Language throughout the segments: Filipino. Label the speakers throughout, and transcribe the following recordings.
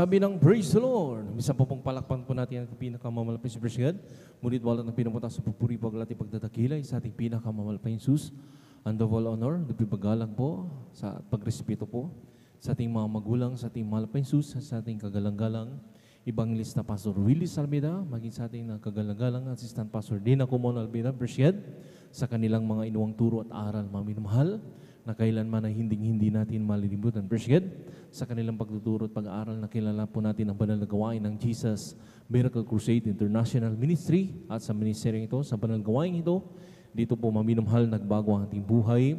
Speaker 1: Sabi ng Praise the Lord. Misa po pong palakpan po natin ang pinakamamalapay si Praise God. Ngunit wala ng pinapunta sa pupuri paglati pagdadakilay sa ating pinakamamalapay Jesus. And of all honor, paggalang po sa pagrespeto po sa ating mga magulang, sa ating malapay Jesus, sa ating kagalang-galang Evangelista Pastor Willie Salmeda, maging sa ating kagalang-galang Assistant Pastor Dina Comon Almeda, Praise God, sa kanilang mga inuwang turo at aral, maminamahal, na kailanman ay hindi natin malilimutan. Praise God, sa kanilang pagtuturo at pag-aaral na kilala po natin ang banal na gawain ng Jesus Miracle Crusade International Ministry at sa ministeryong ito, sa banal na gawain ito, dito po maminamahal, nagbago ang ating buhay,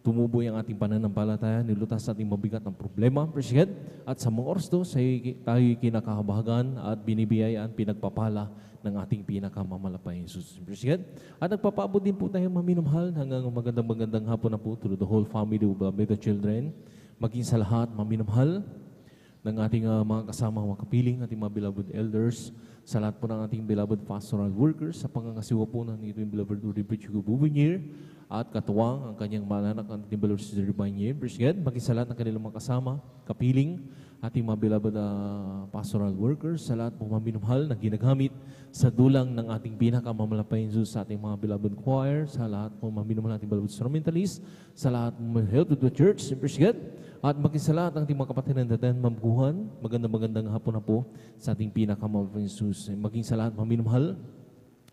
Speaker 1: tumuboy ang ating pananampalataya, nilutas sa ating mabigat ng problema, Praise God, at sa mga oras to, tayo kinakahabagan at binibiyayaan, pinagpapala ng ating pinakamamalapay Jesus. Praise God. At nagpapaabot din po tayo maminamahal hanggang magandang hapon na po through the whole family of the children, maging sa lahat maminamahal ng ating mga kasama, mga kapiling, ating mga beloved elders, sa lahat po ng ating beloved pastoral workers, sa pangangasiwa po ng ating beloved Uri Pichugo Bubinyer, at katuwang ang kanyang malanak ang ating beloved Sister Banyer. Praise God. Maging sa lahat ng kanilang mga kasama, kapiling, ating mga beloved pastoral workers, sa lahat po maminamahal na ginagamit sa dulang ng ating pinakamamalapay Jesus, sa ating mga beloved choir, sa lahat po maminamahal ating beloved instrumentalist, sa lahat po health of the church, praise God, at maging sa lahat ng ating mga kapatid na datan mamguhan, magandang hapon na po sa ating pinakamamalapay Jesus, maging sa lahat maminamahal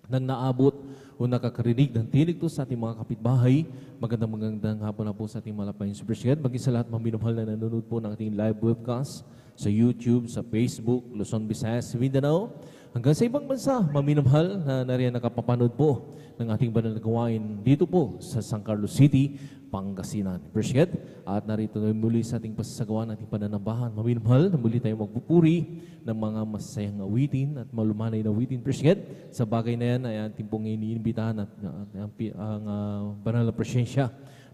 Speaker 1: nang naabot o nakakarinig ng tinig to sa ating mga kapitbahay, magandang hapon na po sa ating malapay Super Shed. Maging sa lahat maminamahal na nanonood po ng ating live webcast sa YouTube, sa Facebook, Luzon, Visayas, Mindanao, hanggang sa ibang bansa, maminamahal na nariyan nakapapanood po ng ating banal na gawain dito po sa San Carlos City, Pangasinan. Appreciate. At narito na muli sa ating pasasagawa ng ating pananambahan. Maminamahal na muli tayo magpupuri ng mga masayang awitin at malumanay na awitin. Appreciate. Sa bagay na yan ay ating pong iniimbitahan at ang banal na presensya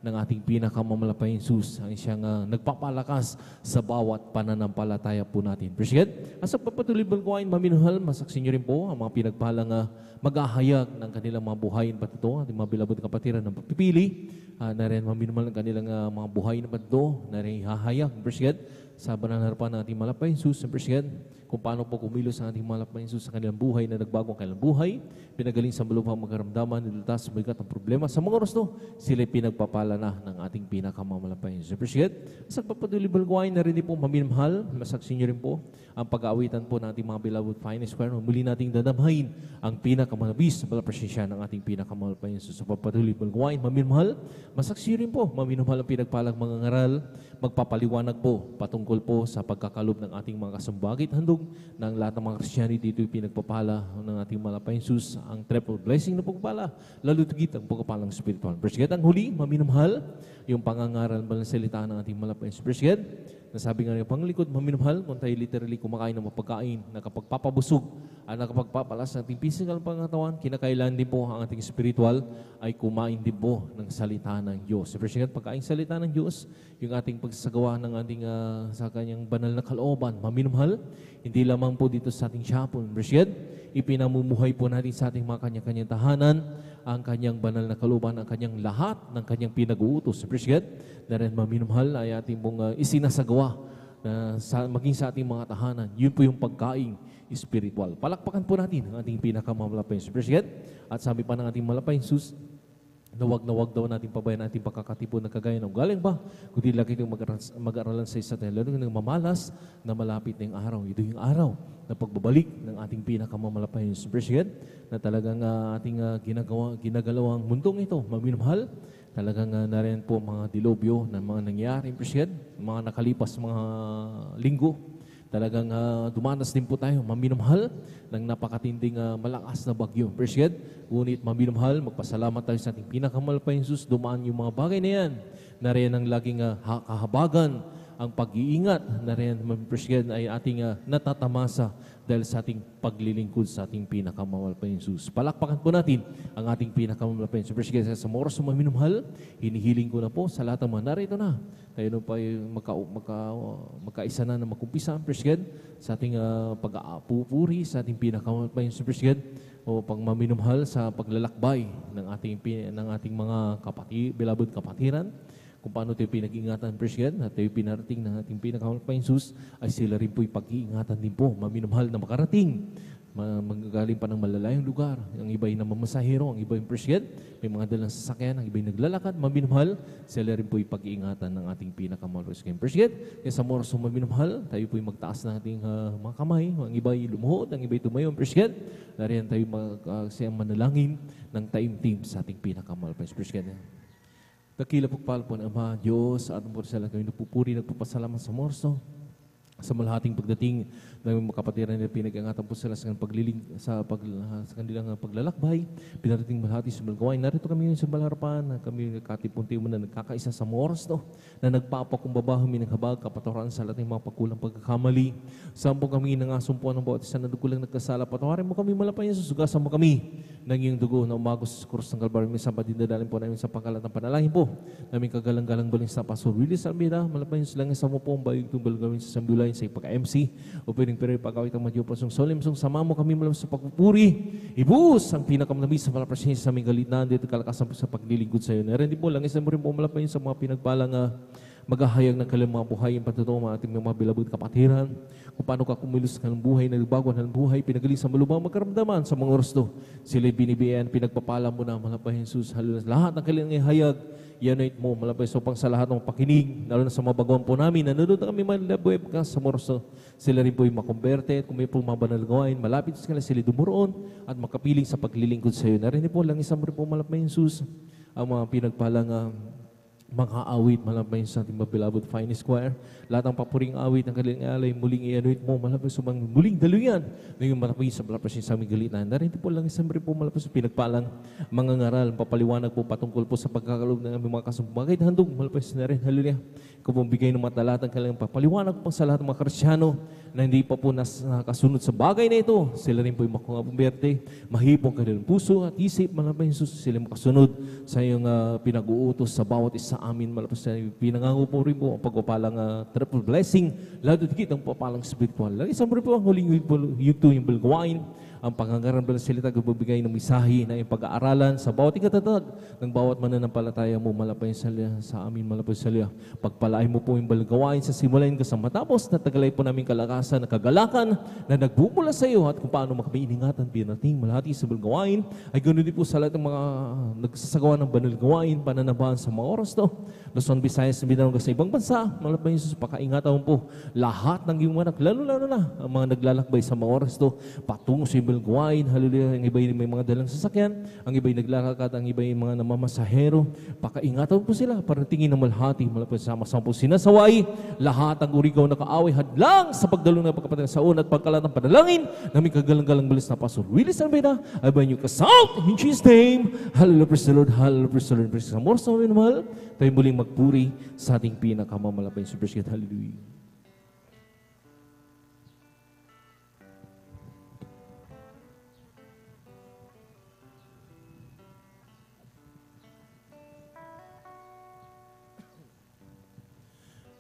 Speaker 1: ng ating pinakamamalapay Jesus, ang siyang nagpapalakas sa bawat pananampalataya po natin. Appreciate. At sa papatuloy balguain, maminahal, masaksin nyo rin po ang mga pinagpalang mag-ahayag ng kanilang mga buhayin patito, ating mga bilabod kapatiran ng pagpipili, na rin maminahal ng kanilang mga buhayin patito, na rin hahayag. Appreciate. Sa banal na harapan ng ating malapay Jesus, appreciate kung paano po kumilos ang ating malapay Jesus sa kanilang buhay na nagbago ang kanilang buhay, pinagaling sa malubhang magkaramdaman, nilutas sa mabigat ang problema. Sa mga oras to, sila'y pinagpapala na ng ating pinakamamalapay Jesus. Appreciate. Sa pagpatuloy balguain na rin po maminamahal, masaksin nyo rin po ang pag-aawitan po ng ating mga beloved finest choir. Muli nating dadamhain ang pinakamalabis na presensya ng ating pinakamamalapay Jesus. Sa pagpatuloy balguain, maminamahal, masaksin rin po maminamahal ang pinagpalang mga ngaral, magpapaliwanag po patungkol po sa pagkakalob ng ating mga kasumbagit handog ng lahat ng mga Kristiyanity dito pinagpapala ng ating malapay Jesus, ang triple blessing na pagpapala, lalo tigit ang pagpapalang spiritual. Presget ang huli, maminamahal, yung pangangaral ng salita ng ating malapay Jesus. Presget, nasabi nga ng panglikod, maminamahal, kung tayo literally kumakain ng mapagkain, nakapagpapabusog, at nakapagpapalas ng ating physical pangatawan, kinakailan din po ang ating spiritual ay kumain din po ng salita ng Diyos. Presget, pagkain salita ng Diyos, yung ating pagsasagawa ng ating sa kanyang banal na kalooban, maminamahal, hindi lamang po dito sa ating chapel. Presget, ipinamumuhay po natin sa ating mga kanya-kanyang tahanan ang kanyang banal na kalooban, ang kanyang lahat ng kanyang pinag-uutos. Presget, na rin maminamahal ay ating pong isinasagawa na maging sa ating mga tahanan. Yun po yung pagkain spiritual. Palakpakan po natin ang ating pinakamamalapay Presget. At sabi pa ng ating malapay Jesus, na wag daw natin pabayan ang ating pagkakatipon na kagaya ng galing ba? Kundi lagi itong mag-aralan sa isa't lalo ng mamalas na malapit na yung araw. Ito yung araw na pagbabalik ng ating pinakamamalapay Presget, na talagang ating ginagalawang mundong ito, maminamahal. Talagang nariyan po mga dilobyo ng mga nangyari Presget, mga nakalipas mga linggo. Talagang dumanas din po tayo, maminamahal, ng napakatinding malakas na bagyo. Presget, ngunit maminamahal, magpasalamat tayo sa ating pinakamalapay Jesus, dumaan yung mga bagay na yan, na rin ang laging kahabagan, ang pag-iingat na rin, Presget, ay ating natatamasa dahil sa ating paglilingkod sa ating pinakamalapay Jesus. Palakpakan po natin ang ating pinakamalapay Jesus. Presget, sa oras na maminamahal, hinihiling ko na po sa lahat ng mga narito na. Tayo na pa magkaisa na makumpisa, Presget, sa ating pag-aapupuri, sa ating pinakamalapay Jesus, Presget, o pang maminamahal sa paglalakbay ng ating mga beloved kapatiran, kung paano tayo pinag-ingatan, praise God, at tayo pinarating ng ating pinakamalapayang Sus, ay sila rin po'y pag-iingatan din po, maminamahal na makarating, magagaling pa ng malalayong lugar. Ang iba ay namamasahero, ang iba ay praise God, may mga dalang sasakyan, ang iba ay naglalakad, maminamahal, sila rin po'y pag-iingatan ng ating pinakamalapayang Sus. Praise God, kaya sa oras ng maminamahal, tayo po'y magtaas ng ating mga kamay, ang iba ay lumuhod, ang iba ay tumayo, praise God, nariyan tayo siyang manalangin ng taimtim sa ating pinakamalapayang Sus. Praise God. Dakila pagpala po ng Ama, Diyos, sa atong porsyala kami nagpupuri, nagpapasalamat sa morso, sa malahating pagdating ng mga kapatiran nila, pinag-angatan po sila sa kanilang paglalakbay, pinarating malahati sa malagawain. Narito kami ngayon sa malarapan, kami katipunti mo na nagkakaisa sa moros to, na nagpapakumbaba kami ng habag, kapatawaran sa lahat ng mga pagkulang pagkakamali. Saan po kami nangasumpuan ng bawat isa na dugulang nagkasala, patawarin mo kami malapayan, susugasan mo kami ng iyong dugo na umagos sa krus ng Kalbaryo. Minsan padindadalin po namin sa pangkalat ng panalangin po, namin kagalang-galang baling sa Pastor Willis Almeida, malapayan sa langit sa mo po, ang bayong tumbal gawin sa Sambulay, sa ipag-MC, o pwedeng pero ipagkawit ang madyo pasong solim, song sama mo kami mula sa pagpupuri, ibuhos ang pinakamalamis sa malaprasyon sa aming galitan, dito kalakasan po sa paglilingkod sa iyo. Narin din po lang, isa mo rin po malapayin sa mga pinagpalang maghahayag ng kanilang mga buhay, yung patutungo mga ating mga bilabod kapatiran, kung paano ka kumilos ka ng buhay, nagbago ng buhay, pinagaling sa malubang magkaramdaman sa mga oras to. Sila'y binibiyan, pinagpapala mo na malapayin Jesus, halos lahat ng kanilang ihayag, yanit mo, malapay so pang sa lahat ng pakinig, lalo na sa mga baguhan po namin, nanonood na kami malabweb ka sa morso, sila rin po yung makumberte, kung may po mga banal gawain, malapit sa kanila sila dumuroon, at makapiling sa paglilingkod sa iyo. Narinig po lang isang rin po malapay Jesus, ang mga pinagpalang mga awit, malampay sa ating mabilabot finest choir. Lahat ng papuring awit ng kanilang alay, muling i-anuit mo, malampay sa mga muling daluyan na yung malapay sa malapasin sa aming galitan. Narin po lang isang rin po malapay sa pinagpalang mga ngaral, papaliwanag po patungkol po sa pagkakaloob ng aming mga kasumbagay na handog, malapay sa narin, hallelujah. Kung bigay ng matalatang kanilang papaliwanag po sa lahat ng mga Kristyano na hindi pa po nakasunod sa bagay na ito, sila rin po yung makumberte, mahipong kanilang puso at isip, malapay Jesus, sila makasunod sa iyong pinag-uutos sa bawat isa amin, malapos na pinangango po rin po ang pagpapalang triple blessing, lalo dikit ang papalang spiritual. Lagi sa rin po ang huling yugto yung balgawain, ang pangangaral ng salita, magbibigay ng misahe na yung pag-aaralan sa bawat ikatatag ng bawat mananampalataya mo, malapay sa amin, malapay sa liya. Pagpalain mo po yung balgawain sa simulain ka sa matapos, na tagalay po namin kalakasan, na kagalakan, na nagbubula sa iyo, at kung paano makapainingatan, pinating malahati sa balgawain, ay ganoon din po sa lahat ng mga nagsasagawa ng banal gawain, pananabahan sa mga oras to. Luzon, Visayas, Mindanao, sa ibang bansa, malapay Jesus, pakaingatan mo po lahat ng iyong anak, lalo na ang mga naglalakbay sa mga oras to, patungo sa gawain, hallelujah. Ang iba may mga dalang sasakyan, ang iba naglalakad, ang iba mga namamasahero. Pakaingatan po sila para tingin ng malhati, malapit sama-sama po sinasaway, lahat ang urigaw na kaaway, hadlang sa pagdalo ng pagkapatid sa una at pagkalat ng panalangin, namin kagalang-galang balis na Pastor Willis Almeida, ay ba niyo kasalt in Jesus' name. Hallelujah, praise the Lord, hallelujah, praise the Lord, praise the Lord. Sa mga mahal, tayo muling magpuri sa ating pinakamamalapay. So, praise God, hallelujah.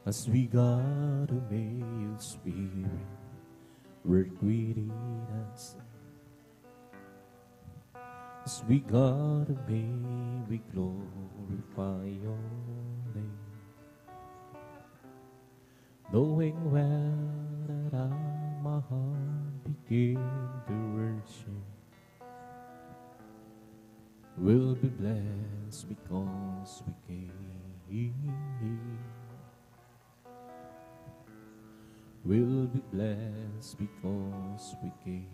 Speaker 1: As we got a male spirit, work within us. As we got a male, we glorify your name. Knowing well that my heart begin to worship, will be blessed because we came. Will be blessed because we came.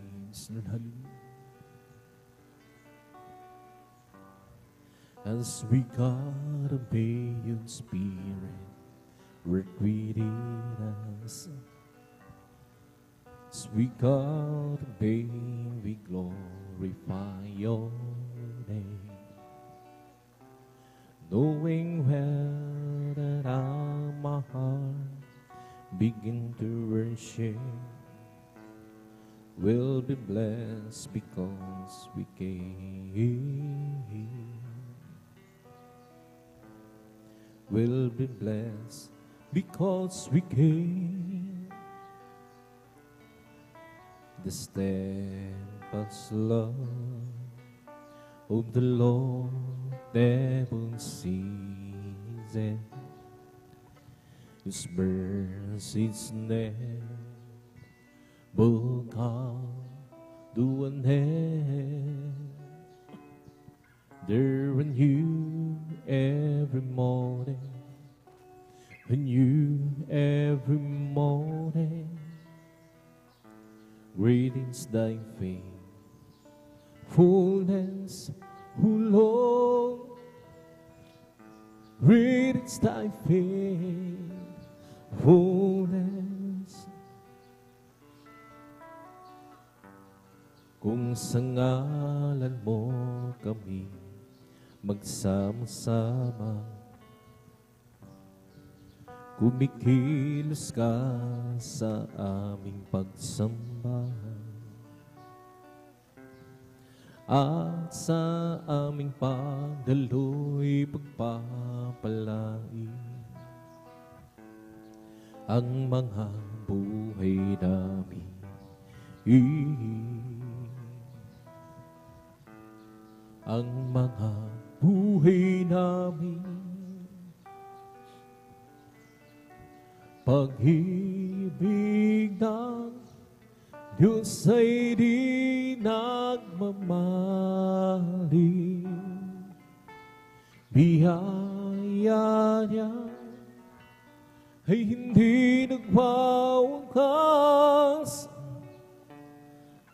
Speaker 1: As we got a billion spirit, work within us. As we got a billion, we glorify your name. Knowing well that my heart begin to worship, will be blessed because we came. Will be blessed because we came. The steadfast love of the Lord never ceases. His mercies never come to an end. They're new every morning, new every morning. Great is thy faithfulness, O Lord. Great is thy faithfulness. Kung sa ngalan mo kami magsama-sama, kumikilos ka sa aming pagsamba, at sa aming pagdaloy pagpapalain ang mga buhay namin. Ang mga buhay namin, pag-ibig ng Diyos ay di nagmamaling, biyaya niya ay hindi nagwawakas,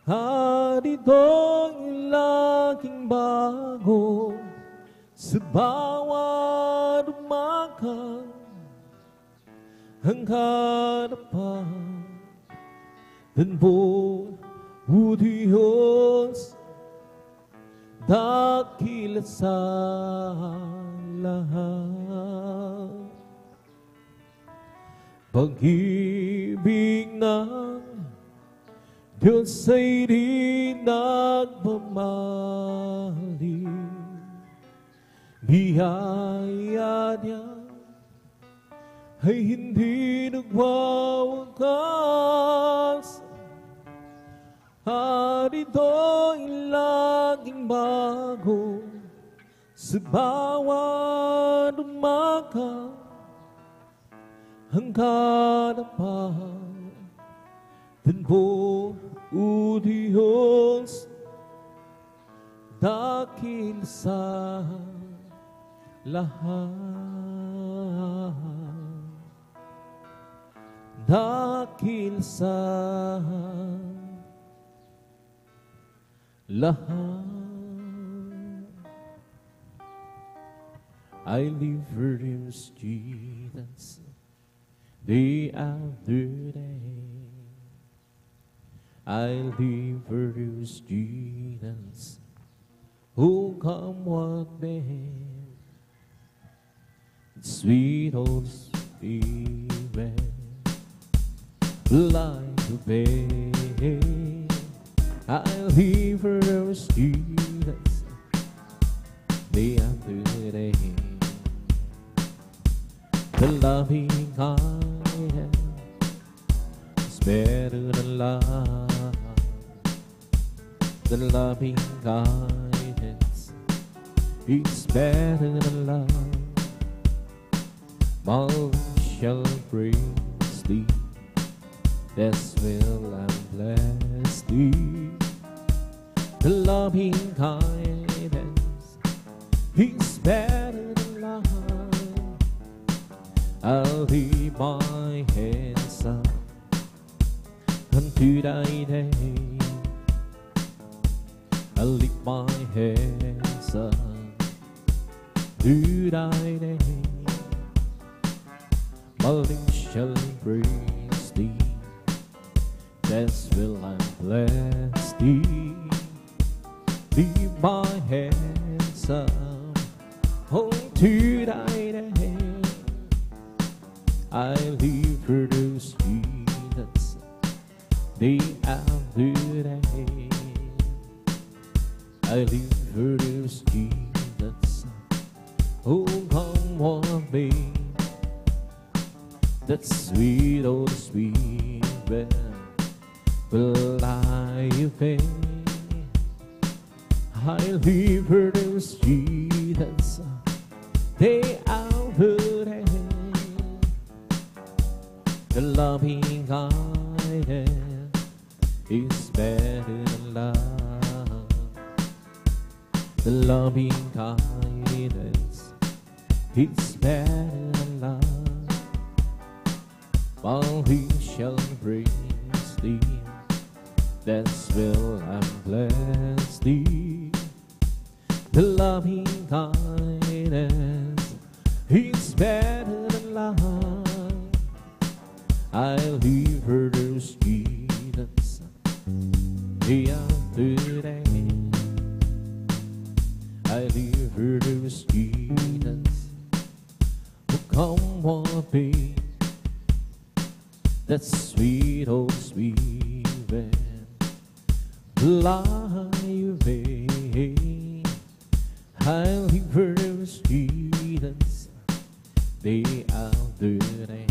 Speaker 1: at ito'y laging bago sa bawat umagang ang harapan. Dan po, O Diyos, dakila sa lahat. Pag-ibig ng Diyos ay di nagmamaling, biyaya niya ay hindi nagwawakas, at ito'y laging bago sa bawat umaga ang harapan. Dan po, O Diyos, dakil sa lahat, dakil sa lahat. I live for His Jesus day after day. I live for His Jesus, who come what may. Sweet Holy Spirit, like the bay. I live for His Jesus day after day. The loving kindness is better than love. The loving kindness is better than love. Mount shall praise thee, death will and bless thee. The loving kindness is better than love. I'll leave my hands up unto thy name. I'll lift my hands up to thy name. My lips shall praise thee, death will I bless thee. Lift my hands up unto thy name. I live for those Jesus day after day. I live for those Jesus who come one me. That sweet old Spirit will I obey. I live for those Jesus day after day. The loving kindness is better than love. The loving kindness is better than love. While we shall praise thee, that's will and bless thee. The loving kindness is better than love. I'll leave her those Jesus day after day. I'll leave her those Jesus who come what may. That sweet, oh sweet man, live away. I'll leave her those Jesus day after day.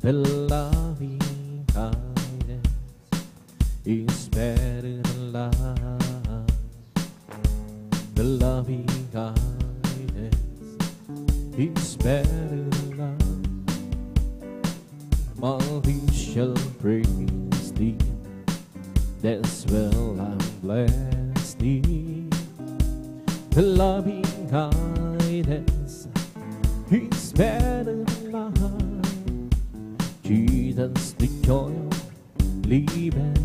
Speaker 1: The loving kindness is better than love. The loving kindness is better than love. While we shall praise thee, that's well and bless thee. The loving kindness is better than love. Jesus, the joy of living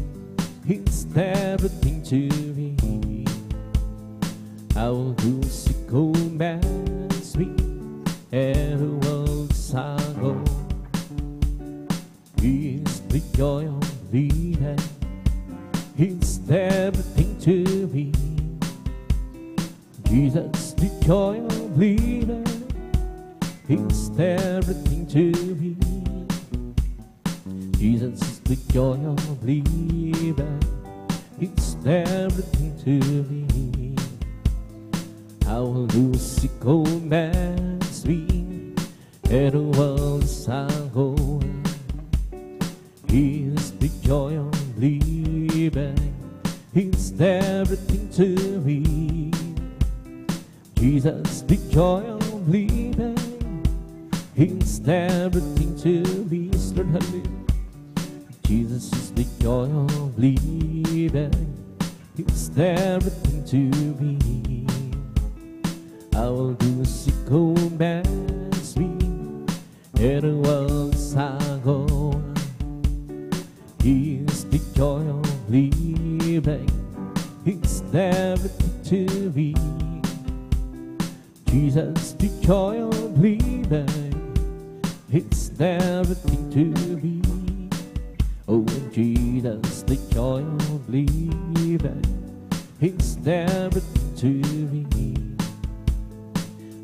Speaker 1: is everything to me. How do sick old man sweet every world's ago? Is the joy of living is everything to me. Jesus, the joy of living is everything to me. Jesus is the joy of living, it's everything to me. How will you sick old man sweet and the world's ago? He's the joy of living, it's everything to me. Jesus, the joy of living, it's everything to me. Lord, hallelujah. Jesus is the joy of living, it's everything to me. I will do sick old man sweet in the world's ago. He is the joy of living, it's everything to me. Jesus, the joy of living, it's everything to me. Oh, Jesus, the joy of living, it's everything to me.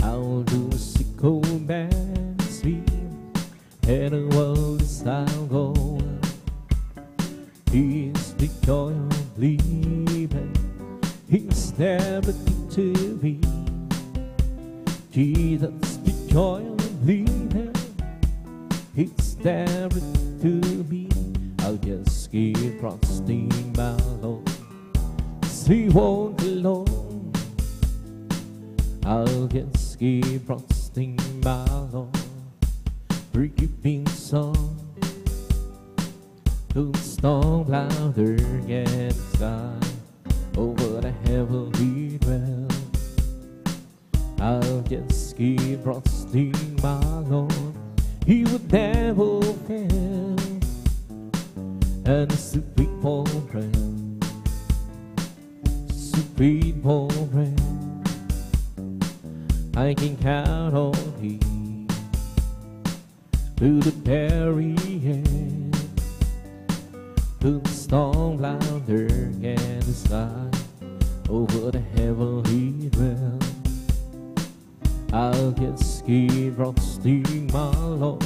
Speaker 1: I'll do a sick old man sweet, and the world is I'll go. He's the joy of living, it's everything to me. Jesus, the joy of living, it's everything to me. I'll just keep trusting my Lord, He won't alone. I'll just keep trusting my Lord, forgiving song. The storm louder yet sky over the heavenly dwell. I'll just keep trusting my Lord, He would never fail. And it's a faithful friend, it's a faithful friend. I can count on Him to the very end. To the storm louder can the sky over the heavenly dwell. I'll just keep trusting my Lord,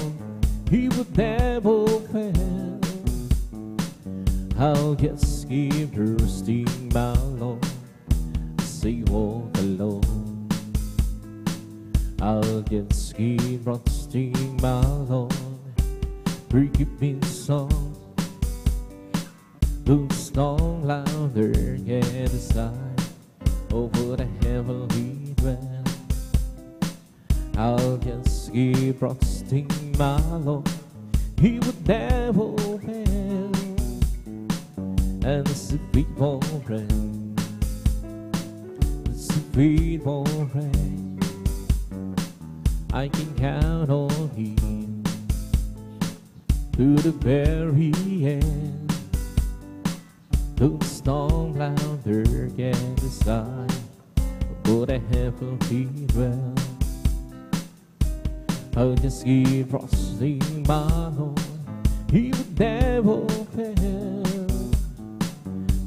Speaker 1: He would never fail. I'll just keep trusting my Lord, He won't alone. I'll just keep trusting my Lord, forgiving song. The storm louder can the sky over the heavenly dwell. I'll just keep trusting my Lord. He would never fail. And it's a faithful friend. It's a faithful friend. I can count on Him to the very end. Though the storm clouds darken the sky, but I haven't been well. I'll just keep trusting my Lord. He would never fail.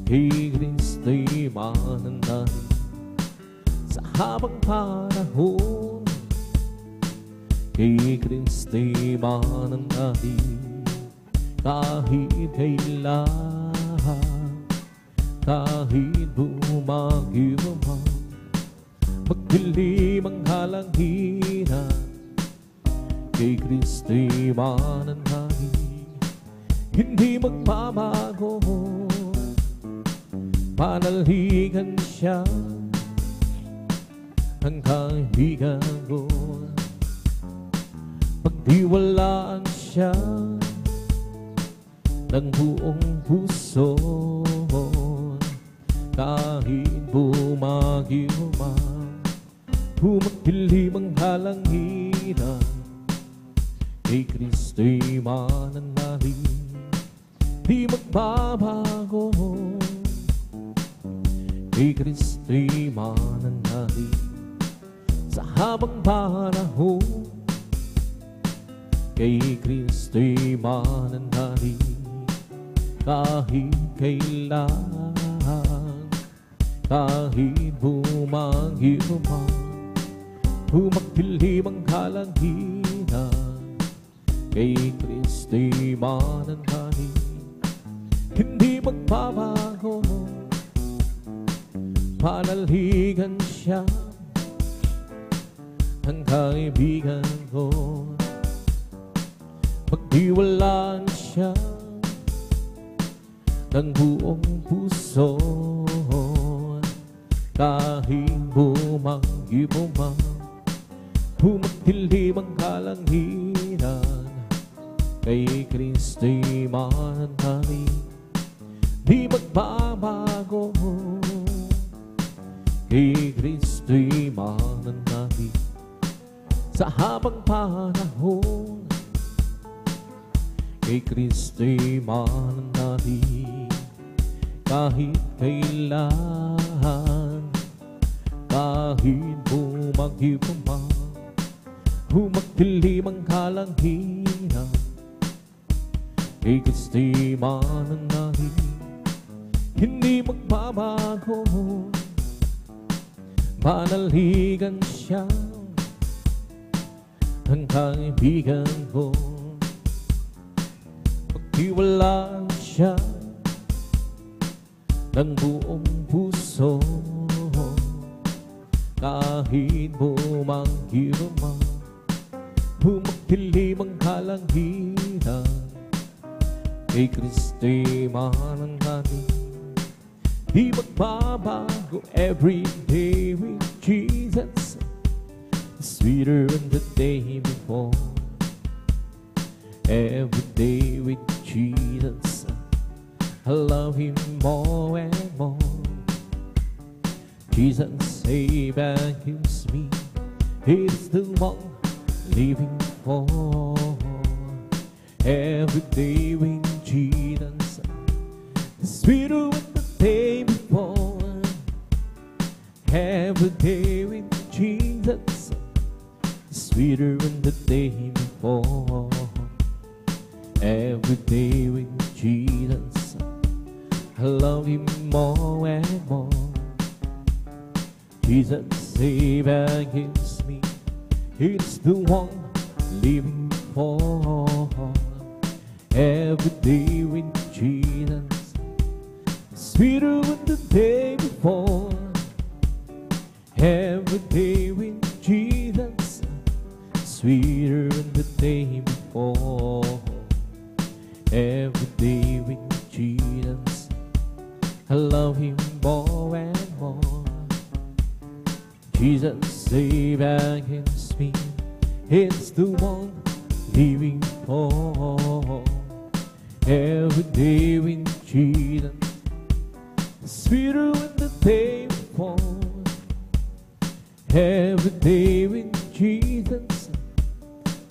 Speaker 1: Kay Kristo'y mananahin sa habang panahon. Kay Kristo'y mananahin kahit kailan, kahit bumagyo man, magdilim ang halanginan. Kay Kristo'y mananahin, hindi magbabago. Panalhigan siya ang kaibigan ko. Pagdiwalaan siya ng buong puso. Kahit bumagyo man, humagdilim ang halanginan. Kay Kristo'y mananahin, di magbabago. Kay Kristo'y mananahin sa habang panahon. Kay Kristo'y mananahin kahit kailan, kahit bumagyo man, humagdilim ang halanginan. Kay Kristo'y mananahin, hindi magbabago. Panalhigan siya ang kaibigan ko. Pagdiwalaan siya ng buong puso. Kahit bumagyo man, humagdilim ang halanginan. Kay Kristo'y mananahin, di magbabago. Kay Kristo'y mananahin sa habang panahon. Kay Kristo'y mananahin kahit kailan, kahit bumagyo man, humagdilim ang halanginan. Kay Kristo'y mananahin, hindi magbabago. Panalhigan siya ang kaibigan ko. Pagtiwalaan siya ng buong puso. Kahit bumagyo man, humagdilim ang halanginan. Kay Kristo'y mananahin, di magbabago. Every day with Jesus is sweeter than the day before. Every day with Jesus, I love Him more and more. Jesus saves and gives me, He's the one living for. Every day with Jesus is sweeter than the day before. Every day with Jesus is sweeter than the day before. Every day with Jesus, I love Him more and more. Jesus saves and gives me, He's the one living for. Every day with Jesus, sweeter than the day before. Every day with Jesus, sweeter than the day before. Every day with Jesus, I love Him more and more. Jesus saves and gives me, It's the one living for. Every day with Jesus, sweeter when the day before. Every day with Jesus,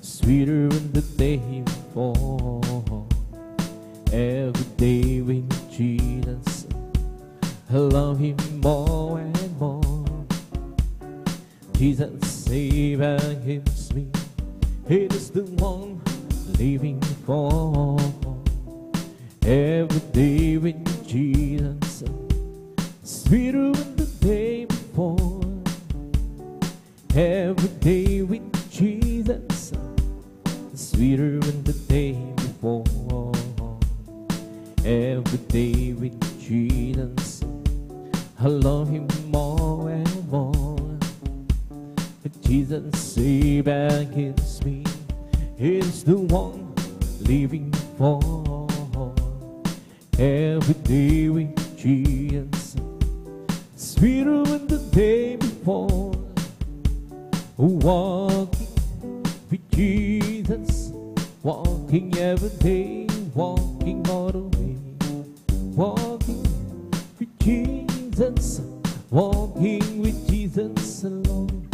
Speaker 1: sweeter when the day before. Every day with Jesus, I love Him more and more. Jesus save and gives me. It is the one living for. Every day with Jesus, sweeter than the day before. Every day with Jesus, sweeter than the day before. Every day with Jesus, I love Him more and more. Jesus save and gives me. It's the one living for. Every day with Jesus, sweeter than the day before. Walking with Jesus, walking every day, walking all the way. Walking with Jesus, walking with Jesus alone.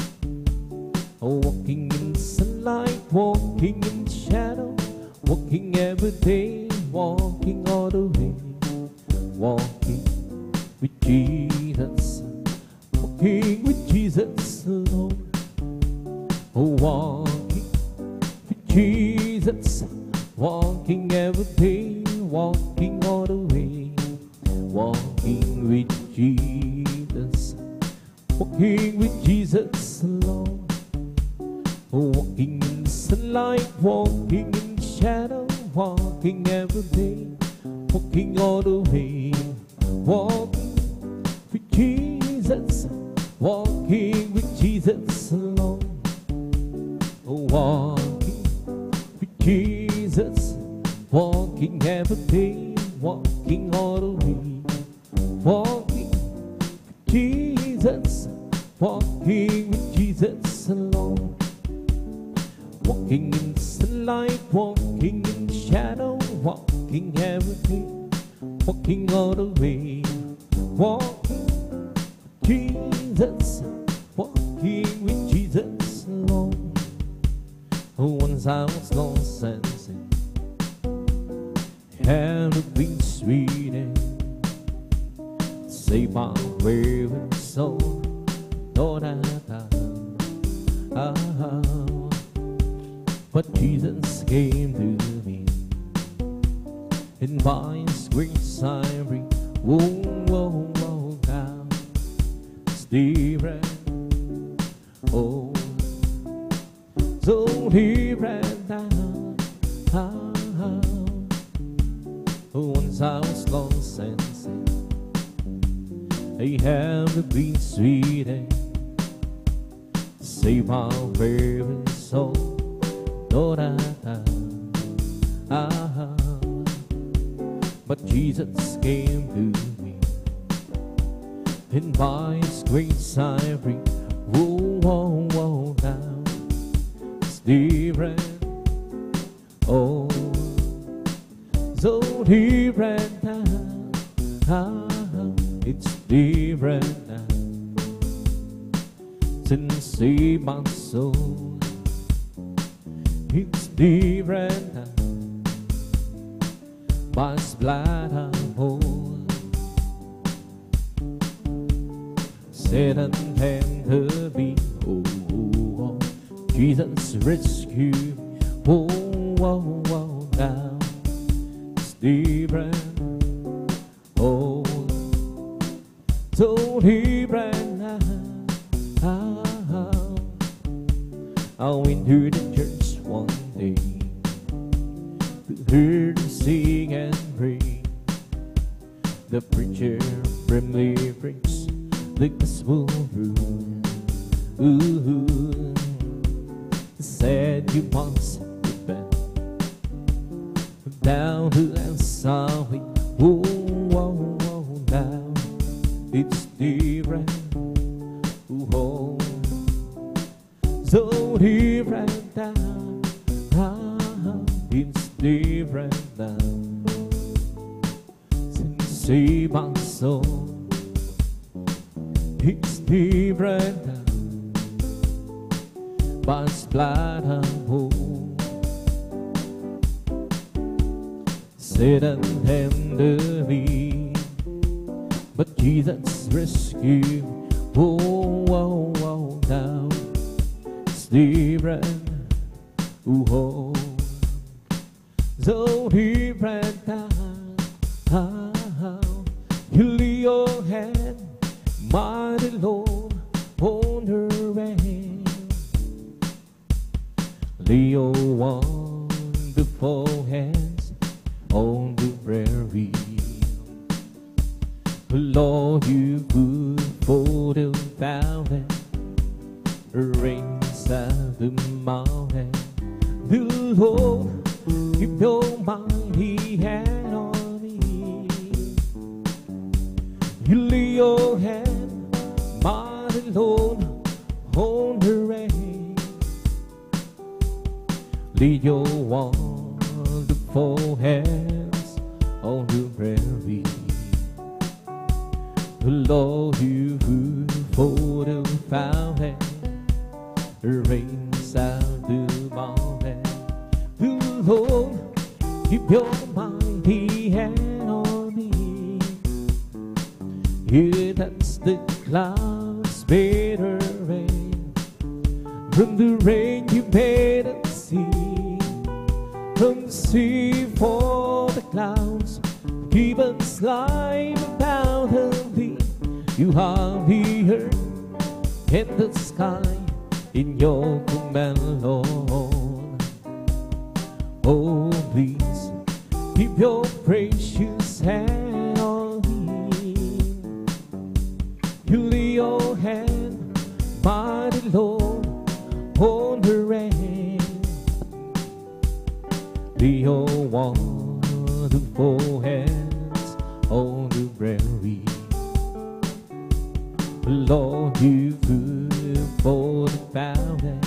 Speaker 1: Walking in sunlight, walking in shadow, walking every day, walking all the way. Walking with Jesus, walking with Jesus alone. Walking with Jesus, walking every day, walking all the way. Walking with Jesus, walking with Jesus alone. Walking in the sunlight, walking in the shadow, walking every day, walking all the way. Walking with Jesus, walking with Jesus alone. Walking with Jesus, walking every day, walking all the way. Walking with Jesus, walking with Jesus alone. Walking in the sunlight, walking in the shadow, walking every day, walking all the way. Walking with Jesus, walking with Jesus alone. Once I was lost and sin, had been sweet and saved my weary soul. Lord, but Jesus came to me, and by His grace I bring. Now it's different. Oh, so different now. Once I was lost and sin, I have been sweet and saved my very soul. Lord, but Jesus came to me, and by His grace I bring. Now it's different. Oh, so different now. It's different now. Sin saved my soul. It's different now. By His blood I'm whole. Satan and be. Oh, Jesus rescued me. Now it's different. Oh, so different now. I went to the church one day, heard him sing and pray. The preacher firmly preached the gospel through. Ooh, said you must repent down to that sorry. Now it's different. Oh, so different now. different now. Since saved my soul, it's different now. By His blood I'm whole. Satan hindered me, but Jesus rescued. Oh, oh, oh, now it's different. Oh, so different now. You lay your hand, mighty Lord, on her hand. Lay your wonderful hands on the prairie. Lord, you good for the fountain, rains of the mountain. The Lord, keep your mighty hand on me. You lay your hand, mighty Lord, on the rain. Lay your wonderful hands on the prairie. Lord, you good for the fountain, rains out the mountain. Lord, keep your mighty hand on me. You touch the clouds, made her rain. From the rain you made a sea. From the sea for the clouds, keep us life without a thee. You have the earth and the sky in your command, Lord. Oh, please keep your precious hand on me. You lay your hand, mighty Lord, on the rain. Lay your wonderful hands on the prairie. Lord, you good for the fountain,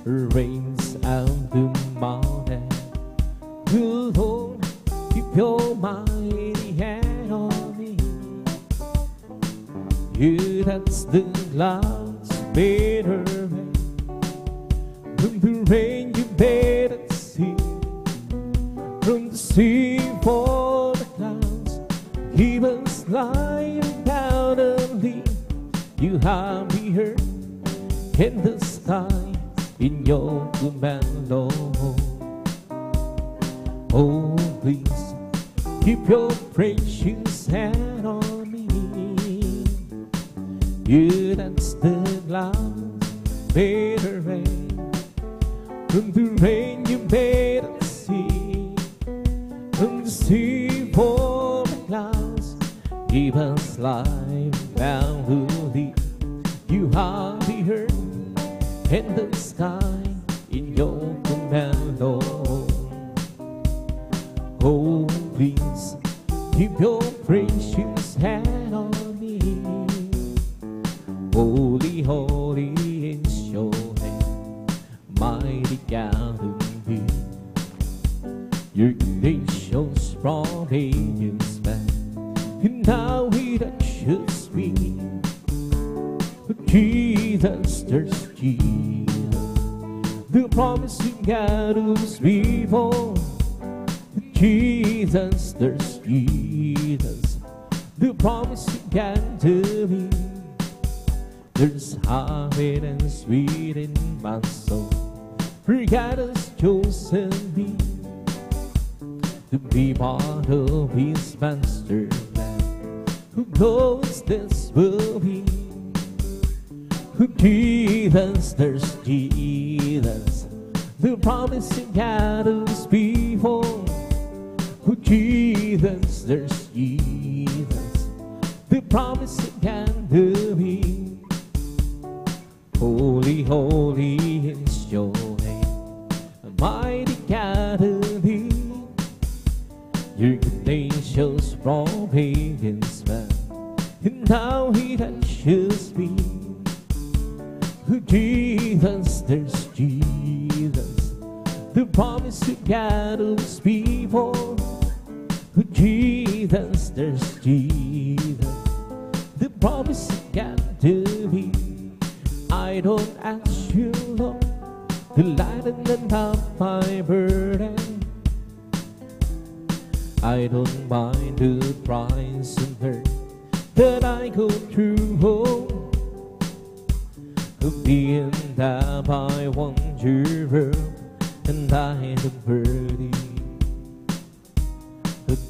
Speaker 1: rains out the mountain. Lord, keep your mighty hand on me. You touch the clouds, made her rain. From the rain you made a sea. From the sea for the clouds, keep us lying without a leaf. You have the earth and the sky in your command, Lord. Oh, please keep your precious hand on me. You touch the clouds, made a rain. From the rain you made a sea. From the sea for the clouds, give us life bountifully. You have the earth and the sky in your command, Lord. Oh, please keep your precious hand on me. Holy, holy is your name, mighty God and be. Your nations from ages back, and now He touches me. Jesus, there's Jesus, the promising God who's before. Jesus, there's Jesus, the promising God to me. There's happiness sweet in my soul, for God has chosen me to be part of His master plan. Who knows this will be? Who Jesus, there's Jesus, the promising God who's before. Who Jesus, there's Jesus, the promising God to me. Holy, holy is your name, mighty God of thee. Your nations from pagans man, and now He touches me. Who Jesus, there's Jesus, the promise to God those people who Jesus, there's Jesus. The promise to God to me. I don't ask you, Lord, to lighten up my burden. I don't mind the price and hurt that I go through. Being that I wander and I am worthy,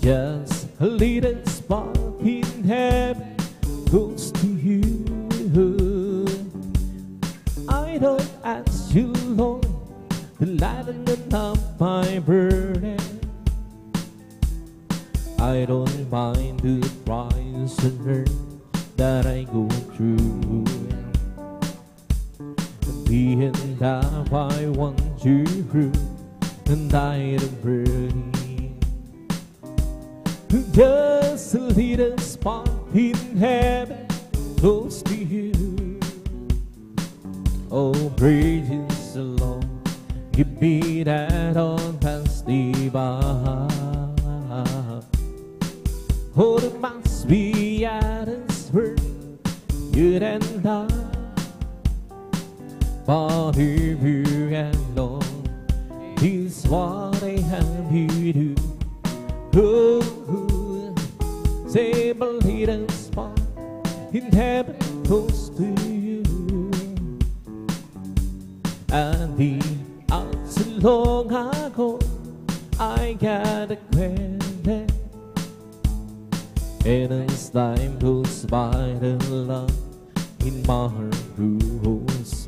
Speaker 1: just a little spark in heaven goes to you. I don't ask you, Lord, to lighten up my burden. I don't mind the price and hurt that I go through. Being that I want you through, and I am burning. Just a little spark in heaven close to you. Oh, praise the Lord, give me that on past the bar. Oh, there must be others word, you and I. But if you alone is what I have you do. Oh, save a little spot in heaven close to you. And the out long ago I got acquainted, and as time goes by the love in my heart grows.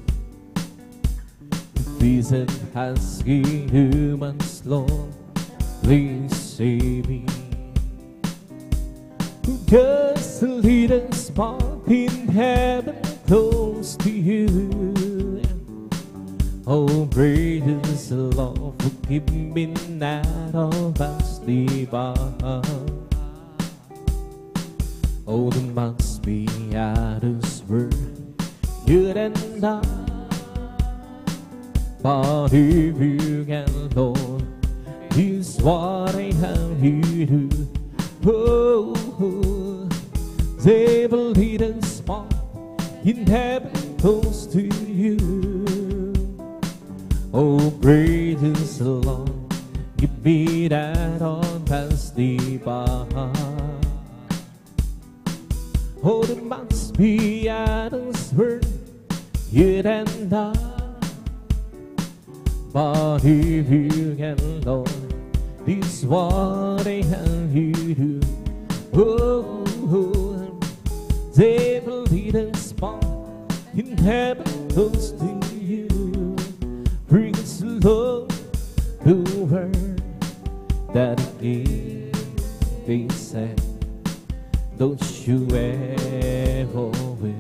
Speaker 1: Visit asking humans, Lord, please save me. Just a little spark in heaven close to you. Oh, praise the Lord for keeping me out of vastly bar. Oh, there must be others word, you and I. But if you can, Lord, is what I have you do. Oh, save a little spot in heaven close to you. Oh, praise the Lord, give me that on past the bar. Oh, there must be others word, you and I. But if you can, Lord, this is what I have you do. Oh, save a little spot in heaven close to you. Praise the Lord, the word that He gave. They said, don't you ever will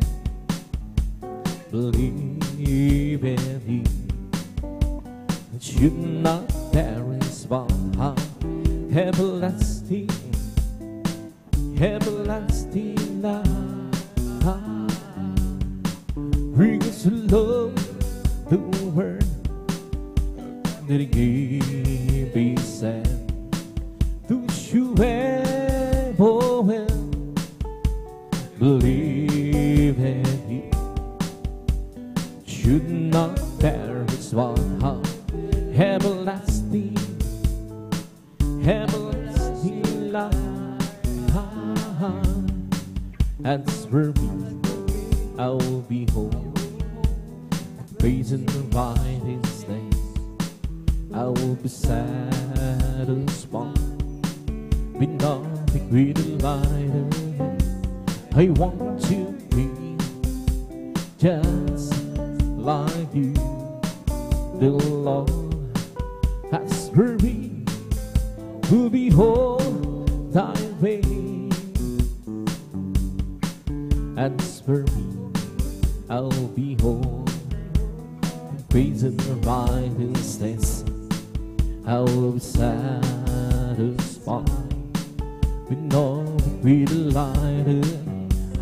Speaker 1: believe in Him. Should not perish but have everlasting, everlasting life. Praise the Lord, the word that He gave. He said, those you ever will believe in Him should not perish but have everlasting, everlasting life. As for me, I will be home, praising the His name. I will be satisfied with nothing greater lighter. I want to be just like you, the Lord. As for me, to behold thy way. As for me, I'll behold, praising the righteousness. I will be satisfied with all the great delight.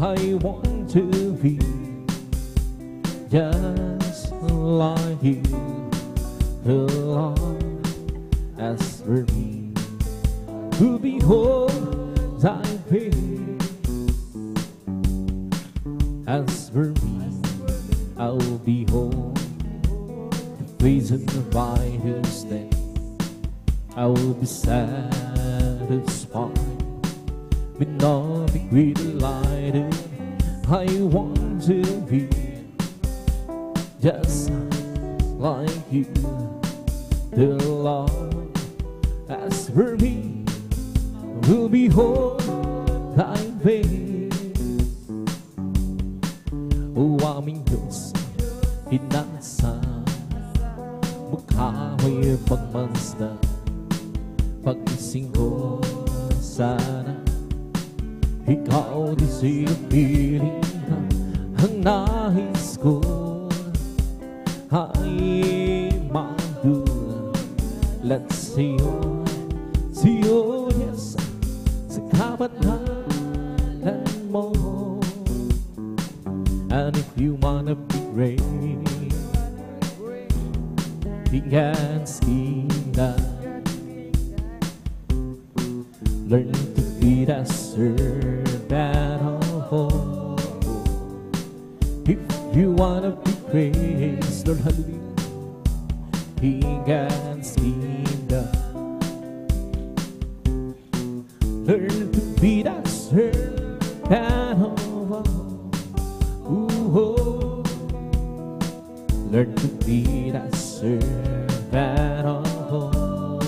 Speaker 1: I want to be just like you, the Lord. As for me, to behold thy face. As for me, I'll behold the face of the righteousness. I will be satisfied with nothing greater delighted. I want to be just like you, the Lord. As for me, will behold thy face. O aming Diyos, inasa mukha mo'y pagmasdan. Pag-ising ko sana ikaw di sipiling ka. Ang nais ko ay madulat sa'yo, Diyos, sa kapatanan mo. And if you wanna be great in God's kingdom, learn to be the servant of all. If you wanna be praised, Lord, hallelujah, in God's kingdom, learn to be the servant of all. Ooh, learn to be the servant of all.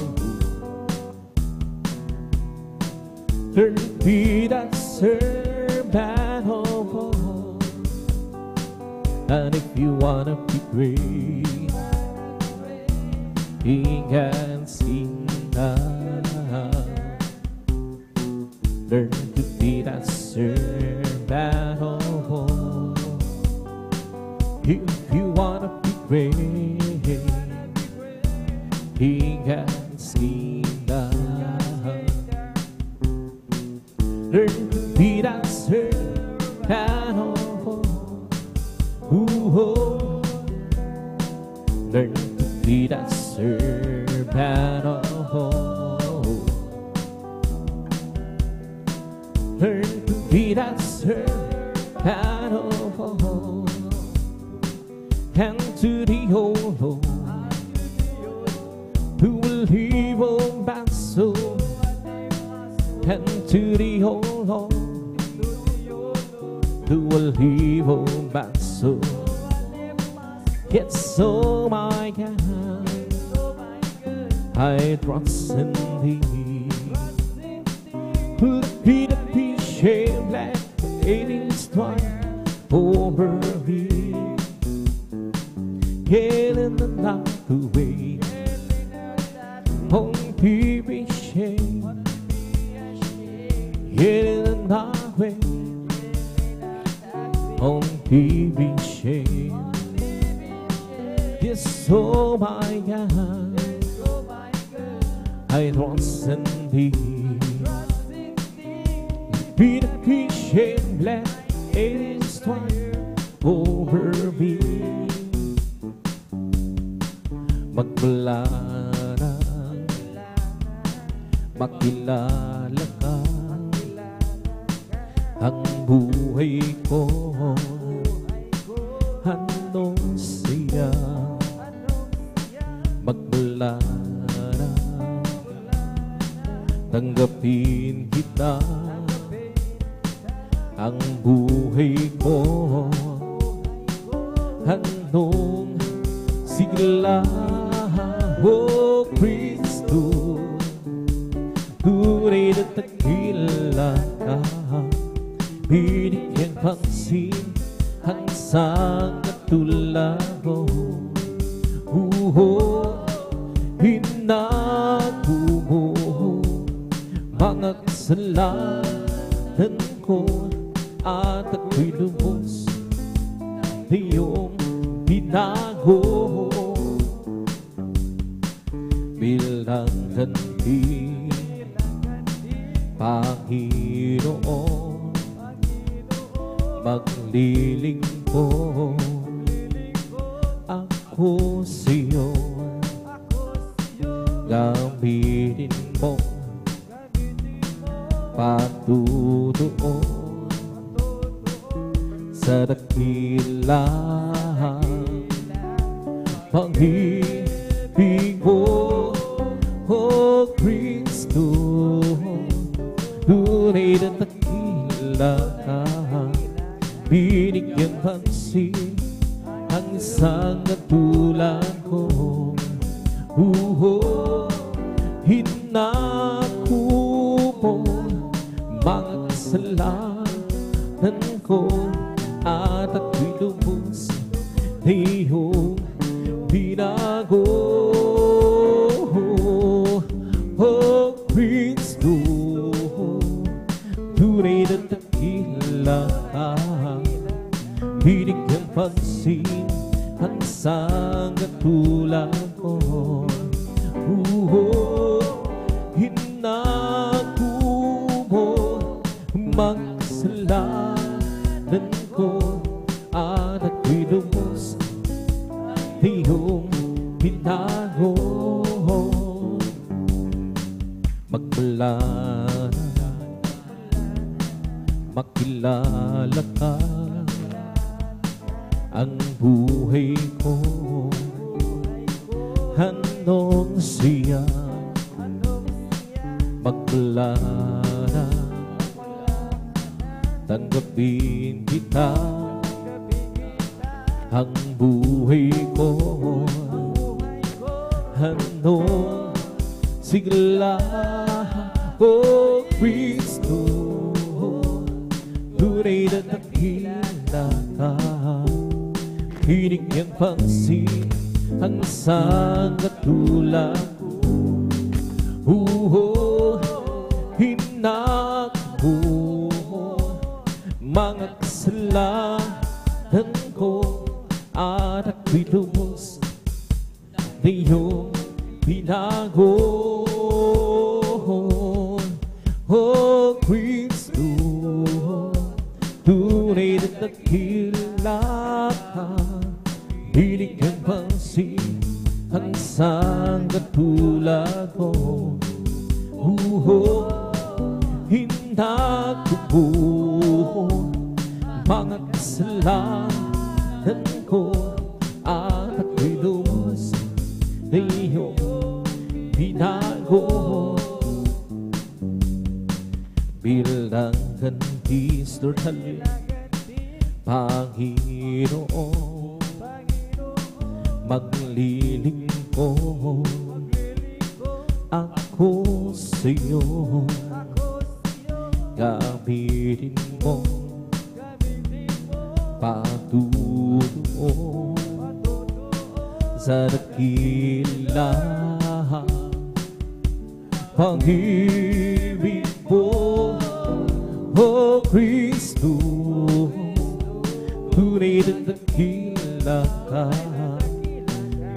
Speaker 1: Learn to be the servant of all. And if you wanna be great in God's kingdom, learn to be the servant of all. If you wanna be great in God's kingdom, learn to be that servant of all. Ooh, learn to be that servant of all. Learn to be that servant of all. And to the whole Lord, who will leave all my soul. And to the whole Lord, who will leave all my soul. Yes, oh my God, I trust in Thee. Be the peace black aliens twine over me. Get in the night away, won't be ashamed. Get in the night away, won't be ashamed. Yes, oh my God, I trust in Thee. Be the peace black aliens twine over me. Magmula na makilala ka, ang buhay ko anong siya. Magmula na tanggapin kita, ang buhay ko anong sigla. Oh Kristo, tunay na takila ka, binigyan pansin ang isang katulad mo. Hinago mo mga kasalanan ko, at ako'y lubos na iyong binago. Bilang ganti, Panginoon, maglilingkod ako sa'yo. gamitin mo patutuon sa dakilang pag-ibig mo, O Kristo. Tunay na dakila ka, binigyan pansin ang isang katulad ko. Hinako mo mga kasalanan ko, at ako'y lubos na iyong binago. O Kristo, tunay na dakila ka, binigyan pansin ang isang katulad ko. Hinako mo mga kasalanan ko, at ako'y lubos na iyong binago. Magmula na makilala ka, ang buhay ko handong siya. Magmula na tanggapin kita, ang buhay ko handong sigla. O Kristo, tunay na dakila ka, binigyan pansin ang isang katulad ko. Hinako mga kasalanan ko, at ako'y lubos na iyong binago. O Kristo, tunay na dakila ka, binigyan pansin ang isang katulad ko. Hinako mo mga kasalanan ko, at ako'y lubos na iyong binago. Bilang gantis, Lord, Panginoon, maglilingkod ako sa'yo. Gamitin mo patutuon sa dakila pag-ibig mo, O Kristo. Tunay na dakila ka,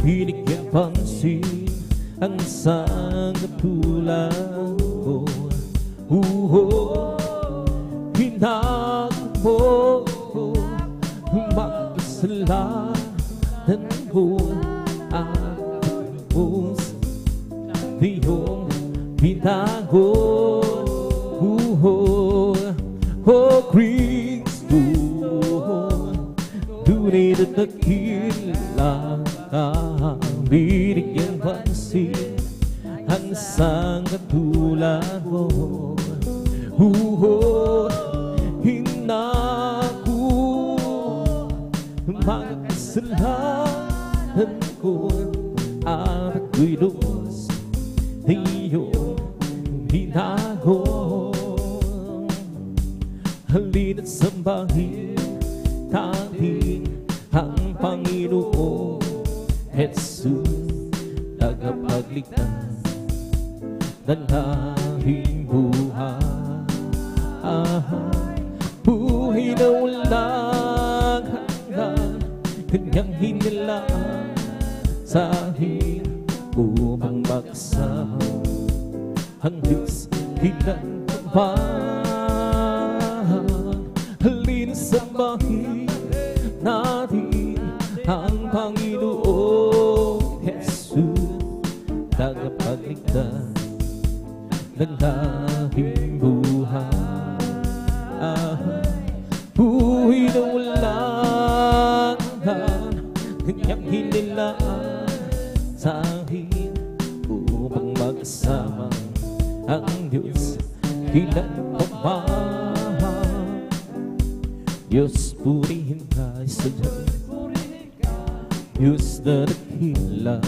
Speaker 1: binigyan pansin ang isang katulad ko. Hinako mo mga kasalanan ko, at lubos na iyong binago. O Kristo, tunay na dakila ka, binigyan pansin ang isang katulad mo. Hinako mga kasalanan ko, at ako'y lubos na iyong binago. Halina't sambahin natin ang Panginoong Jesus, tagapagligtas ng aming buhay. Buhay na walang hanggan, kanyang hinilaan sa akin upang magsama ang Diyos ilan pa. Halina't sambahin natin ang Panginoong Jesus, tagapagligtas pag-isa ng aking buhay. Buhay na walang kanyang hinilaan sa akin upang magkasama ang Diyos kailan pa man. Diyos, purihin ka sa Diyos, Diyos na dakila,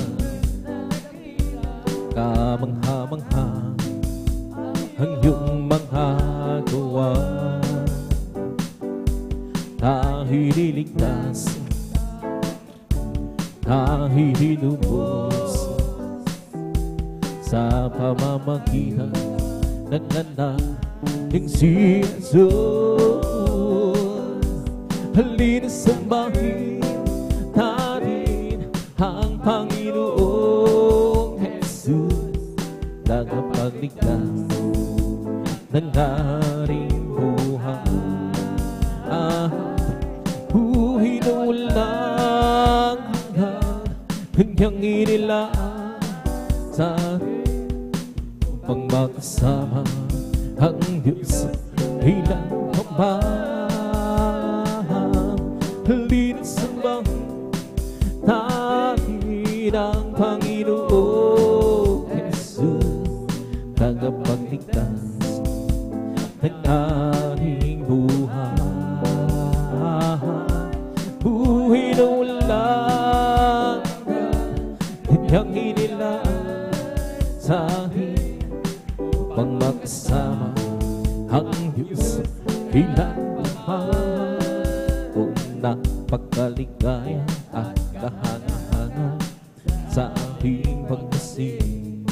Speaker 1: kamangha-mangha ang iyong mga gawa. Tayo'y niligtas, tayo'y hinubos sa pamamagitan ng anak ng si Jesus. Halina sambahin natin ang Panginoong Jesus, tagapagligtas ng ating buhay. Buhay na walang hanggan, kanyang inilaan sa atin upang magkasama ang Diyos ilan pa man. Halina sambahin natin ang Panginoong Jesus, tagapagligtas ng ating buhay. Buhay na walang kanyang inilaan sa akin upang makasama ang Diyos ilan naman. Kung napakaligaya at kahangahangan sa ating pagmasing,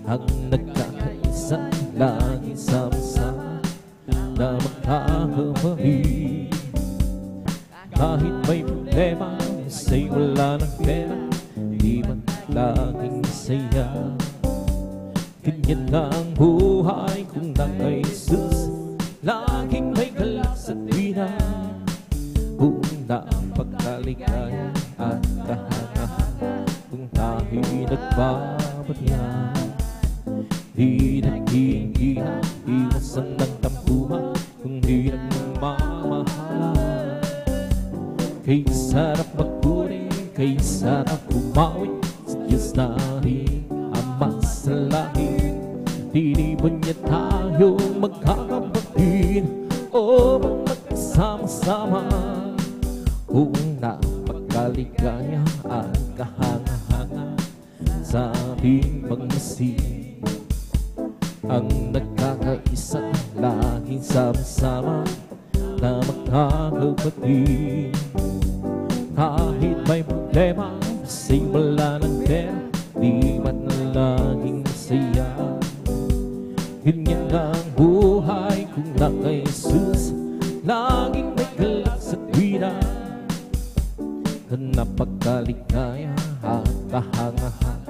Speaker 1: ang nagkakaisa lagi sama-sama na magkakapatid. Kahit may problema, sa'y wala ng pera, di man laging masaya. Ganyan nga ang buhay kung na kay Jesus, laging may galas at bina. Kung napakaligaya at kahangahan, kung tayo'y nagbabatihan, di naging iwasan ng tampuhan, kung di nagmamahalan. Kay sarap magpuri, kay sarap umawi sa Diyos natin Ama sa langit. Tinipon niya tayong magkakapatid o magkasama-sama. Kung napakaligaya at kahangahangan sa ating pagmasing, ang nagkakaisa laging sama-sama na magkakapatid. Kahit may problema, kasing wala ng pera, di man na laging masaya. Ganyan ang buhay kung na kay Jesus, laging may galas at bida. Napakaligaya at kahangahan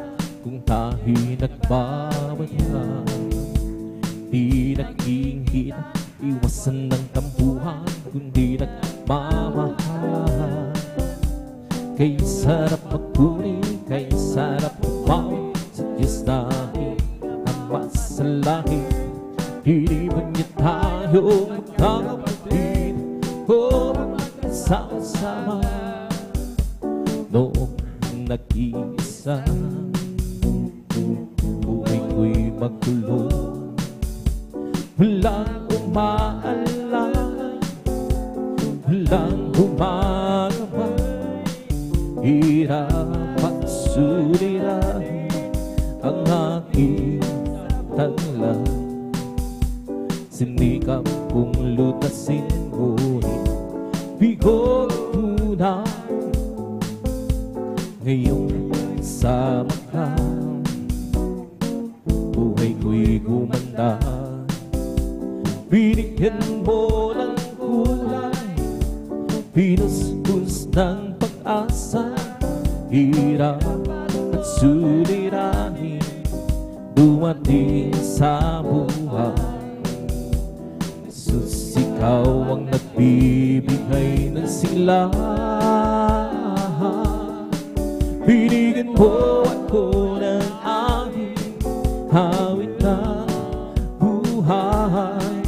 Speaker 1: kung tayo'y nagbabatihan. Di naging hina, iwasan ng tampuhan, kundi nagmamahalan. Kay sarap magpuri, kay sarap umawi sa Diyos natin Ama sa langit. Hinipon niya tayo magkakapatid o magkasama-sama. Noong nag-iisa, buhay ko'y magkulong, walang umaalala, walang gumagawa. Hirap at sulirahin ang aking tagla. Sinikap kong lutasin, ngunit bigo tunay. Ngayong sama ka, buhay ko'y gumanda. Binigyan mo ng kulay, pinuspos ng pag-asa. Hirap at suliranin dumating sa buhay. Jesus, ikaw ang nagbibigay ng sigla. Binigyan mo ako ng aking awit ng buhay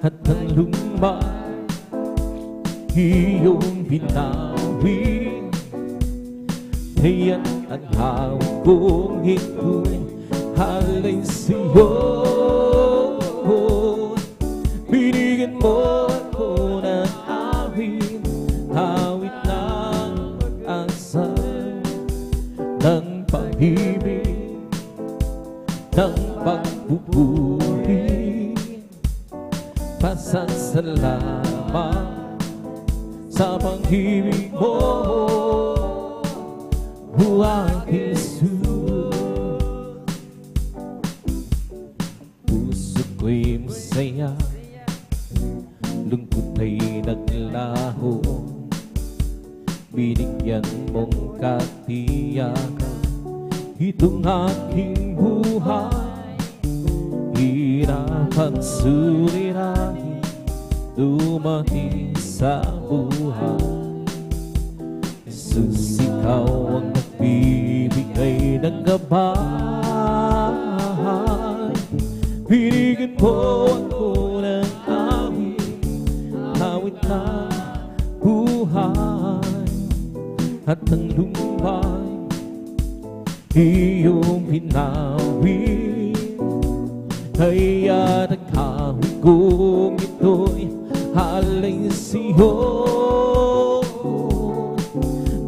Speaker 1: at ang lumbay iyong binawin. Kaya't ang hawak kong ito'y halay sa'yo. Binigyan mo ako ng awit, awit ng pag-asa, ng pag-ibig, ng pagpupuri. Pasasalamat sa pag-ibig mo, buhay Jesus. Puso ko'y masaya, lungkot ay naglaho. Binigyan mong katiyakan itong aking buhay. Hirap at suliranin dumating sa buhay. Jesus, ikaw ang nagbibigay ng gabay. Binigyan mo ako ng awit, awit ng buhay at ang lumbay iyong pinawin. Kaya naghawig kong ito'y halay sa'yo.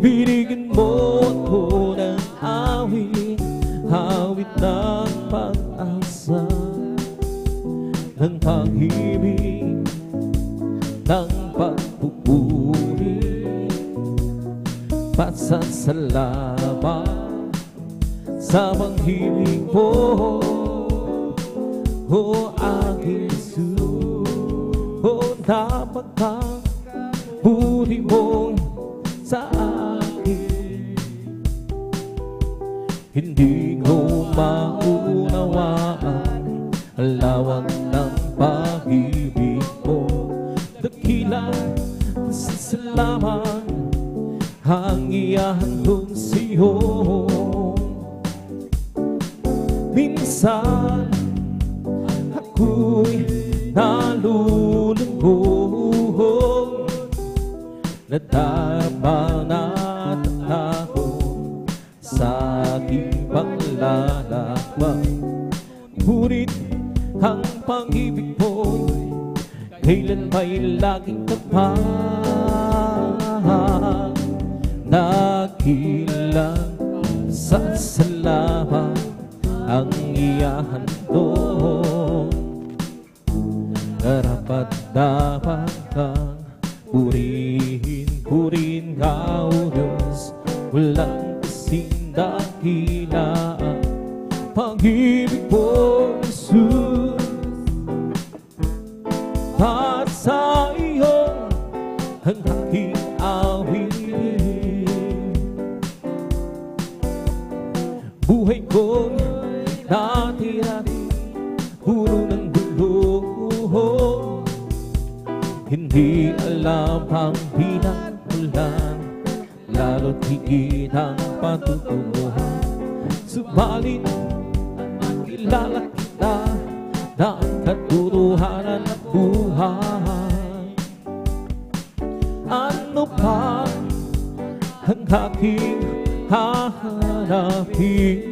Speaker 1: Binigyan mo ako ng awit, awit ng pag-asa, ng pag-ibig, ng pagpupuri. Pasasalamat sa pag-ibig mo, o aking Jesus. O dapat kang puri mo sa akin. Hindi ko maunawaan ang lawak ng pag-ibig mo. Dakila sa salamat ang iyahandog sa'yo. Minsan ako'y nalulungkot, nadama na ako sa aking paglalakbay. Ngunit ang pag-ibig mo kailan ba'y laging tapat. Nakilang sa salamat ang iyahandog. Karapat-dapat kang purihin, purihin ka, O Diyos. Walang kasing dakila ang pag-ibig mo, Jesus. At sa iyo ang aking awitin, buhay kong dati-dati puro ng gulo. Hindi alam ang pinagmulan, lalo't higit ang patutunguhan. Subalit kilala kita na ang katuruhanan at buhay. Ano pa ang aking hahanapin?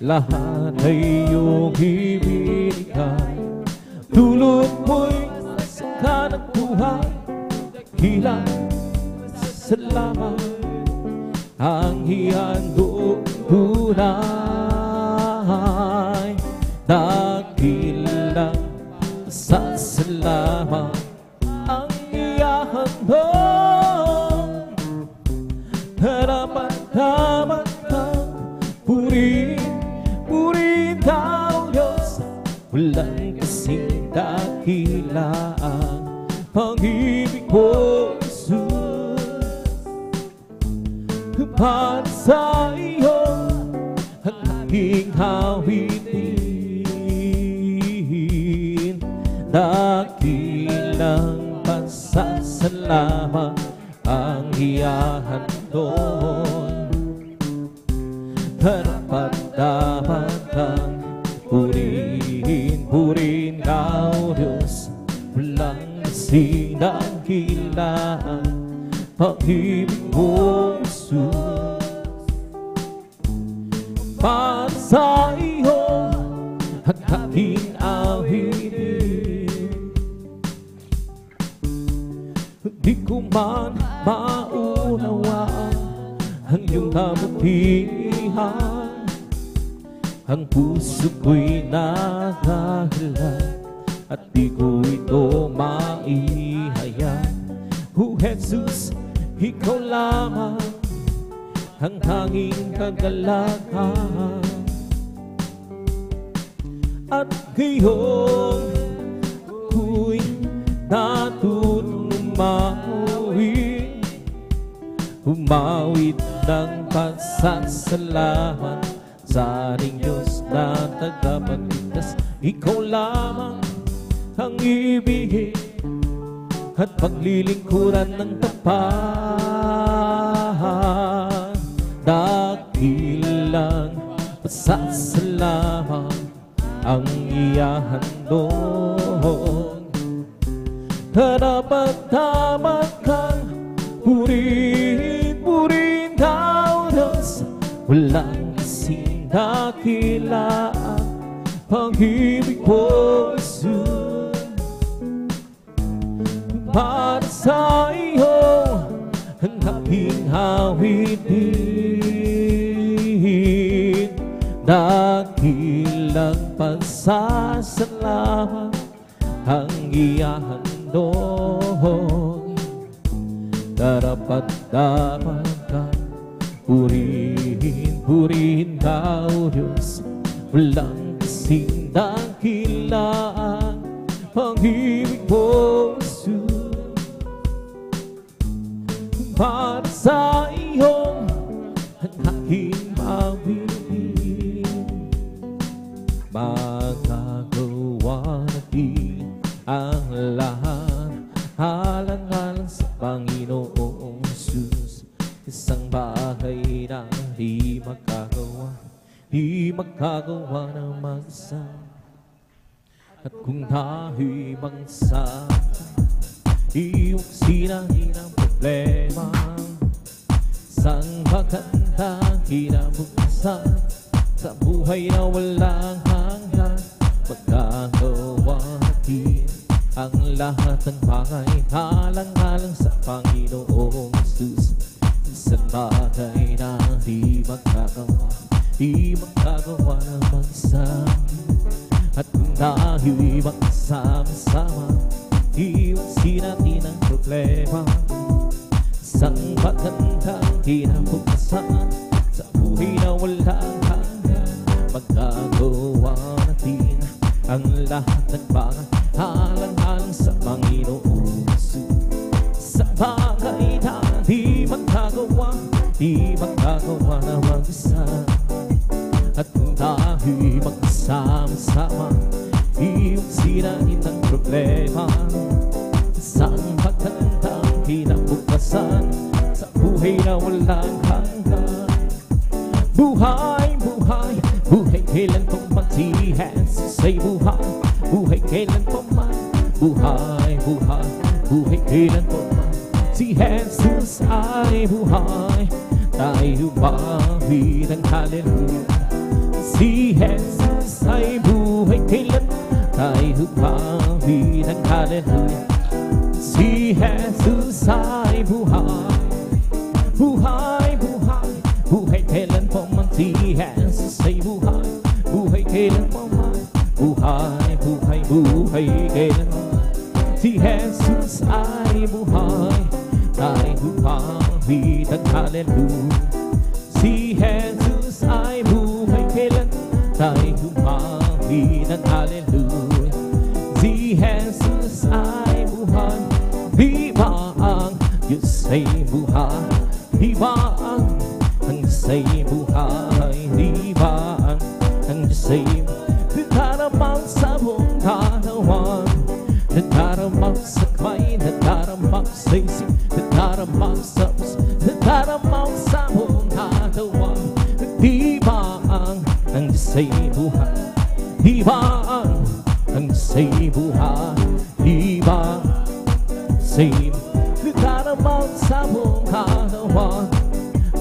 Speaker 1: Lahat ay iyong ibinigay, dulot mo'y saka ng buhay. Dakilang salamat ang ihandog tunay. Dakilang salamat ang ihandog. Harapan-dapat kang purihin, purihin ka, O Diyos. Walang kasing dakila ang pag-ibig mo, Jesus. Para sa iyo ang aking awitin, dakilang pasasalamat ang iyahandog. Dapat kang purihin ka, O Diyos. Walang sinakilaan pag-ibig mo, Jesus. Para sa iyo at aking awitin, di ko man maunawaan ang iyong kabutihan. Ang puso ko'y nakahalan at di ko ito maihayag. O Jesus, ikaw lamang ang tanging kagalakan. At ngayon ako'y natutong umawit ng pasasalamat sa ating Diyos na tagapagligtas. Ikaw lamang ang ibigin at paglilingkuran ng tapat. Dakilang pasasalamat ang iyahandog. Dapat kang purihin ka, O Diyos. Walang kasing dakilaan pag-ibig mo, Jesus. Para sa iyo ang aking awitin, dakilang pasasalamat ang iyahandog. Dapat kang purihin ka, O Diyos. Walang kasing dakilaan pag-ibig mo, Jesus. Para sa iyo ang aking awitin, magagawa natin ang lahat alang-alang sa Panginoong Jesus. Isang bagay na di magagawa ng mag-isa. At kung tayo'y magsama, iuksinahin ang problema. Isang magandang kinabukasan sa buhay na walang hanggan. Magagawa natin ang lahat ng bagay alang-alang sa Panginoong Jesus. Isang bagay na di magagawa ng mag-isa. At kung tayo'y magsama-sama, iwasin natin ang problema. Isang magandang kinabukasan sa buhay na walang hanggan. Magagawa natin ang lahat ng bagay alang-alang sa Panginoong Jesus. Sa bagay na di magagawa na mag-isa. At kung tayo'y magsama-sama, iwasin natin ang problema. Isang magandang kinabukasan sa buhay na walang hanggan. Buhay kailan pa man si Jesus ay buhay. Buhay kailan pa man, buhay kailan pa man si Jesus ay buhay. Tayo mawid ang hallelujah. Si Jesus ay buhay kailan, tayo mawid ang hallelujah. Si Jesus ay buhay. Buhay kailan pa man si Jesus ay buhay. Buhay kailan pa man, buhay kailan pa man si Jesus ay buhay. Tayo mawid ang hallelujah. Si Jesus ay buhay kailan, tayo mawid ang hallelujah. Si Jesus ay buhay. Di ba ang Diyos ay buhay? Di ba ang Diyos ay buhay? Di ba ang Diyos ay nagdaramang sa buong katawan, nagdaramang sa kamay, nagdaramang sa isip, nagdaramang sa puso, nagdaramang sa buong katawan. Di ba ang Diyos ay buhay. Ibaan ang Diyos ay buhay. Ibaan sa iyo. Nadaramang sa buong katawan,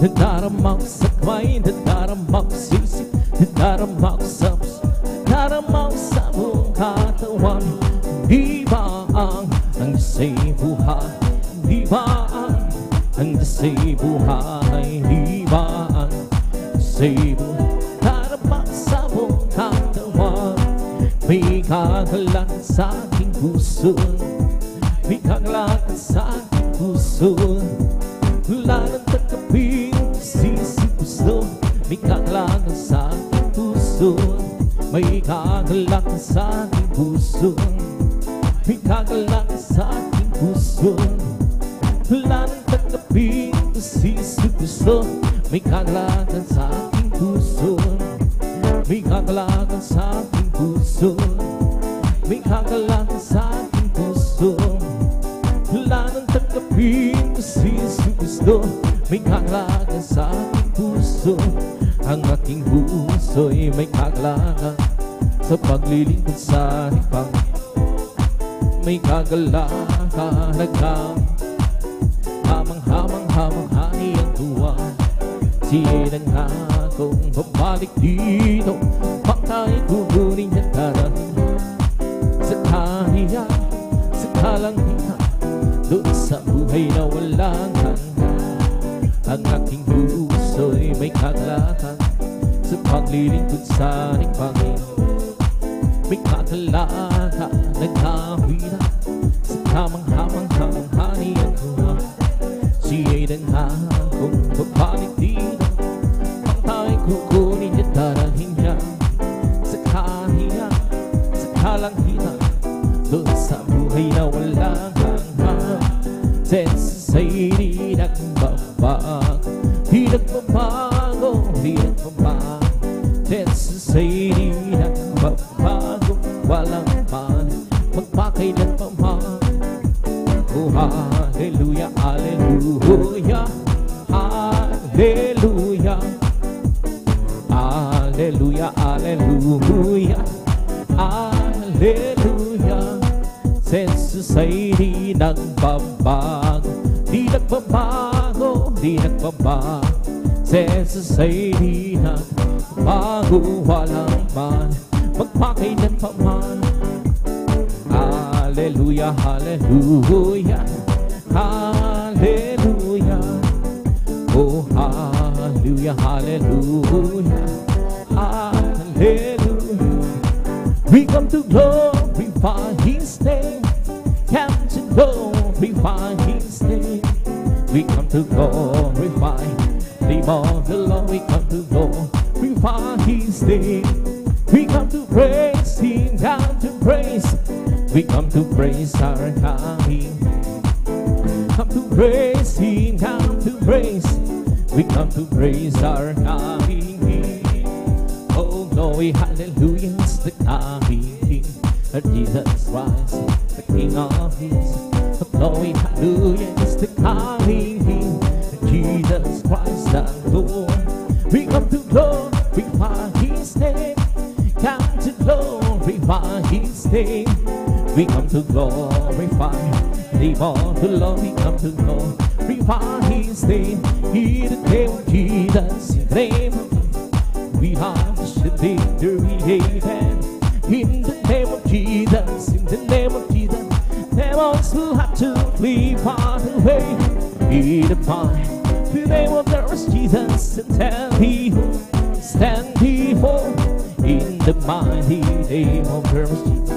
Speaker 1: nadaramang sa kamay, nadaramang sa isip, nadaramang sa puso, nadaramang sa buong katawan. Ibaan ang Diyos ay buhay. Ibaan ang Diyos ay buhay. Ibaan sa iyo. Nadaramang sa buong katawan, may kagalan sa aking puso, may kagalakan sa aking puso. Lalang tagapin sisi puso, may kagalakan sa aking puso, may kagalakan sa aking puso, may kagalakan sa aking puso. Lalang tagapin sisi puso, may kagalakan sa aking puso, may kagalakan sa aking puso, may kagalakan sa aking puso. Wala nang tanggapin si Kristo, may kagalakan sa aking puso. Ang aking puso'y may kagalakan sa paglilingkod sa hipang. May kagalakan hamang hani ang tuwa. Siya na nga kung babalik dito, bakit kukunin niya darating sa kanya, sa kalangitan, doon sa buhay na walang hanggan. Ang aking puso'y may kagalakan sa paglilingkod sa ating Panginoon. May kagalakan nagkahirap sa hamang hani ang tuwa. Siya'y nangakong babalik dito, bakit kukunin niya darating niya sa kanya, sa kalangitan, doon sa buhay na walang hanggan. Sa'y di nagbabago, di nagbabago, di nagbabago. Sa'y di nagbabago, walang man magpakailan pa man. Oh, hallelujah, hallelujah, hallelujah, hallelujah, hallelujah, hallelujah. Jesus ay di nagbabago, di nagbabago, di nagbabago. Jesus ay di nagbago, walang man magpakailan pa man. Hallelujah, hallelujah, hallelujah. Oh, hallelujah, hallelujah, hallelujah. We come to glorify His name, come to glorify His name. We come to glorify the name of the Lord. We come to glorify His name. We come to praise Him, come to praise. We come to praise our King. Come to praise Him, come to praise. We come to praise our King. Oh, glory, hallelujah, it's the King, Jesus Christ, the King of Kings. Oh, glory, hallelujah, it's the King, Jesus Christ, the Lord. We come to glorify His name. Come to glorify His name. We come to glorify the name of the Lord. We come to glorify His name. In the name of Jesus, in the name of Jesus, we have the victory. Amen. In the name of Jesus, in the name of Jesus, demons will have to flee far away. In the name of the Lord Jesus, and stand before. In the mighty name of the Lord Jesus,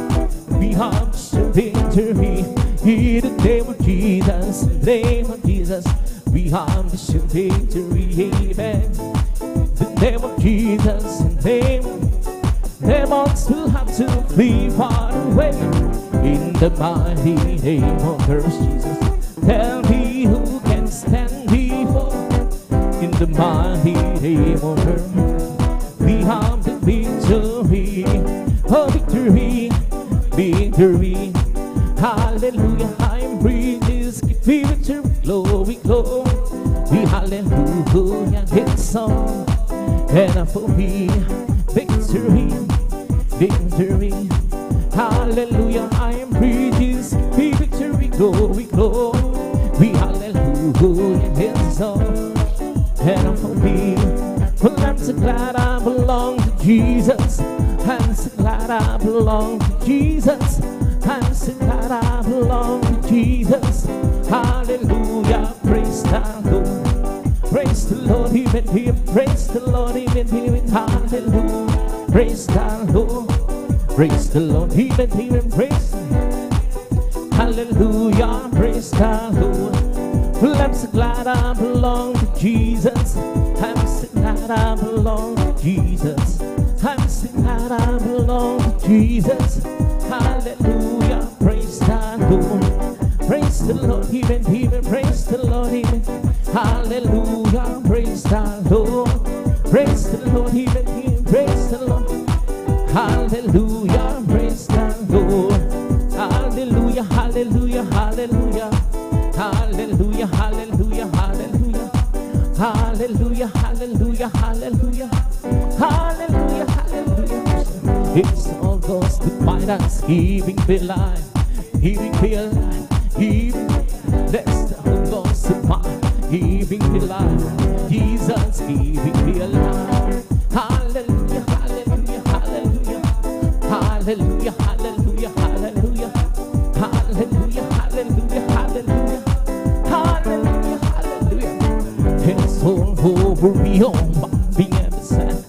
Speaker 1: we have the victory. In the name of Jesus, in the name of Jesus, we have the victory. Amen. The name of Jesus, in the name of demons will have to flee far away. In the mighty name of the Lord Jesus, tell me who can stand before. In the mighty name of the Lord, we have the victory. Oh, victory, victory. Hallelujah, I'm breathing, give victory, glory, glory. Hallelujah, it's song. And for me, victory, victory. Hallelujah, I am free, Jesus. Victory, glory, glory. Hallelujah, it's all. And I'm for me. Well, I'm so glad I belong to Jesus. I'm so glad I belong to Jesus. I'm so glad I belong to Jesus. Hallelujah, praise the Lord. Praise the Lord, even here. Praise the Lord, even here. Hallelujah, praise the Lord. Praise the Lord, even here. Praise the Lord. Hallelujah, praise the Lord. Well, I'm so glad I belong to Jesus. I'm so glad I belong to Jesus. I'm so glad I belong to Jesus. Hallelujah, praise the Lord. Praise the Lord, even, praise the Lord, even. Hallelujah, praise the Lord. Praise the Lord, even, praise the Lord. Hallelujah, praise the Lord. Hallelujah, hallelujah, hallelujah. Hallelujah, hallelujah, hallelujah. Hallelujah, hallelujah, hallelujah. Hallelujah, hallelujah. It's all goes to my thanksgiving be alive. Giving be alive. Giving. That's the whole goes to my giving be alive. Jesus giving be alive. Hallelujah, hallelujah, hallelujah. Hallelujah, hallelujah, hallelujah. Hallelujah, hallelujah, hallelujah. Hallelujah, hallelujah. It's all over beyond being sad,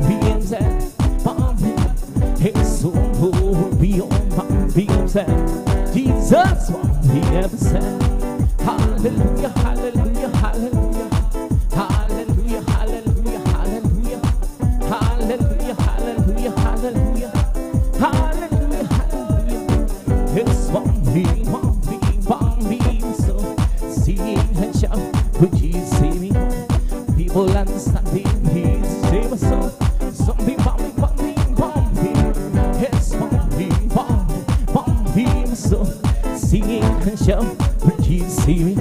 Speaker 1: being sad, it's all over beyond being sad. Jesus, being sad. Hallelujah, hallelujah, hallelujah. Hallelujah, hallelujah, hallelujah. Hallelujah, hallelujah, hallelujah. Hallelujah, hallelujah. It's one being, so singing and shout, would you see me? People understanding He's same song. Something bumping. It's one being, so singing and shout, would you see me?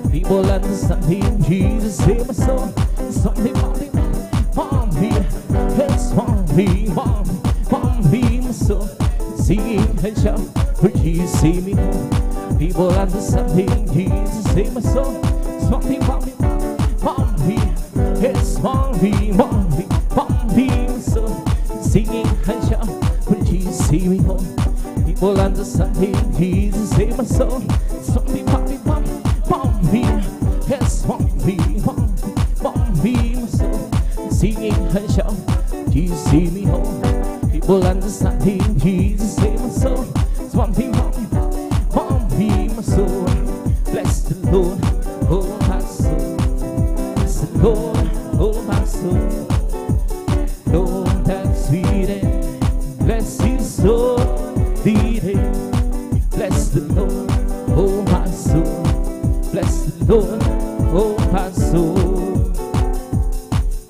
Speaker 1: People understanding Jesus same song. Something bumping. It's one being, so singing and shout, would you see me? People understanding Jesus same song. Something bumping. It's one being, so singing and shout, would you see me home? People understanding Jesus same song. Something bumping. It's one being, so singing and shout, would you see me home? People understanding Jesus same song. Something bumping, so bless the Lord, oh my soul. Bless the Lord, oh my soul. Lord, that's sweet and bless His soul. Bless the Lord, oh my soul. Bless the Lord, oh my soul.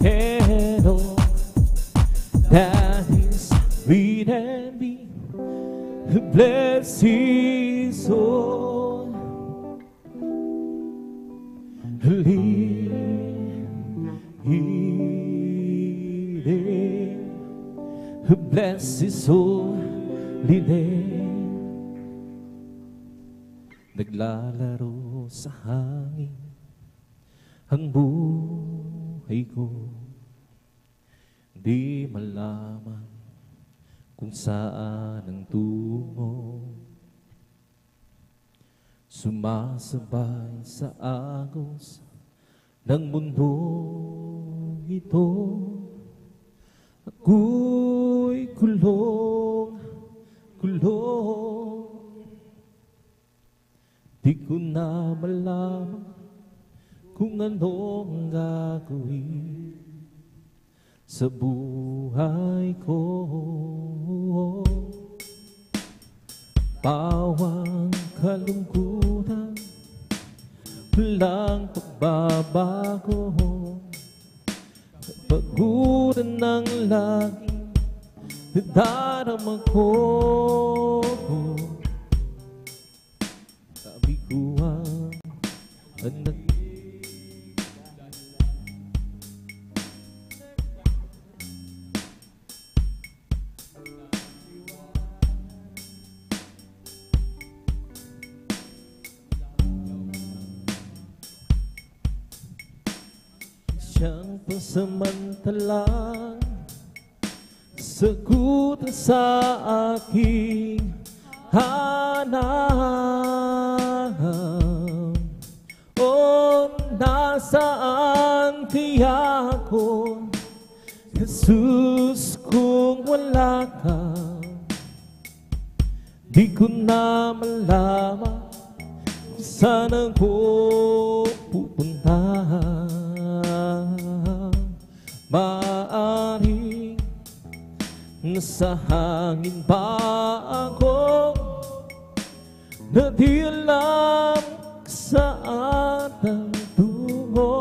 Speaker 1: And all that is sweet and me, bless His soul. Bless His holy name. Naglalaro sa hangin ang buhay ko, di malaman kung saan ang tungo. Sumasabay sa agos ng mundo ito. Ako'y kulong. Di ko na malaman kung anong gagawin sa buhay ko. Bawang kalungkutan, walang pagbabago. Paguran ng langit, nadarama ko. Kabiguan ang siyang pansamantalang sagutan sa aking hanap. O nasaan kaya ako, Jesus, kung wala ka? Di ko na malaman kung saan ako pupunta. Maaaring nasa hangin pa ako, na di alam saan ang tungo.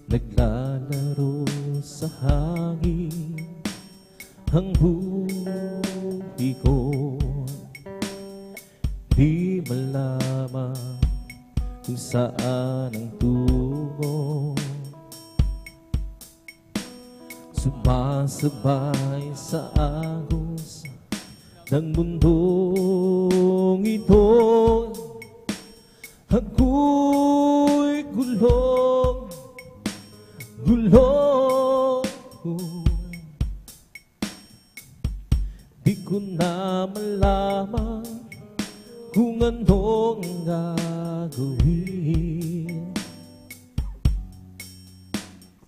Speaker 1: Naglalaro sa hangin ang buhay ko, di malaman kung saan ang tungo. Sumasabay sa agos ng mundong ito, ako'y gulong, gulong. Di ko na malaman kung anong gagawin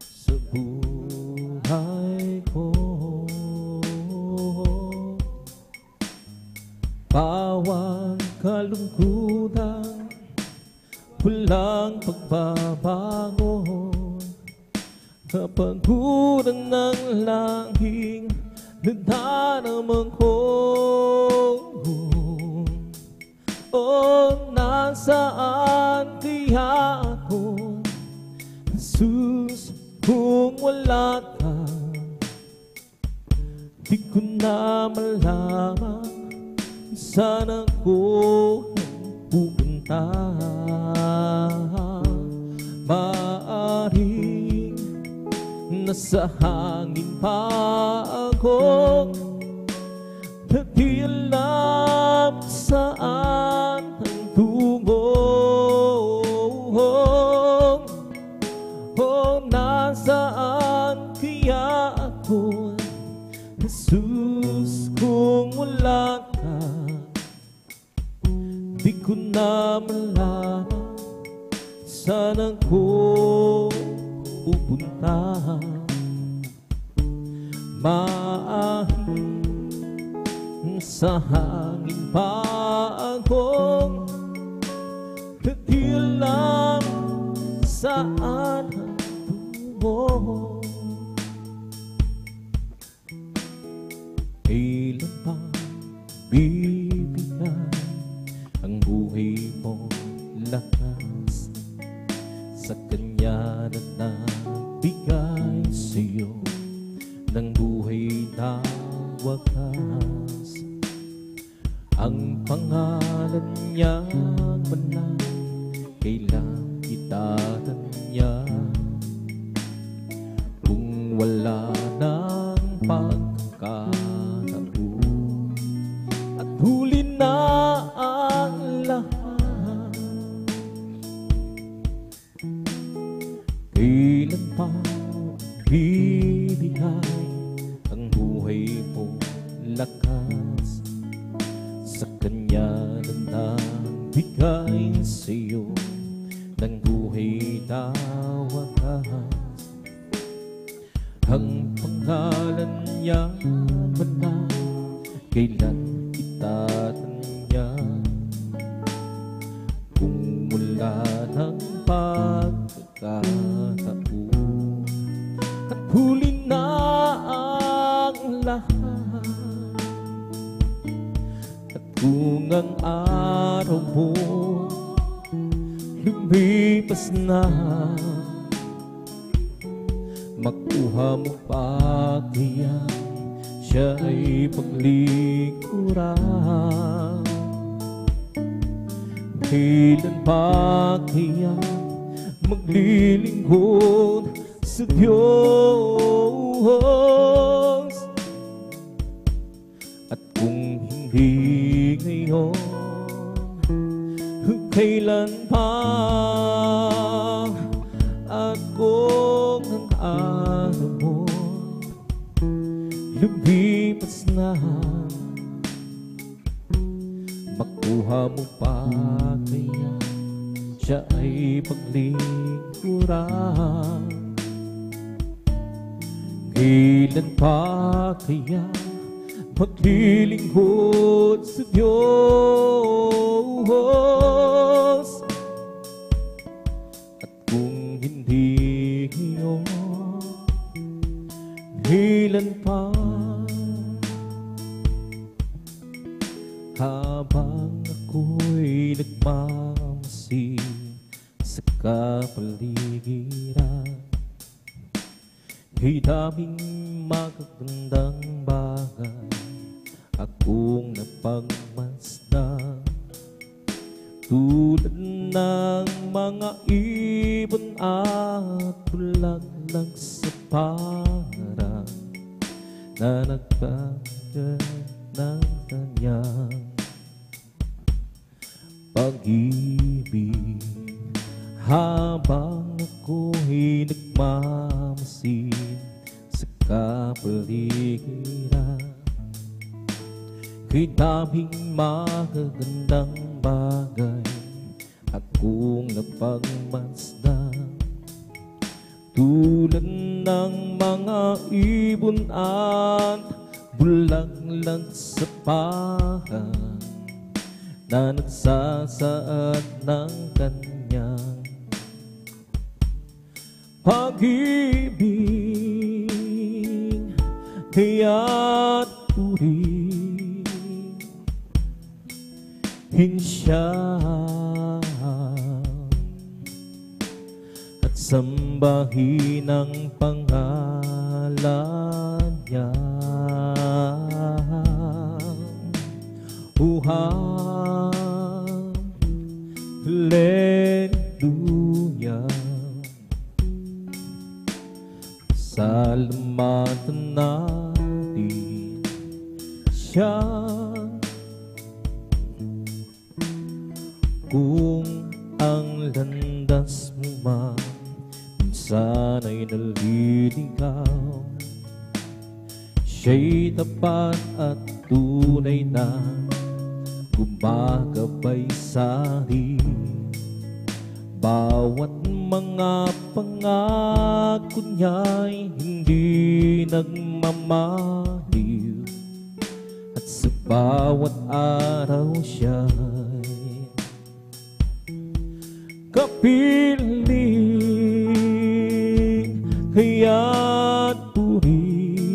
Speaker 1: sa buhay ko. Bawat kalungkutan, walang pagbabago, kapaguran ng langing nadanaman ko. O nasaan kaya ako, Jesus, kung wala ka? Di ko na malaman saan ako pupunta. Maaaring nasa hangin pa ako, na di alam saan ang tungo. O nasaan kaya ako, Jesus, kung wala ka? Di ko na malaman saan ako pupunta. Maahing sa hangin pa ako, na di alam saan ang tungo. Kailan pa bibigyan ang buhay mo lakas sa Kanya na nagbigay sa'yo ng buhay na wakas? Ang pangalan niya manang kailang itatanya. Kung wala ng pagkakataon at huli na ang lahat, kailan pa bibigay ang buhay mo lakas sa Kanya na nagbigay sa'yo ng buhay na wakas? Ang pangalan niya manang kailan itatanya. Kung wala ng pagkakataon at huli na ang lahat, at kung ang araw mo lumipas na, makuha mo pa kaya siya'y paglikuran? Kailan pa kaya maglilingkod sa Diyos? At kung hindi ngayon, kailan pa? kung ang araw mo lumipas na, makuha mo pa kaya siya ay paglingkuran? Kailan pa kaya maglilingkod sa Diyos? At kung hindi ngayon, kailan pa? Habang ako'y nagmamasid sa kapaligiran, kay daming magagandang bagay akong napagmasdan, tulad ng mga ibon at bulaglang sa parang na nagbagal ng kanyang pag-ibig. Habang ako'y nagmamasid sa kapaligiran, kay daming magagandang bagay akong napagmasdan, tulad ng mga ibon at bulaglang sa parang na nagsasaad ng kanyang pag-ibig. Kaya't purihin siya at sambahin ang pangalan niya. Hallelujah. Salamatan natin siya. Kung ang landas mo man minsan ay naliligaw, siya'y tapat at tunay na gumagabay sa'yo. Bawat mga pangako niya'y hindi nagmamaliw, at sa bawat araw siya'y kapiling. Kaya't purihin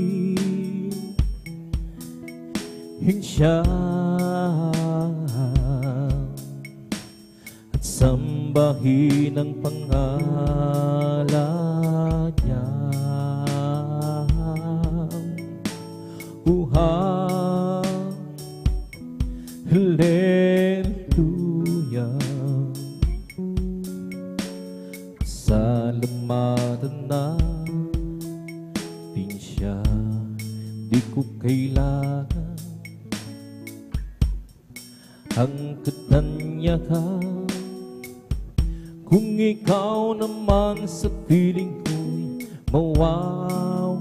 Speaker 1: siya at sambahin ang pangalan niya. Hallelujah. Salamatan natin siya. Di ko kailangan ang katanyakan, kung ikaw naman sa piling ko'y mawawalan.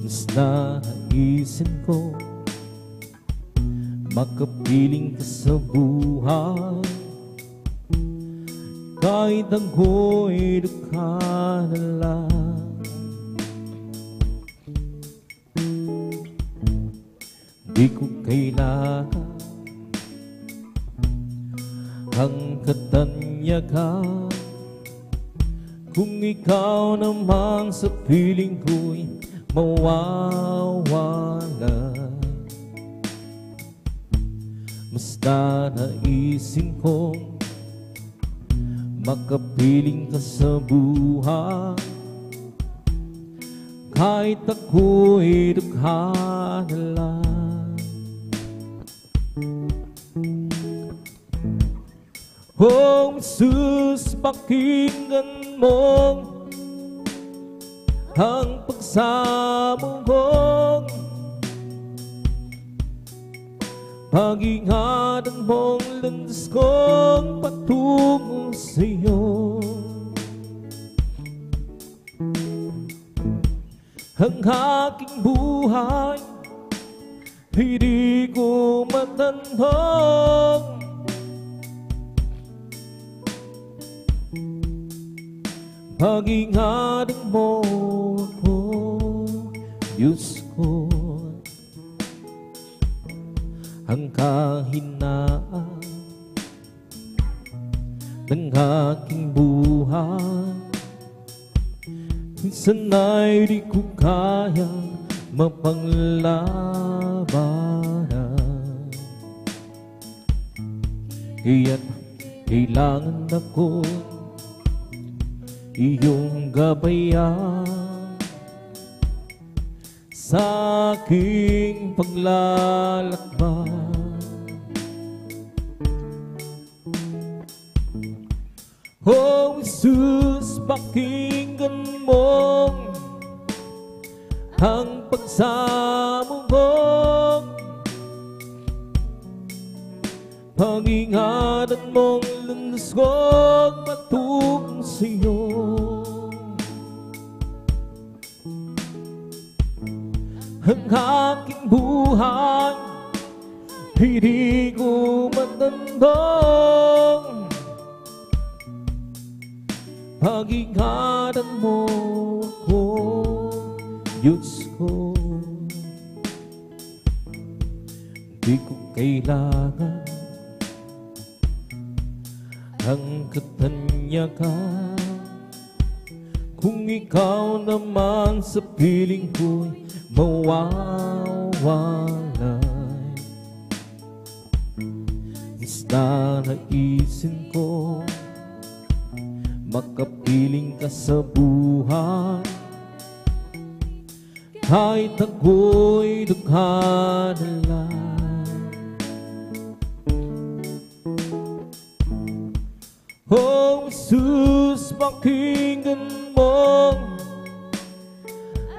Speaker 1: Mas naisin ko makapiling ka sa buhay, kahit ako'y dukha na lang. Di ko kailangan ang katanyakan, kung ikaw naman sa piling ko'y mawawalan. Mas naisin kong makapiling ka sa buhay, kahit ako'y dukha na lang. Oh, Jesus, pakinggan mo ang pagsamo ko. Pag-ingatan mong landas kong patungo sa'yo. Ang aking buhay hindi ko matanong. Pag-ingatan mo ako, Diyos ko. Ang kahinaan ng aking buhay, minsan ay di ko kaya mapanglabanan. Kaya't kailangan ako iyong gabayan sa aking paglalakbay. Oh Jesus, pakinggan mo ang pagsamo mo. Pag-ingatan mong landas kong patungo sa'yo. Ang aking buhay hindi ko matandang. Pag-ingatan mo ako, Diyos ko. Di ko kailangan ang katanyakan kung ikaw naman sa piling ko'y mawawalay. Basta naisin ko makapiling ka sa buhay, kahit ako'y dugha na lang. Oh Jesus, pakinggan mo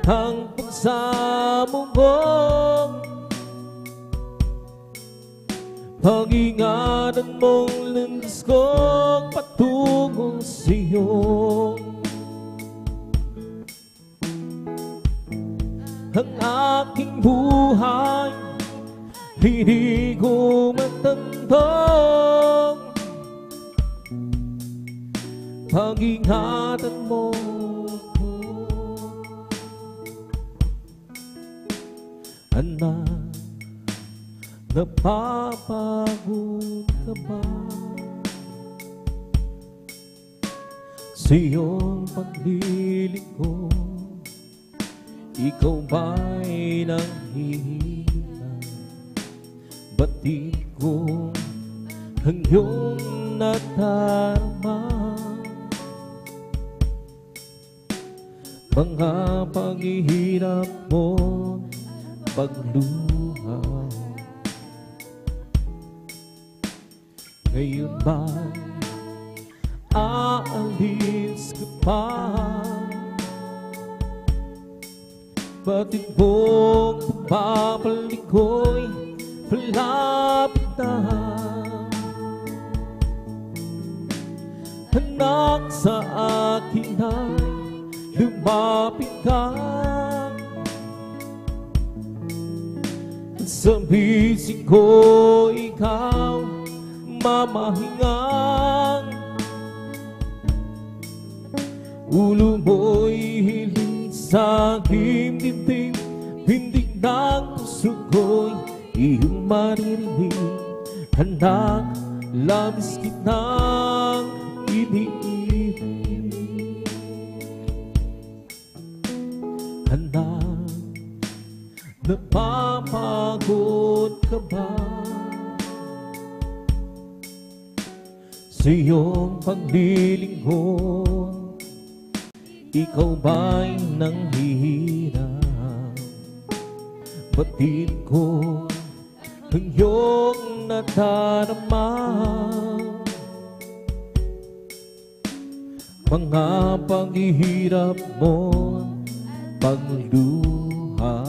Speaker 1: ang pagsamo mo. Pag-ingatan mong landas kong patungo sa'yo. Ang aking buhay hindi ko matandang. Pag-ingatan mo ako, anak. Napapagod ka ba sa iyong paglilingkod? Ikaw ba'y nanghihina? Batid ko ang iyong nadarama. Mga paghihirap mo, pagluha, ngayon ba'y aalis ka pa? Batid mong pagbabalik ko'y palapit na. Anak, sa akin ay lumapit ka. Sa bisig ko ikaw mamahingang, ulo mo'y hiling sa aking dibdib, hindi ng puso ko'y iyong maririnig. Anak, labis kitang iniibig. Anak, napapagod ka ba sa iyong paglilingkod? Ikaw ba'y nanghihirap? Batid ko ang iyong nadarama. Mga paghihirap mo, pagluha,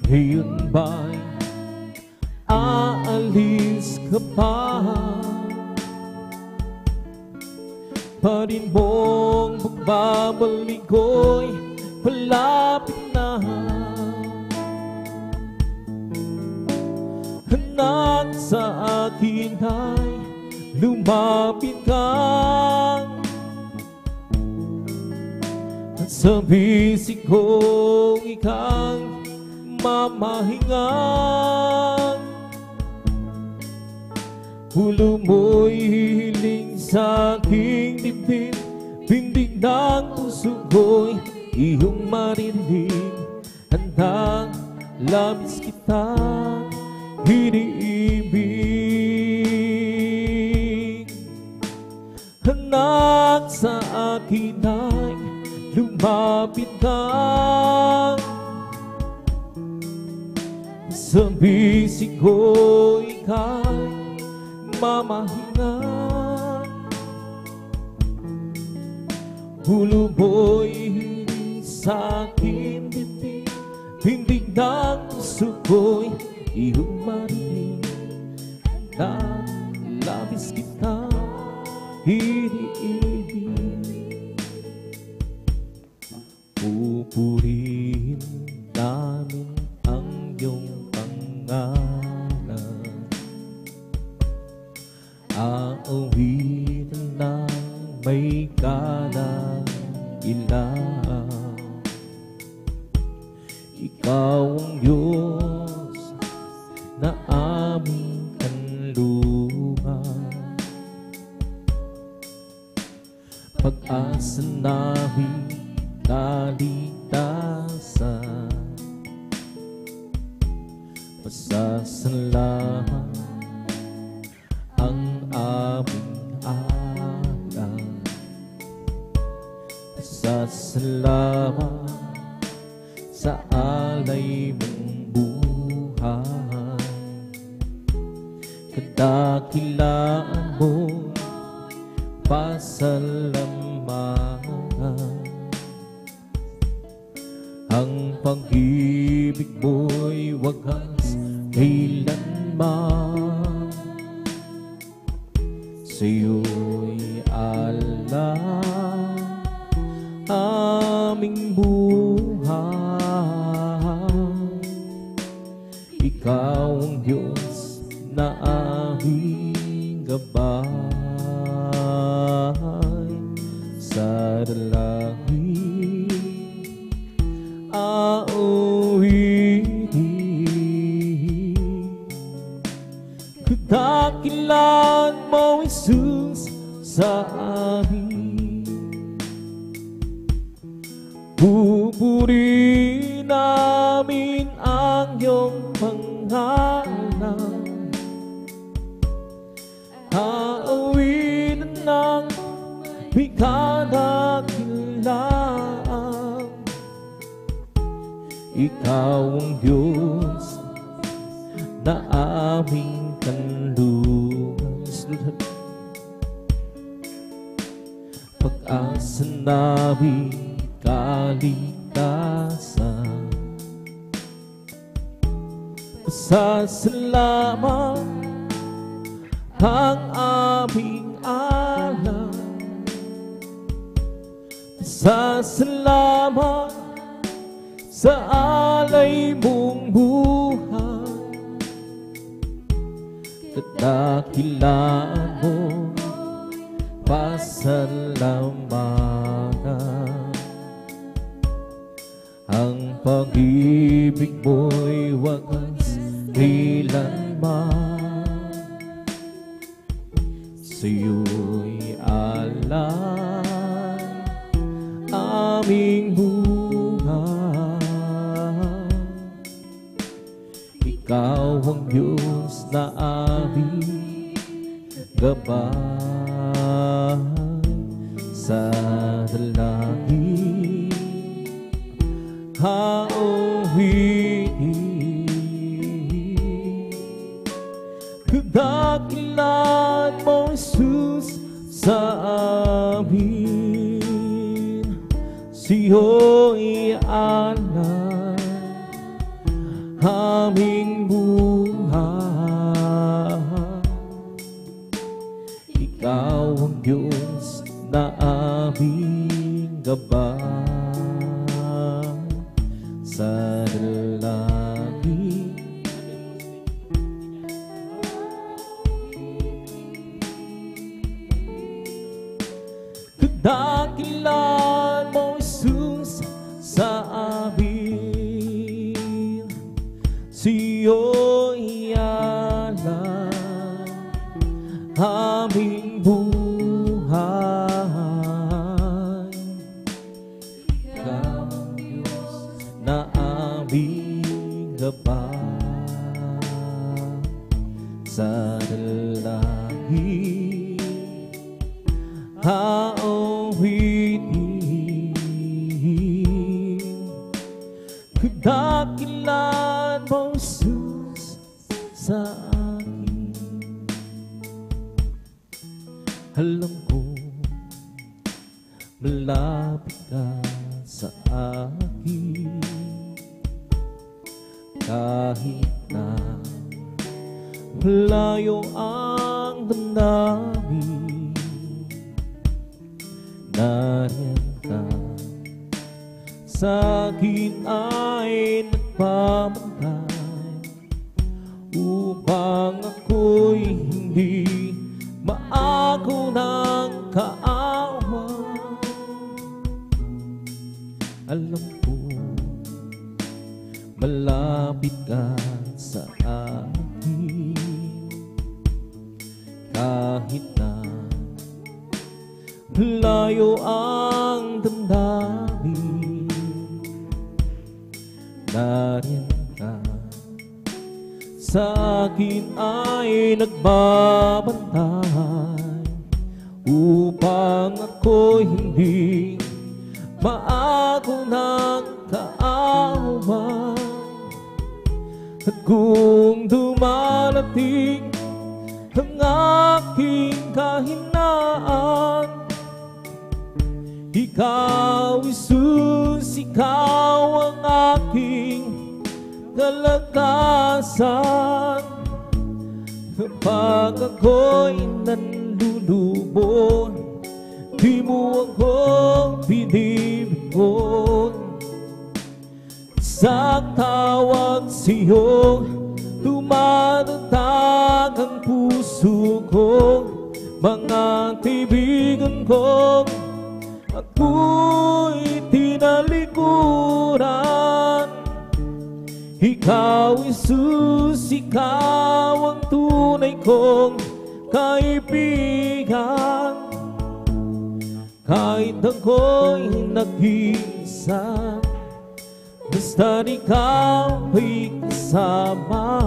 Speaker 1: ngayon pa, pa rin mong pagbabalik ko'y malapit na. Anak, sa akin ay lumapit ka at sa bisig ko ikang mamahinga. Ulo mo'y hiling sa aking dibdib, pindig ng puso ko'y iyong maririnig. Handang labis kitang iniibig. Anak, sa akin ay lumapit ka sa bisig ko ika'y mamahinga. Ulo mo'y sa aking bibig, tindig ng puso ko'y iyong marinig. Na labis kitang iniibig. Pupurihin namin ang iyong pangalan, aawitin ng may kalang-ilaw. Ikaw ang Diyos na aming kanlungan, pag-asa namin kaligtasan. Pasasalamat ang aming alay, pasasalamat sa alay mong buhay. Kadakilaan mo, pasalamatan. Ang pag-ibig mo'y wagas kailanman. Sa'yo'y alam aming buhay. Ikaw ang Diyos na aming gabay. Sa dalangin aawitin, kadakilaan mo, Jesus, sa amin. Pupurihin namin ang iyong pangalan, aawitin ng may kadakilaan. Ikaw ang Diyos na aming kanlungan, pag-asa namin kaligtasan. Pasasalamat ang aming alam, pasasalamat sa alay mong buhay. Kadakilaan mo, pasalamatan. Ang pag-ibig mo'y wagas kailanman. Sa'yo'y alay aming buhay. Ikaw ang Diyos na aming gabay. Sa dalangin aawitin, kadakilaan mo, Jesus, sa amin. Sa'yo'y alay aming buhay. Ikaw ang Diyos na aming gabay sa dalangin. Kadakilan mo, Jesus, sa amin, siyo'y alam aming buhay. Ikaw ang Diyos na aming gabay sa dalangin. Kadakilan mo, Jesus, sa akin. Alam ko malapit ka sa akin, kahit na malayo ang damdamin. Nariyan ka sa akin ay nagpamantay, upang ako'y hindi maako ng kaawa. Alam ko malapit ka sa akin, kahit na layo ang damdamin. Nariyan ka sa akin ay nagbabantay, upang ako'y hindi maako ng kaawa. At kung dumarating ang aking kahinaan, ikaw, Jesus, ikaw ang aking kalakasan. Kapag ako'y nanlulubon, di mo ako binibigod. Sa tawag sa'yo, tumatatag ang puso ko. Mga kaibigan ko, ako'y tinalikuran. Ikaw, Jesus, ikaw ang tunay kong kaibigan. Kahit ako'y nag-iisa, basta't ikaw ay kasama.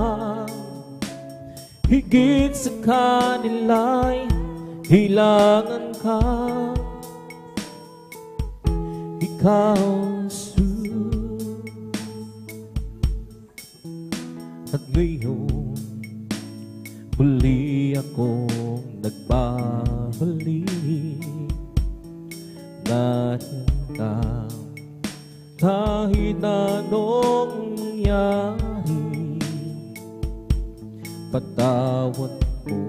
Speaker 1: Higit sa kanila'y kailangan ka. Ikaw, Jesus. At ngayon muli akong nagbabalik. Nariyan ka kahit anong nangyari. Patawad mo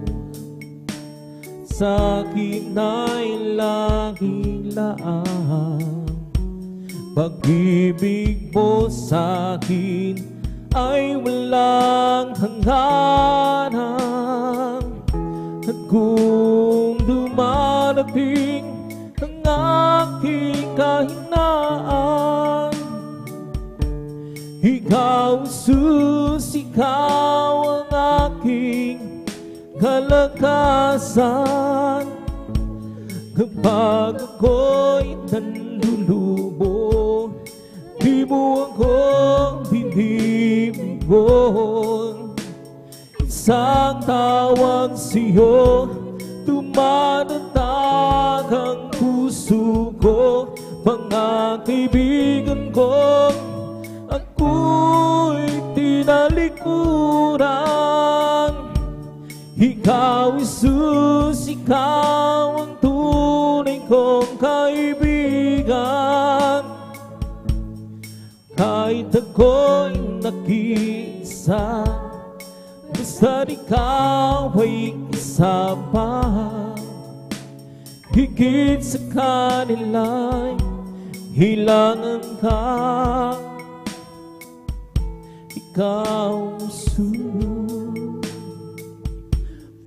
Speaker 1: sa akin ay laging laan. Pag-ibig mo sa akin ay walang hangganan. At kung dumarating ang aking kahinaan, ikaw, Jesus, ikaw ang aking kalakasan. Kapag ako'y nanlulubo, di mo ako binibigod. Isang tawag sa'yo, tumatatag ang puso ko. Mga kaibigan ko, ako'y tinalikuran. Ikaw, Jesus, ikaw ang tunay kong kaibigan. Kahit ako'y nag-iisa, basta't ikaw ay kasama. higit sa kanila'y hilangan ka. Ikaw sumunod,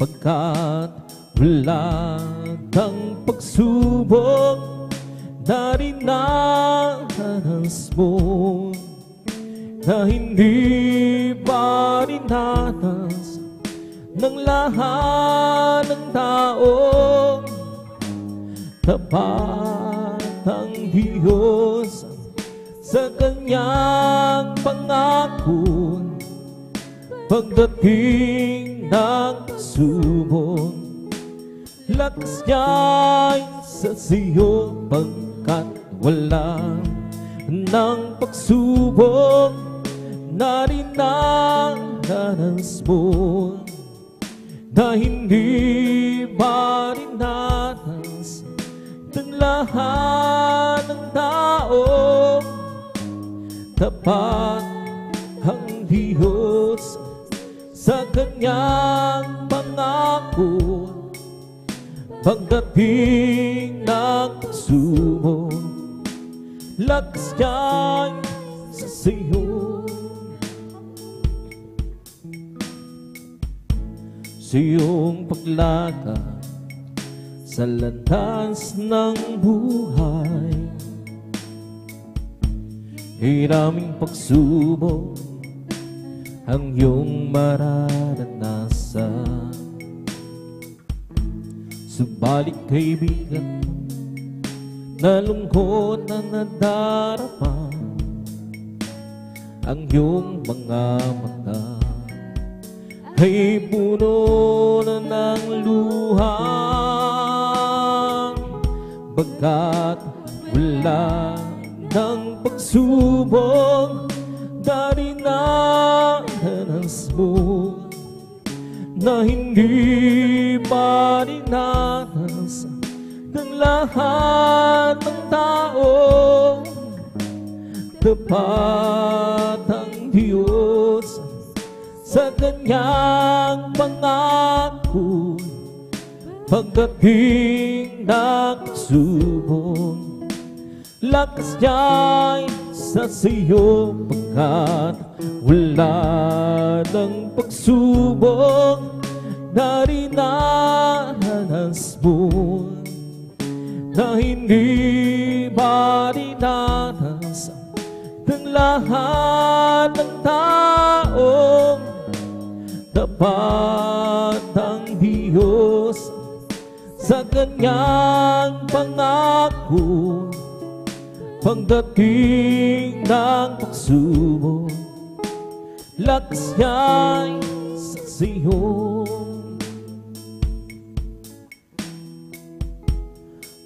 Speaker 1: pagkat wala kang pagsubok na dinaranas mo, na hindi pa dinanas ng lahat ng tao. Tapat ang Diyos sa kanyang pangako pagdating ng pagsubok. Lakas niya'y sa siyo pagkat wala ng pagsubok na dinaranas mo, na hindi ba dinanas ng lahat ng tao. Tapat ang Diyos sa kanyang pangako pagdating ng pagsubok. Lakas niya'y sa siyo, sa iyong paglakad sa landas ng buhay. Hiraming pagsubok ang iyong mararanasan. Subalit kaibigan, na lungkot na nadarama ang iyong mga mata ay puno na ng luha, bagkat wala ng pagsubok na dinaranas mo, na hindi pa dinanas ng lahat ng tao. Tapat ang Diyos sa kanyang pangako pagdating ng pagsubok. Lakas niya'y sa siyo pagkat wala ng pagsubok na dinaranas mo, na hindi ba dinanas ng lahat ng tao. Tapat ang Diyos sa kanyang pangako pagdating ng pagsubok. Lakas niya'y sa siyo.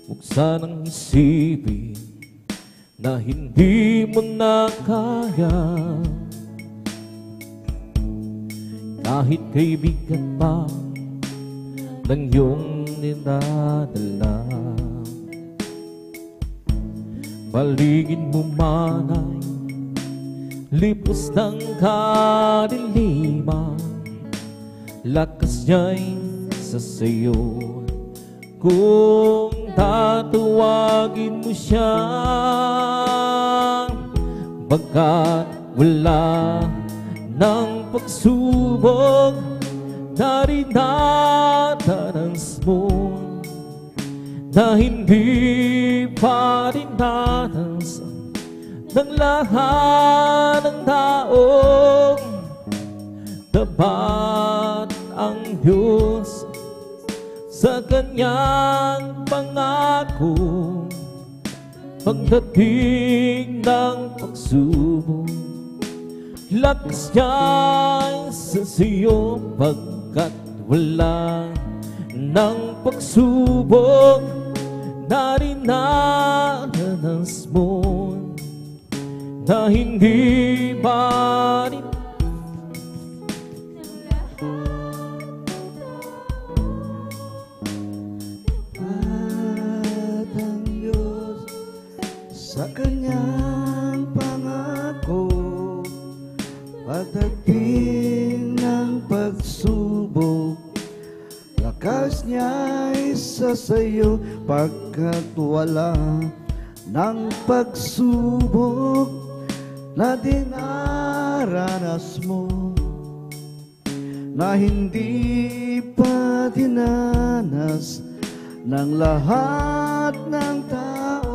Speaker 1: Huwag sanang isipin na hindi mo na kaya, kahit kaibigan pa ng iyong dinadala. Paligid mo man ay lipos ng kadiliman, lakas niya'y sa sayo kung tatawagin mo siya, bagkat wala ng pagsubok na dinaranas mo, na hindi pa dinanas ng lahat ng tao. Tapat ang Diyos sa kanyang pangako pagdating ng pagsubok. Lakas niya'y sa siyo pagkat wala ng pagsubok na dinaranas mo, na hindi ba
Speaker 2: ang Diyos sa kanyang pangako pagdating ng pagsubok. Lakas niya'y sasayo pagkat wala ng pagsubok na dinaranas mo, na hindi pa dinanas ng lahat ng tao.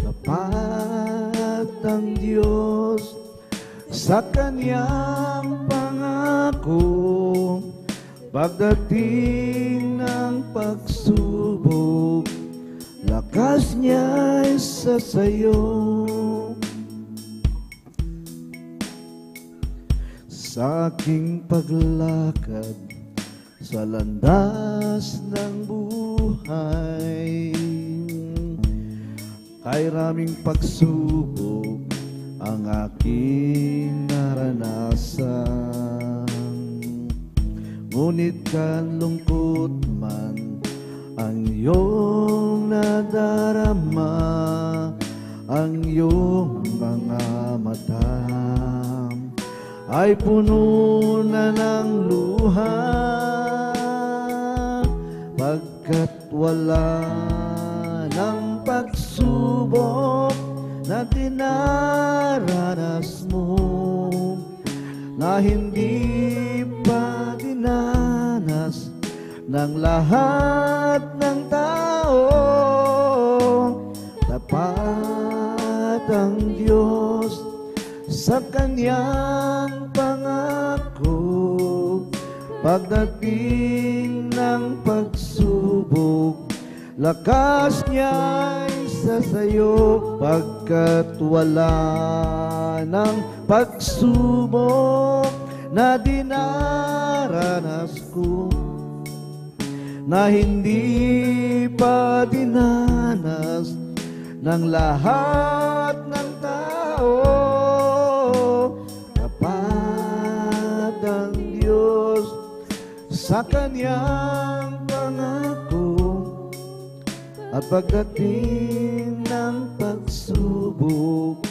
Speaker 2: Tapat ang Diyos sa kanyang pangako pagdating ng pagsubok, lakas niya'y sasayo. Sa aking paglakad sa landas ng buhay, kay raming pagsubok ang aking naranasan. Ngunit kalungkot man ang iyong nadarama, ang iyong mga mata ay puno na ng luha, pagkat wala ng pagsubok na dinaranas mo, na hindi pa dinanas ng lahat ng tao. Tapat ang Diyos sa kanyang pangako pagdating ng pagsubok, lakas niya'y sasayo pagkat wala ng pagsubok na dinaranas ko, na hindi pa dinanas ng lahat ng tao. Tapat ang Diyos sa kanyang pangako at pagdating ng pagsubok,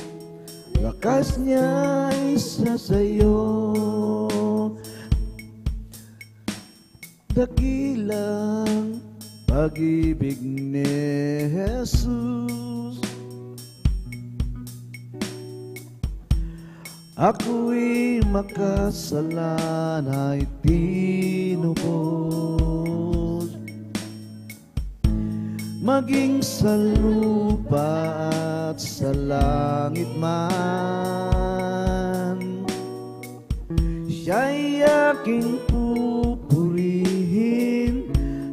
Speaker 2: lakas niya'y sasayo. Dakilang pag-ibig ni Jesus, ako'y makasalanay tinubos, maging sa lupa at sa langit man. Siya'y aking pupurihin,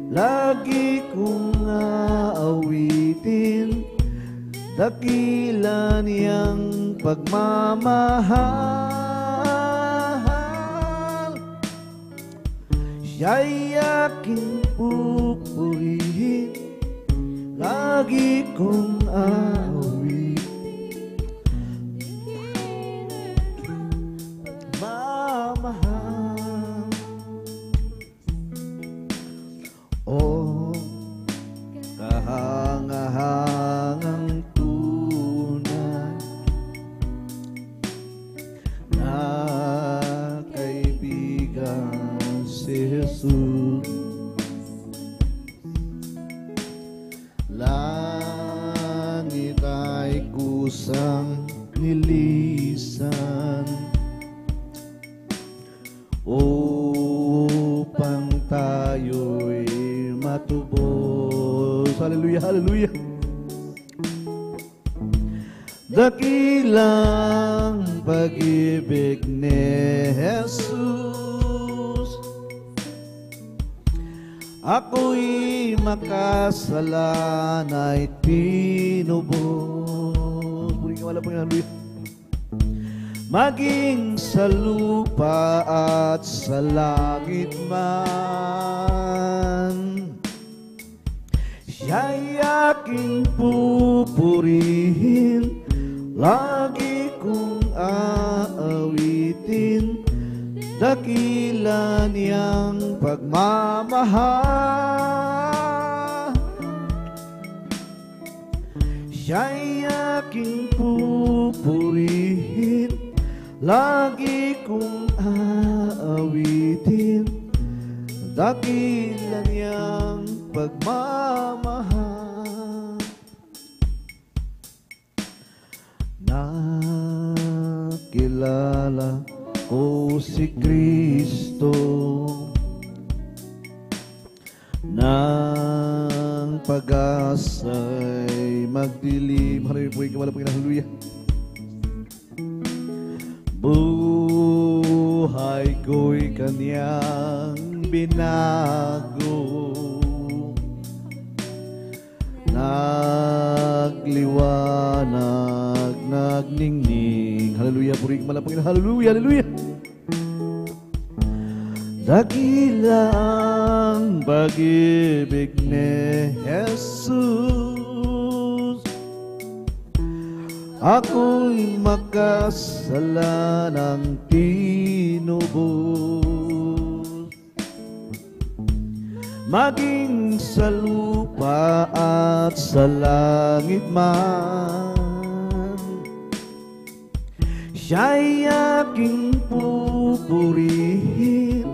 Speaker 2: lagi kong aawitin, dakila niyang pagmamahal. Siya'y aking pupurihin, lagi kong aawitin, mamahal. O kahangahangang tunay na kaibigan si Jesus, langit ay kusang nilisan upang tayo'y matubos. Hallelujah, hallelujah. Dakilang pag-ibig ni Jesus, ako'y makasalanay tinubos. Muling wala po yung hallelujah. Maging sa lupa at sa langit man, siya'y aking pupurihin, lagi kong aawitin, dakila niyang pagmamahal. Siya'y aking pupurihin, lagi kong aawitin, dakila niyang pagmamahal. Nakilala ko si Kristo nang pag-asa'y magdilim. Hallelujah po, ikaw malapang hallelujah. Buhay ko'y kanyang binago, nagliwanag, nagningning. Hallelujah, puri malapangin. Hallelujah, hallelujah. Dakila ang pag-ibig ni Jesus, ako'y makasalanang tinubos. Maging sa lupa at sa langit man, siya'y aking pupurihin,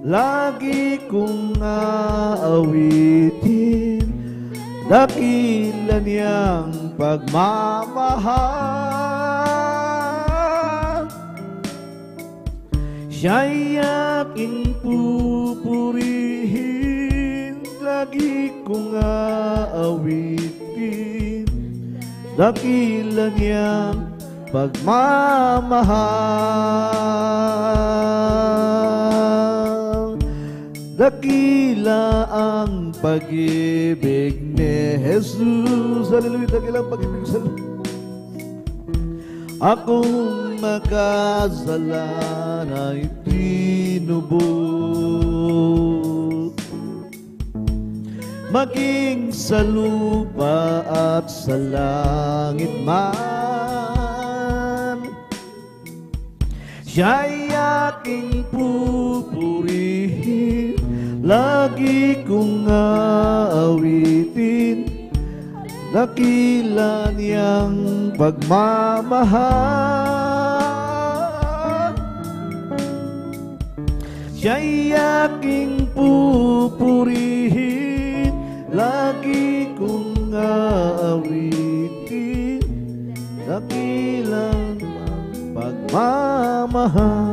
Speaker 2: lagi kong aawitin, dakila niyang pagmamahal. Siya'y aking pupurihin, lagi kong aawitin, dakila niyang pagmamahal. Dakila ang pag-ibig ni Jesus. Hallelujah, dakila ang pag-ibig ni Jesus. Akong makasalan ay tinubos, maging sa lupa at sa langit man, siya'y aking pupurihin, lagi kong aawitin, dakila niyang pagmamahal. Siya'y aking pupurihin, lagi kong aawitin, dakila niyang pagmamahal.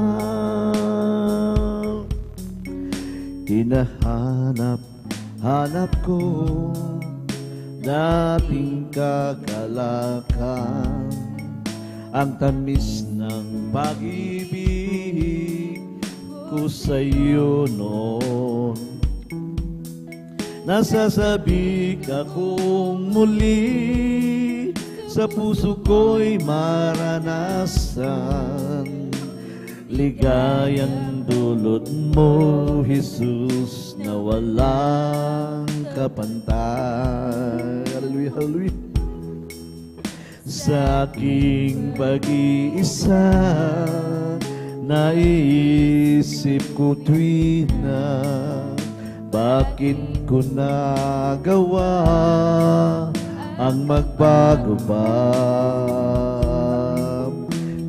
Speaker 2: Hinahanap ko dating kagalakan, ang tamis ng pag-ibig ko sa'yo noon. Nasasabik akong muli, sa puso ko'y maranasan, ligayang dulot mo, Jesus, na walang kapantay. Hallelujah, hallelujah. Sa aking pag-iisa, naiisip ko tuwina, bakit ko nagawa ang magbago ba?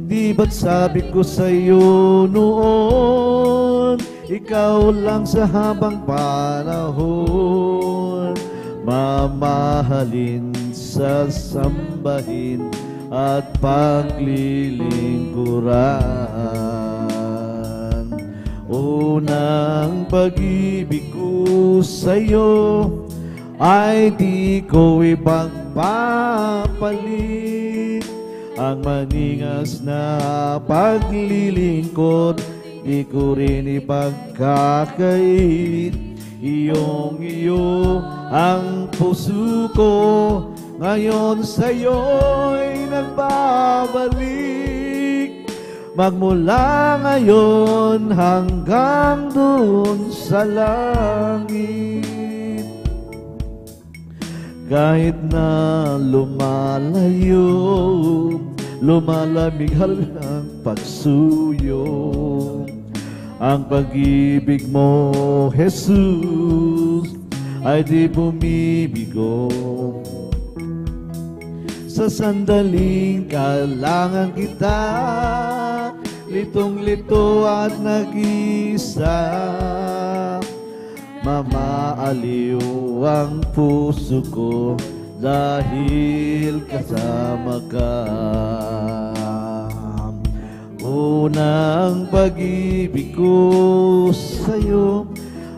Speaker 2: Di ba't sabi ko sa'yo noon, ikaw lang sa habang panahon, mamahalin, sasambahin at paglilingkuran. Unang pag-ibig ko sa'yo ay di ko ipagpapalit, ang maningas na paglilingkod di ko rin ipagkakait. Iyong-iyo ang puso ko, ngayon sa'yo'y nagbabalik, magmula ngayon hanggang doon sa langit. Kahit na lumalayo, lumalamig ang pagsuyo, ang pag-ibig mo, Jesus, ay di bumibigo. Sa sandaling kailangan kita, litong-lito at nag-isa, mamaaliw ang puso ko dahil kasama ka. Unang pag-ibig ko sa'yo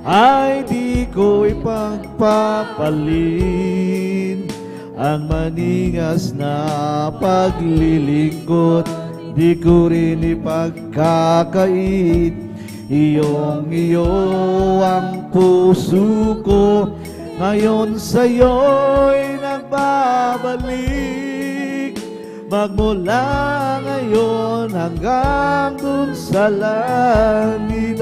Speaker 2: ay di ko ipagpapalit. Ang maningas na paglilingkod di ko rin ipagkakait. Iyong-iyo ang puso ko ngayon sa'yo'y nagbabalik. Magmula ngayon hanggang dun sa langit.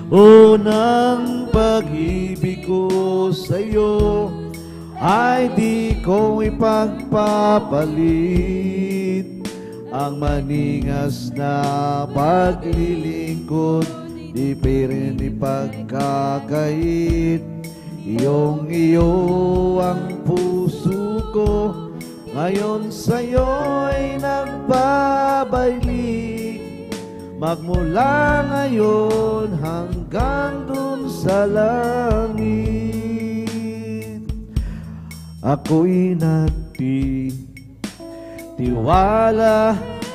Speaker 2: Unang pag-ibig ko sa'yo ay di ko ipagpapalit. Ang maningas na paglilingkod di pa rin ipagkakait. Iyong-iyo ang puso ko ngayon sa'yo'y nagbabalik. Magmula ngayon hanggang dun sa langit. Ako'y nagtitiwala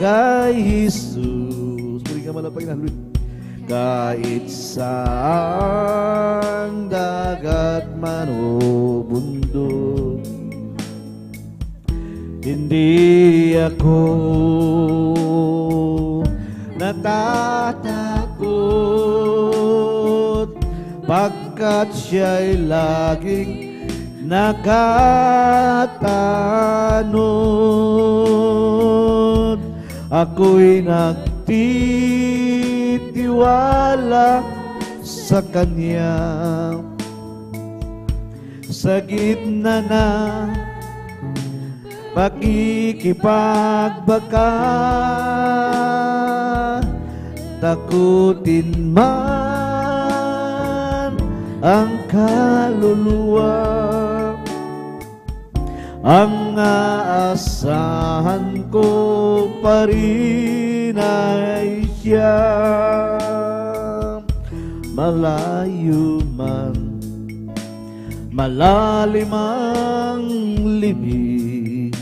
Speaker 2: kay Jesus. Puri ka malapay na, Lord. Kahit saan dagat man o bundok, hindi ako natatakot, pagkat siya'y laging nakatanod. Ako'y nagtitiwala sa Kanya sa gitna na pakikipagbaka. Takutin man ang kaluluwa, ang aasahan ko pa rin ay siya. Malayo man, malalim ang libig,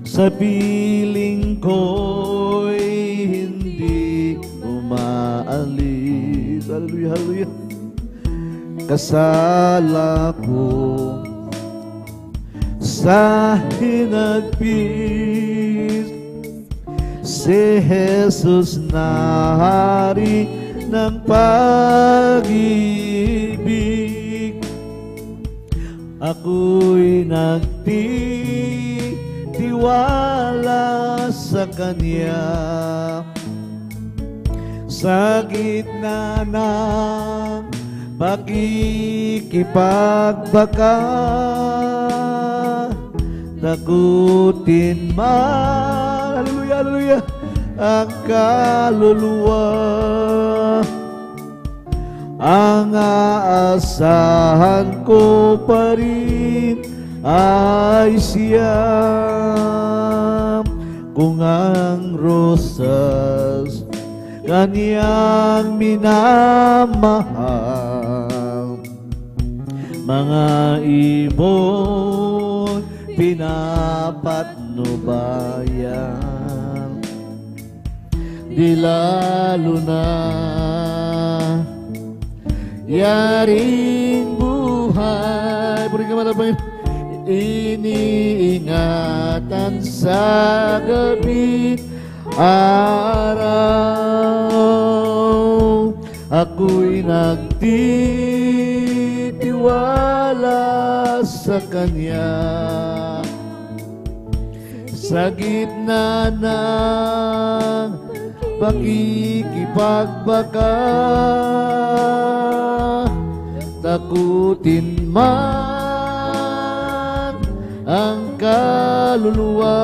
Speaker 2: sa piling ko'y hindi umaalis. Hallelujah, hallelujah. Kasala ko sa hinagpis, si Jesus na hari ng pag-ibig. Ako'y nagtitiwala sa Kanya sa gitna ng pakikipagbaka. Takutin man, hallelujah, hallelujah, ang kaluluwa, ang aasahan ko pa rin ay siya. Kung ang rosas Kanyang minamahal, mga ibon pinapatnubayan, di lalo na yaring buhay. Puri ka malabay. Iniingatan sa gabi araw, ako'y nagtitiwala sa Kanya sa gitna ng pakikipagbaka. Takutin man ang kaluluwa,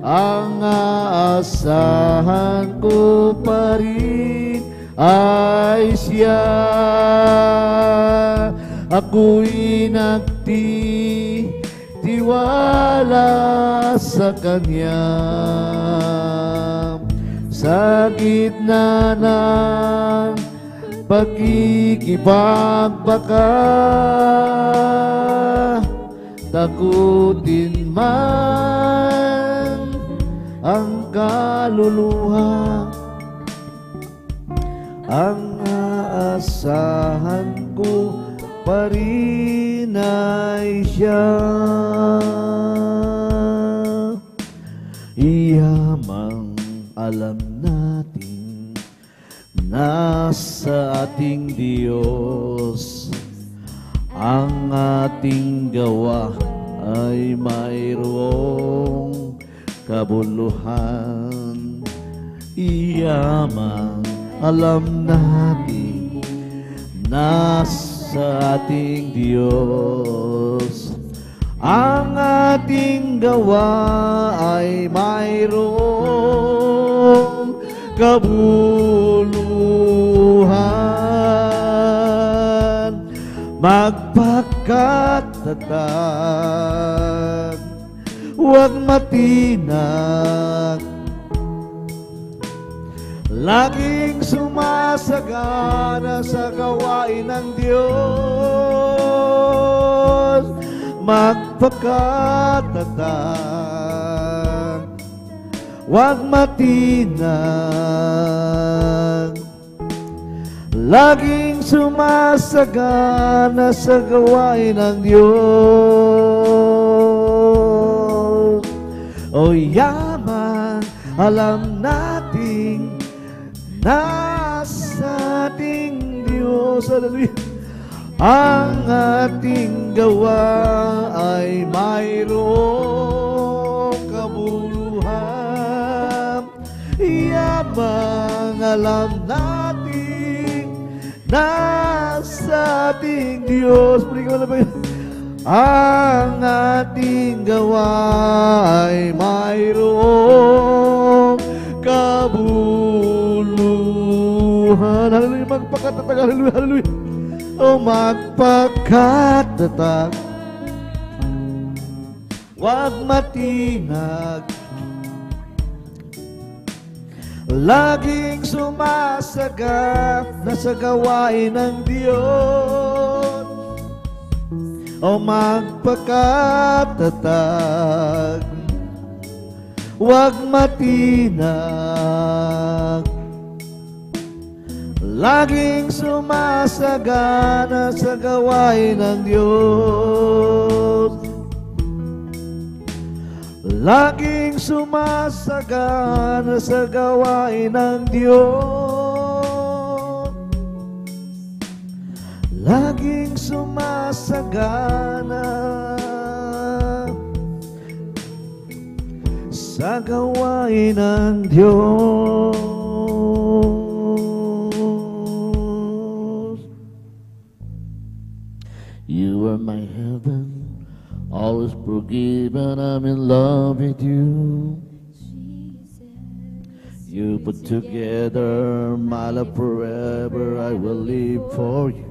Speaker 2: ang aasahan ko pa rin ay siya. Ako'y nagtitiwala sa Kanya sa gitna ng pagkikipagbaka, takutin man ang kaluluha, ang aasahan ko pa rin ay siya. Iyamang alam natin nasa ating Diyos, ang ating gawa ay mayroong kabuluhan. Iyamang alam natin nasa ating Diyos, ang ating gawa ay mayroong kabuluhan. Magpakatatag, huwag matinag, laging sumasagana sa gawain ng Diyos. Magpakatatag, huwag matinag, laging sumasagana sa gawain ng Diyos. O yaman, alam nating nasa ating Diyos. Hallelujah. Ang ating gawa ay mayroong kabuluhan. Yamang alam natin nasa ating Diyos. Ang ating gawa ay mayroong kabuluhan. Hallelujah. Magpakatatag. Hallelujah. Hallelujah. O magpakatatag, huwag matinag, laging sumasagap na sa gawain ng Diyos. O magpakatatag, huwag matinag, laging sumasagana sa gawain ng Diyos. Laging sumasagana sa gawain ng Diyos. Laging sumasagana sa gawain ng Diyos. You are my heaven, always forgiven, I'm in love with you. You put together my love forever, I will live for you.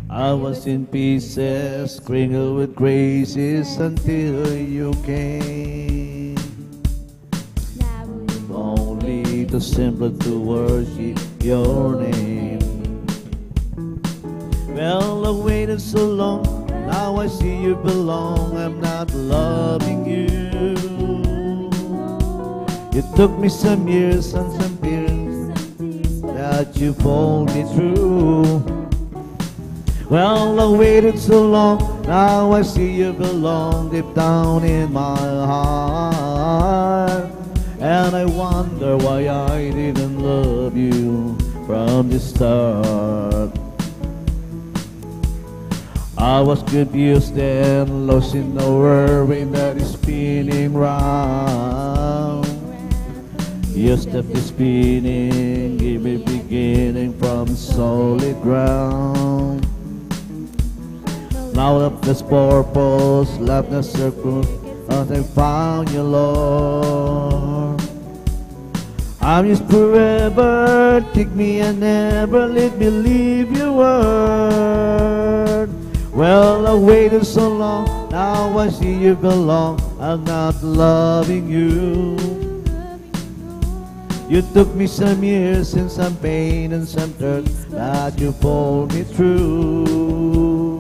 Speaker 2: I was in pieces, sprinkled with graces until you came. Only to simple to worship your name. Well, I waited so long, now I see you belong. I'm not loving you. It took me some years and some tears that you pulled me through. Well, I waited so long, now I see you belong deep down in my heart. And I wonder why I didn't love you from the start. I was confused and lost in the whirlwind that is spinning round. You stepped the spinning, give me beginning from solid ground. Now of this purpose, left the circle, as I found you, Lord. I'm yours forever, take me and never let me leave your word. Well, I waited so long, now I see you belong. I'm not loving you. You took me some years and some pain and some dirt, but you pulled me through.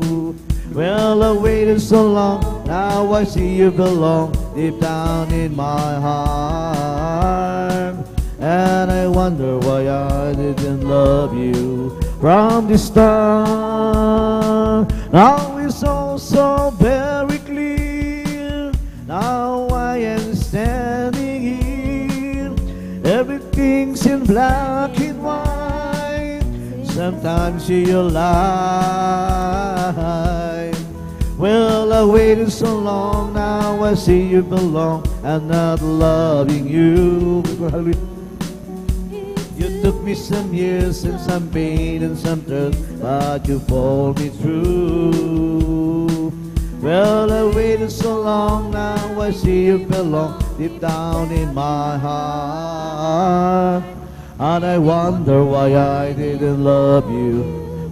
Speaker 2: Well, I waited so long, now I see you belong deep down in my heart. And I wonder why I didn't love you from the start. Now it's all so very clear. Now I am standing here. Everything's in black and white. Sometimes you lie. Well, I waited so long, now I see you belong. I'm not loving you. You took me some years and some pain and some dirt, but you pulled me through. Well, I waited so long, now I see you belong deep down in my heart. And I wonder why I didn't love you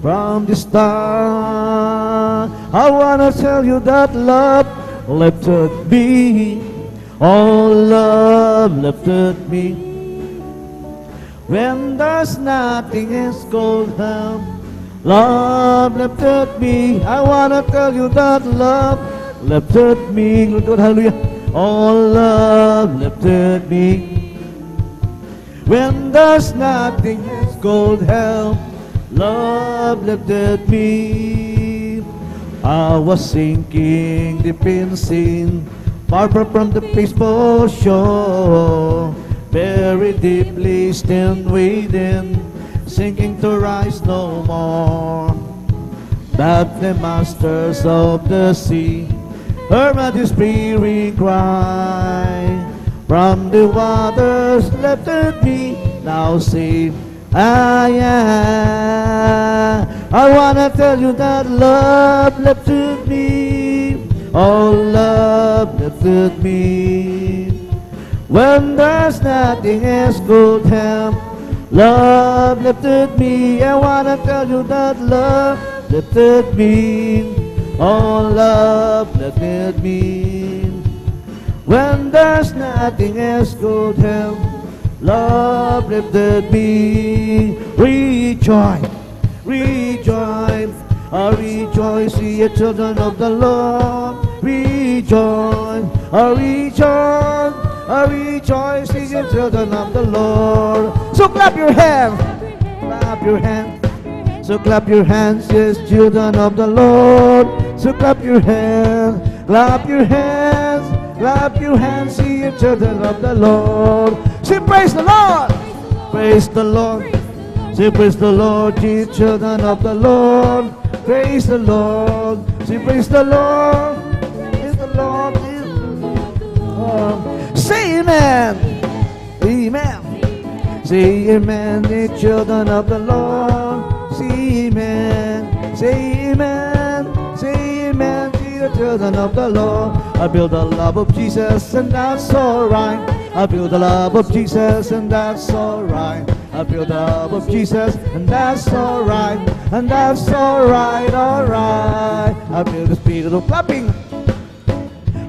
Speaker 2: from the start. I wanna tell you that love lifted me. Oh, love lifted me. When there's nothing else called help, love lifted me. I wanna tell you that love lifted me. Lord, hallelujah. Oh, love lifted me. When there's nothing else called help, love lifted me. I was sinking deep in sin, far from the peaceful shore. Very deeply still within, sinking to rise no more. But the masters of the sea heard my despairing cry. From the waters lifted me, now see I wanna tell you that love lifted me. Oh, love lifted me. When there's nothing else could help, love lifted me. I wanna tell you that love lifted me. Oh, love lifted me. When there's nothing else could help, love lifted me. Rejoice, rejoice, rejoice, ye children of the Lord. Rejoice, rejoice, rejoice, ye children of the Lord. So clap your hands, clap your hands. So clap your hands, yes, children of the Lord. So clap your hands, clap your hands, clap your hands, ye children of the Lord. Say praise the Lord, praise the Lord. Say praise the Lord, ye children of the Lord. Praise the Lord. Say praise the Lord. Praise the Lord. Say amen. Amen. Say amen, ye children of the Lord. Say amen. Say amen. Say amen, ye children of the Lord. I feel the love of Jesus and that's alright. I feel the love of Jesus and that's alright. I feel the love of Jesus and that's alright. And that's alright, alright. I feel the spirit of clapping.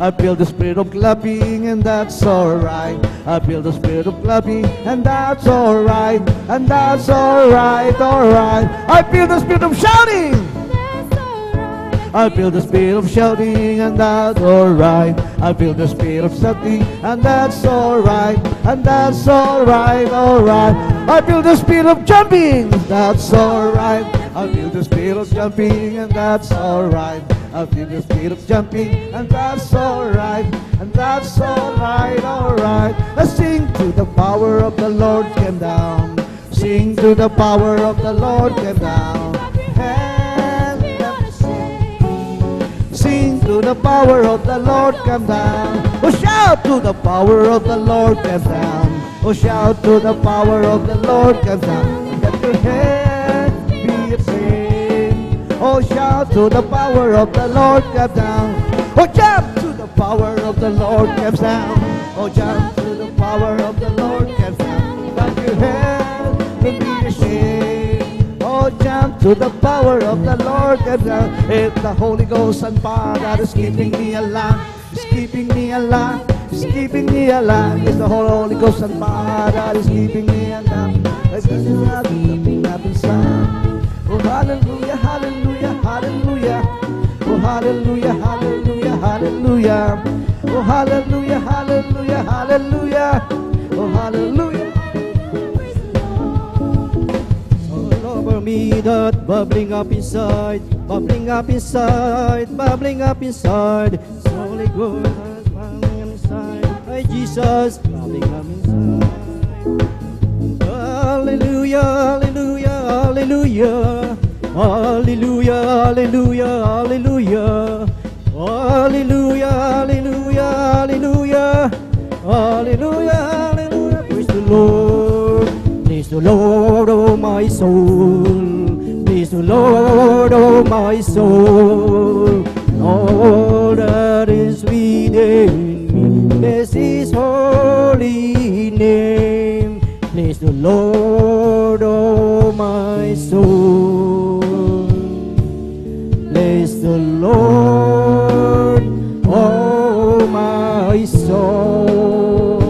Speaker 2: I feel the spirit of clapping and that's alright. I feel the spirit of clapping and that's alright. And that's alright, alright. I feel the spirit of shouting. I feel the spirit of shouting and that's alright. I feel the spirit of shouting and that's alright. And that's alright, alright. I feel the spirit of jumping. That's alright. I feel the spirit of jumping and that's alright. I feel the spirit of jumping and that's alright. And that's alright, alright. Let's sing to the power of the Lord came down. Sing to the power of the Lord came down. Sing to the power of the Lord come down. Oh, shout to the power of the Lord come down. Oh, shout to the power of the Lord come down. Let your head be a sing. Oh, shout to the power of the Lord come down. Oh, jump to the power of the Lord comes down. Oh, jump to the power of the Lord comes down. Let your head be a sing. Oh, jump to the power of the Lord comes down. It's the Holy Ghost and fire that is keeping me alive. It's keeping me alive. is keeping me alive. It's the Holy Ghost and fire that is keeping me alive. There's nothing up inside. Oh, hallelujah, hallelujah, hallelujah. Oh, hallelujah, hallelujah, hallelujah. Oh, hallelujah, hallelujah, hallelujah. Oh, hallelujah. All over me that bubbling up inside, bubbling up inside, bubbling up inside. It's Holy Ghost bubbling up inside. Hey, Jesus, bubbling up inside. Hallelujah, hallelujah, hallelujah. Hallelujah, hallelujah, hallelujah. Hallelujah, hallelujah, hallelujah. Hallelujah, hallelujah. Praise the Lord. Praise the Lord, oh my soul. Praise the Lord, oh my soul. All that is within me, bless His holy name. Praise the Lord, oh my soul. Bless the Lord, oh my soul,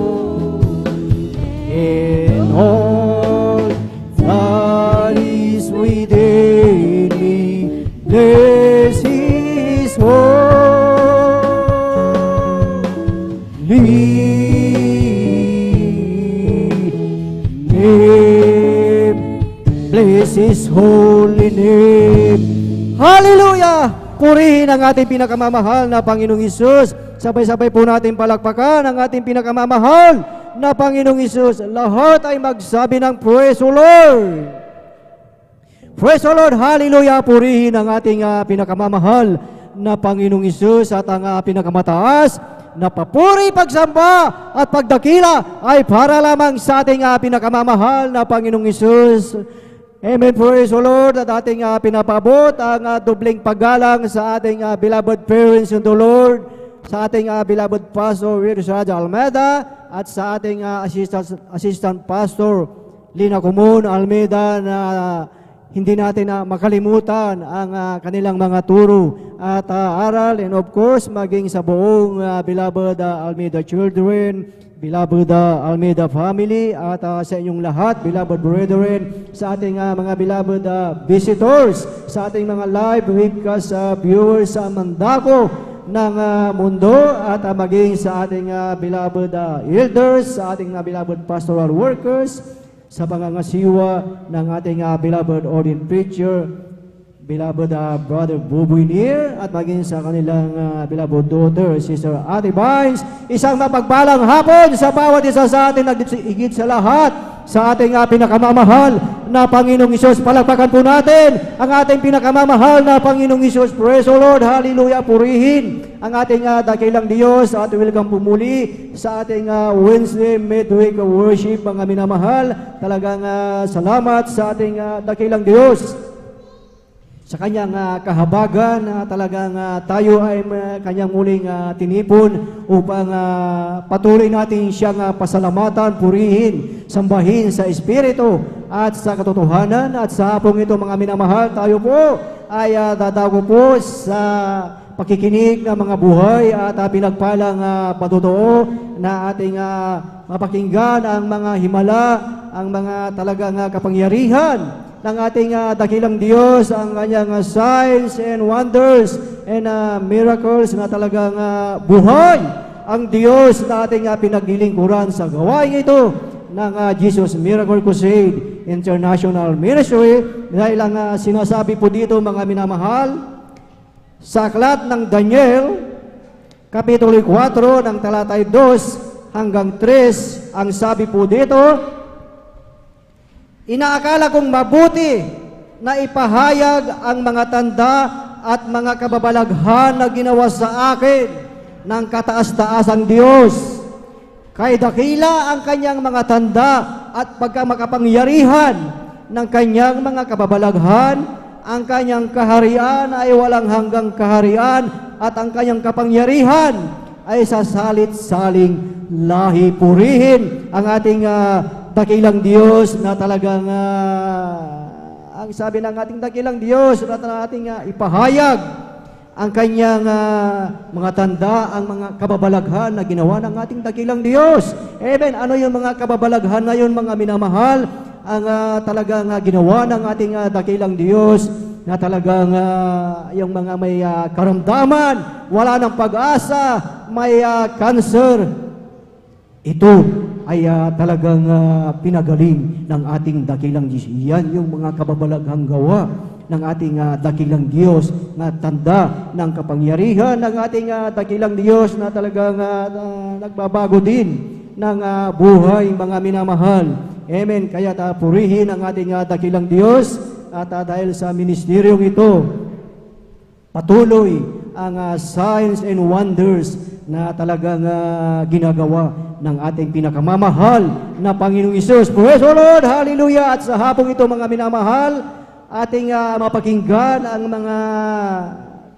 Speaker 2: and all that is within me, bless His holy name. Bless His holy name. Hallelujah! Purihin ang ating pinakamamahal na Panginoong Hesus. Sabay-sabay po natin palakpakan ang ating pinakamamahal na Panginoong Hesus. Lahat ay magsabi ng Praise the Lord! Praise the Lord! Hallelujah! Purihin ang ating pinakamamahal na Panginoong Hesus at ang pinakamataas na papuri, pagsamba at pagdakila ay para lamang sa ating pinakamamahal na Panginoong Hesus. Amen, praise the Lord. At ating pinapabot ang dobling paggalang sa ating beloved parents in the Lord, sa ating beloved Pastor Richard Almeida at sa ating assistant Pastor Lina Comun Almeida na hindi natin makalimutan ang kanilang mga turo at aral, and of course maging sa buong beloved Almeida children, beloved Almeida family, at sa inyong lahat, beloved brethren, sa ating mga beloved visitors, sa ating mga live webcast viewers sa mandako ng mundo, at maging sa ating beloved elders, sa ating beloved pastoral workers, sa pangangasiwa ng ating beloved ordained preacher, beloved Brother Buboy Nier, at maging sa kanilang beloved daughter, Sister Ate Vines. Isang mapagpalang hapon sa bawat isa sa atin, higit sa lahat sa ating pinakamamahal na Panginoong Hesus. Palakpakan po natin ang ating pinakamamahal na Panginoong Hesus. Praise the Lord, hallelujah. Purihin ang ating dakilang Diyos at welcome pumuli sa ating Wednesday midweek worship, mga minamahal. Talagang salamat sa ating dakilang Diyos sa kanyang kahabagan, talagang tayo ay kanyang muling tinipon upang patuloy natin siyang pasalamatan, purihin, sambahin sa Espiritu at sa katotohanan. At sa hapong ito, mga minamahal, tayo po ay dadago po sa pakikinig ng mga buhay at pinagpalang patotoo na ating mapakinggan ang mga himala, ang mga talagang kapangyarihan ng ating dakilang Diyos, ang kanyang signs and wonders and miracles na talagang buhay ang Diyos na ating pinaglilingkuran sa gawain ito ng Jesus Miracle Crusade International Ministry. Dahil ang sinasabi po dito, mga minamahal, sa aklat ng Daniel, Kapitulo 4, ng talatay 2 hanggang 3, ang sabi po dito, inaakala kong mabuti na ipahayag ang mga tanda at mga kababalaghan na ginawa sa akin ng kataas-taasang Diyos. Kay dakila ang kanyang mga tanda at pagkamakapangyarihan ng kanyang mga kababalaghan, ang kanyang kaharian ay walang hanggang kaharian at ang kanyang kapangyarihan ay sa salit-saling lahi. Purihin ang ating dakilang Diyos na talagang ang sabi ng ating dakilang Diyos na ating ipahayag
Speaker 3: ang kanyang mga tanda, ang mga kababalaghan na ginawa ng ating dakilang Diyos. Amen. Ano yung mga kababalaghan na yun, mga minamahal? Ang talagang ginawa ng ating dakilang Diyos na talagang yung mga may karamdaman, wala ng pag-asa, may cancer. Ito ay talagang pinagaling ng ating dakilang Diyos. Yan yung mga kababalaghang gawa ng ating dakilang Diyos na tanda ng kapangyarihan ng ating dakilang Diyos na talagang nagbabago din ng buhay, mga minamahal. Amen. Kaya purihin ang ating dakilang Diyos at dahil sa ministeryong ito, patuloy ang signs and wonders na talagang ginagawa ng ating pinakamamahal na Panginoong Hesus. Praise the Lord! Hallelujah! At sa hapong ito, mga minamahal, ating mapakinggan ang mga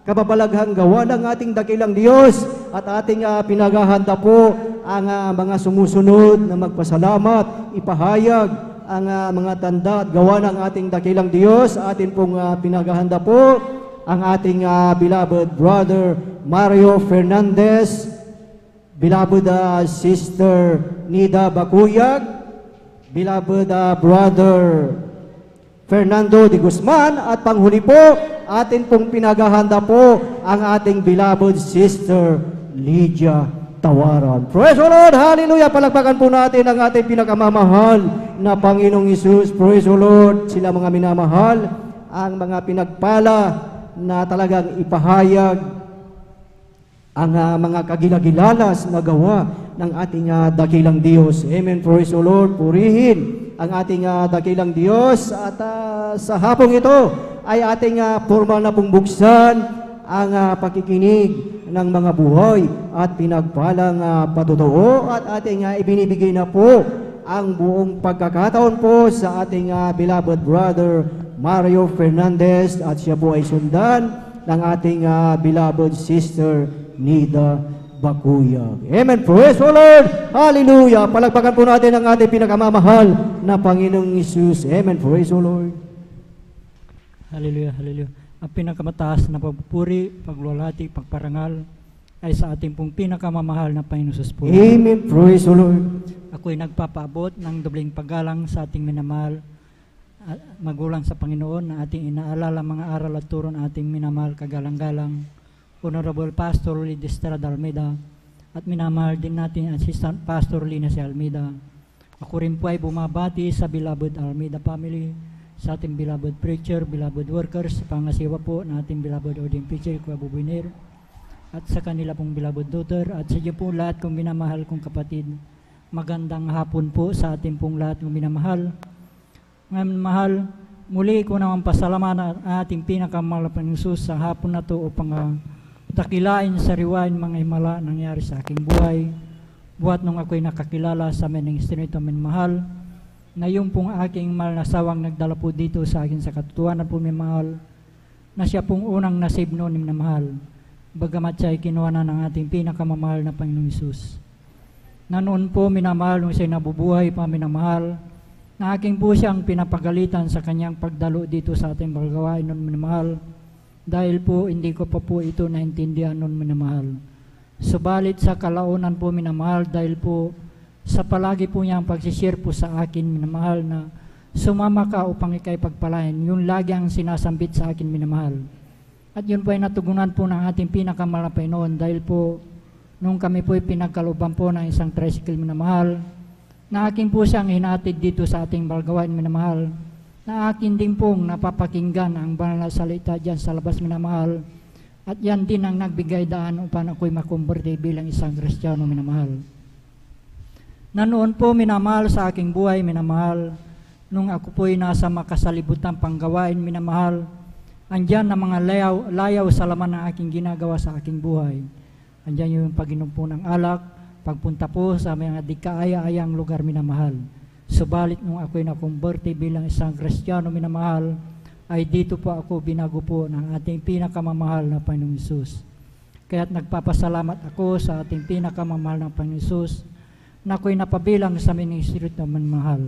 Speaker 3: kababalaghang gawa ng ating dakilang Diyos at ating pinaghahanda po ang mga sumusunod na magpasalamat, ipahayag ang mga tanda at gawa ng ating dakilang Diyos. Atin pong pinaghahanda po ang ating beloved brother Mario Fernandez, beloved sister Nida Bakuyag, beloved brother Fernando de Guzman, at panghuli po, atin pong pinaghahanda po ang ating beloved sister Lydia Tawaran. Praise the Lord! Hallelujah! Palakpakan po natin ang ating pinakamamahal na Panginoong Hesus. Praise the Lord! Sila mga minamahal, ang mga pinagpala na talagang ipahayag ang mga kagilagilalas na gawa ng ating dakilang Diyos. Amen. Praise the Lord. Purihin ang ating dakilang Diyos. At sa hapong ito ay ating formal na pong buksan ang pakikinig ng mga buhay at pinagpalang patutuo at ating ibinibigay na po ang buong pagkakataon po sa ating beloved brother Mario Fernandez at siya po ay sundan ng ating beloved sister Nida Bakuyag. Amen. Praise the Lord. Hallelujah. Palagpakan po natin ang ating pinakamamahal na Panginoong Hesus. Amen. Praise the Lord.
Speaker 4: Hallelujah. Hallelujah. Ang pinakamataas na pagpupuri, pagluwalhati, pagparangal ay sa ating pong pinakamamahal na Panginoon Hesus po.
Speaker 3: Amen. Praise the Lord.
Speaker 4: Ako'y nagpapaabot ng dobling paggalang sa ating minamahal magulang sa Panginoon na ating inaalala mga aral at turo ng ating minamahal kagalang-galang Honorable Pastor Lee Estrada Almeida at minamahal din natin Assistant Pastor Lina C. Almeida. Ako rin po ay bumabati sa beloved Almeida family, sa ating beloved preacher, beloved workers, pangasiwa po na ating beloved ordained preacher, Kuya Bubiner, at sa kanila pong beloved daughter, at sa iyo po lahat kong minamahal kong kapatid. Magandang hapon po sa ating pong lahat ng minamahal. Ngayon mahal, muli ko naman pasalamatan ang ating pinakamahal na Panginoong Hesus sa hapon na to upang dakilain sa riwain mga himala nangyari sa aking buhay. Buhat nung ako'y nakakilala sa ministry nito minamahal, na yung pong aking mahal na sawang nagdala po dito sa akin sa katotohanan po minamahal, na siya pong unang nasib noon minamahal, bagamat siya ay kinuha na ng ating pinakamamahal na Panginoong Hesus. Na noon po minamahal, nung siya'y nabubuhay pa minamahal, na aking po siyang pinapagalitan sa kanyang pagdalo dito sa ating paggawain noon minamahal, dahil po hindi ko pa po ito naintindihan noon minamahal. Subalit sa kalaunan po minamahal, dahil po sa palagi po niyang pagsishare po sa akin minamahal na sumama ka upang ikay pagpalain, yun lagi ang sinasambit sa akin minamahal. At yun po ay natugunan po ng ating pinakamahal na Panginoon, dahil po nung kami po ay pinagkaluban po ng isang tricycle minamahal, na akin po siyang hinatid dito sa ating balgawain minamahal, na akin din pong napapakinggan ang banal na salita dyan sa labas minamahal, at yan din ang nagbigay daan upang ako'y makumberte bilang isang Kristiyano minamahal. Na noon po minamahal sa aking buhay minamahal, nung ako po'y nasa makasalibutan panggawain minamahal, andyan na mga layaw sa laman ng aking ginagawa sa aking buhay. Andyan yung pag-inom po ng alak, pagpunta po sa mga di kaaya-ayang lugar minamahal. Subalit nung ako'y nakumberte bilang isang Kristiyano minamahal, ay dito po ako binago po ng ating pinakamamahal na Panginoong Hesus. Kaya't nagpapasalamat ako sa ating pinakamamahal na Panginoong Hesus na ako'y napabilang sa ministry na minamahal.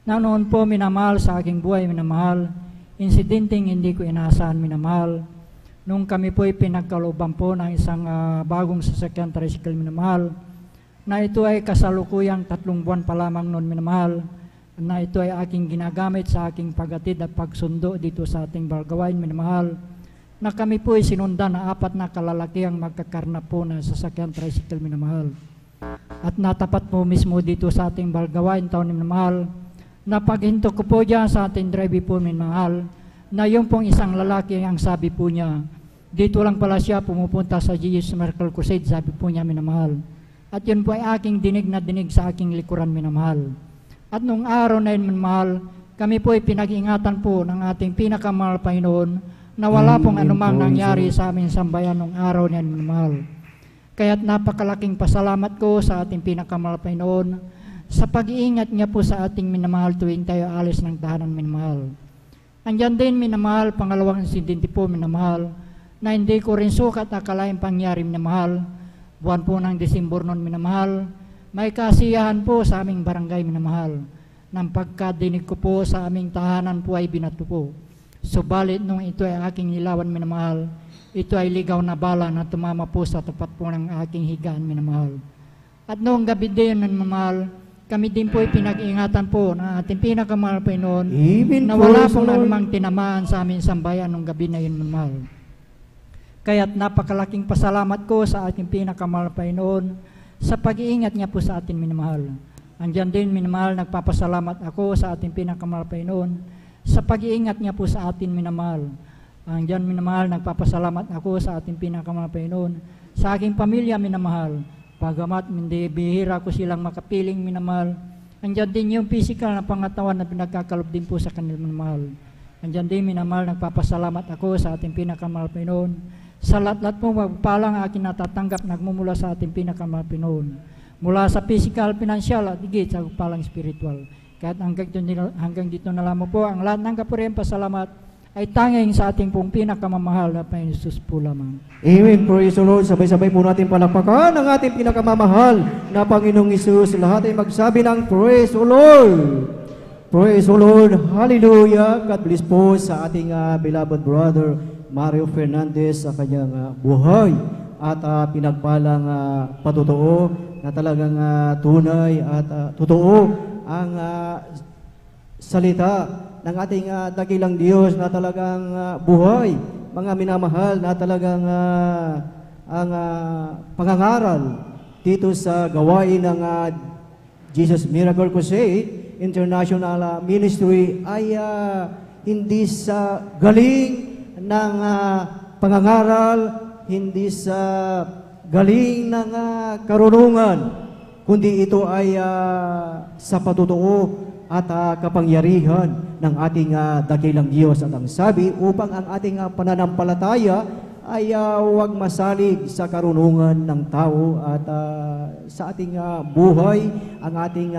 Speaker 4: Na noon po minamahal sa aking buhay minamahal, insidenteng hindi ko inaasahan minamahal, nung kami po ay pinagkalooban po ng isang bagong sasakyan tricycle, minamahal, na ito ay kasalukuyang 3 buwan pa lamang noon, minamahal, na ito ay aking ginagamit sa aking paghatid at pagsundo dito sa ating Balgawain, minamahal, na kami po ay sinundan na 4 na kalalakiang magkakarna po na sasakyan tricycle, minamahal. At natapat po mismo dito sa ating Balgawain, taon, minamahal, na paghinto ko po dyan sa ating drive po, minamahal, na yung pong isang lalaki ang sabi po niya, dito lang pala siya pumupunta sa Jesus Miracle Crusade, sabi po niya, minamahal. At yun po ay aking dinig na dinig sa aking likuran, minamahal. At nung araw na yun, minamahal, kami po ay pinag-ingatan po ng ating pinakamahal Panginoon na wala pong anumang nangyari sa aming sambayan nung araw na yun, minamahal. Kaya't napakalaking pasalamat ko sa ating pinakamahal Panginoon sa pag-iingat niya po sa ating minamahal tuwing tayo alis ng tahanan, minamahal. Andyan din, minamahal, pangalawang insidente po, minamahal, na hindi ko rin sukat akalaing pangyari, minamahal. Buwan po ng Disyembre noon, minamahal, may kasiyahan po sa aming barangay, minamahal. Nang pagkadinig ko po sa aming tahanan po ay binato po. Subalit nung ito ay aking nilawan, minamahal, ito ay ligaw na bala na tumama po sa tapat po ng aking higaan, minamahal. At noong gabi din, minamahal, kami din po ay pinag-ingatan po ng ating pinakamahal Panginoon na wala pong anumang tinamaan sa aming sambayan nung gabi na yun, minamahal. Kaya't napakalaking pasalamat ko sa ating pinakamahal Panginoon sa pag-iingat niya po sa atin, minamahal. Andyan din, minamahal, nagpapasalamat ako sa ating pinakamahal Panginoon sa pag-iingat niya po sa atin, minamahal. Andyan, minamahal, nagpapasalamat ako sa ating pinakamahal Panginoon sa aking pamilya, minamahal. Pagamat hindi bihira ko silang makapiling, minamahal. Andyan din yung physical na pangatawan na pinagkakalob din po sa kanila, minamahal. Andyan din, minamahal, nagpapasalamat ako sa ating pinakamahal Panginoon sa lahat-lahat po magpalang akin natatanggap nagmumula sa ating pinakamahal Panginoon. Mula sa physical, financial at higit sa palang spiritual. Kahit hanggang dito na lamang po, ang lahat ng kapurihan pasalamat ay tanging sa ating pong pinakamamahal na Panginoon Jesus po lamang.
Speaker 3: Amen. Praise the Lord. Sabay-sabay po natin palakpakan ang ating pinakamamahal na Panginoong Isus. Lahat ay magsabi ng Praise the Lord. Praise the Lord. Hallelujah. God bless po sa ating beloved brother Mario Fernandez sa kanyang buhay at pinagpalang patotoo na talagang tunay at totoo ang salita ng ating dakilang Diyos na talagang buhay, mga minamahal na talagang ang pangangaral dito sa gawain ng Jesus Miracle Crusade International Ministry ay hindi sa galing ng pangangaral, hindi sa galing ng karunungan, kundi ito ay sa patotoo at kapangyarihan ng ating dakilang Diyos. At ang sabi, upang ang ating pananampalataya ay huwag masalig sa karunungan ng tao at sa ating buhay, ang ating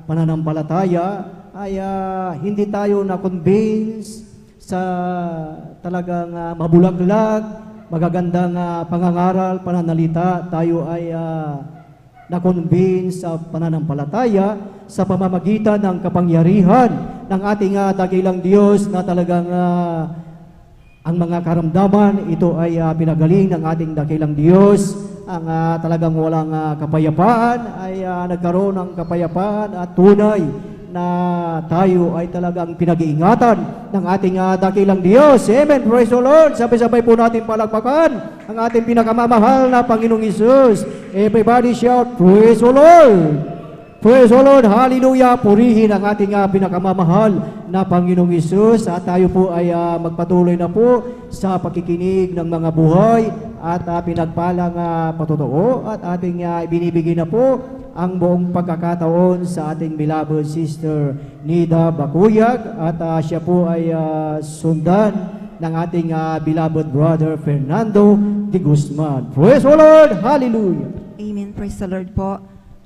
Speaker 3: pananampalataya ay hindi tayo na-convince sa talagang mabulaglag, magagandang pangangaral, pananalita. Tayo ay na-convince sa pananampalataya sa pamamagitan ng kapangyarihan ng ating dakilang Diyos na talagang ang mga karamdaman, ito ay pinagaling ng ating dakilang Diyos. Ang talagang walang kapayapaan ay nagkaroon ng kapayapaan at tunay na tayo ay talagang pinag-iingatan ng ating dakilang Diyos. Amen. Praise the Lord. Sabay-sabay po natin palakpakan ang ating pinakamamahal na Panginoong Isus. Everybody shout, Praise the Lord. Praise the Lord. Hallelujah. Purihin ang ating pinakamamahal na Panginoong Isus. At tayo po ay magpatuloy na po sa pakikinig ng mga buhay at pinagpalang patotoo at ating ibinibigay na po ang buong pagkakataon sa ating beloved sister Nida Bakuyag at siya po ay sundan ng ating beloved brother Fernando de Guzman. Praise the Lord! Hallelujah!
Speaker 5: Amen. Praise the Lord po.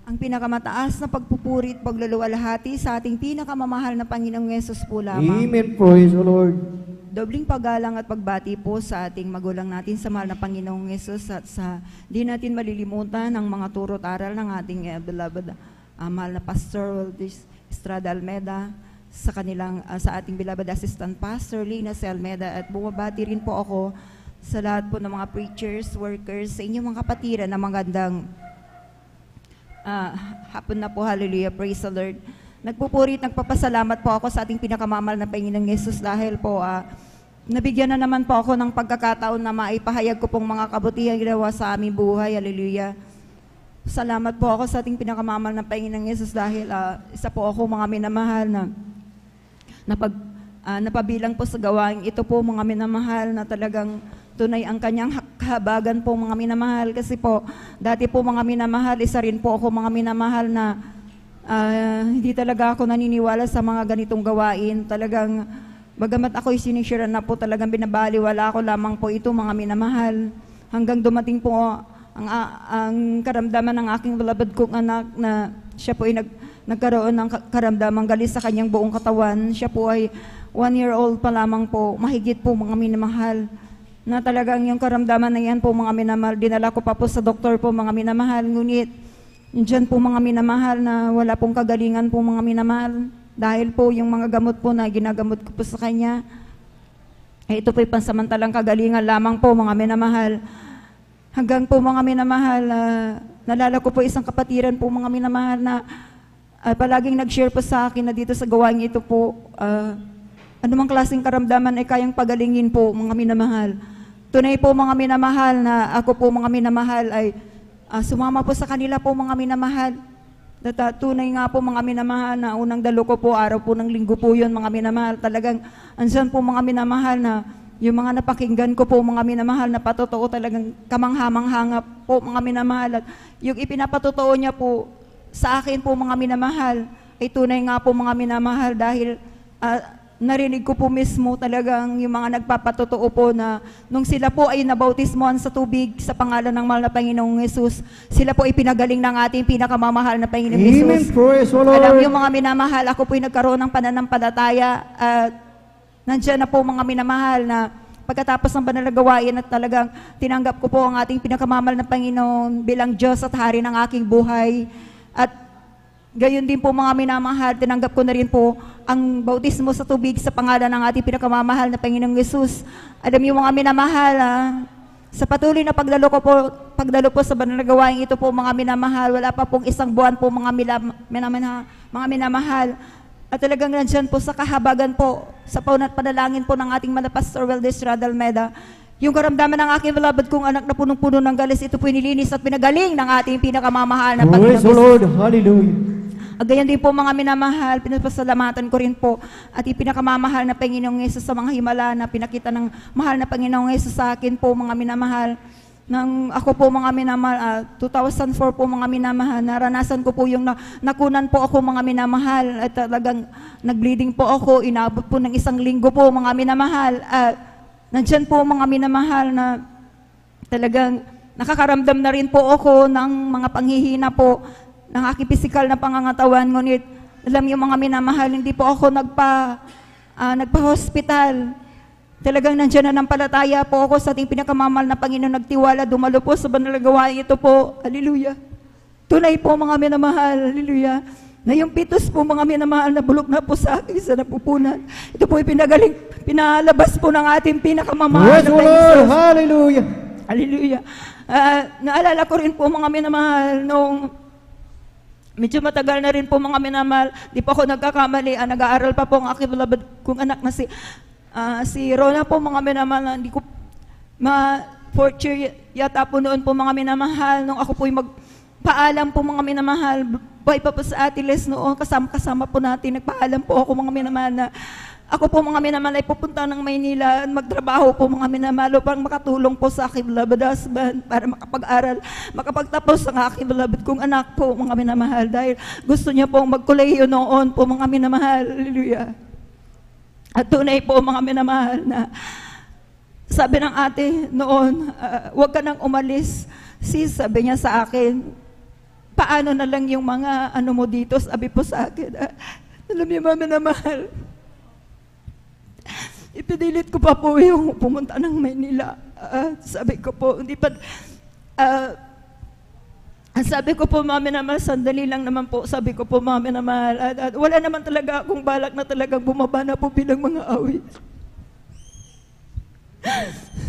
Speaker 5: Ang pinakamataas na pagpupuri at pagluluwalhati sa ating pinakamamahal na Panginoong Yesus po lamang.
Speaker 3: Amen. Praise the Lord!
Speaker 5: Dobling paggalang at pagbati po sa ating magulang natin sa mahal na Panginoong Yesus at sa di natin malilimutan ang mga turo at aral ng ating beloved mahal na Pastor Waldis Estrada Almeda, sa ating beloved assistant Pastor Lina C. Almeda, at bumabati rin po ako sa lahat po ng mga preachers, workers, sa inyong mga kapatiran na magandang hapon na po. Hallelujah, praise the Lord. Nagpupuri at nagpapasalamat po ako sa ating pinakamamahal na Panginoong Yesus dahil po nabigyan na naman po ako ng pagkakataon na maipahayag ko pong mga kabutihan ginawa sa aming buhay. Hallelujah. Salamat po ako sa ating pinakamamahal na Panginoong Yesus dahil isa po ako mga minamahal na napabilang po sa gawain ito po mga minamahal na talagang tunay ang kanyang kahabagan po mga minamahal. Kasi po, dati po mga minamahal, isa rin po ako mga minamahal na hindi talaga ako naniniwala sa mga ganitong gawain. Talagang, bagamat ako'y sinisira na po, talagang binabaliwala ko lamang po ito mga minamahal. Hanggang dumating po ang karamdaman ng aking beloved kong anak na siya po ay nagkaroon ng karamdaman galis sa kanyang buong katawan. Siya po ay 1-year-old pa lamang po, mahigit po mga minamahal. Na talagang yung karamdaman na yan po mga minamahal, dinala ko pa po sa doktor po mga minamahal, ngunit dyan po mga minamahal na wala pong kagalingan po mga minamahal, dahil po yung mga gamot po na ginagamot ko po sa kanya, ito po yung pansamantalang kagalingan lamang po mga minamahal. Hanggang po mga minamahal, nalala ko po isang kapatiran po mga minamahal na palaging nag-share po sa akin na dito sa gawain ito po, anumang klaseng karamdaman ay kayang pagalingin po mga minamahal. Tunay po mga minamahal na ako po mga minamahal ay sumama po sa kanila po mga minamahal. Tunay nga po mga minamahal na unang dalo ko po, araw po ng linggo po yun mga minamahal. Talagang andyan po mga minamahal na yung mga napakinggan ko po mga minamahal na patotoo talagang kamangha-manghanga po mga minamahal. At yung ipinapatotoo niya po sa akin po mga minamahal ay tunay nga po mga minamahal dahil narinig ko po mismo talagang yung mga nagpapatotoo po na nung sila po ay nabautismohan sa tubig sa pangalan ng mahal na Panginoong Yesus, sila po ay pinagaling ng ating pinakamamahal na Panginoong Yesus.
Speaker 3: Amen. Praise the Lord.
Speaker 5: Alam yung mga minamahal, ako po ay nagkaroon ng pananampalataya at nandiyan na po mga minamahal na pagkatapos ng banal na gawain at talagang tinanggap ko po ang ating pinakamamahal na Panginoon bilang Diyos at Hari ng aking buhay. At gayon din po mga minamahal, tinanggap ko na rin po ang bautismo sa tubig sa pangalan ng ating pinakamamahal na Panginoong Yesus. Alam niyo mga minamahal, sa patuloy na pagdalo po sa banal na gawain ito po mga minamahal, wala pa pong isang buwan po mga minamahal. At talagang nandyan po sa kahabagan po, sa paunat panalangin po ng ating mga Pastor Weldes Radalmeda, yung karamdaman ng aking beloved kong anak na punong-puno ng galis, ito po nilinis at pinagaling ng ating pinakamamahal na Panginoong
Speaker 3: Praise the
Speaker 5: Yesus.
Speaker 3: Lord. Hallelujah.
Speaker 5: Ganyan din po mga minamahal, pinapasalamatan ko rin po at ipinakamamahal na Panginoong Yesus sa mga himala na pinakita ng mahal na Panginoong Yesus sa akin po mga minamahal. Nang ako po mga minamahal, 2004 po mga minamahal, naranasan ko po yung nakunan po ako mga minamahal at talagang nag-bleeding po ako, inabot po ng 1 linggo po mga minamahal. Nandyan po mga minamahal na talagang nakakaramdam na rin po ako ng mga panghihina po ng aking pisikal na pangangatawan. Ngunit alam niyo mga minamahal, hindi po ako nagpa-hospital. Talagang nandiyan na ng palataya po ako sa ating pinakamamahal na Panginoon, nagtiwala, dumalo po sa banal na gawain ito po. Hallelujah. Tunay po mga minamahal, hallelujah, na yung pitos po mga minamahal na bulok na po sa akin sa napupunan. Ito po pinagaling, pinalabas po ng ating pinakamamahal
Speaker 3: Praise
Speaker 5: na
Speaker 3: the Lord.
Speaker 5: Panginoon.
Speaker 3: Hallelujah.
Speaker 5: Hallelujah. Naalala ko rin po mga minamahal nung medyo matagal na rin po mga minamahal, di po ako nagkakamali, nag-aaral pa po ang aking beloved kong anak na si Rona po mga minamahal, hindi ko fourth year yata po noon po mga minamahal, nung ako po yung magpaalam po mga minamahal, buhay pa po sa Atiles noon, kasama po natin, nagpaalam po ako mga minamahal na ako po mga minamahal ay pupunta ng Maynila, magtrabaho po mga minamahal upang makatulong po sa aking beloved husband para makapag-aral, makapagtapos ang aking beloved kong anak po mga minamahal dahil gusto niya pong magkolehiyo noon po mga minamahal. Hallelujah. At tunay po mga minamahal na sabi ng ate noon, huwag ka nang umalis. Sis, sabi niya sa akin, paano na lang yung mga ano mo dito, sabi po sa akin. Alam niyo mga minamahal, ipinilit ko pa po yung pumunta ng Maynila. Sabi ko po, hindi pa, sabi ko po, mami naman, sandali lang naman po. Sabi ko po, mami naman, at wala naman talaga akong balak na talagang bumaba na po bilang mga awit.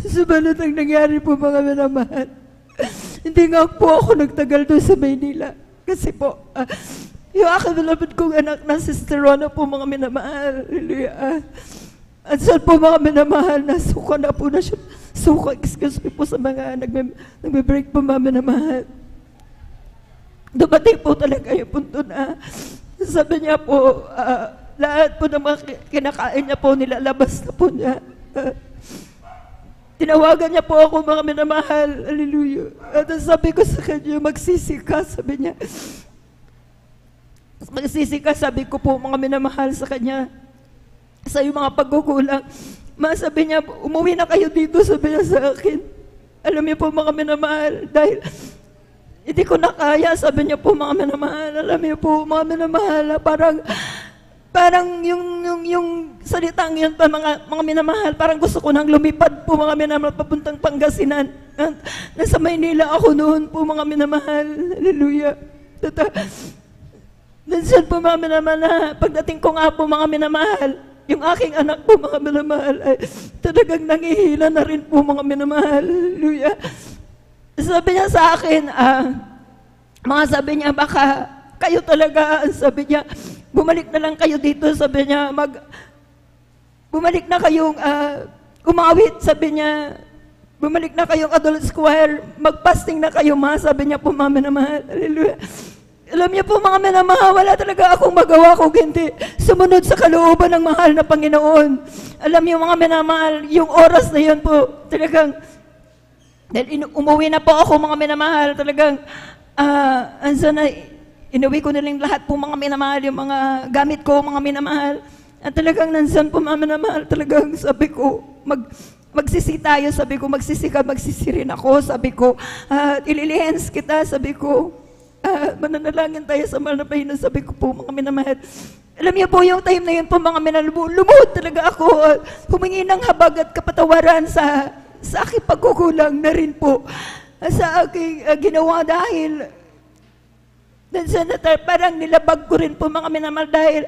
Speaker 5: Subalit ang nangyari po mga minamahal, hindi nga po ako nagtagal doon sa Maynila. Kasi po, yung aking malapit kong anak na Sister Rona po mga minamahal. Hallelujah. At saan po mga minamahal, nasuka na po na siya. Suka, excuse me po sa mga nagbe-break po mga minamahal. Dumating po talaga yung punto na sabi niya po, lahat po ng mga kinakain niya po, nilalabas na po niya. Tinawagan niya po ako mga minamahal. Hallelujah. At sabi ko sa kanya, magsisi ka, sabi niya. Magsisi ka, sabi ko po mga minamahal sa kanya. Sa yung mga pagkukulang. Sabi niya, umuwi na kayo dito, sabi niya sa akin. Alam niyo po mga minamahal, dahil hindi ko na kaya, sabi niya po mga minamahal. Alam niyo po mga minamahal, parang yung salitang yun pa mga minamahal, parang gusto ko nang lumipad po mga minamahal papuntang Pangasinan. Nasa Maynila ako noon po mga minamahal. Hallelujah. Nandiyan po mga minamahal na pagdating ko nga po mga minamahal, yung aking anak po mga minamahal ay talagang nangihila na rin po mga minamahal. Hallelujah. Sabi niya sa akin, sabi niya, baka kayo talaga, sabi niya, bumalik na lang kayo dito, sabi niya, bumalik na kayong umawit, sabi niya, bumalik na kayong adult square, magpasting na kayo sabi niya po, mga minamahal. Hallelujah. Alam niyo po mga minamahal, wala talaga akong magawa kung hindi sumunod sa kalooban ng mahal na Panginoon. Alam niyo mga minamahal, yung oras na yun po, talagang, dahil umuwi na po ako mga minamahal, talagang, inuwi ko na lang lahat po mga minamahal, yung mga gamit ko mga minamahal. At talagang nansan po mga minamahal, talagang sabi ko, magsisi tayo, sabi ko, magsisi ka, magsisi rin ako, sabi ko, ililihens kita, sabi ko, mananalangin tayo sa mahal na Panginoon, sabi ko po mga minamahal. Alam niyo po yung time na yun po mga minamahal, lumuhod talaga ako, humingi ng habag at kapatawaran sa aking pagkukulang na rin po sa aking ginawa dahil parang nilabag ko rin po mga minamahal dahil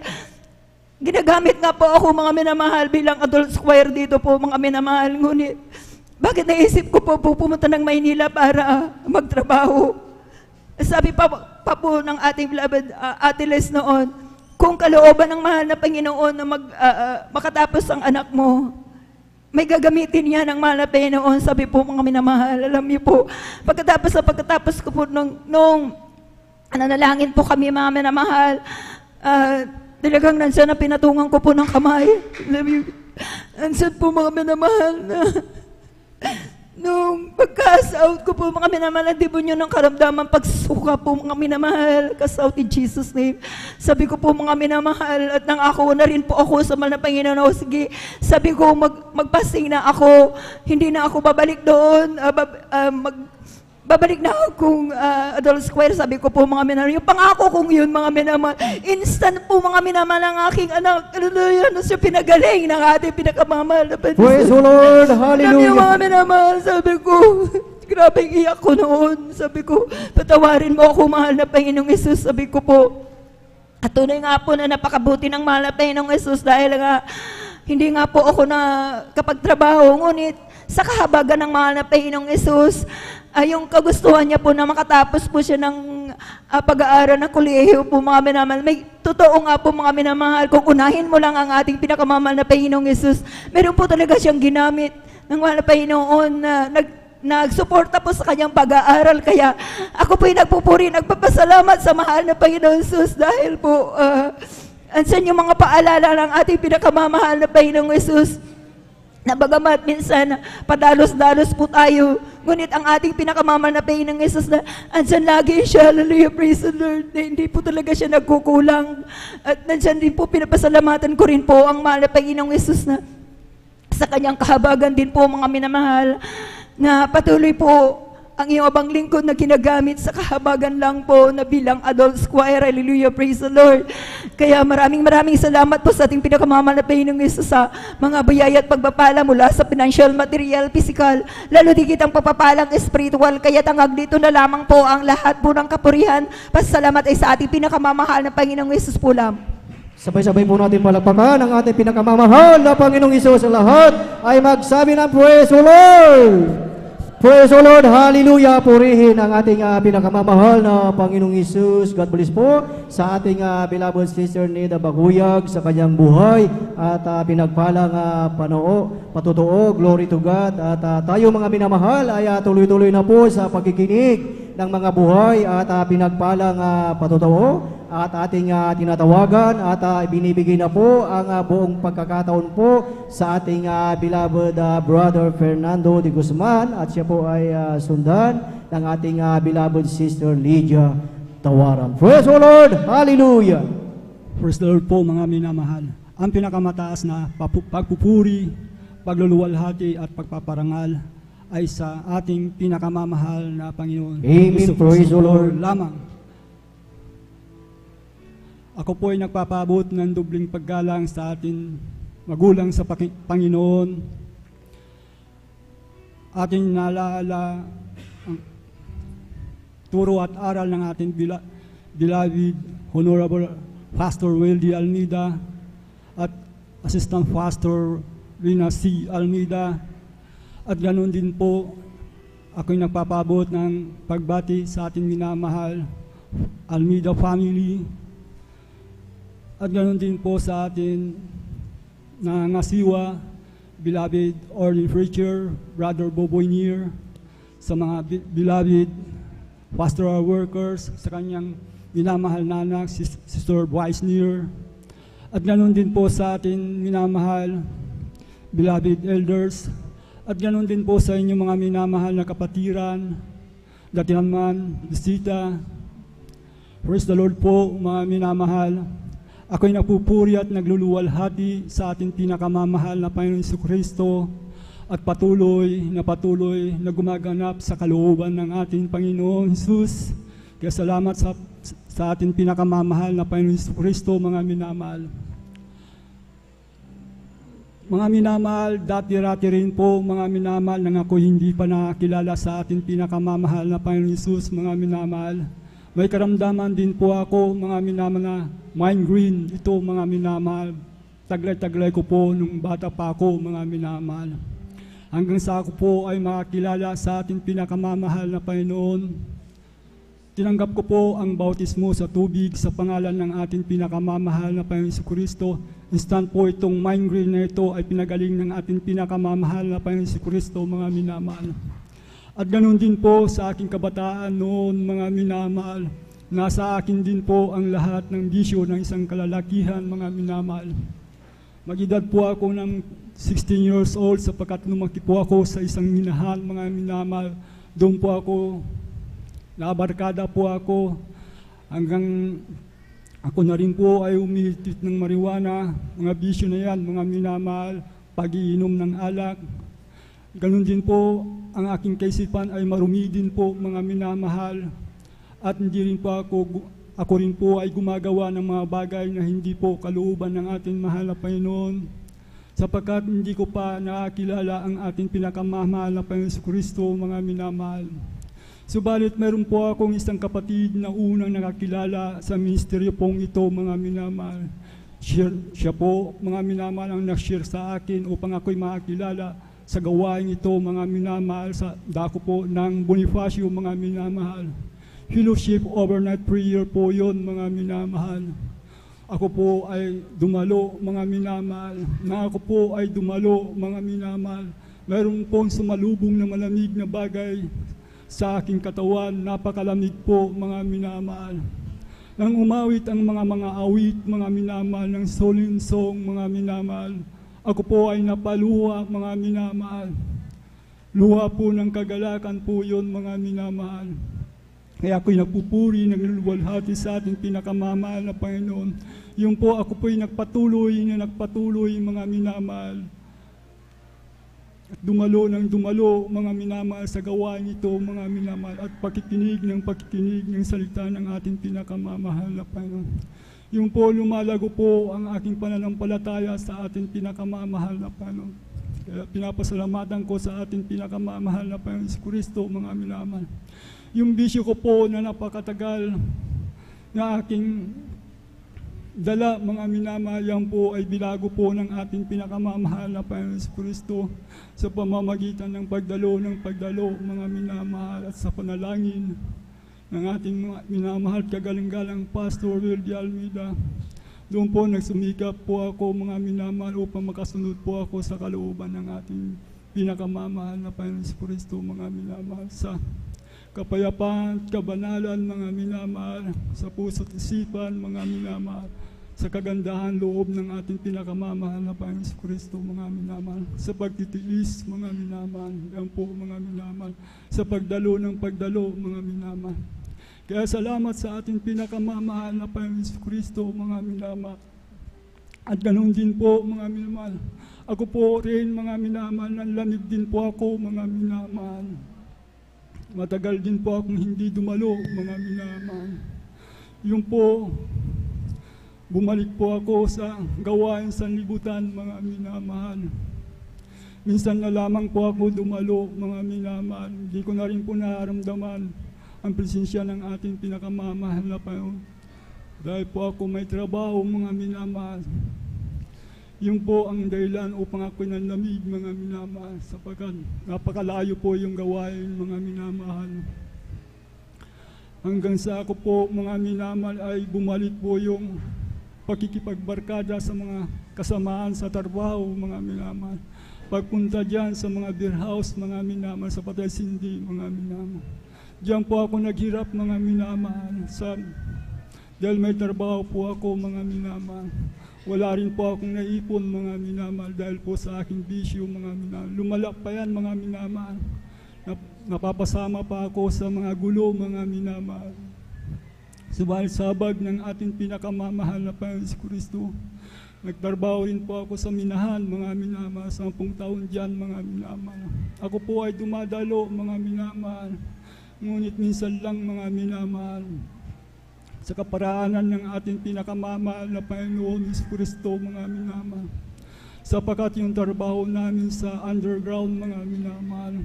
Speaker 5: ginagamit nga po ako mga minamahal bilang adult squire dito po mga minamahal. Ngunit bakit naisip ko po pumunta ng Maynila para magtrabaho? Sabi pa po ng ating beloved Ate Les noon, kung kalooban ng mahal na Panginoon na makatapos ang anak mo, may gagamitin niya ng mahal na Panginoon, sabi po mga minamahal. Alam niyo po, pagkatapos ko po nung nanalangin po kami mga minamahal, talagang nandiyan na pinatungan ko po ng kamay. Alam niyo, nandiyan po mga minamahal na nung pagka-out ko po mga minamahal, di po nyo ng karamdaman pagsuka po mga minamahal, kas-out in Jesus' name. Sabi ko po mga minamahal, at nang ako na rin po ako sa mahal na Panginoon, sige, sabi ko magpasing na ako, hindi na ako babalik doon, babalik na akong adult square, sabi ko po mga minamahal. Yung pangako kong yun mga minamahal, instant po mga minamahal ang aking anak. Hallelujah, ano siya pinagaling ng ating pinakamamahal na Panginoon.
Speaker 3: Praise the Lord. Hallelujah.
Speaker 5: Yung mga minamahal, sabi ko, grabe iyak ko noon. Sabi ko, patawarin mo ako mahal na Panginoong Yesus. Sabi ko po, at tunay nga po na napakabuti ng mahal na Panginoong Yesus dahil nga, hindi nga po ako na kapag trabaho, ngunit sa kahabagan ng mahal na Panginoong Yesus, yung kagustuhan niya po na makatapos po siya ng pag-aaral ng kolehiyo po mga minamahal. May totoo nga po mga minamahal, kung unahin mo lang ang ating pinakamamahal na Panginoong Yesus, meron po talaga siyang ginamit ng mahal na Panginoon na nagsuporta po sa kanyang pag-aaral. Kaya ako po'y nagpupuri, nagpapasalamat sa mahal na Panginoong Yesus dahil po ansan yung mga paalala ng ating pinakamamahal na Panginoong Yesus na bagamat minsan padalos-dalos po tayo, ngunit ang ating pinakamamahal na Panginoong Yesus na andyan lagi siya, hallelujah, praise the Lord, na hindi po talaga siya nagkukulang. At nandyan din po, pinapasalamatan ko rin po ang mahal na Panginoong Yesus na sa kanyang kahabagan din po mga minamahal, na patuloy po ang iyong abang lingkod na ginagamit sa kahabagan lang po na bilang adult squire. Hallelujah, praise the Lord. Kaya maraming salamat po sa ating pinakamamahal na Panginoong Yesus sa mga biyaya at pagpapala mula sa financial, material, physical, lalo digit ang pagpapalang spiritual. Kaya tangag dito na lamang po ang lahat po ng kapurihan. Pasalamat ay sa ating pinakamamahal na Panginoong Yesus po lamang.
Speaker 3: Sabay-sabay po natin palakpakan ang ating pinakamamahal na Panginoong Hesus. Sa lahat ay magsabi ng Praise the Lord! Praise the Lord! Hallelujah! Purihin ang ating pinakamamahal na Panginoong Hesus. God bless po sa ating beloved sister Neda Baguyag sa kanyang buhay at pinagpalang patutuo. Glory to God. At tayo mga minamahal ay tuloy-tuloy na po sa pagkikinig ng mga buhay at pinagpalang patutuo. At ating tinatawagan at binibigay na po ang buong pagkakataon po sa ating beloved brother Fernando de Guzman at siya po ay sundan ng ating beloved sister Lydia Tawaran. Praise the Lord! Hallelujah!
Speaker 6: Praise the Lord po mga minamahal. Ang pinakamataas na pagpupuri, pagluluwalhati at pagpaparangal ay sa ating pinakamamahal na Panginoon.
Speaker 3: Amen. Praise the Lord
Speaker 6: lamang. Ako po ay nagpapabot ng dubling paggalang sa ating magulang sa Panginoon. Ating naalala ang turo at aral ng ating beloved Honorable Pastor Weldy Almeida at Assistant Pastor Rina C. Almeida. At ganoon din po, ako'y nagpapabot ng pagbati sa ating minamahal Almeida family. At ganoon din po sa atin na ngasiwa, beloved Orly Preacher, Brother Boboy Nier, sa mga beloved pastoral workers, sa kanyang minamahal na anak, Sister Bryce Nier. At ganoon din po sa atin minamahal, beloved elders. At ganoon din po sa inyong mga minamahal na kapatiran, datihan man, bisita. Praise the Lord po, mga minamahal. Ako'y nagpupuri at nagluluwalhati sa ating pinakamamahal na Panginoon Jesucristo at patuloy na gumaganap sa kalooban ng ating Panginoon Jesus. Kaya salamat sa ating pinakamamahal na Panginoon Jesucristo, mga minamahal. Mga minamahal, dati-rati rin po, mga minamahal, nang ako hindi pa nakakilala sa ating pinakamamahal na Panginoon Jesus, mga minamahal. May karamdaman din po ako, mga minamahal, na mind green. Ito, mga minamahal. Taglay-taglay ko po nung bata pa ako, mga minamahal. Hanggang sa ako po ay makakilala sa ating pinakamamahal na Panginoon. Tinanggap ko po ang bautismo sa tubig sa pangalan ng ating pinakamamahal na Panginoon Jesucristo. Instant po itong mind green na ito ay pinagaling ng ating pinakamamahal na Panginoon Jesucristo, mga minamahal. At ganoon din po sa aking kabataan noon, mga minamahal. Nasa akin din po ang lahat ng bisyo ng isang kalalakihan, mga minamahal. Mag-edad po ako ng 16 years old sapagkat lumaki po ako sa isang minahan, mga minamahal. Doon po ako, nabarkada po ako hanggang ako na rin po ay umihitit ng marijuana, mga bisyo na yan, mga minamahal, pag-iinom ng alak. Ganun din po, ang aking kaisipan ay marumi din po, mga minamahal. At hindi rin po ako rin po ay gumagawa ng mga bagay na hindi po kalooban ng ating mahal na Panginoon. Sapagkat hindi ko pa nakakilala ang ating pinakamamahal na Panginoon Jesucristo, mga minamahal. Subalit meron po akong isang kapatid na unang nakakilala sa ministeryo pong ito, mga minamahal. Siya po, mga minamahal, ang nag-share sa akin upang ako'y makakilala sa gawain ito, mga minamahal, sa dako po ng Bonifacio, mga minamahal. Fellowship overnight prayer po yon, mga minamahal. Ako po ay dumalo, mga minamahal. Ako po ay dumalo, mga minamahal. Meron pong sumalubong na malamig na bagay sa aking katawan. Napakalamig po, mga minamahal. Nang umawit ang mga awit, mga minamahal, ng solemn song, mga minamahal, ako po ay napaluha, mga minamahal. Luha po ng kagalakan po yon, mga minamahal. Kaya ako'y nagpupuri, nagluluwalhati sa ating pinakamamahal na Panginoon. Yung po, ako po'y nagpatuloy, mga minamahal. At dumalo, mga minamahal, sa gawain ito, mga minamahal. At pakikinig ng salita ng ating pinakamamahal na Panginoon. Yung po, lumalago po ang aking pananampalataya sa ating pinakamamahal na Panginoon. Kaya pinapasalamatan ko sa ating pinakamamahal na Panginoon Jesucristo, mga minamahal. Yung bisyo ko po na napakatagal na aking dala, mga minamahal, yan po ay binago po ng ating pinakamamahal na Panginoon Kristo sa pamamagitan ng pagdalo, mga minamahal, at sa panalangin ng ating mga minamahal kagalang-galang Pastor Will de Almeida. Doon po nagsumikap po ako, mga minamahal, upang makasunod po ako sa kalooban ng ating pinakamamahal na Panginoon Kristo, mga minamahal, sa kapayapaan, kabanalan, mga minamahal, sa puso't isipan, mga minamahal, sa kagandahan loob ng ating pinakamamahal na Panginoon Kristo, mga minamahal, sa pagtitiis, mga minamahal, yan po, mga minamahal, sa pagdalo, mga minamahal. Kaya salamat sa ating pinakamamahal na Panginoon Kristo, mga minamahal. At ganoon din po, mga minamahal, ako po rin, mga minamahal, nanlamig din po ako, mga minamahal. Matagal din po akong hindi dumalo, mga minamahal. Yung po, bumalik po ako sa gawain sanlibutan, mga minamahal. Minsan na lamang po ako dumalo, mga minamahal. Hindi ko na rin po nararamdaman ang presensya ng ating pinakamamahal na Panginoon. Dahil po ako may trabaho, mga minamahal. Yun po ang dahilan upang ako'y nanlamig, mga minamahal, sapagkat napakalayo po yung gawain, mga minamahal. Hanggang sa ako po, mga minamahal, ay bumalik po yung pakikipagbarkada sa mga kasamaan sa trabaho, mga minamahal. Pagpunta dyan sa mga beer house, mga minamahal, sa Patay Sindi, mga minamahal. Diyan po ako naghirap, mga minamahal, dahil may trabaho po ako, mga minamahal. Wala rin po akong naipon, mga minamahal, dahil po sa aking bisyo, mga minamahal. Lumalak pa yan, mga minamahal. Napapasama pa ako sa mga gulo, mga minamahal. Subalit sabag ng ating pinakamamahal na Panginoon Kristo. Nagtrabaho rin po ako sa minahan, mga minamahal, 10 taon dyan, mga minamahal. Ako po ay dumadalo, mga minamahal. Ngunit minsan lang, mga minamahal, sa kaparaanan ng ating pinakamamahal na Panginoon Kristo, mga minamahal. Sapagkat yung trabaho namin sa underground, mga minamahal,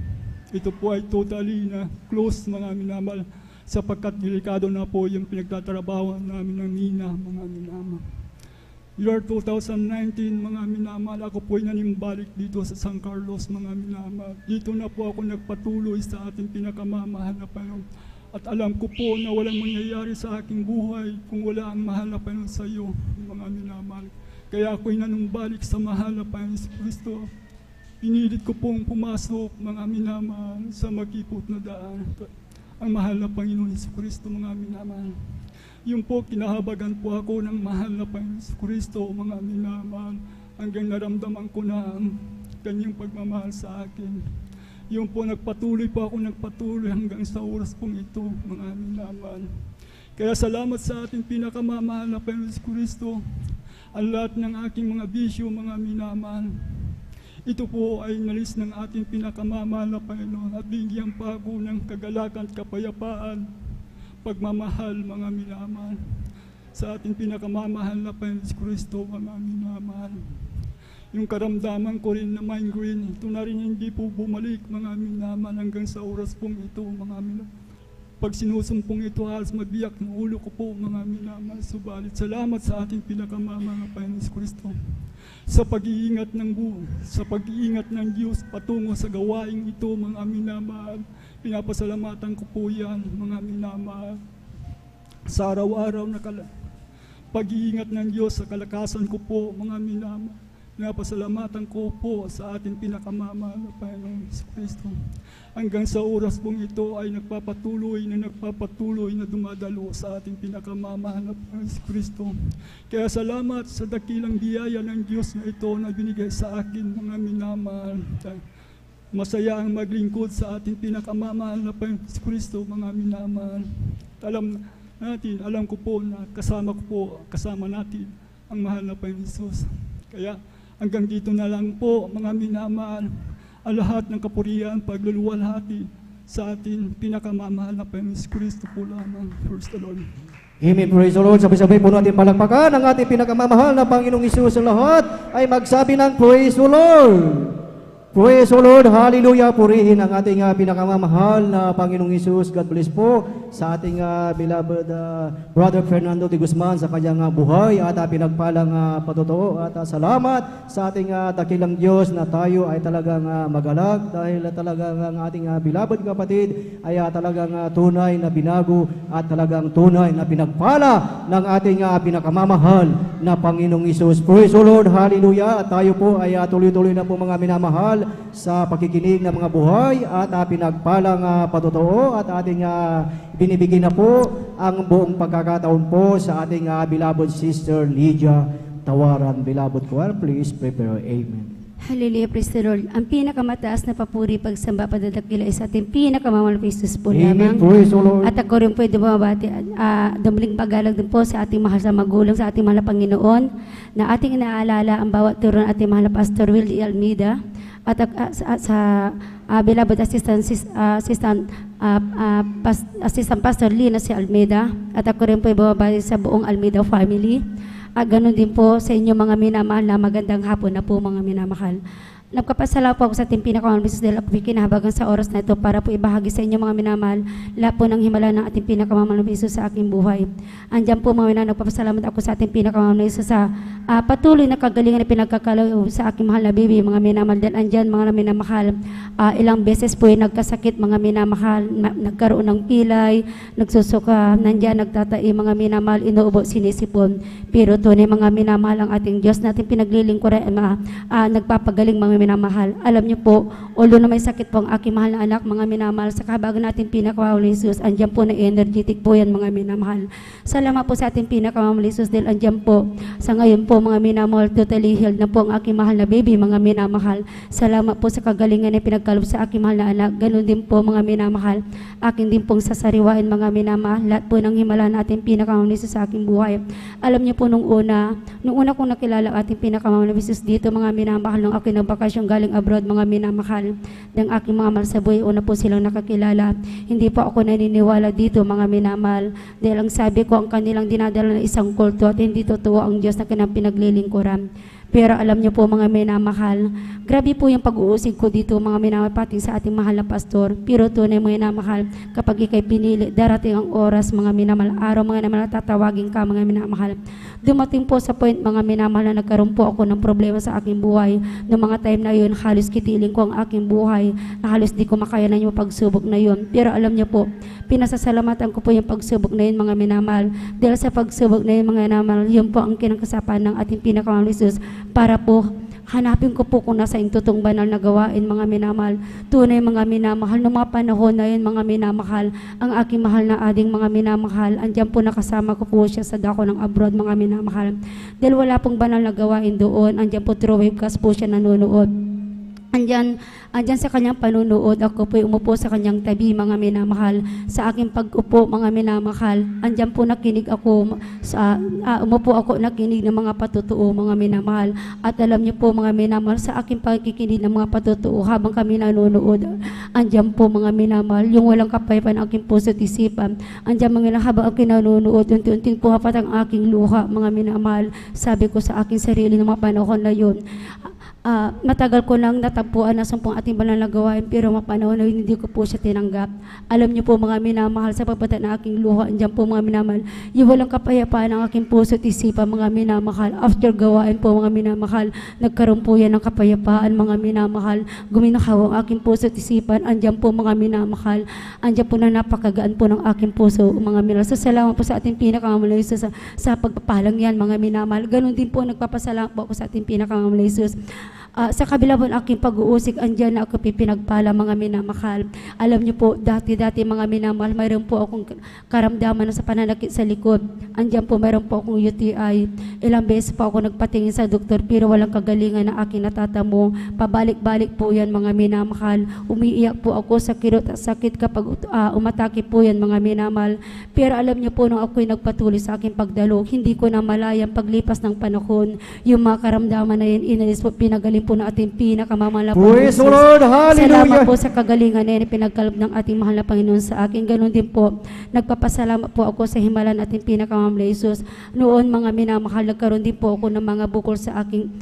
Speaker 6: ito po ay totally na close, mga minamahal, sapagkat delikado na po yung pinagtatrabaho namin ng mina, mga minamahal. Year 2019, mga minamahal, ako po ay nanimbalik dito sa San Carlos, mga minamahal. Dito na po ako nagpatuloy sa ating pinakamamahal na Panginoon. At alam ko po na walang mangyayari sa aking buhay kung wala ang mahal na Panginoon sa iyo, mga minamahal. Kaya ako'y nanumbalik sa mahal na Panginoon Kristo. Pinilit ko pong pumasok, mga minamahal, sa makipot na daan. Ang mahal na Panginoon Kristo, mga minamahal. Yung po, kinahabagan po ako ng mahal na Panginoon Kristo, mga minamahal, hanggang naramdaman ko na ang kanyang pagmamahal sa akin. Yung po, nagpatuloy hanggang sa oras pong ito, mga minamahal. Kaya salamat sa ating pinakamamahal na Panginoon Kristo, ang lahat ng aking mga bisyo, mga minamahal. Ito po ay nalis ng ating pinakamamahal na Panginoon at bigyan pa ako ng kagalakan at kapayapaan, pagmamahal, mga minamahal, sa ating pinakamamahal na Panginoon Kristo, mga minamahal. Yung karamdaman ko rin na migraine, ito na rin hindi po bumalik, mga minamahal, hanggang sa oras pong ito, mga minamahal. Pag sinusumpong ito, halos mabiyak ng ulo ko po, mga minamahal. Subalit, salamat sa ating pinakamamahal na Panginoon Kristo sa pag-iingat ng Diyos patungo sa gawaing ito, mga minamahal. Pinapasalamatan ko po yan, mga minamahal. Sa araw-araw na pag-iingat ng Diyos sa kalakasan ko po, mga minamahal. Pinapasalamatan ko po sa ating pinakamamahal na Panginoon Kristo. Hanggang sa oras pong ito ay nagpapatuloy na dumadalo sa ating pinakamamahal na Panginoon Kristo. Kaya salamat sa dakilang biyaya ng Diyos na ito na binigay sa akin, mga minamahal. Masaya ang maglingkod sa ating pinakamamahal na Panginoon Kristo, mga minamahal. Alam ko po na kasama natin ang mahal na Panginoon Jesus. Kaya hanggang dito na lang po, mga minamahal, ang lahat ng kapurihan, pagluluwalhati sa ating pinakamamahal na Panginoon Kristo po lamang. Praise the Lord.
Speaker 3: Amen. Praise the Lord. Sabay-sabay po natin palakpakan ang ating pinakamamahal na Panginoong Isus. Sa lahat ay magsabi ng Praise the Lord. Praise the Lord. Hallelujah. Purihin ang ating pinakamamahal na Panginoong Isus. God bless po. sa ating beloved Brother Fernando de Guzman sa kanyang buhay at pinagpalang patutuo. At salamat sa ating dakilang Diyos na tayo ay talagang magalag dahil talagang ang ating beloved kapatid ay talagang tunay na binago at talagang tunay na pinagpala ng ating pinakamamahal na Panginoong Isus. Praise the Lord, hallelujah. At tayo po ay tuloy-tuloy na po mga minamahal sa pakikinig ng mga buhay at pinagpalang patutuo at ating binibigay na po ang buong pagkakataon po sa ating beloved sister Lydia Tawaran. Beloved choir, please prepare. Amen.
Speaker 7: Hallelujah, praise the Lord. Ang pinakamataas na papuri, pagsamba, padadakila ay sa ating pinakamamahal na Jesus po
Speaker 3: Amen.
Speaker 7: lamang.
Speaker 3: Praise the Lord.
Speaker 7: At ako rin po ay bumabati, dumuling paggalag din po sa ating mahal sa magulang, sa ating mahal na Panginoon, na ating inaalala ang bawat turo ng ating mahal na Pastor Will D. Almeida, at sa beloved assistant Pastor Lina si Almeida, at ako rin po ay bumabati sa buong Almeida family. At ganun din po sa inyo mga minamahal na magandang hapon na po mga minamahal. Nagpapasalamat po ako sa ating pinakamahal na Diyos dahil ako kinahabagan sa oras na ito para po ibahagi sa inyo mga minamahal lahat po ng himala ng ating pinakamahal na Diyos sa aking buhay. Andiyan po mga minamahal, nagpapasalamat ako sa ating pinakamahal na Diyos sa patuloy na kagalingan na pinagkakalaw sa aking mahal na bibi mga minamahal. Dahil andyan mga minamahal, ilang beses po ay nagkasakit mga minamahal, nagkaroon ng pilay, nagsusuka, nandyan nagtatai mga minamahal, inuubo, sinisipon. Pero tunay mga minamahal ang ating Diyos natin pinaglilingkuran, nagpapagaling mga minamahal. Alam niyo po, although na may sakit po ang aking mahal na anak, mga minamahal, sa kahabagan natin pinakamahal na Jesus, andyan po na energetic po yan mga minamahal. Salamat po sa ating pinakamahal na Jesus dahil andyan po, sa ngayon po mga minamahal, totally healed na po ang aking mahal na baby, mga minamahal. Salamat po sa kagalingan na pinagkalob sa aking mahal na anak. Ganun din po mga minamahal, akin din pong sasariwain mga minamahal, lahat po ng himala natin pinakamahal na Jesus sa aking buhay. Alam niyo po nung una kong nakilala ang ating pinakamahal na Jesus dito mga minamahal, nung aking nagbakasyon galing abroad mga minamahal ng aking mga mahal sa buhay, una po silang nakakilala. Hindi po ako naniniwala dito mga minamahal dahil ang sabi ko ang kanilang dinadala na isang kulto at hindi totoo ang Diyos na kanilang pinaglilingkuran. Pero alam niyo po mga minamahal, grabe po yung pag-uusig ko dito mga minamahal pati sa ating mahal na pastor. Pero tunay mga minamahal, kapag ikay pinili, darating ang oras mga minamahal, araw mga minamahal, tatawagin ka mga minamahal. Dumating po sa point mga minamahal na nagkaroon po ako ng problema sa aking buhay. Noong mga time na yun, halos kitiling ko ang aking buhay, na halos di ko makayanan yung pagsubok na yun. Pero alam niyo po, pinasasalamatan ko po yung pagsubok na yun mga minamahal. Dahil sa pagsubok na yun mga minamahal, yun po ang kinakasapan ng ating pinakamahal Jesus para po hanapin ko po kung nasa intutong banal na gawain mga minamahal. Tunay mga minamahal, noong mga panahon na yun mga minamahal, ang aking mahal na ading mga minamahal, andyan po nakasama ko po siya sa dako ng abroad mga minamahal. Dahil wala pong banal na gawain doon, andyan po through webcast po siya nanonood. Andyan sa kanyang panunood, ako po umupo sa kanyang tabi mga minamahal. Sa aking pag-upo mga minamahal, andyan po nakinig ako, umupo ako nakinig ng mga patutuo mga minamahal. At alam niyo po mga minamahal, sa aking pagkikinig ng mga patutuo habang kami nanonood, andyan po mga minamahal, yung walang kapayapaan ng aking puso at isipan. Andyan mga minamahal, habang aking nanonood, unti-unting pumapat ang aking luha mga minamahal. Sabi ko sa aking sarili ng mga panahon na yun, matagal ko nang natagpuan na sumpong ating banal na gawain, pero mapanahon na hindi ko po siya tinanggap. Alam niyo po mga minamahal, sa pagbata ng aking luha, andyan po mga minamahal, yung walang kapayapaan ng aking puso at isipan mga minamahal. After gawain po mga minamahal, nagkaroon po yan ng kapayapaan mga minamahal. Guminakaw ang aking puso at isipan, andyan po mga minamahal, andyan po na napakagaan po ng aking puso mga minamahal. So salamat po sa ating pinakamamahal na Jesus sa pagpapalang yan mga minamahal. Ganun din po nagpapasalamat po ako sa ating pinakamamahal na Jesus. Sa kabila po ng aking pag-uusig, andyan na ako pinagpala mga minamahal. Alam niyo po, dati mga minamahal, mayroon po akong karamdaman sa pananakit sa likod. Andyan po, mayroon po akong UTI. Ilang beses po ako nagpatingin sa doktor, pero walang kagalingan na aking natatamo. Pabalik-balik po yan mga minamahal. Umiiyak po ako sa kirot at sakit kapag umatake po yan mga minamahal. Pero alam niyo po, nung ako'y nagpatuloy sa aking pagdalo, hindi ko na malayang paglipas ng panahon, yung mga karamdaman na yan, inalis po, pinagaling po na ating pinakamamahal na
Speaker 3: Praise the Lord, hallelujah.
Speaker 7: Salamat po sa kagalingan na yan, pinagkaloob ng ating mahal na Panginoon sa akin. Ganon din po, nagpapasalamat po ako sa himala ng ating pinakamamahal na Jesus. Noon mga minamahal, nagkaroon din po ako ng mga bukol sa aking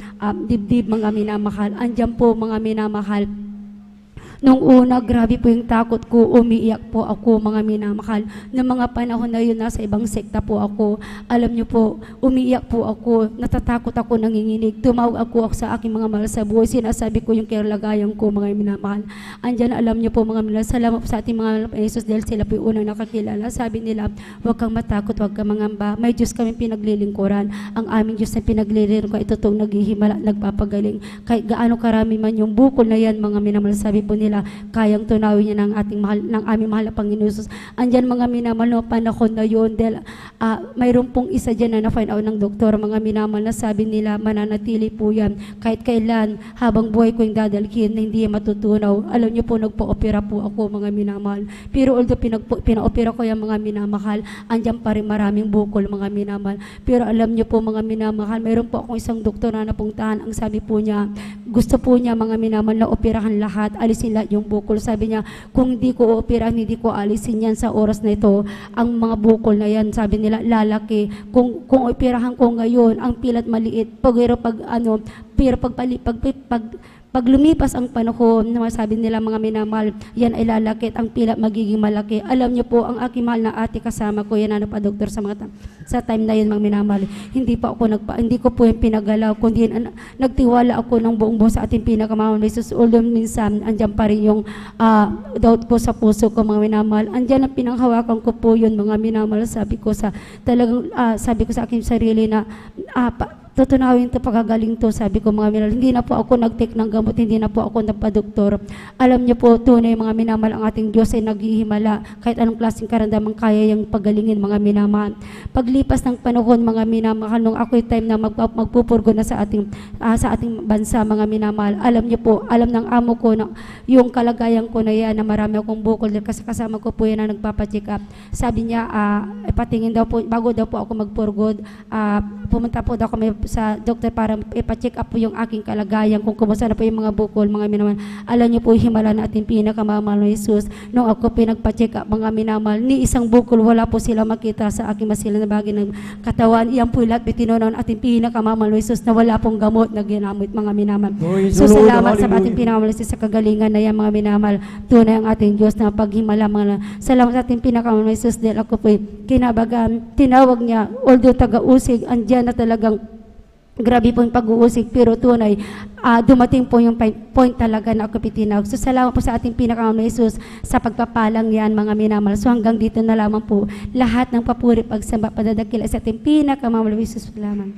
Speaker 7: dibdib mga minamahal. Andyan po mga minamahal, Nung una, grabe po yung takot ko, umiiyak po ako mga minamahal. Noong mga panahon na yun, nasa ibang sekta po ako. Alam niyo po, umiiyak po ako, natatakot ako, nanginginig. Tumawag ako sa aking mga mahal sa buhay. Sinasabi ko yung kalagayan ko mga minamahal. Andyan, alam niyo po mga minamahal, salamat po sa ating mga Jesus dahil sila po yung unang nakakilala. Sabi nila, huwag kang matakot, huwag kang mangamba. May Diyos kami pinaglilingkuran. Ang aming Diyos na pinaglilingkuran, ito itong naghihimala, nagpapagaling. Kahit gaano karami man yung bukol na yan mga minamahal, sabi po nila, kayang tunawin niya ng ating mahal, ng aming mahal na Panginoon Jesus. Andyan mga minamahal na panahon na yun dahil mayroon pong isa dyan na na-find out ng doktor mga minamahal na sabi nila mananatili po yan kahit kailan habang buhay ko yung dadalhin na hindi matutunaw. Alam niyo po nagpa-opera po ako mga minamahal, pero although pina-opera ko yung mga minamahal, andyan pa rin maraming bukol mga minamahal. Pero alam niyo po mga minamahal, mayroon po akong isang doktor na napuntahan, ang sabi po niya, gusto po niya mga minamahal na operahan lahat, alisin lahat yung bukol. Sabi niya, kung hindi ko operahan, hindi ko alisin yan sa oras na ito, ang mga bukol na yan, sabi nila, lalaki. Kung operahan ko ngayon, ang pilat maliit, pag lumipas ang panahon, sabi nila mga minamahal, yan ay lalaki at ang pilat magiging malaki. Alam niyo po, ang aking mahal na ate kasama ko, yan na pa-doktor sa time na yun mga minamahal. Hindi ko po yung pinagalaw, kundi nagtiwala ako ng buong buo sa ating pinakamahal na Jesus. Although minsan, andyan pa rin yung doubt ko sa puso ko mga minamahal. Andyan ang pinanghawakan ko po yun mga minamahal. Sabi ko sa aking sarili na tutunawin ito, pagkagaling to, sabi ko mga minamahal, hindi na po ako nag-take ng gamot, hindi na po ako nagpa-doktor. Alam niyo po, tunay mga minamahal, ang ating Diyos ay naghihimala, kahit anong klaseng karamdaman kaya yung pagalingin mga minamahal. Paglipas ng panahon mga minamahal, nung ako'y time na magpupurgo na sa ating bansa mga minamahal, alam niyo po, alam ng amo ko na yung kalagayan ko na yan, na marami akong bukol, kasi kasama ko po yan na nagpapacheck up. Sabi niya, patingin daw po, bago daw po ako magpurgod, pumunta po daw kami sa doktor para ipa-check up po yung aking kalagayan, kung kumusta na po yung mga bukol mga minamahal. Alam niyo po, himala na ating pinakamamahal na Jesus. Nung ako pinagpa-check up mga minamahal, ni isang bukol wala po sila makita sa aking masilan na bagay ng katawan. Iyan po lahat bitinoon ating pinakamamahal na Jesus na wala pong gamot na ginamit mga minamahal. So salamat sa ating pinakamamahal sa kagalingan na yan mga minamahal. Tunay ang ating Diyos na paghimala mga. Salamat sa ating pinakamamahal na Jesus dahil ako po kinabagan, tinawag niya, although taga-usig, andyan na talagang grabe po yung pag-uusig, pero tunay, dumating po yung point talaga na ako pitinawag. So salamat po sa ating pinakamamahal na Jesus sa pagpapalang yan mga minamahal. So hanggang dito na lamang po lahat ng papuri, pagsamba, padadakila sa ating pinakamamahal na Jesus. Salamat.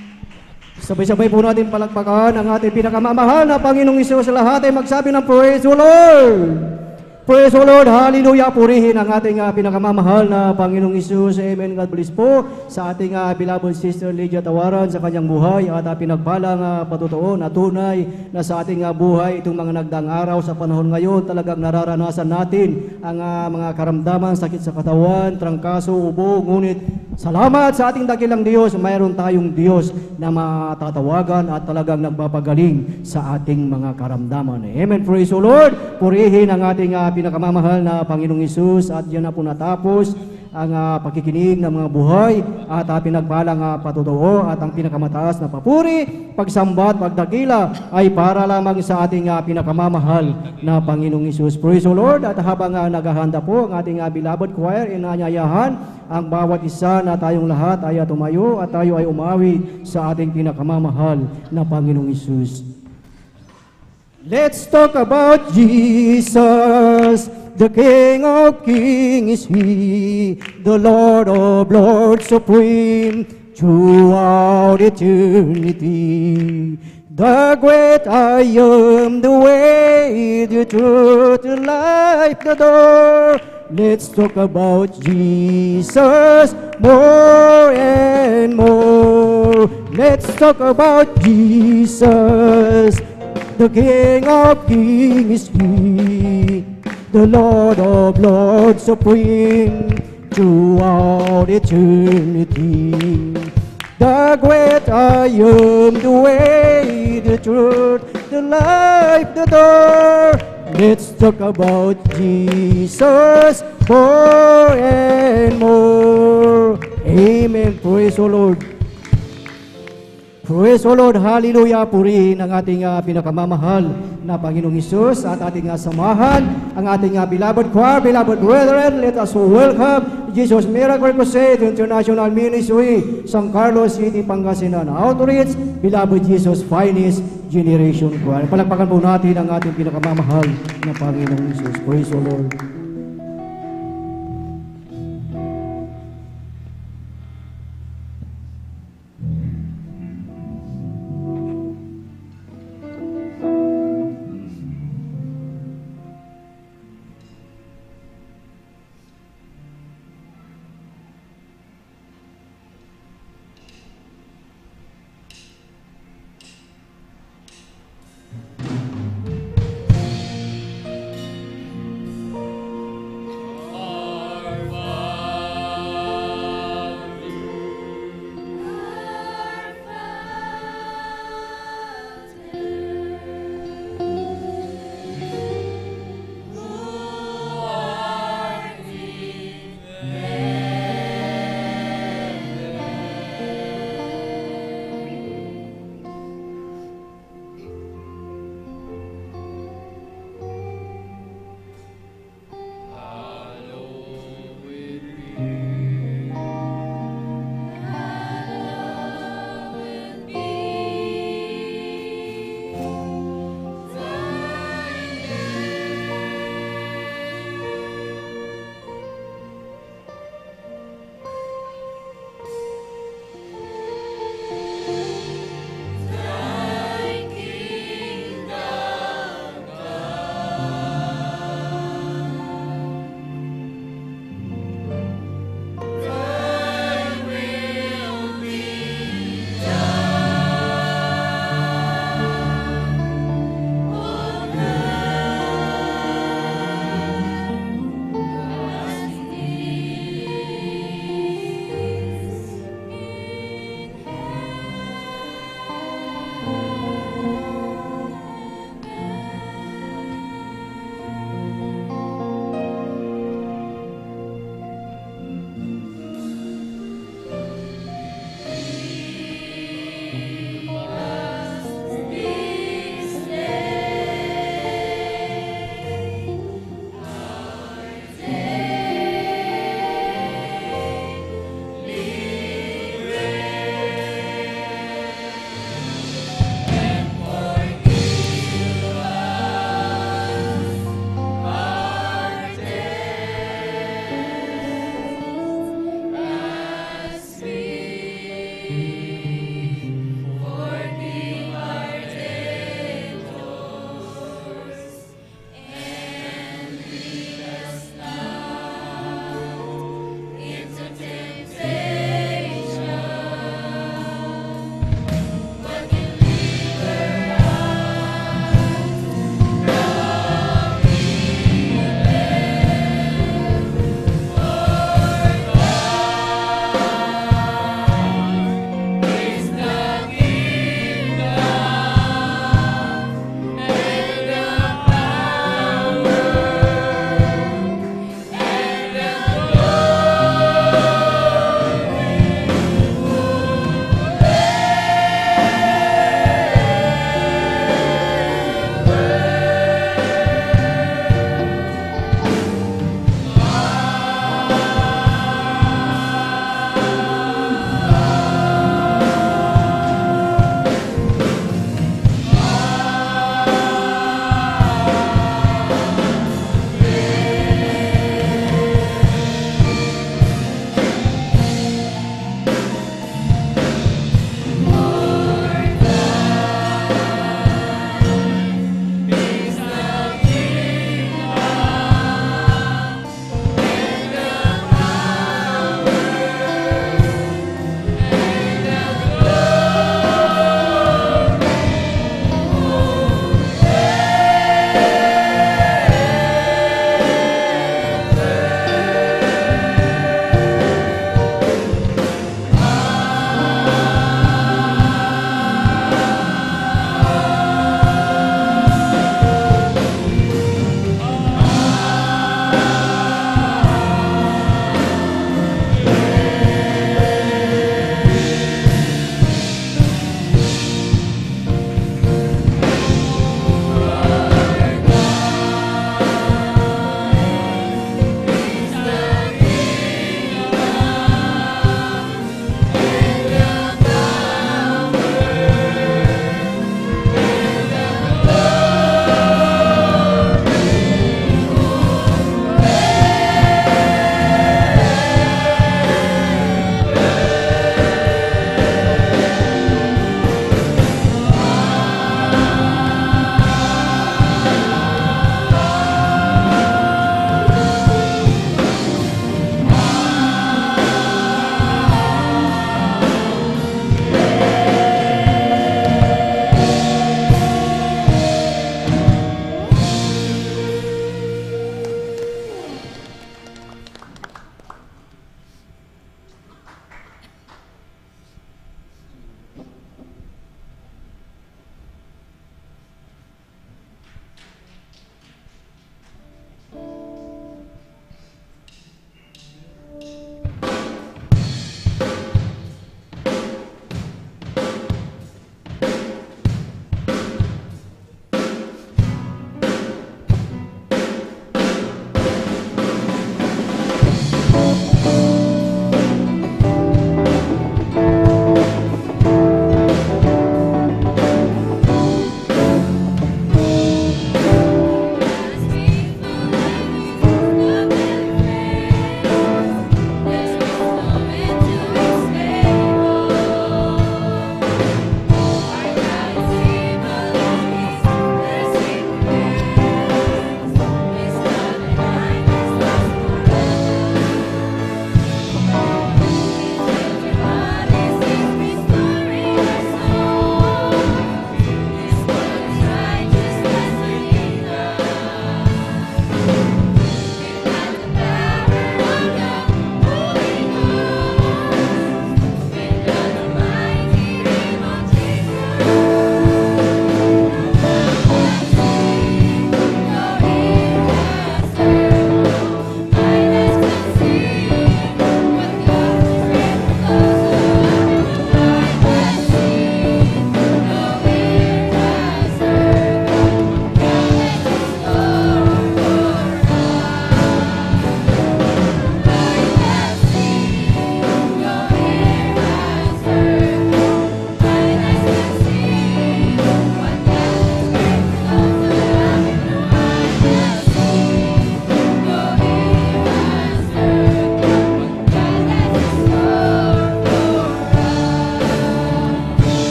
Speaker 3: Sabay-sabay po natin palakpakan ang ating pinakamamahal na Panginoong Isus. Lahat ay magsabi ng praise the Lord. Praise the Lord, hallelujah, purihin ang ating pinakamamahal na Panginoong Isus. Amen. God bless po sa ating beloved sister Lydia Tawaran sa kanyang buhay at pinagpalang patutuo na tunay na sa ating buhay itong mga nagdaang araw sa panahon ngayon talagang nararanasan natin ang mga karamdaman, sakit sa katawan, trangkaso, ubo, ngunit salamat sa ating dakilang Diyos, mayroon tayong Diyos na matatawagan at talagang nagpapagaling sa ating mga karamdaman. Amen. Praise the Lord, purihin ang ating pinakamamahal na Panginoong Isus at yan na po natapos ang pakikinig ng mga buhay at pinagpalang patutuo at ang pinakamataas na papuri, pagsamba at pagdakila ay para lamang sa ating pinakamamahal na Panginoong Isus. Praise the Lord. At habang naghahanda po ang ating beloved choir, inanyayahan ang bawat isa na tayong lahat ay tumayo at tayo ay umawi sa ating pinakamamahal na Panginoong Isus. Let's talk about Jesus, the King of Kings, He, the Lord of Lords, supreme throughout eternity. The great I am, the way, the truth, the life, the door. Let's talk about Jesus more and more. Let's talk about Jesus. The King of Kings, He, the Lord of Lords, supreme throughout eternity. The great I am, the way, the truth, the life, the door. Let's talk about Jesus more and more. Amen. Praise the Lord. Praise the Lord, hallelujah, purihin ang ating pinakamamahal na Panginoong Hesus at ating samahan, ang ating beloved choir, beloved brethren, let us welcome Jesus Miracle Crusade International Ministry, San Carlos City, Pangasinan Outreach, beloved Jesus Finest Generation Choir. Palakpakan po natin ang ating pinakamamahal na Panginoong Hesus. Praise the Lord.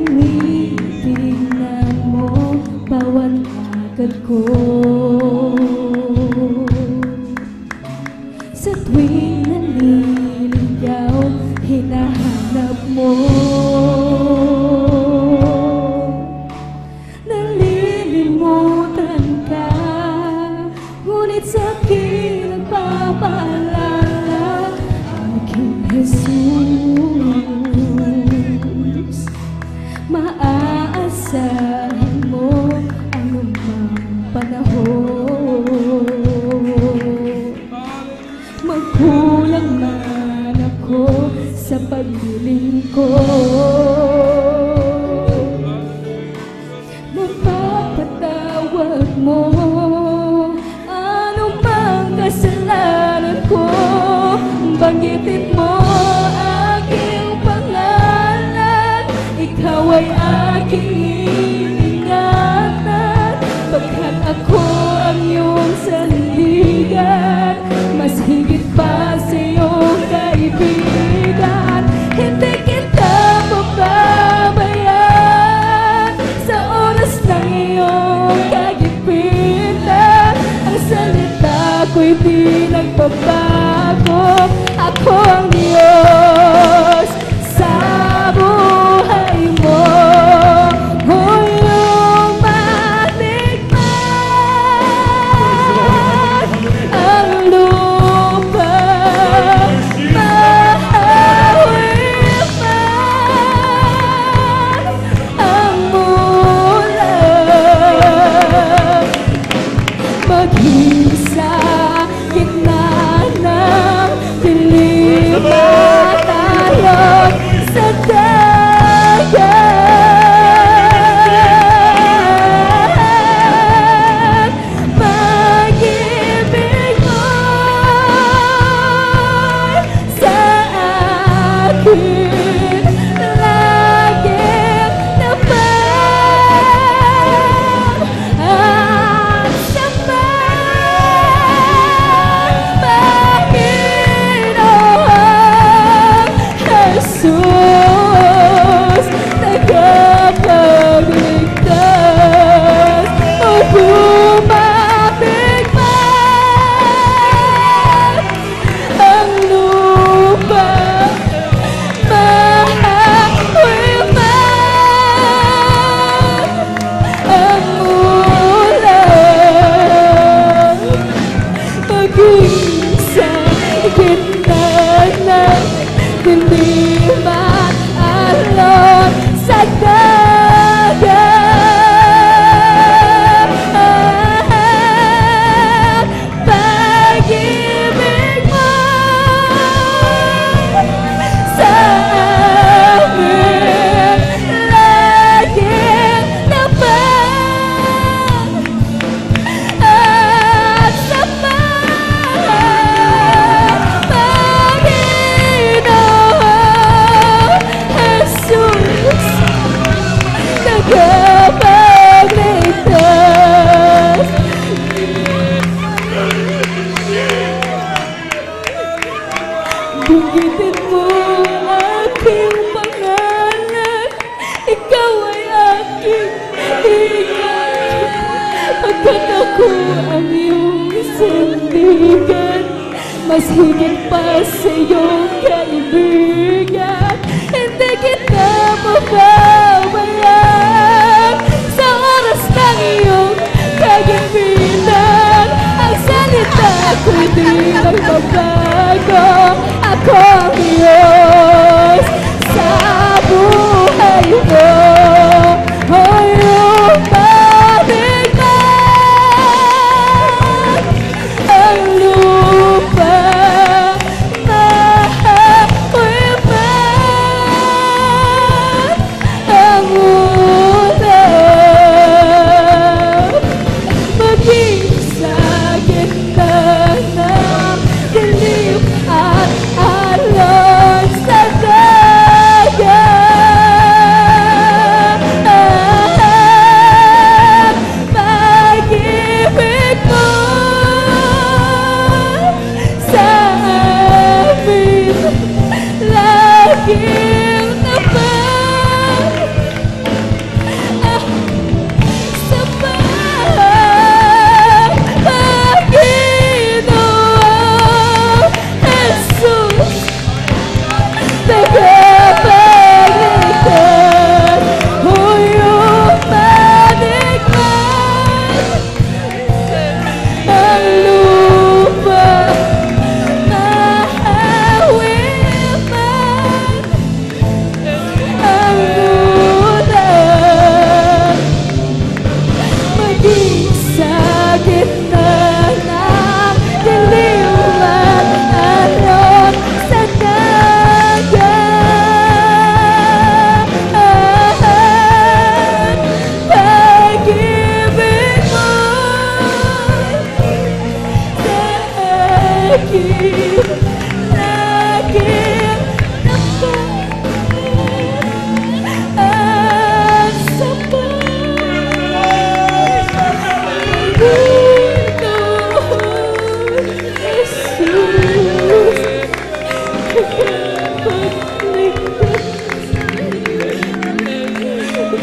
Speaker 7: tinitingnan mo bawat agad ko. Sa tuwing naliligaw, hinahanap mo. Nalilimutan ka, ngunit sa'kin nagpapaalala, aking Jesus. Maaasahan mo anumang panahon. Magkulang man ako sa paglilingkod, mapapatawad mo anumang kasalanan ko. Banggitin mo aking pangalan, ikaw ay aking iingatan, pagkat ako ang iyong sandigan, mas higit pa sa iyong kaibigan. Hindi kita pababayaan sa oras ng iyong kagipitan. Ang salita ko'y di nagbabago. Ako ang Diyos sa buhay mo. Huyong matikman ang lupa, mahawin man ang ulan, maging sa gitna ng dilim at alon sa dagat. Pag-ibig mo'y sa akin laging tapat, at sa Panginoong Jesus, tagapagligtas. O bumabig man ang lupa, mahawin man ang ulan, maging sa gitna ng dilim at alon sa dagat. Pag-ibig mo sa amin laging tapat, at sa Panginoong Jesus, tagapagligtas. Banggitin mo aking pangalan, ikaw ay aking ingat, pagkat ako ang iyong sandigan, mas higit pa sa iyong kaibigan. Hindi kita mababayaan sa oras ng iyong kagipitan. Ang salita ko'y di nagbabago. Ako ang Diyos sa buhay mo. Huyong matikman ang lupa, mahawin man ang ulan, maging sa gitna ng dilim at alon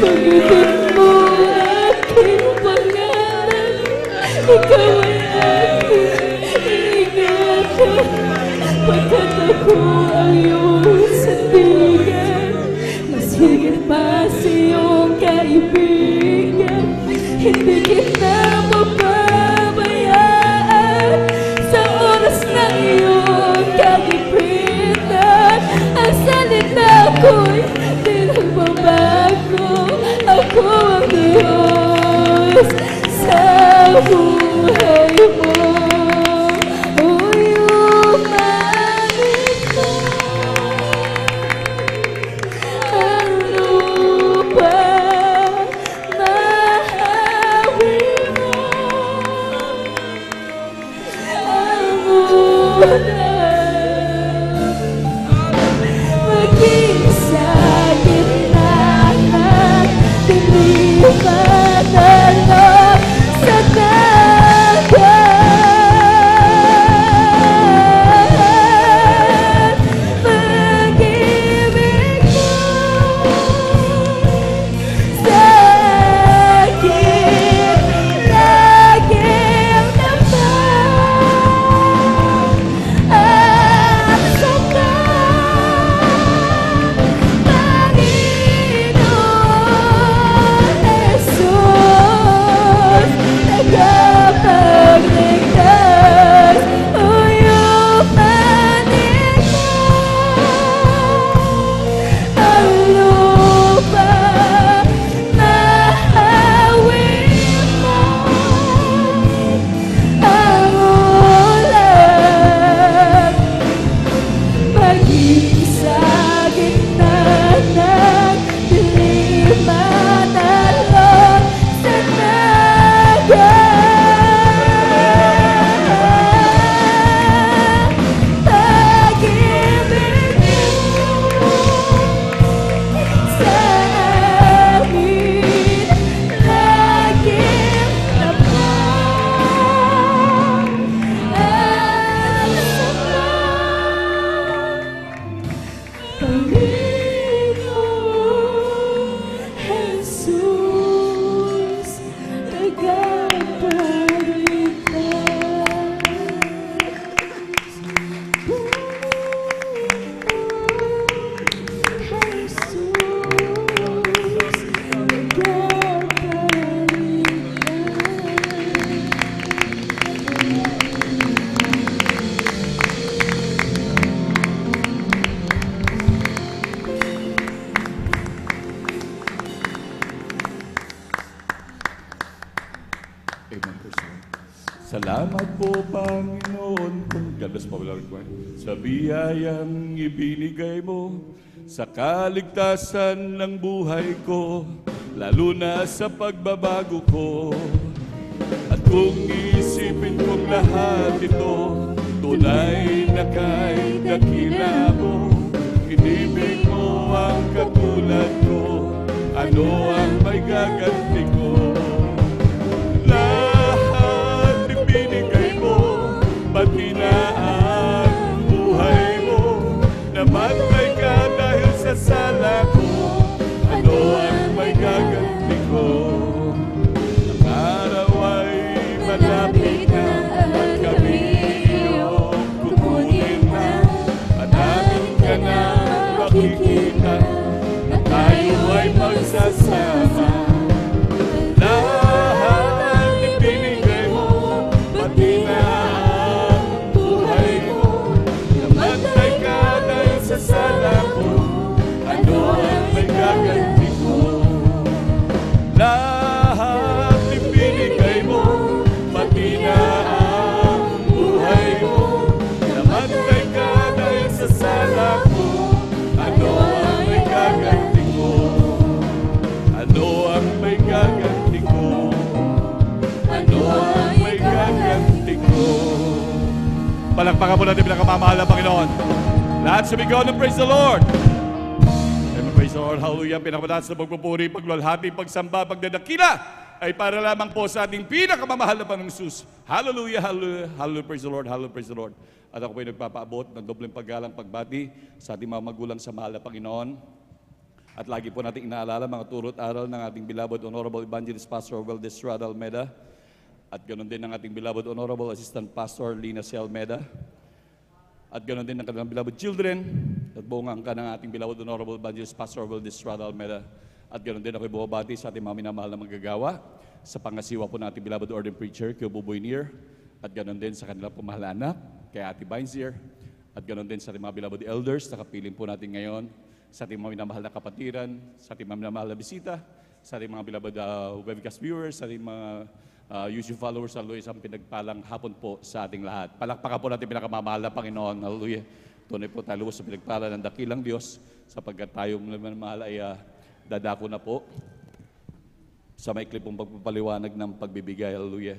Speaker 8: Pag-ibig mo aking pangalan, ikaw ay aking ingatan. Pagkat ako ang iyong sandigan, mas higit pa sa iyong kaibigan. Hindi kita mapabayaan sa oras na iyong kagipitan. Ang salita ko'y di nagbabago. Ako ang Diyos sa buhay mo. Maging sa gitna ng dilim at alok sa dagat, pag-ibig mo sa akin laging naman. Ang sapat, Panginoon Jesus, tagapagligtas, uyong manikman, ang lupa, mahawin mo, ang ulan, maging sa gitna ng dilim at alok sa dagat, pag-ibig mo sa akin laging naman. Ang sapat, Panginoon Jesus, tagapagligtas.
Speaker 9: Amen. Salamat po, Panginoon, kung galas pa wala ko sa biyayang ibinigay mo sa kaligtasan ng buhay ko, lalo na sa pagbabago ko. At kung isipin kong lahat ito, tunay na kay dakila mo, inibig mo ang katulad ko, ano ang may gaganti ko? Lahat ibinigay mo, pati na ang buhay mo, namatay ka dahil sa sala ko, ano ang may gaganti ko? Ang araw ay malapit na at kami iyong kukunin na, at amin ka na makikita na tayo ay magsasama. Lahat ibinigay mo, pati na ang buhay mo, namatay ka dahil sa sala ko, ano ang may gaganti ko? Lahat ibinigay mo, pati na ang buhay mo, namatay ka dahil sa sala ko, ano ang may gaganti ko? Ano ang may gaganti ko? Ano ang may gaganti ko? Palakpakan po natin pinakamamahal ng Panginoon. Lahat sumigaw ng praise the Lord. Amen, praise the Lord. Hallelujah. Pinakamataas na pagpupuri, pagluwalhati, pagsamba, pagdadakila ay para lamang po sa ating pinakamamahal na Panginoong Jesus. Hallelujah, hallelujah, hallelujah, praise the Lord, hallelujah, praise the Lord. At ako po ay nagpapaabot ng dobleng paggalang pagbati sa ating mga magulang sa mahal na Panginoon.
Speaker 10: At lagi po natin inaalala mga turot aral ng ating beloved Honorable Evangelist Pastor Valdez Rada Almeda at ganoon din ng ating beloved Honorable Assistant Pastor Lina C. Almeda at ganoon din ng kanilang beloved children at buong angka ng ating beloved Honorable Evangelist Pastor Valdez Rada Almeda at ganoon din ako bumabati sa ating mga minamahal na manggagawa sa pangasiwa po ng ating beloved ordained preacher kay Buboy Nier at ganoon din sa kanilang pumahal na anak kay Ate Binesier at ganoon din sa ating mga beloved elders na kapiling po natin ngayon sa ating mga minamahal na kapatiran, sa ating mga minamahal na bisita, sa ating mga beloved webcast viewers, sa ating mga YouTube followers, hallelujah, isang pinagpalang hapon po sa ating lahat. Palakpakan po natin pinakamamahal na Panginoon, hallelujah. Tunay po tayo lubos sa pinagpala ng dakilang Diyos sapagkat tayo minamahal ay dadako na po sa maikli pong pagpapaliwanag ng pagbibigay, hallelujah.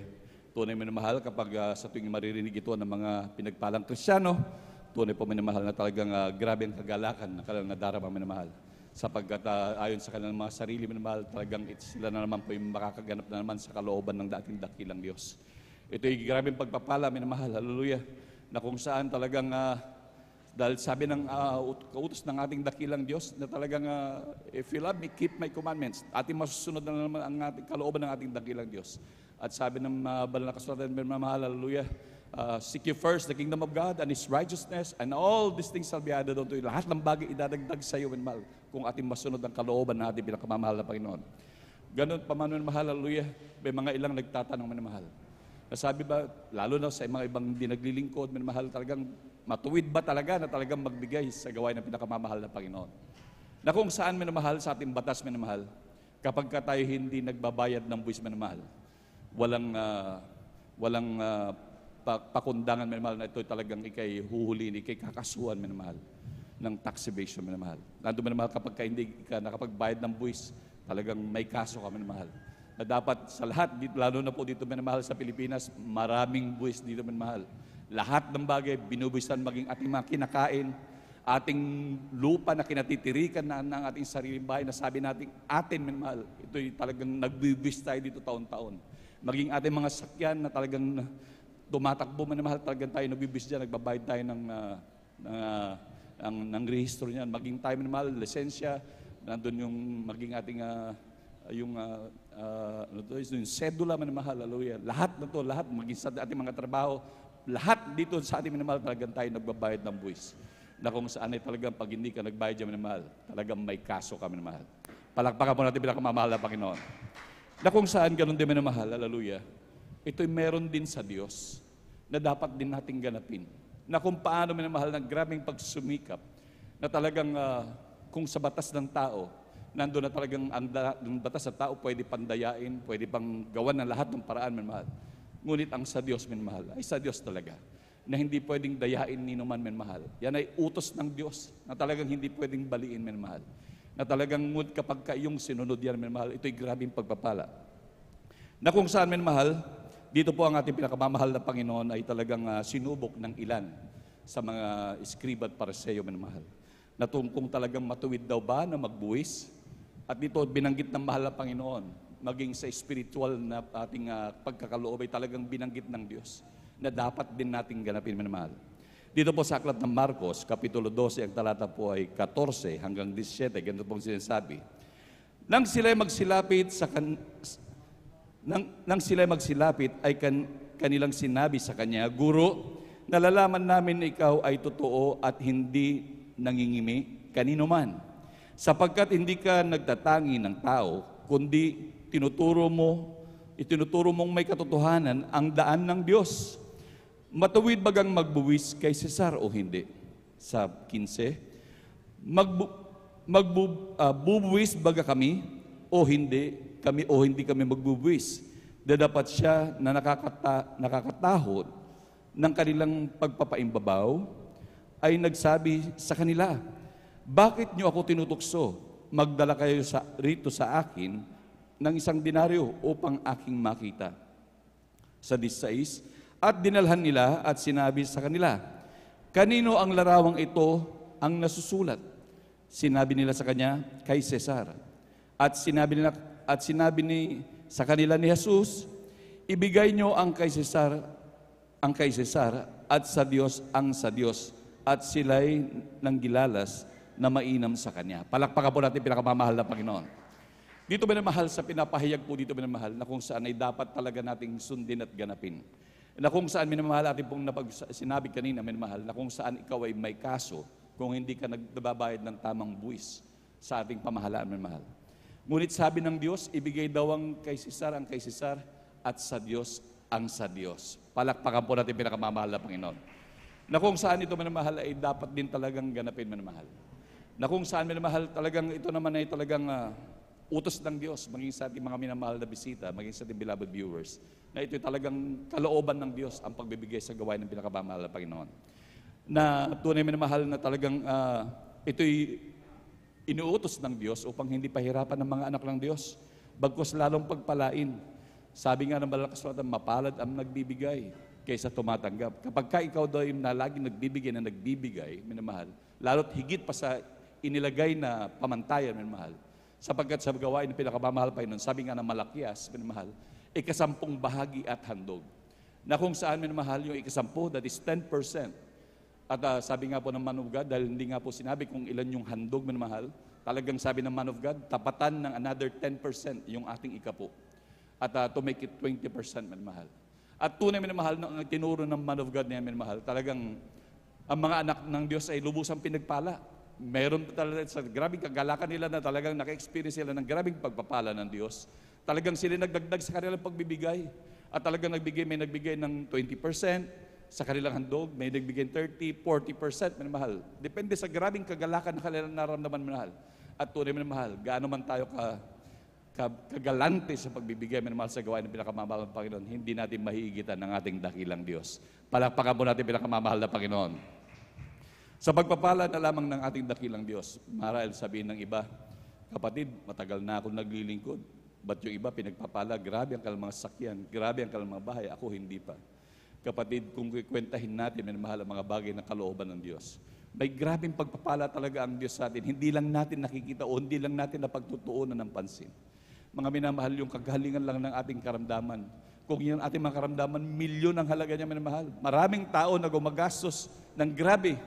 Speaker 10: Tunay minamahal kapag sa tuwing maririnig ito ng mga pinagpalang Kristiyano, tunay po minamahal na talagang grabe ang kagalakan na kanilang nadarama minamahal. Sapagkat ayon sa kanilang mga sarili minamahal, talagang sila na naman po yung makakaganap na naman sa kalooban ng dating dakilang Diyos. Ito ay grabeng pagpapala minamahal, hallelujah, na kung saan talagang dahil sabi ng kautos ng ating dakilang Diyos na talagang if you love me, keep my commandments. Ating masusunod na naman ang ating kalooban ng ating dakilang Diyos. At sabi ng banal na kasulatan minamahal, hallelujah, seek you first the kingdom of God and His righteousness, and all these things shall be added unto you. Lahat ng bagay idadagdag sa iyo, minamahal, kung ating masunod ang kalooban na ating pinakamamahal na Panginoon. Ganon pa man, minamahal, hallelujah, may mga ilang nagtatanong, minamahal. Nasabi ba, lalo na sa mga ibang hindi naglilingkod, minamahal, talagang matuwid ba talaga na talagang magbigay sa gawain ng pinakamamahal na Panginoon? Na kung saan, minamahal, sa ating batas, minamahal, kapag ka tayo hindi nagbabayad ng buwis, minamahal, walang pakundangan, minamahal, na ito talagang ikay huhuliin, ikay kakasuhan, minamahal, ng tax evasion, minamahal. Nandun, minamahal, kapag ka hindi ka nakapagbayad ng buwis, talagang may kaso ka, minamahal. Na dapat sa lahat, lalo na po dito, minamahal, sa Pilipinas, maraming buwis dito, minamahal. Lahat ng bagay, binubuwisan, maging ating mga kinakain, ating lupa na kinatitirikan na ng ating sariling bahay, na sabi natin, atin, minamahal, ito'y talagang nagbibuwis tayo dito taon-taon. Maging ating mga sakyan na talagang tumatakbo, minamahal, talagang tayo nagbibis dyan, nagbabayad tayo ng rehistro niyan. Maging tayo, minamahal, lisensya, nandun yung maging ating yung sedula, minamahal, hallelujah. Lahat na to, lahat, maging sa ating mga trabaho, lahat dito sa ating minamahal, talagang tayo nagbabayad ng buwis. Na kung saan ay talagang pag hindi ka nagbayad dyan, minamahal, talagang may kaso ka, minamahal. Palakpakan po natin pinakamamahal na Panginoon. Na kung saan ganun din, minamahal, hallelujah, ito'y meron din sa Diyos na dapat din nating ganapin. Na kung paano, minamahal, ng grabing pagsumikap, na talagang kung sa batas ng tao, nandun na talagang ang batas sa tao pwede pandayain, pwede pang gawan ng lahat ng paraan, minamahal. Ngunit ang sa Diyos, minamahal, ay sa Diyos talaga, na hindi pwedeng dayain ni naman, minamahal. Yan ay utos ng Diyos, na talagang hindi pwedeng baliin, minamahal. Na talagang kapag kayong sinunod yan, minamahal, ito'y grabing pagpapala. Na kung saan, minamahal, dito po ang ating pinakamamahal na Panginoon ay talagang sinubok ng ilan sa mga iskriba at pariseo, minamahal. Na kung talagang matuwid daw ba na magbuwis, at dito binanggit ng mahal na Panginoon, maging sa spiritual na ating pagkakaloob ay talagang binanggit ng Diyos na dapat din nating ganapin, minamahal. Dito po sa aklat ng Marcos, Kapitulo 12, ang talata po ay 14 hanggang 17, ganito pong sinasabi. Nang sila'y magsilapit ay kanilang sinabi sa kanya, Guro, nalalaman namin na ikaw ay totoo at hindi nangingimi kanino man, sapagkat hindi ka nagtatangi ng tao, kundi itinuturo mong may katotohanan ang daan ng Diyos. Matuwid bagang magbuwis kay Cesar o hindi? Sa 15, bubuwis baga kami o hindi kami magbubuwis? Dapat siya na nakakatahod ng kanilang pagpapaimbabaw ay nagsabi sa kanila, bakit niyo ako tinutukso? Magdala kayo rito sa akin ng 1 denaryo upang aking makita. Sa 16, at dinalhan nila at sinabi sa kanila, kanino ang larawang ito ang nasusulat? Sinabi nila sa kanya, kay Cesar. At sinabi sa kanila ni Jesus, ibigay nyo ang kay Cesar, at sa Diyos ang sa Diyos. At sila'y nanggilalas na mainam sa Kanya. Palakpakan po natin pinakamamahal na Panginoon. Dito minamahal sa pinapahayag po dito minamahal na kung saan ay dapat talaga nating sundin at ganapin. Na kung saan minamahal ating pong sinabi kanina minamahal na kung saan ikaw ay may kaso kung hindi ka nagbabayad ng tamang buwis sa ating pamahalaan minamahal. Ngunit sabi ng Diyos, ibigay daw ang kay Cesar at sa Diyos ang sa Diyos. Palakpakan po natin pinakamamahal na Panginoon. Na kung saan ito minamahal ay dapat din talagang ganapin minamahal. Na kung saan minamahal talagang ito naman ay talagang utos ng Diyos, maging sa ating mga minamahal na bisita, maging sa ating beloved viewers, na ito talagang kalooban ng Diyos ang pagbibigay sa gawain ng pinakamamahal na Panginoon. Na tunay minamahal na talagang ito'y inuutos ng Diyos upang hindi pahirapan ng mga anak ng Diyos, bagkus lalong pagpalain. Sabi nga ng malakas na mapalad ang nagbibigay kaysa tumatanggap. Kapag ka ikaw daw na laging nagbibigay, minamahal, lalo't higit pa sa inilagay na pamantayan, minamahal, sapagkat sa gawain ng pinakamamahal pa yun, sabi nga ng Malakias, minamahal, 10 bahagi at handog. Na kung saan, minamahal, yung 10, that is 10%. At sabi nga po ng Man of God, dahil hindi nga po sinabi kung ilan yung handog, minamahal, talagang sabi ng Man of God, tapatan ng another 10% yung ating ikapo. At to make it 20%, minamahal. At tunay minamahal, ang tinuro ng Man of God niya, minamahal, talagang ang mga anak ng Diyos ay lubusang pinagpala. Meron talaga sa grabing kagalakan nila na talagang naka-experience sila ng grabing pagpapala ng Diyos. Talagang sila nagdagdag sa kanilang pagbibigay. At talagang may nagbigay ng 20%, sa kanilang handog, may nagbigay 30, 40%, minamahal. Depende sa grabing kagalakan na kanilang naramdaman, minamahal. At tunay, minamahal, gaano man tayo kagalante sa pagbibigay, minamahal, sa gawain ng pinakamamahal ng Panginoon, hindi natin mahihigitan ng ating dakilang Diyos. Palakpakan po natin pinakamamahal na Panginoon. Sa pagpapala na lamang ng ating dakilang Diyos, marahil sabihin ng iba, kapatid, matagal na ako naglilingkod. Ba't yung iba pinagpapala, grabe ang kalang mga sakyan, grabe ang kalang mga bahay, ako hindi pa. Kapatid, kung kikwentahin natin, minamahal, ang mga bagay na kalooban ng Diyos, may grabing pagpapala talaga ang Diyos sa atin. Hindi lang natin nakikita o hindi lang natin napagtutuunan ng pansin. Mga minamahal, yung kagalingan lang ng ating karamdaman. Kung yung ating mga karamdaman, milyon ang halaga niya, minamahal. Maraming tao na gumagastos ng grabe.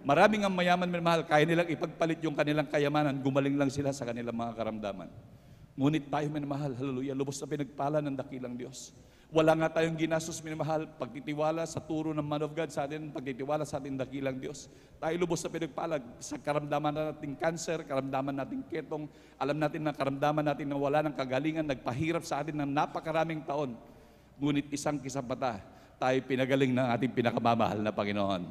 Speaker 10: Maraming ang mayaman, minamahal, kaya nilang ipagpalit yung kanilang kayamanan, gumaling lang sila sa kanilang mga karamdaman. Ngunit tayo, minamahal, hallelujah, lubos na pinagpala ng dakilang Diyos. Wala nga tayong ginastos, minamahal, pagtitiwala sa turo ng Man of God sa atin, pagtitiwala sa ating dakilang Diyos. Tayo lubos na pinagpalag sa karamdaman nating cancer, karamdaman nating ketong, alam natin na karamdaman natin na wala ng kagalingan, nagpahirap sa atin ng napakaraming taon. Ngunit isang kisapata, tayo pinagaling ng ating pinakamamahal na Panginoon.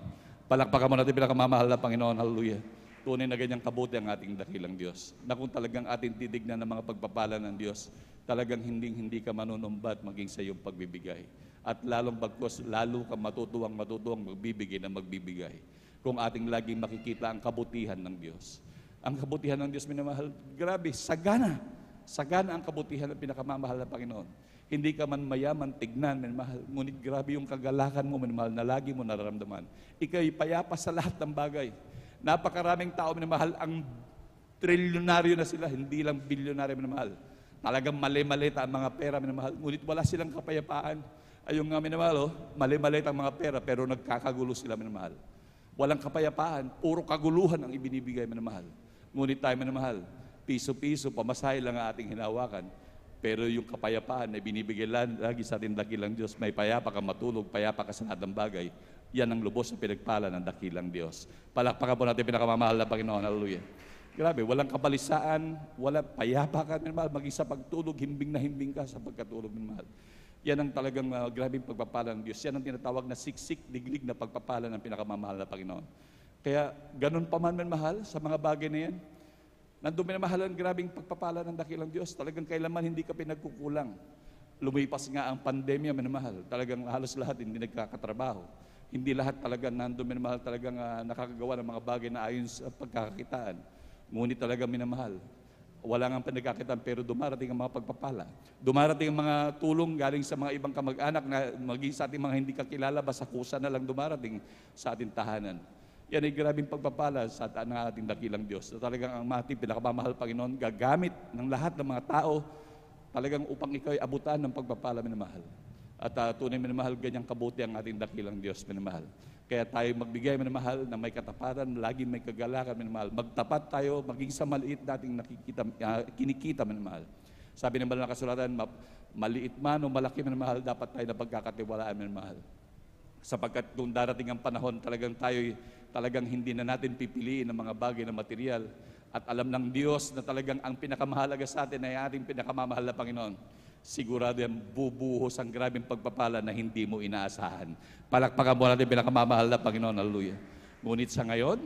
Speaker 10: Palakpakan mo natin pinakamamahal na Panginoon, hallelujah. Tunay na ganyang kabuti ang ating dakilang Diyos. Na kung talagang ating titignan ng mga pagpapala ng Diyos, talagang hindi ka manunumbat maging sa iyong pagbibigay. At lalong bagkos, lalo ka matutuwang magbibigay na magbibigay. Kung ating laging makikita ang kabutihan ng Diyos. Ang kabutihan ng Diyos, minamahal, grabe, sagana. Sagana ang kabutihan ng pinakamamahal na Panginoon. Hindi ka man mayaman, tignan, minamahal. Ngunit grabe yung kagalakan mo, minamahal, na lagi mo nararamdaman. Ika'y payapa sa lahat ng bagay. Napakaraming tao, minamahal, ang trilyonaryo na sila, hindi lang bilyonaryo, minamahal. Talagang mali-malit ang mga pera, minamahal. Ngunit wala silang kapayapaan. Ayun nga, minamahal, mali-malit ang mga pera, pero nagkakagulo sila, minamahal. Walang kapayapaan, puro kaguluhan ang ibinibigay, minamahal. Ngunit tayo, minamahal, piso-piso, pamasahe lang ang ating hinawakan. Pero yung kapayapaan na binibigay lagi sa ating dakilang Diyos, may payapa ka matulog, payapa ka sa lahat ng bagay. Yan ang lubos na pinagpala ng dakilang Diyos. Palakpakan po natin pinakamamahal na Panginoon. Hallelujah. Grabe, walang kabalisaan, walang payapa ka, minamahal, maging sa pagtulog, himbing na himbing ka sa pagkatulog, minamahal. Yan ang talagang grabing pagpapala ng Diyos. Yan ang tinatawag na siksik, diglig na pagpapala ng pinakamamahal na Panginoon. Kaya ganun pa man, minamahal, sa mga bagay na yan, nandun, minamahal, ang grabing pagpapala ng dakilang Diyos. Talagang kailanman hindi ka pinagkukulang. Lumipas nga ang pandemya, minamahal. Talagang halos lahat hindi nagkakatrabaho. Hindi lahat talaga nandun, minamahal, talagang nakakagawa ng mga bagay na ayon sa pagkakakitaan. Ngunit talaga, minamahal, wala nga pinagkakitaan, pero dumarating ang mga pagpapala. Dumarating ang mga tulong galing sa mga ibang kamag-anak na maging sa ating mga hindi kakilala, basta kusa na lang dumarating sa ating tahanan. Yan ay grabing pagpapala sa ating dakilang Diyos. So, talagang ang ating pinakamamahal Panginoon, gagamit ng lahat ng mga tao talagang upang ikaw ay abutan ng pagpapala, minamahal. At tunay minamahal, ganyang kabuti ang ating dakilang Diyos minamahal. Kaya tayo magbigay minamahal na may katapatan, lagi may kagalakan minamahal. Magtapat tayo, maging sa maliit nating kinikita minamahal. Sabi ng banal na kasulatan, maliit man o malaki minamahal, dapat tayo na pagkakatiwalaan minamahal. Sapagkat kung darating ang panahon, talagang hindi na natin pipiliin ang mga bagay na material. At alam ng Diyos na talagang ang pinakamahalaga sa atin ay ating pinakamamahal na Panginoon. Sigurado yan, bubuhos ang grabing pagpapala na hindi mo inaasahan. Palakpakan mo natin pinakamamahal na Panginoon. Hallelujah. Ngunit sa ngayon,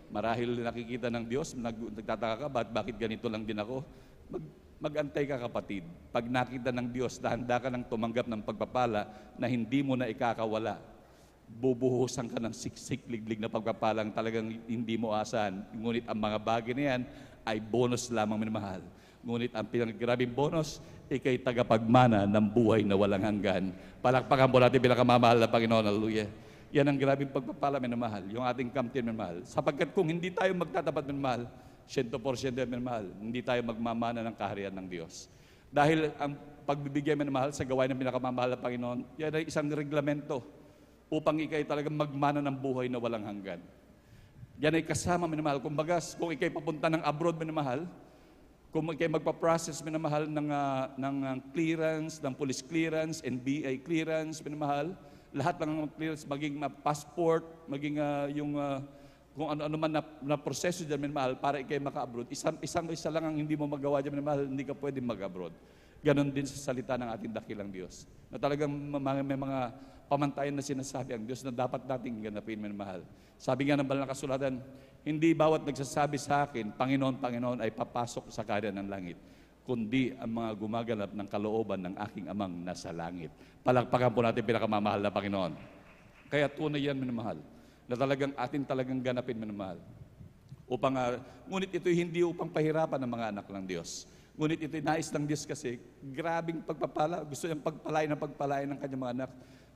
Speaker 10: marahil nakikita ng Diyos, nagtataka ka, bakit ganito lang din ako? Mag-antay ka, kapatid. Pag nakita ng Diyos na handa ka ng tumanggap ng pagpapala na hindi mo na ikakawala, bubuhusan ka ng siksik-liglig na pagpapalang talagang hindi mo asahan. Ngunit ang mga bagay na yan ay bonus lamang minamahal. Ngunit ang pinaggrabing bonus, ikay tagapagmana ng buhay na walang hanggan. Palakpakan po natin pinakamamahal na Panginoon. Hallelujah. Yan ang grabing pagpapala minamahal, yung ating kamtin minamahal. Sapagkat kung hindi tayo magtatapat minamahal, 100% minamahal, hindi tayo magmamana ng kaharian ng Diyos. Dahil ang pagbibigay minamahal sa gawain ng pinakamamahal na Panginoon, yan ay isang reglamento upang ikay talagang magmana ng buhay na walang hanggan. Yan ay kasama minamahal. Kumbaga, kung ikay papunta ng abroad minamahal, kung ikay magpa-process minamahal ng clearance, ng police clearance, NBI clearance minamahal, lahat ng clearance, maging passport, maging kung ano-ano man na proseso dyan minamahal para ikay maka-abroad, isa lang ang hindi mo magawa dyan minamahal, hindi ka pwedeng mag-abroad. Ganon din sa salita ng ating dakilang Diyos. Na talagang may mga pamantayan na sinasabi ang Diyos na dapat nating ganapin minamahal. Sabi nga ng banal na kasulatan, hindi bawat nagsasabi sa akin, Panginoon, Panginoon, ay papasok sa kaharian ng langit, kundi ang mga gumaganap ng kalooban ng aking amang nasa langit. Palakpakan po natin pinakamamahal na Panginoon. Kaya tunay yan minamahal, na talagang ganapin minamahal. Ngunit ito hindi upang pahirapan ng mga anak ng Diyos. Ngunit ito nais ng Diyos kasi, grabing pagpapala, gusto niyang pagpalain ng kanyang mga anak.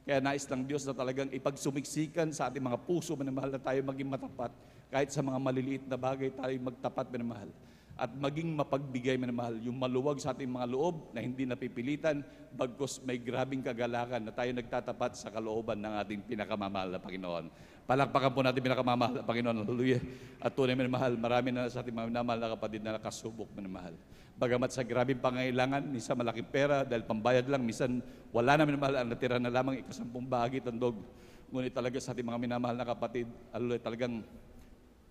Speaker 10: Kaya nais ng Diyos na talagang ipagsumiksikan sa ating mga puso, minamahal, na tayo maging matapat. Kahit sa mga maliliit na bagay, tayo magtapat, minamahal. At maging mapagbigay, minamahal, yung maluwag sa ating mga loob na hindi napipilitan, bagkus may grabing kagalakan na tayo nagtatapat sa kalooban ng ating pinakamamahal na Panginoon. Palakpakan po natin pinakamamahal na Panginoon. Hallelujah. At tunay, minamahal, marami na sa ating mga minamahal na kapatid na nakasubok, minamahal. Bagamat sa grabing pangailangan, minsan malaking pera dahil pambayad lang, minsan wala na minamahal, ang natira na lamang ikasampung bahagi tandog. Ngunit talaga sa ating mga minamahal na kapatid, hallelujah, talagang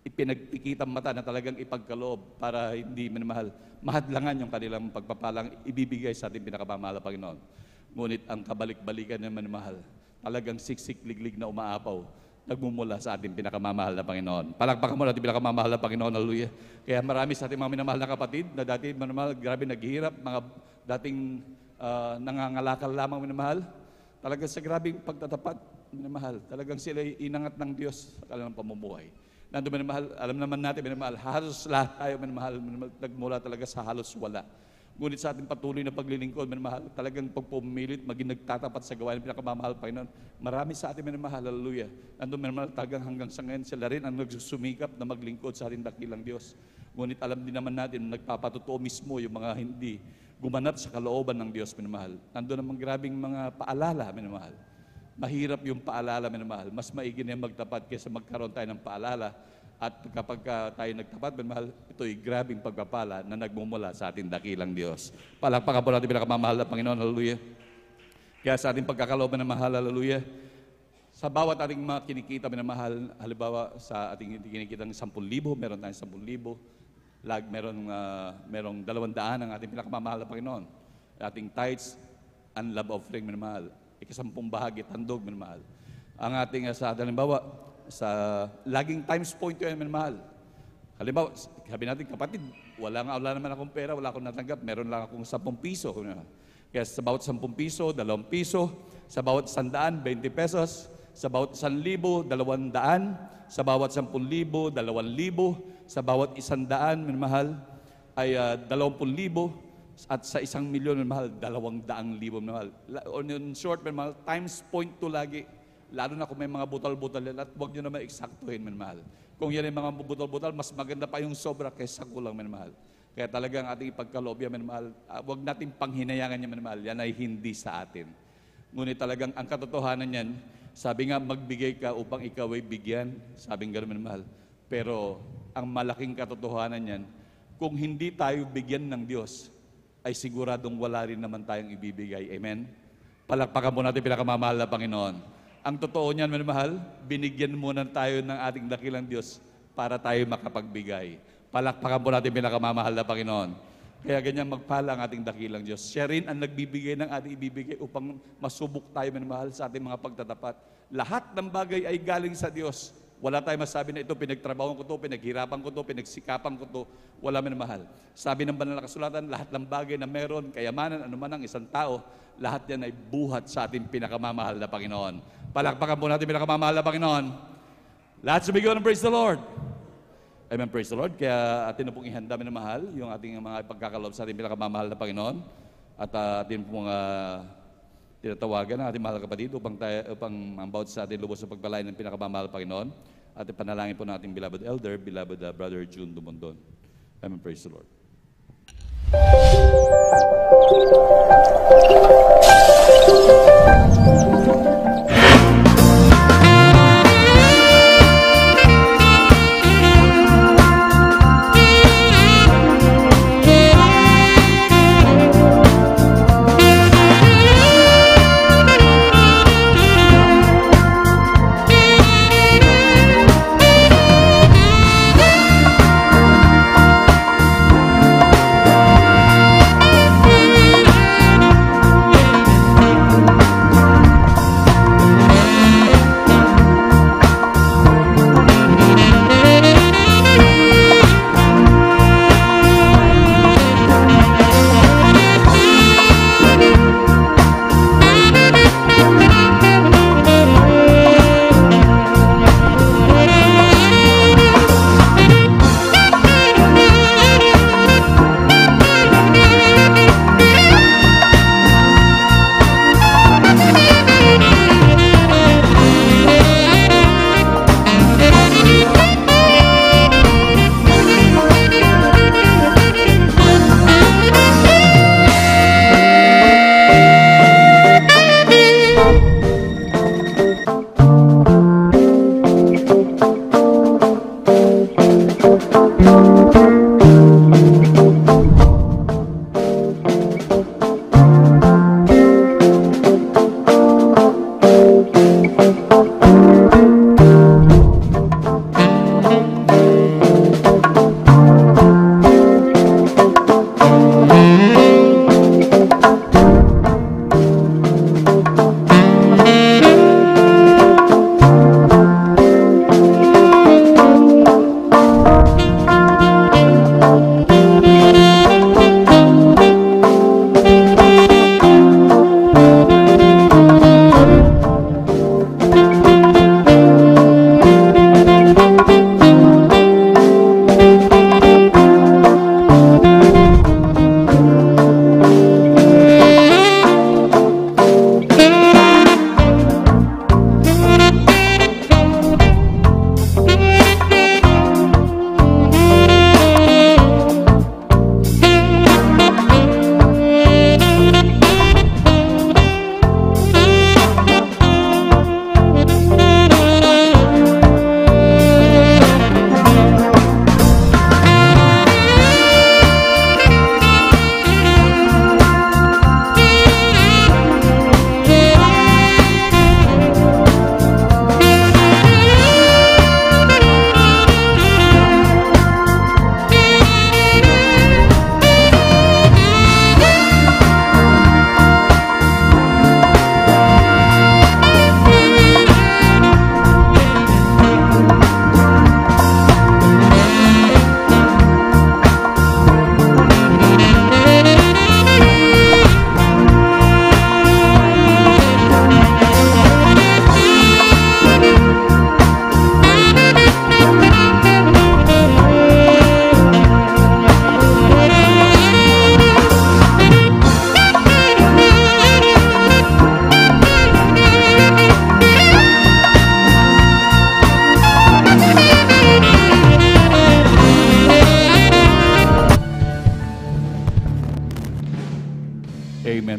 Speaker 10: ipinagpikitang mata na talagang ipagkaloob para hindi minamahal, mahadlangan yung kanilang pagpapalang ibibigay sa ating pinakamamahal na Panginoon. Ngunit ang kabalik-balikan ng minamahal, talagang siksik-liglig na umaapaw, nagmumula sa ating pinakamamahal na Panginoon. Palakpakan mo natin pinakamamahal na Panginoon, hallelujah. Kaya marami sa ating mga minamahal na kapatid na dati minamahal, grabe naghihirap, mga dating nangangalakal lamang minamahal, talagang sa grabing pagtatapat minamahal, talagang sila inangat ng Diyos sa kanilang pamumuhay. Nandun minamahal, alam naman natin minamahal, halos lahat tayo minamahal, nagmula talaga sa halos wala. Ngunit sa ating patuloy na paglilingkod, minamahal, talagang pagpumilit, maging nagtatapat sa gawain ng pinakamamahal, Panginoon. Marami sa ating minamahal, hallelujah. Nandun minamahal, talagang hanggang sa ngayon, sila rin ang nagsusumikap na maglingkod sa ating dakilang Diyos. Ngunit alam din naman natin, nagpapatotoo mismo yung mga hindi gumanap sa kalooban ng Diyos, minamahal. Nandun namang grabing mga paalala, minamahal. Mahirap yung paalala, minamahal. Mas maigi na magtapat kaysa magkaroon tayo ng paalala. At kapag tayo nagtapat, minamahal, ito'y grabing pagpapala na nagmumula sa ating dakilang Diyos. Palakpakan po natin pinakamamahal na Panginoon, hallelujah. Kaya sa ating pagkakalooban na mahal, hallelujah, sa bawat ating mga kinikita, minamahal, halimbawa sa ating kinikitang 10,000, meron tayong 10,000, merong 200 ang ating pinakamamahal na Panginoon. Ating tithes and love offering, minamahal. Ikasampung bahagi, tandog, minamahal. Ang ating halimbawa, sa laging times point yun, minamahal. Halimbawa, sabi natin, kapatid, wala naman akong pera, wala akong natanggap, meron lang akong 10 piso. Kaya sa bawat 10 piso, 2 piso, sa bawat 100, 20 pesos, sa bawat 1,000, 200, sa bawat 10,000, 2,000, sa bawat 100, minamahal, ay 20,000, at sa 1,000,000, minamahal, 200,000, minamahal. In short, minamahal, times point to lagi. Lalo na kung may mga butal-butal yan, at huwag nyo naman eksaktuhin, minamahal. Kung yan yung mga butal-butal, mas maganda pa yung sobra kaysa kulang, minamahal. Kaya talagang ating ipagkaloob yan, minamahal. Huwag natin panghinayangan yan, minamahal. Yan ay hindi sa atin. Ngunit talagang ang katotohanan niyan, sabi nga, magbigay ka upang ikaw ay bigyan. Sabing gano'n, minamahal. Pero ang malaking katotohanan niyan, kung hindi tayo bigyan ng Diyos, ay siguradong wala rin naman tayong ibibigay. Amen? Palakpakan po natin pinakamamahal na Panginoon. Ang totoo niyan, minamahal, binigyan muna tayo ng ating dakilang Diyos para tayo makapagbigay. Palakpakan po natin pinakamamahal na Panginoon. Kaya ganyan magpala ang ating dakilang Diyos. Siya rin ang nagbibigay ng ating ibibigay upang masubok tayo, minamahal, sa ating mga pagtatapat. Lahat ng bagay ay galing sa Diyos. Wala tayong masabi na ito, pinagtrabaho ko to, pinaghirapan ko to, pinagsikapan ko to. Wala, minamahal. Sabi ng banal na kasulatan, lahat ng bagay na meron, kayamanan, anuman ang isang tao, lahat yan ay buhat sa ating pinakamamahal na Panginoon. Palakpakan po natin pinakamamahal na Panginoon. Lahat sumigaw ng praise the Lord. Amen, praise the Lord. Kaya atin na pong ihanda, minamahal, yung ating mga pagkakaloob sa ating pinakamamahal na Panginoon. At atin pong tinatawagan ang ating mahal kapatid upang ang bawat sa ating lubos sa pagpalain ng pinakamamahal na Panginoon. At panalangin po natin beloved elder, beloved Brother June Dumondon. Amen, praise the Lord.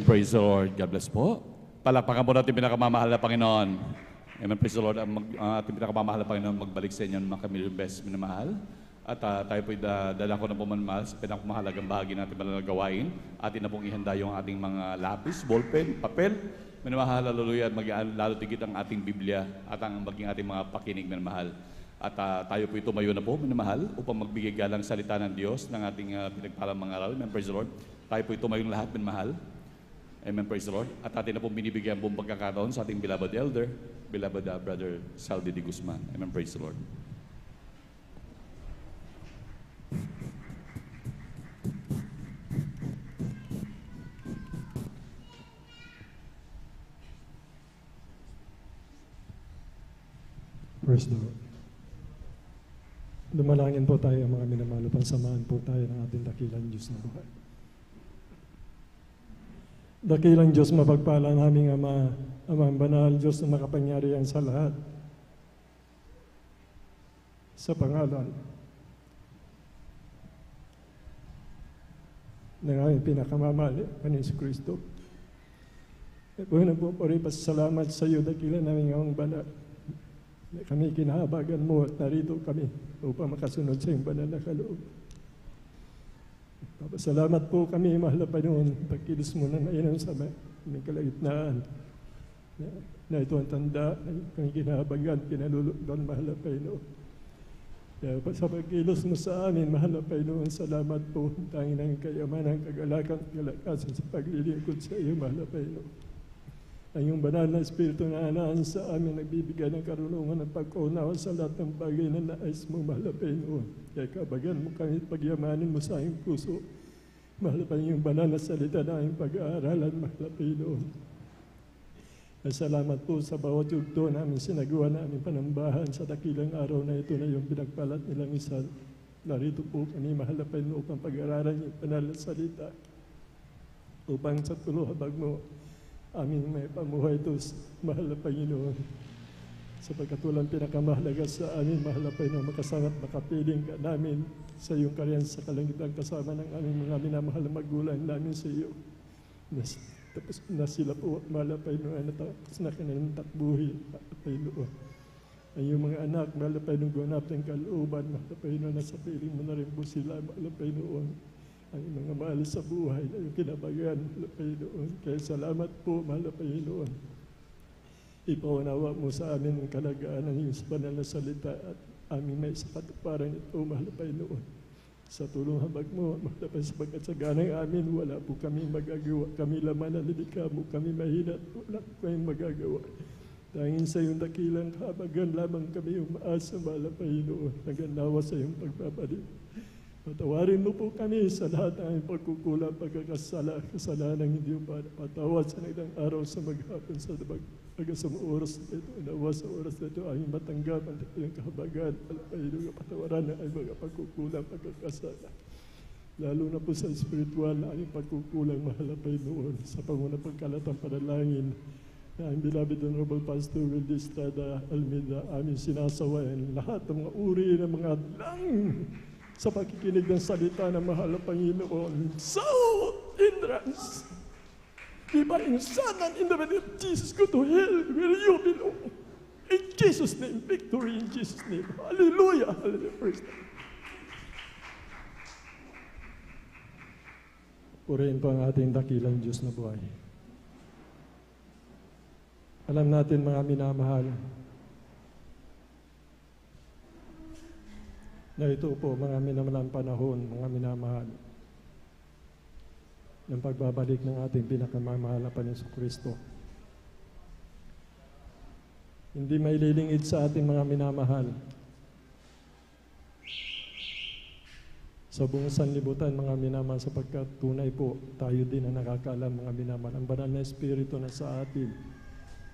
Speaker 10: Praise the Lord. God bless po. Palakpakan po natin pinakamamahal na Panginoon. Amen, praise the Lord. Ang ating pinakamamahal na Panginoon magbalik sa inyo ng mga kamilyong beses minamahal. At tayo po'y dadala ko na po manmahal sa pinakamahalagang bahagi natin malang gawain. Atin na pong ihanda yung ating mga lapis, ballpen, papel. Minamahal, hallelujah, at lalo tigit ang ating Biblia at ang maging ating mga pakinig minamahal. At tayo po'y tumayo na po, minamahal, upang magbigay galang salita ng Diyos ng ating pinagpalang mga aral. Amen, praise the Lord. Tayo po'y tumayong lahat, minamahal. Amen, praise the Lord. At atin na pong binibigyan buong pagkakataon sa ating beloved elder, beloved Brother Saldi de Guzman. Amen, praise the Lord.
Speaker 11: Praise the Lord. Dumalangin po tayo mga minamahal upang samahan po tayo ng ating dakilang Diyos na buhay. Dakilang Diyos, mapagpala naming Ama, Amang Banal, Diyos na makapangyarihan sa lahat. Sa pangalan ng aming pinakamamahal, Panginoon Kristo. Kung nagpapasalamat sa iyo, dakilang naming Amang Banal, kami kinahabagan mo at narito kami upang makasunod sa iyong banal na kaloob. Papasalamat po kami, mahal na Panginoon, pagkilos mo na nainom sa aming kalagitnaan. Na ito ang tanda na kami kinahabagan, kinalulugan, mahal na Panginoon. Kaya sa pagkilos mo sa amin, mahal na Panginoon, salamat po, tanging ng kayamanan, kagalakan, kalakasan sa paglilingkod sa iyo, mahal na Panginoon. Ang iyong banal na Espiritu na anaan sa amin, nagbibigay ng karunungan ng pag-unawa sa lahat ng bagay na nais mo, mahal na Panginoon. Kaya kabagan mo kami, pagyamanin mo sa aming puso. Mahal pa yung banal na salita na aming pag-aaralan, mahal na Panginoon. Salamat po sa bawat yugto namin sinagawa na aming panambahan sa dakilang araw na ito na yung pinagpalat nilang isa. Narito po kami, mahal na Panginoon, upang pag-aaralan yung banal na salita. Upang sa tuluhabag mo, aming may pamuhay ito, mahal na Panginoon. Sapagkat walang pinakamahalaga sa amin, mahal na Panginoon, makasangat makapiling ka namin sa iyong karyan sa kalangitan kasama ng aming mga minamahal na magulang namin sa iyo. Tapos na sila po, mahal na Panginoon, natapos na kanilang takbuhin, mahal na Panginoon. Ang iyong mga anak, mahal na Panginoon, guwanap ng kalooban, mahal na Panginoon, nasa piling mo na rin po sila, mahal na Panginoon. Ang mga mahal sa buhay na yung kinabagan, mahal na Panginoon. Kaya salamat po, mahal na Panginoon. Ipaunawa mo sa amin ang kalagaan ng iyong banal na salita at aming may sa katuparan ito, mahal na Panginoon. Sa tulong habag mo, mahal na Panginoon, sapagkat sa ganang amin, wala po kami magagawa. Kami laman na lilikha mo, kami mahina at wala po kami magagawa. Tanging sa iyong dakilang kahabagan lamang kami umaasa, mahal na Panginoon. Naganawa sa iyong pagbabalik. Patawarin mo po kami sa lahat ng aming pagkukulang, kasalanan hindi mo patawad sa nagdang araw sa maghapon sa pag-asang oras na ito. Inawa sa oras na ito, aming matanggap ang iyong kahabagan. Panginoon, patawaran ng aming mga pagkukulang, pagkakasala. Lalo na po sa spiritual na aming pagkukulang, mahal na Panginoon, sa pangunang pagkalatang panalangin na aming beloved Honorable Pastor Wildy Estrada Almeida, aming sinasawayan lahat ng mga uri ng mga lang sa pakikinig ng salita ng mahal na Panginoon. South entrance, divine Son, and in the name of Jesus, go to hell where you belong. In Jesus' name, victory in Jesus' name. Hallelujah, hallelujah, praise God. Purihin po ang ating dakilang Diyos na buhay. Alam natin mga minamahal, na ito po mga minamalang panahon, mga minamahal, ng pagbabalik ng ating pinakamamahal na Panginoon Kristo. Hindi may lilingid sa ating mga minamahal. Sa buong sanlibutan, mga minamahal, sapagkat tunay po, tayo din ang nakakaalam, mga minamahal. Ang banal na Espiritu na sa atin,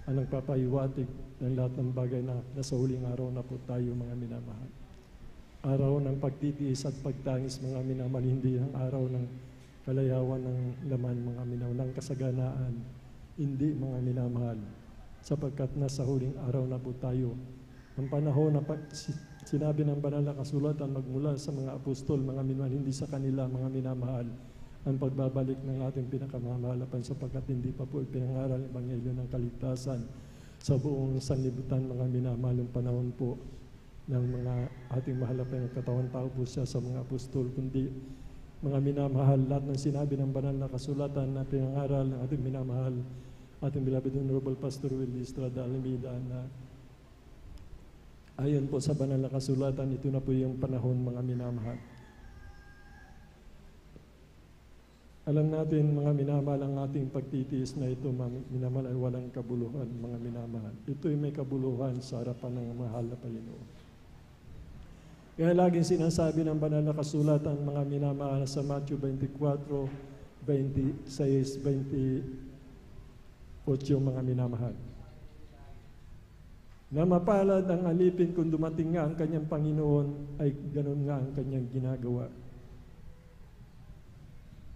Speaker 11: ang nagpapahiwatig ng lahat ng bagay na nasa huling araw na po tayo, mga minamahal. Araw ng pagtitiis at pagtangis, mga minamahal, hindi ang araw ng kalayawan ng laman, mga minamahal, ng kasaganaan, hindi, mga minamahal, sapagkat nasa huling araw na po tayo. Ang panahon na sinabi ng banal na kasulatan magmula sa mga apostol, mga minamahal, hindi sa kanila, mga minamahal, ang pagbabalik ng ating pinakamamahalapan sapagkat hindi pa po ipinangaral ang Ebanghelyo ng kaligtasan sa buong sanlibutan, mga minamahalang panahon po ng mga ating mahalapan ng katawan tao po siya sa mga apostol, kundi mga minamahal, lahat ng sinabi ng banal na kasulatan na pinangaral ng ating minamahal, ating beloved Honorable Pastor Will Estrada Almeida, na ayon po sa banal na kasulatan, ito na po yung panahon, mga minamahal. Alam natin, mga minamahal, ang ating pagtitiis na ito, mga minamahal, ay walang kabuluhan, mga minamahal. Ito'y may kabuluhan sa harapan ng mahal na Panginoon. Kaya laging sinasabi ng banal na kasulatan, mga minamahal, sa Matthew 24, 26, 28, mga minamahal, na mapalad ang alipin kung dumating nga ang kanyang Panginoon, ay ganun nga ang kanyang ginagawa.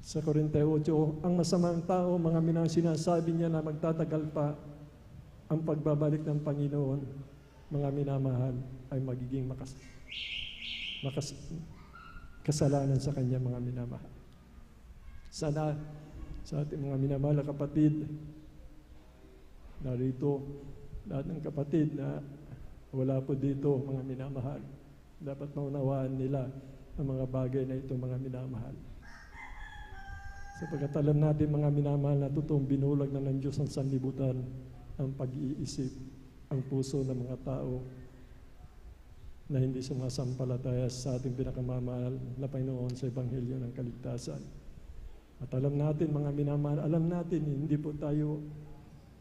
Speaker 11: Sa Korinteo 8, ang masamang tao, mga minamahal, sinasabi niya na magtatagal pa ang pagbabalik ng Panginoon, mga minamahal, ay magiging kasalanan sa kanya, mga minamahal. Sana sa ating mga minamahal na kapatid, narito lahat ng kapatid na wala po dito, mga minamahal, dapat maunawaan nila ang mga bagay na ito, mga minamahal. Sapagkat alam natin, mga minamahal, na totoong binulag na ng Diyos ang sanlibutan, ang pag-iisip, ang puso ng mga tao na hindi sumasampalataya sa ating pinakamamahal na Panginoon sa Ebanghelyo ng kaligtasan. At alam natin, mga minamahal, alam natin, hindi po tayo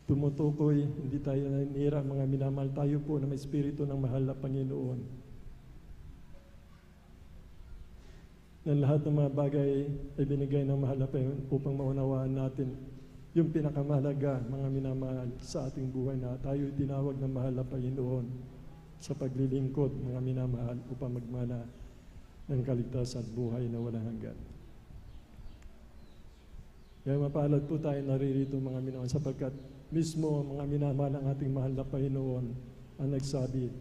Speaker 11: tumutukoy, hindi tayo naninira, mga minamahal, tayo po na may espiritu ng mahal na Panginoon. Na lahat ng mga bagay ay binigay ng mahal na Panginoon upang maunawaan natin yung pinakamahalaga, mga minamahal, sa ating buhay, na tayo tinawag ng mahal na Panginoon sa paglilingkod, mga minamahal, upang magmana ng kaligtasan at buhay na walang hanggan. Kaya mapalad po tayo naririto, mga minamahal, sapagkat mismo, mga minamahal, ang ating mahal na Panginoon ang nagsabi,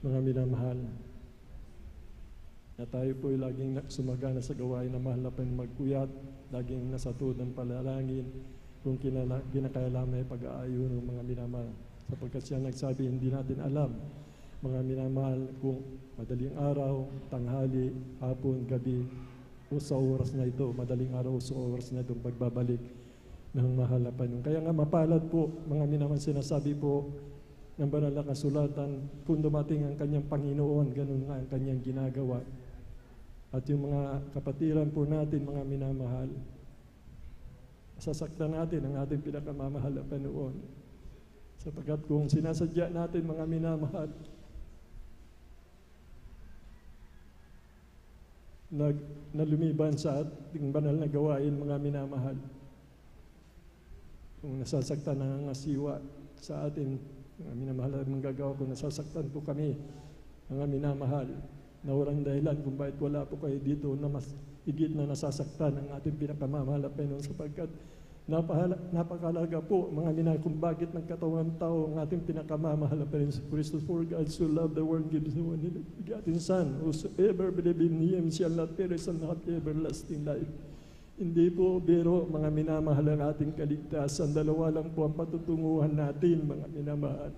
Speaker 11: mga minamahal, na tayo po ay laging sumagana sa gawain na mahal na Panginoon, magkuyat, laging nasa tuod ng palalangin, kung kinakailangan ay pag-aayon ng mga minamahal. Sapagkat siya nagsabi, hindi natin alam, mga minamahal, kung madaling araw, tanghali, hapon, gabi, o sa oras na ito, madaling araw o sa oras na itong pagbabalik ng mahal na Panginoon. Kaya nga mapalad po, mga minamahal, sinasabi po ng banal na kasulatan, kung dumating ang kanyang Panginoon, ganun nga ang kanyang ginagawa. At yung mga kapatiran po natin, mga minamahal, sasaktan natin ang ating pinakamamahal na Panginoon. Sapagkat kung sinasadya natin, mga minamahal, na lumiban sa ating banal na gawain, mga minamahal, kung nasasaktan ang asiwa sa atin, mga minamahal, ang gagawa, kung nasasaktan po kami, mga minamahal, na walang dahilan kung bakit wala po kayo dito, na mas higit na nasasaktan ang ating pinakamamahal na Panginoon, sapagkat napakalaga po, mga minamahal, kung bakit nagkatawang tao ang ating pinakamamahal na Panginoon sa Kristo. For God so loved the world, gives the one begotten Son, whosoever believe in Him shall not perish and have everlasting life. Hindi po biro, mga minamahal, ang ating kaligtasan. Dalawa lang po ang patutunguhan natin, mga minamahal.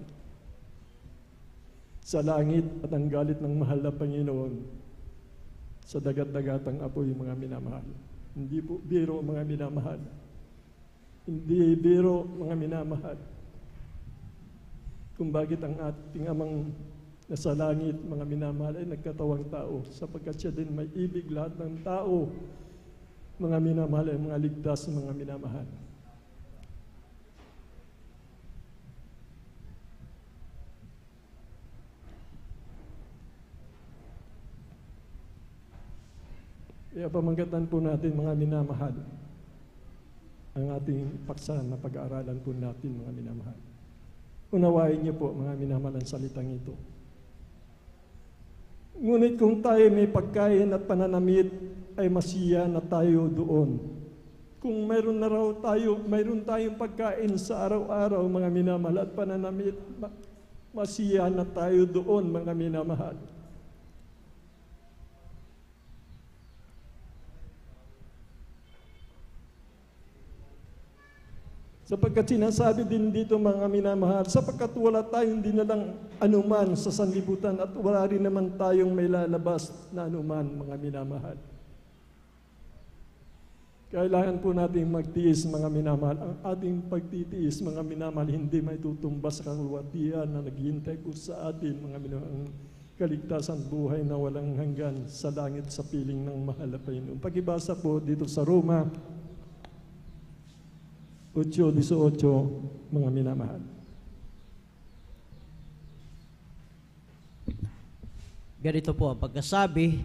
Speaker 11: Sa langit at ang galit ng mahal na Panginoon, sa dagat-dagatang apoy, mga minamahal. Hindi po biro, mga minamahal. Hindi biro, mga minamahal, kung bakit ang ating amang nasa langit, mga minamahal, ay nagkatawang tao, sapagkat siya din may ibig lahat ng tao, mga minamahal, ay mga ligtas, mga minamahal. Kaya pamangkatan po natin, mga minamahal, ang ating paksa na pag-aaralan po natin, mga minamahal. Unawain niyo po, mga minamahal, ang salitang ito. Ngunit kung tayo may pagkain at pananamit, ay masiya na tayo doon. Kung mayroon tayong pagkain sa araw-araw, mga minamahal, at pananamit, masiya na tayo doon, mga minamahal. Sapagkat sinasabi din dito mga minamahal, sapagkat wala tayong dinalang anuman sa sanlibutan at wala rin naman tayong may lalabas na anuman mga minamahal. Kailangan po natin magtiis mga minamahal. Ang ating pagtitiis mga minamahal hindi may tutumba sa kaluwatian na naghihintay po sa atin mga minamahal. Kaligtasan buhay na walang hanggan sa langit sa piling ng mahal na Panginoon. Pagibasa po dito sa Roma 8:18 mga minamahal.
Speaker 12: Ganito po ang pagkasabi,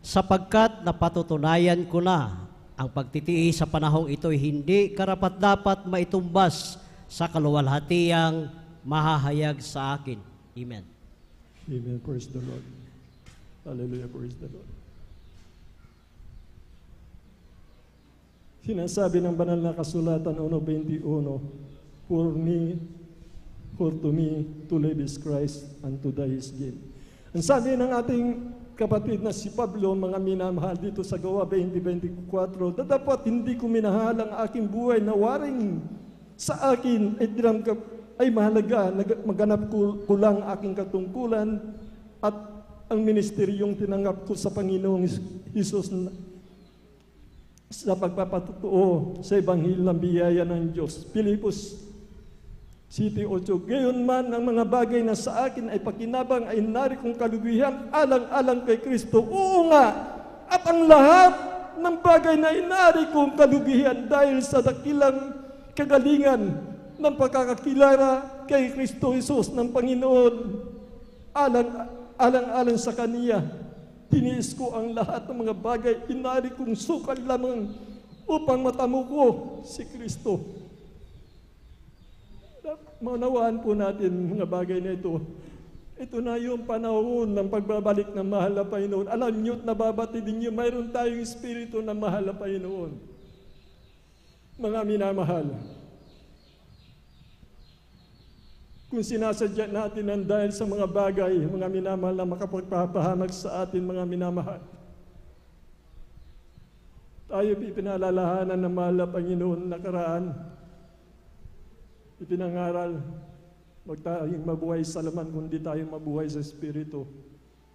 Speaker 12: sapagkat napatutunayan ko na ang pagtitiis sa panahong ito'y hindi karapat-dapat maitumbas sa kaluwalhatiang mahahayag sa akin. Amen.
Speaker 11: Amen. Praise the Lord. Hallelujah. Praise the Lord. Sinasabi ng banal na kasulatan 1:21, For to me to live is Christ and to die is gain. Ang sabi ng ating kapatid na si Pablo, mga minamahal dito sa Gawa 20:24, dapat hindi ko minahal ang aking buhay na waring sa akin ay mahalaga, maganap ko lang aking katungkulan at ang ministeryong tinanggap ko sa Panginoong Hesus sa pagpapatutuo sa Ebanghelyo ng biyaya ng Diyos. Pilipos 7:8, gayon man ang mga bagay na sa akin ay pakinabang ay nari kong kalugihan alang-alang kay Kristo. Oo nga, at ang lahat ng bagay na inari kong kalugihan dahil sa dakilang kagalingan ng pagkakakilala kay Kristo Jesus ng Panginoon. Alang-alang sa Kaniya, tiniis ko ang lahat ng mga bagay, inari kong sukal lamang upang matamo ko si Kristo. Maunawaan po natin mga bagay na ito. Ito na yung panahon ng pagbabalik ng mahal na Panginoon. Alam nyo at nababati din nyo, mayroon tayong espiritu ng mahal na Panginoon. Mga minamahal, kung sinasadya natin ang dahil sa mga bagay, mga minamahal na makapagpapahamak sa atin, mga minamahal, tayo ipinalalahanan ng mahal na Panginoon nakaraan. Ipinangaral, wag tayong mabuhay sa laman, kundi tayong mabuhay sa Espiritu.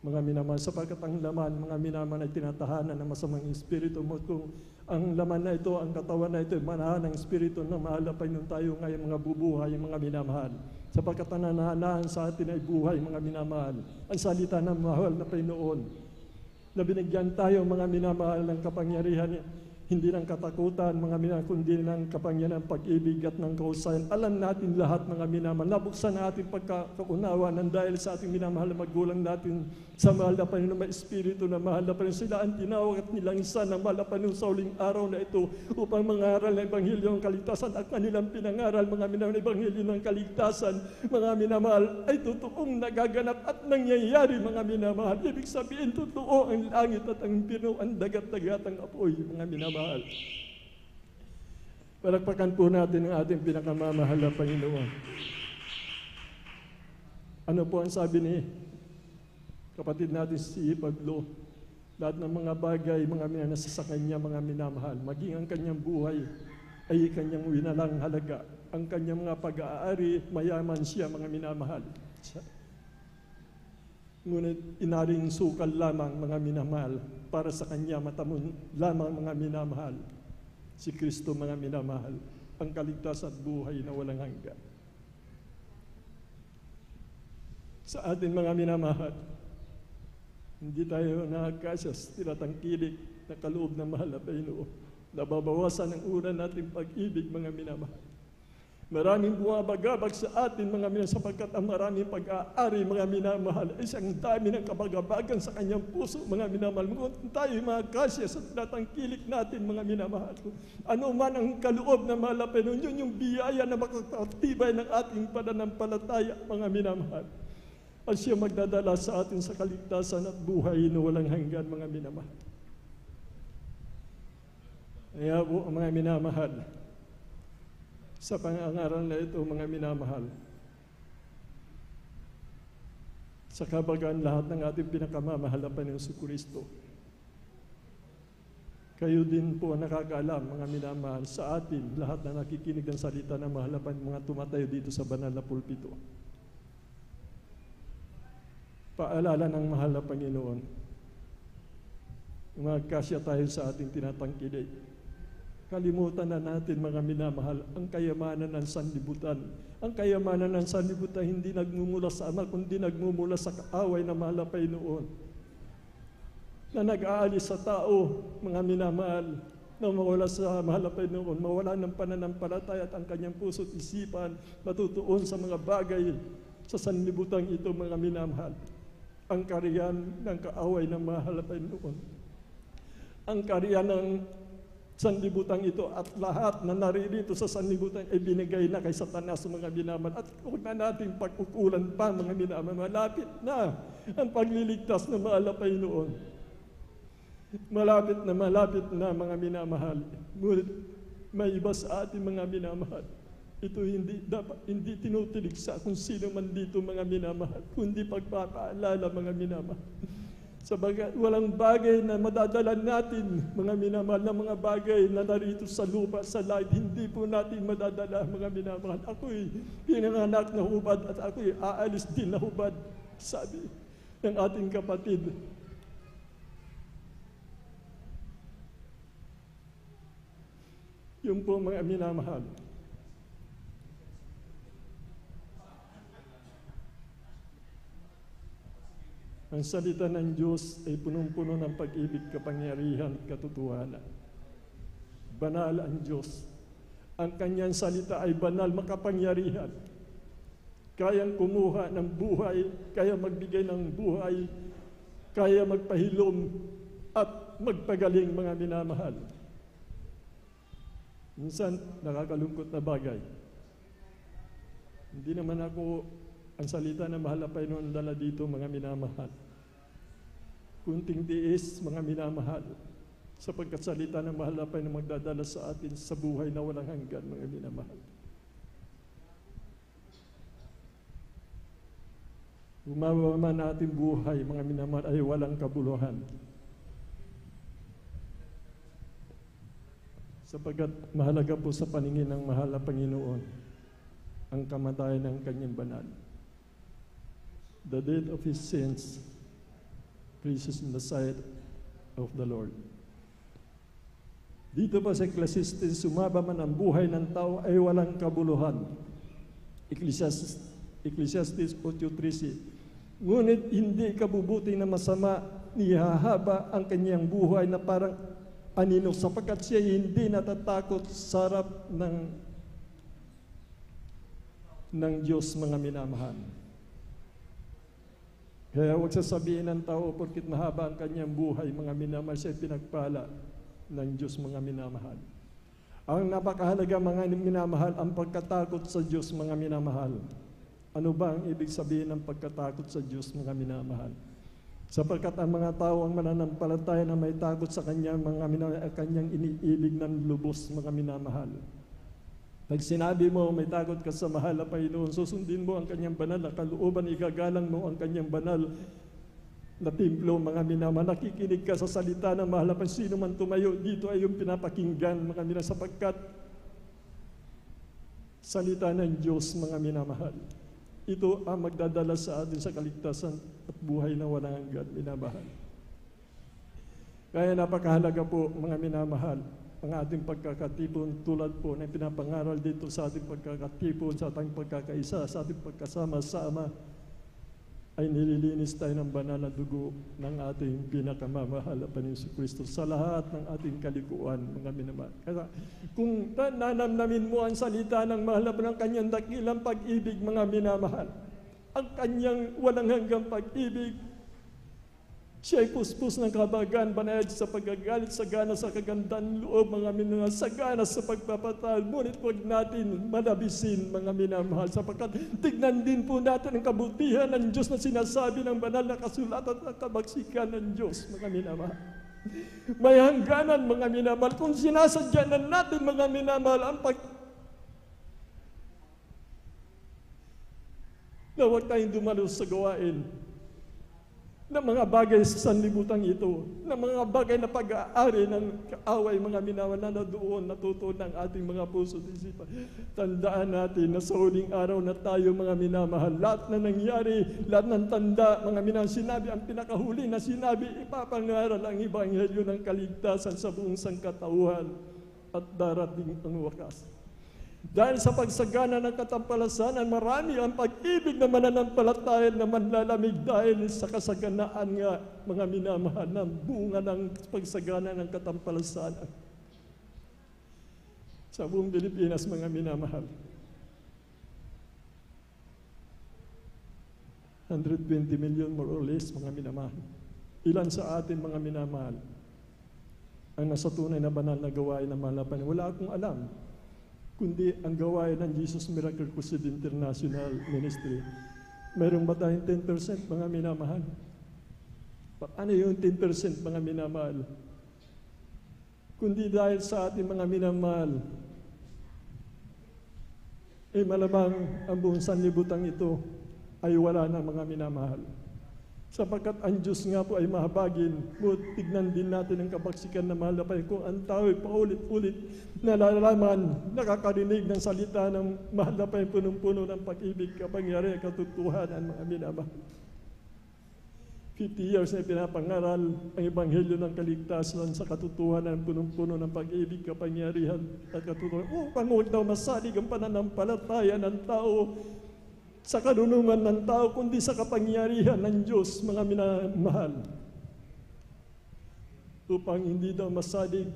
Speaker 11: Mga minamahal, sapagkat ang laman, mga minamahal ay tinatahanan ng masamang Espiritu mo. Kung ang laman na ito, ang katawan na ito, manahan ng Espiritu na mahal na Panginoon tayo ngayon mga bubuhay, mga minamahal. Sapagkat ang nananahan sa atin ay buhay, mga minamahal. Ang salita ng mahal na Panginoon, na binigyan tayo, mga minamahal, ng kapangyarihan, hindi ng katakutan, mga minamahal, kundi ng kapangyarihan, pag-ibig at ng kahusayan. Alam natin lahat, mga minamahal, nabuksan na ating pagkakaunawa ng dahil sa ating minamahal na magulang natin sa mahal na Panginoon, may Espiritu na mahal na Panginoon. Sila ang tinawag at nilangsan ng mahal na Panginoon sa uling araw na ito upang mangaral ng Ebanghelyo ng kaligtasan at kanilang pinangaral, mga minamahal, ng Ebanghelyo ng kaligtasan, mga minamahal, ay totoong nagaganap at nangyayari, mga minamahal. Ibig sabihin, totoo ang langit at ang pino, ang dagat-dagat, ang apoy, mga minamahal. Palakpakan po natin ang ating pinakamamahal na Panginoon. Ano po ang sabi ni kapatid natin si Pablo? Lahat ng mga bagay, mga nasa sa kanya, mga minamahal, maging ang kanyang buhay ay kanyang winalang halaga. Ang kanyang mga pag-aari, mayaman siya, mga minamahal. Ngunit inaring sukal lamang, mga minamahal, para sa kanya matamon lamang, mga minamahal, si Kristo, mga minamahal, ang kaligtasan at buhay na walang hanggan. Sa atin, mga minamahal, hindi tayo nakakasya sa tinatangkilik na kaloob ng mahal na Panginoon. Nababawasan ang una nating pag-ibig, mga minamahal. Maraming bumabagabag sa atin, mga minamahal, sapagkat ang maraming pag-aari, mga minamahal, ay isang dami ng kabagabagan sa kanyang puso, mga minamahal. Kung tayo makasya sa tinatangkilik natin, mga minamahal, ano man ang kaloob ng mahal na Panginoon, yun yung biyaya na makakatibay ng ating pananampalataya, mga minamahal. At siya magdadala sa atin sa kaligtasan at buhay na walang hanggan, mga minamahal. Kaya po, mga minamahal, sa pangangaral na ito, mga minamahal, sa kabagaan lahat ng ating pinakamamahal na Panginoon si Kristo, Kayo din po ang nakakaalam, mga minamahal, sa atin, lahat na nakikinig ng salita ng mahalapan, mga tumatayo dito sa banal na pulpito. Paalala ng mahal na Panginoon, magkasya tayo sa ating tinatangkilik. Kalimutan na natin, mga minamahal, ang kayamanan ng sanlibutan. Ang kayamanan ng sanlibutan hindi nagmumula sa Ama, kundi nagmumula sa kaaway na mahal na Panginoon, na nag-aalis sa tao, mga minamahal, na mawala sa mahal na Panginoon, mawala ng pananampalataya at ang kanyang puso't isipan matutuon sa mga bagay sa sanlibutan ito, mga minamahal. Ang kariyan ng kaaway ng mahal na Panginoon, ang kariyan ng sanlibutan ito at lahat na naririto sa sanlibutan ay binigay na kay Satanas, mga minamahal. At huwag na natin pag-ukulan pa, mga minamahal. Malapit na ang pagliligtas ng mahal na Panginoon. Malapit na, mga minamahal. Ngunit may iba sa ating mga minamahal. Ito hindi tinutilig sa kung sino man dito, mga minamahal, kundi pagpapaalala, mga minamahal. Sabagat walang bagay na madadala natin, mga minamahal, na mga bagay na narito sa lupa, sa langit, hindi po natin madadala, mga minamahal. Ako'y pinanganak na hubad at ako'y aalis din na hubad, sabi ng ating kapatid. Yung po, mga minamahal. Ang salita ng Diyos ay punong-puno ng pag-ibig, kapangyarihan at katotohanan. Banal ang Diyos. Ang kanyang salita ay banal, makapangyarihan. Kayang kumuha ng buhay, kaya magbigay ng buhay, kaya magpahilom at magpagaling, mga minamahal. Minsan, nakakalungkot na bagay. Hindi naman ako ang salita na mahal na Panginoon dala dito, mga minamahal. Kunting tiis, mga minamahal, sapagkat salita ng mahal na Panginoon magdadala sa atin sa buhay na walang hanggan, mga minamahal. Umawa man natin buhay, mga minamahal, ay walang kabuluhan. Sapagkat mahalaga po sa paningin ng mahal na Panginoon ang kamatayan ng kanyang banal. The death of his sins, precious in the sight of the Lord. Dito pa sa Ecclesiastes, sumaba man ang buhay ng tao ay walang kabuluhan. Ecclesiastes 8:13. Ngunit hindi kabubuti na masama, nihahaba ang kanyang buhay na parang anino, sapagkat siya hindi natatakot sa harap ng Diyos, mga minamahal. Kaya huwag sasabihin ng tao, porkit mahaba ang kanyang buhay, mga minamahal, siya pinagpala ng Diyos, mga minamahal. Ang napakahalaga, mga minamahal, ang pagkatakot sa Diyos, mga minamahal. Ano ba ang ibig sabihin ng pagkatakot sa Diyos, mga minamahal? Sapagkat ang mga tao ang mananampalataya na may takot sa kanyang mga minamahal, kanyang iniibig ng lubos, mga minamahal. Pag sinabi mo may takot ka sa mahal na Panginoon, susundin mo ang kanyang banal na kalooban, igagalang mo ang kanyang banal na templo, mga minamahal. Nakikinig ka sa salita ng mahal na Panginoon. Sino man tumayo dito ay yung pinapakinggan, mga minamahal, sapagkat salita ng Diyos, mga minamahal. Ito ang magdadala sa atin sa kaligtasan at buhay na walang hanggan, minamahal. Kaya napakahalaga po, mga minamahal, ang ating pagkakatipon tulad po na pinapangaral dito sa ating pagkakatipon, sa ating pagkakaisa, sa ating pagkasama-sama, ay nililinis tayo ng banal na dugo ng ating pinakamamahal na Panginoon Kristo sa lahat ng ating kalikuan, mga minamahal. Kaya kung nanamnamin mo ang salita ng mahal na ng kanyang dakilang pag-ibig, mga minamahal, ang kanyang walang hanggang pag-ibig, siya'y puspos ng kabagan, banayad sa pagagalit, sagana sa kagandang loob, mga minamahal, sagana sa pagpapatal. Ngunit huwag natin manabisin, mga minamahal, sapagkat tignan din po natin ang kabutihan ng Diyos na sinasabi ng banal na kasulatan at kabaksikan ng Diyos, mga minamahal. May hangganan, mga minamahal, kung sinasadya na natin, mga minamahal, ang na huwag tayong dumalo sa gawain ng mga bagay sa sanlibutan ito, ng mga bagay na pag-aari ng kaaway, mga minamahal, na doon natuto ng ating mga puso at isipan. Tandaan natin na sa huling araw na tayo, mga minamahal, lahat na nangyari, lahat ng tanda, mga minamahal, sinabi, ang pinakahuli na sinabi, ipapangaral ang ebanghelyo ng kaligtasan sa buong sangkatauhan at darating ang wakas. Dahil sa pagsagana ng katampalasanan, marami ang pag-ibig na mananampalataya na manlalamig dahil sa kasaganaan nga, mga minamahal, ng bunga ng pagsagana ng katampalasanan. Sa buong Pilipinas, mga minamahal, 120 million more or less, mga minamahal. Ilan sa atin, mga minamahal, ang nasa tunay na banal na gawain ng malapan? Wala akong alam, kundi ang gawain ng Jesus Miracle Crusade International Ministry. Mayroon ba tayong 10%, mga minamahal? Ano yung 10%, mga minamahal? Kundi dahil sa ating mga minamahal, malamang ang buong sanlibutan ito ay wala na, mga minamahal. Sapagkat ang Diyos nga po ay mahabagin, tignan din natin ang kabaksikan na mahal na pa kung ang tao ay paulit-ulit nalalaman, nakakarinig ng salita ng mahal na pa punong-puno ng pag-ibig, kapangyarihan, katotohanan, mga minamahal. 50 years na pinapangaral ang ebanghelyo ng kaligtasan sa katotohanan, punong-puno ng pag-ibig, kapangyarihan at katotohanan. Upang huwag daw masalig ang pananampalataya ng tao sa karunungan ng tao, kundi sa kapangyarihan ng Diyos, mga minamahal. Upang hindi daw masalig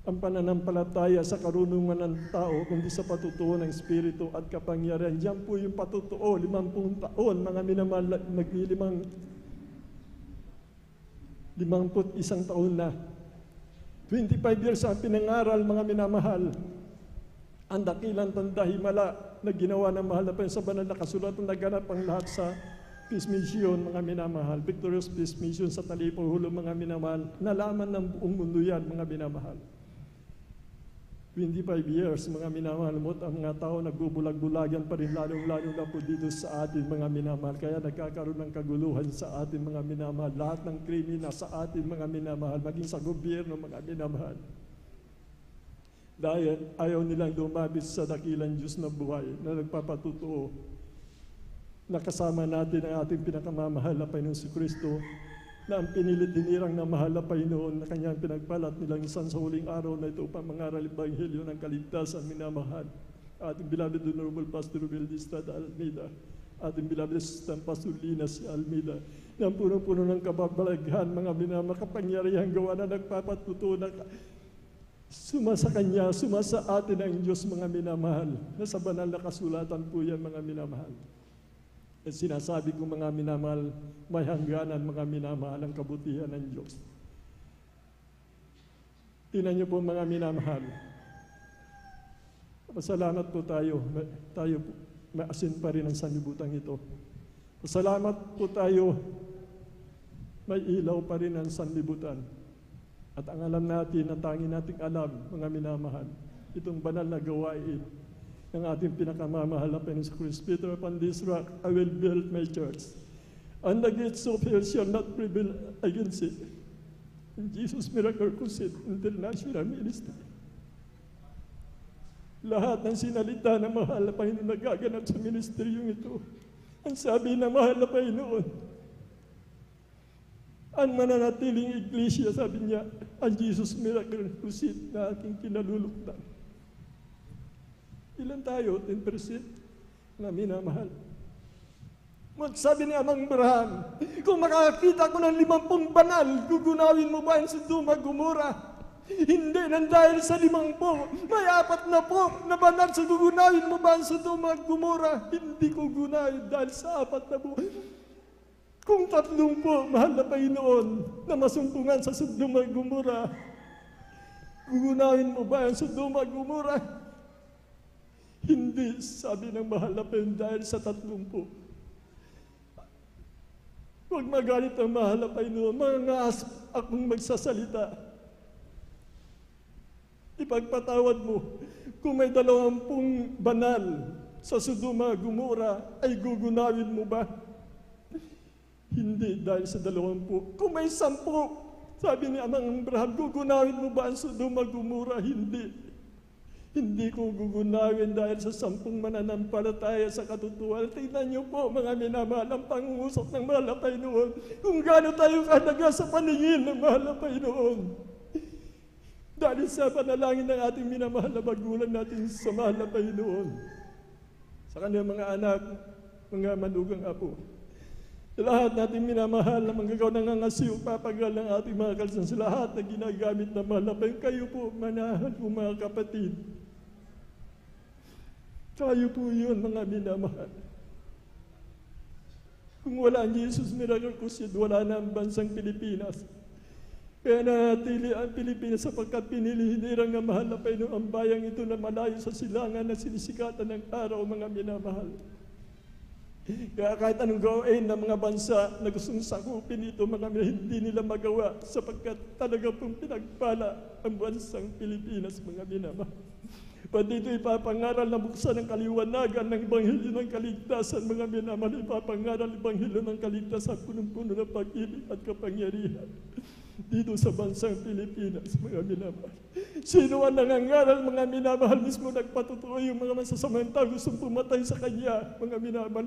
Speaker 11: ang pananampalataya sa karunungan ng tao, kundi sa patutuo ng Espiritu at kapangyarihan. Diyan po yung patutuo, 50 taon, mga minamahal, maglilimang 51 taon na. 25 years ang pinangaral, mga minamahal. Ang dakilang tanda-himala na ginawa ng mahal na pa sa banal na kasulatan, naganap ang lahat sa Peace Mission, mga minamahal. Victorious Peace Mission sa Talipong Hulo, mga minamahal. Nalaman ng buong mundo yan, mga minamahal. 25 years, mga minamahal mo, ang mga tao nagbubulag-bulagan pa rin, lalong-lalo na po dito sa atin, mga minamahal. Kaya nagkakaroon ng kaguluhan sa atin, mga minamahal. Lahat ng krimen na sa atin, mga minamahal, maging sa gobyerno, mga minamahal. Dahil ayaw nilang lumapit sa dakilang Diyos na buhay na nagpapatutuo. Nakasama natin ang ating pinakamamahal na Panginoon si Kristo, na ang pinilit dinirang na mahal na Panginoon na kanyang pinagpalat nilang isan sa huling araw na ito upang mangaral ebanghelyo ng kaligtasan, minamahal. Ating beloved Honorable Pastor Will Estrada Almeida, ating beloved Assistant Pastor Lina C. Almeida, na puno-puno ng kababalaghan, mga minamahal, kapangyarihan gawa na nagpapatutuo na sumasa Kanya, sumasa atin ang Diyos, mga minamahal. Nasa banal na kasulatan po yan, mga minamahal. At sinasabi ko, mga minamahal, may hangganan, mga minamahal, ang kabutihan ng Diyos. Tingnan niyo po, mga minamahal. Pasalamat po tayo po, may asin pa rin ang sanlibutan ito. Pasalamat po tayo, may ilaw pa rin ang sanlibutan. At ang alam natin, ang tanging nating alam, mga minamahal, itong banal na gawain ng ating pinakamamahal na Panginoon sa Kristo. Peter, upon this rock, I will build my church. And the gates of hell shall not prevail against it. In Jesus Miracle Crusade International Ministry. Lahat ng sinalita ng mahal na Panginoon nagaganap sa ministeryong ito. Ang sabi ng mahal na Panginoon, ang mananatiling iglesia, sabi niya, ang Jesus Miracle Crusade na aking kinaluluktan. Ilan tayo? 10% na minamahal. Magsabi ni Amang Abraham, kung makakita ko ng 50 banal, gugunawin mo ba ang Sodoma Gomora? Hindi, nang dahil sa 50, may 4 na po na banal, sa gugunawin mo ba ang Sodoma Gomora? Hindi ko gunawin dahil sa 4 na po. Kung 3 po, mahal na Panginoon, na masumpungan sa Sodoma Gomora, gugunawin mo ba ang Sodoma Gomora? Hindi, sabi ng mahal na Panginoon, dahil sa 3 po. Huwag magalit ang mahal na Panginoon, mangangas akong magsasalita. Ipagpatawad mo, kung may 20 banal sa Sodoma Gomora, ay gugunawin mo ba? Hindi dahil sa 20. Kung may 10, sabi ni Amang Abraham, gugunawin mo ba ang Sodoma Gomora? Hindi. Hindi ko gugunawin dahil sa 10 mananampalataya sa katotohanan. Tingnan niyo po, mga minamahal, ang pangungusap ng mahal na Panginoon. Kung gaano tayo kahalaga sa paningin ng mahal na Panginoon. Dahil sa panalangin ng ating minamahal na magulang natin sa mahal na Panginoon. Sa kanyang mga anak, mga manugang apo. Lahat natin minamahal na manggagaw ng ngangasiw, papagal ng ating mga kalsan sa lahat na ginagamit na mahal na Panginoon. Kayo po, manahan po mga kapatid. Tayo po yun, mga minamahal. Kung wala ang Jesus Miracle Crusade, wala na ang bansang Pilipinas. Kaya nanatili ang Pilipinas sapagkat pinili hinirang ng mahal na Panginoon ang bayang ito na malayo sa silangan na sinisikatan ng araw, mga minamahal. Kaya kahit anong gawin ng mga bansa na gustong sakupin ito, mga hindi nila magawa sapagkat talaga pong pinagpala ang bansang Pilipinas, mga minamahal. Pati ito ipapangaral na buksan ng kaliwanagan ng Ebanghelyo ng Kaligtasan, mga minamahal, ipapangaral ng Ebanghelyo ng Kaligtasan, punong-puno ng pag-ibig at kapangyarihan dito sa bansang Pilipinas, mga minamahal. Sino ang nangangaral, mga minamahal, mismo nagpatutuo yung mga masasamang tao gustong pumatay sa kanya, mga minamahal,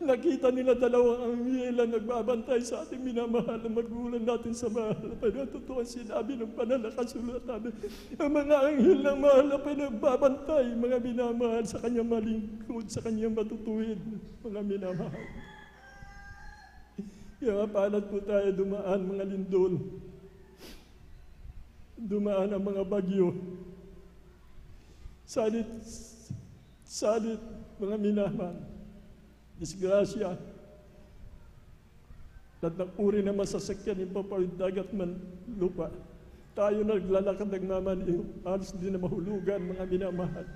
Speaker 11: nakita nila dalawang anghel ang nagbabantay sa ating minamahal na magulang natin sa mahal na Panginoon. Totoo ang sinabi ng banal na kasulatan. Ang mga anghel ng mahal na pinagbabantay, mga minamahal, sa kanyang malingkod, sa kanyang matutuwid, mga minamahal. Kaya mapalat po tayo dumaan, mga lindol. Dumaan ang mga bagyo. Salit, mga minamahal. Disgrasya. At ng uri na masasakyan, ipapawid dagat man lupa. Tayo naglalakad ng mamaliw, halos hindi na mahulugan, mga minamahal.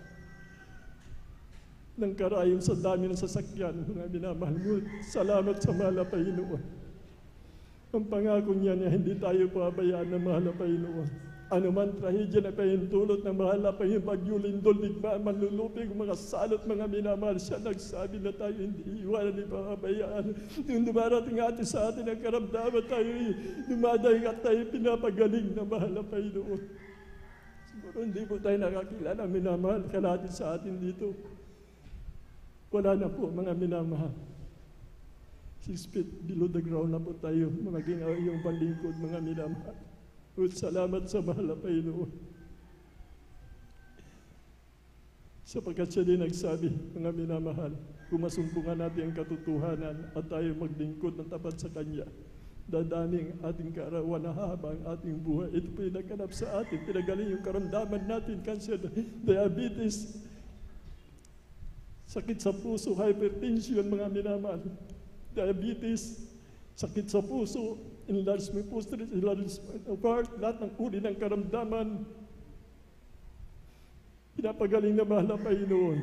Speaker 11: Nang karayon sa dami ng sasakyan, mga minamahal mo, salamat sa mahal na Panginoon. Ang pangako niya na hindi tayo pabayaan ng mahal na Panginoon. Ano man trahedya na pahintulot ng mahal na Panginoon, bagyo, lindol, digmaan, manlulupig, mga salot, mga minamahal, siya nagsabi na tayo hindi iwanan, hindi pabayaan. Yung dumarating atin sa atin ang karamdaman, tayo dumadaing at tayo pinapagaling ng mahal na Panginoon. Siguro hindi po tayo nakakilala, minamahal, kalahati sa atin dito. Wala na po, mga minamahal. 6 feet below the ground na po tayo, mga ginawang panlingkod, mga minamahal. At salamat sa mahal na Panginoon. Sapagkat siya din nagsabi, mga minamahal, kung masumpungan natin ang katotohanan at tayo maglingkod ng tapat sa Kanya, dadaming ating kaarawan na haba ang ating buhay. Ito po yung nagkanap sa atin, pinagaling yung karamdaman natin, cancer, diabetes, sakit sa puso, hypertension, mga minamahal, diabetes, sakit sa puso, enlargement poster, enlargement of heart, lahat ng uri ng karamdaman, pinapagaling na mahal na Panginoon.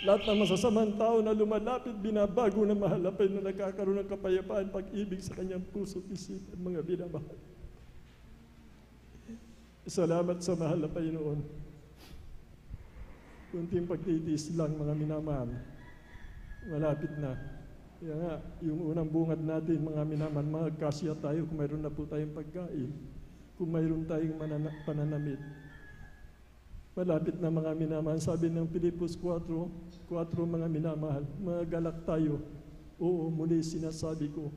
Speaker 11: Lahat ng masasamang tao na lumalapit, binabago na mahal na Panginoon, nagkakaroon ng kapayapaan, pag-ibig sa kanyang puso at isipan, mga binamahal. Salamat sa mahal na Panginoon. Kunting pagtitiis lang, mga minamahal. Malapit na. Kaya nga, yung unang bungad natin, mga minamahal, magkasya tayo kung mayroon na po tayong pagkain, kung mayroon tayong pananamit. Malapit na, mga minamahal. Sabi ng Pilipos 4, mga minamahal, magalak tayo. Oo, muli sinasabi ko,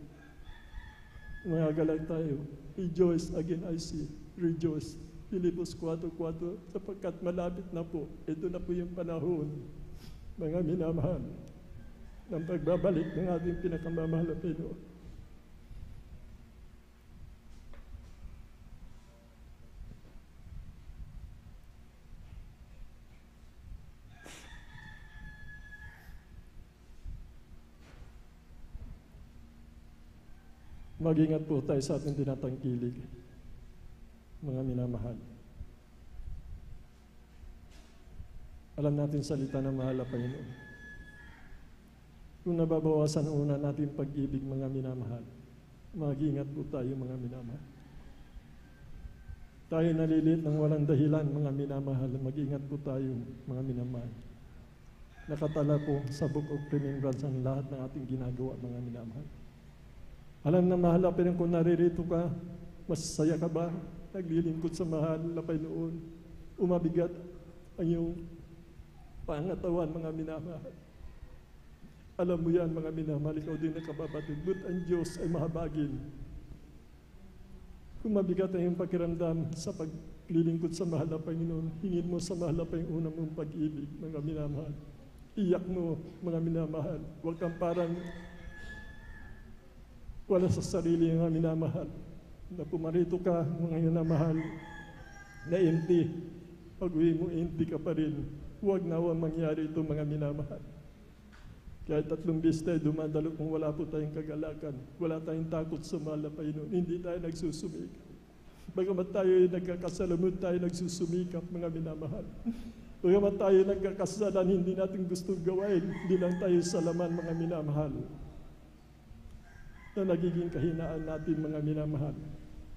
Speaker 11: magalak tayo. Rejoice, again I say, rejoice. Pilipos 4, sapagkat malapit na po. Ito na po yung panahon, mga minamahal, ng pagbabalik ng ating pinakamamahal na Panginoon. Mag-ingat po tayo sa ating tinatangkilig, mga minamahal. Alam natin salita ng mahal na Panginoon. Kung nababawasan una natin pag-ibig, mga minamahal, mag-ingat po tayo, mga minamahal. Tayo nalilit ng walang dahilan, mga minamahal, mag-ingat po tayo, mga minamahal. nakatala po sa Book of Remembrance ang lahat ng ating ginagawa, mga minamahal. Alam na mahal na pero kung naririto ka, masaya ka ba? Naglilingkod sa mahal na Panginoon. Umabigat ang iyong pangatawan, mga minamahal. Alam mo yan, mga minamahal, ikaw din nakababatid. But ang Diyos ay mahabagin. Kung mabigat ang iyong pakiramdam sa paglilingkod sa mahal na Panginoon, hingin mo sa mahal na Panginoon mong pag-ibig, mga minamahal. Iyak mo, mga minamahal. Huwag kang parang wala sa sarili, mga minamahal. Na pumarito ka, mga minamahal, na empty. Pag uwi mo, empty ka pa rin. Huwag nawa mangyari ito, mga minamahal. Kahit 3 beses tayo dumadalo kung wala po tayong kagalakan, wala tayong takot sa mahal na Panginoon, hindi tayo nagsusumikap. Bagamat tayo ay nagkakasalamod, tayo nagsusumikap, mga minamahal. Bagamat tayo nagkakasalan, hindi natin gustong gawain, hindi lang tayo sa laman, mga minamahal. Na nagiging kahinaan natin, mga minamahal.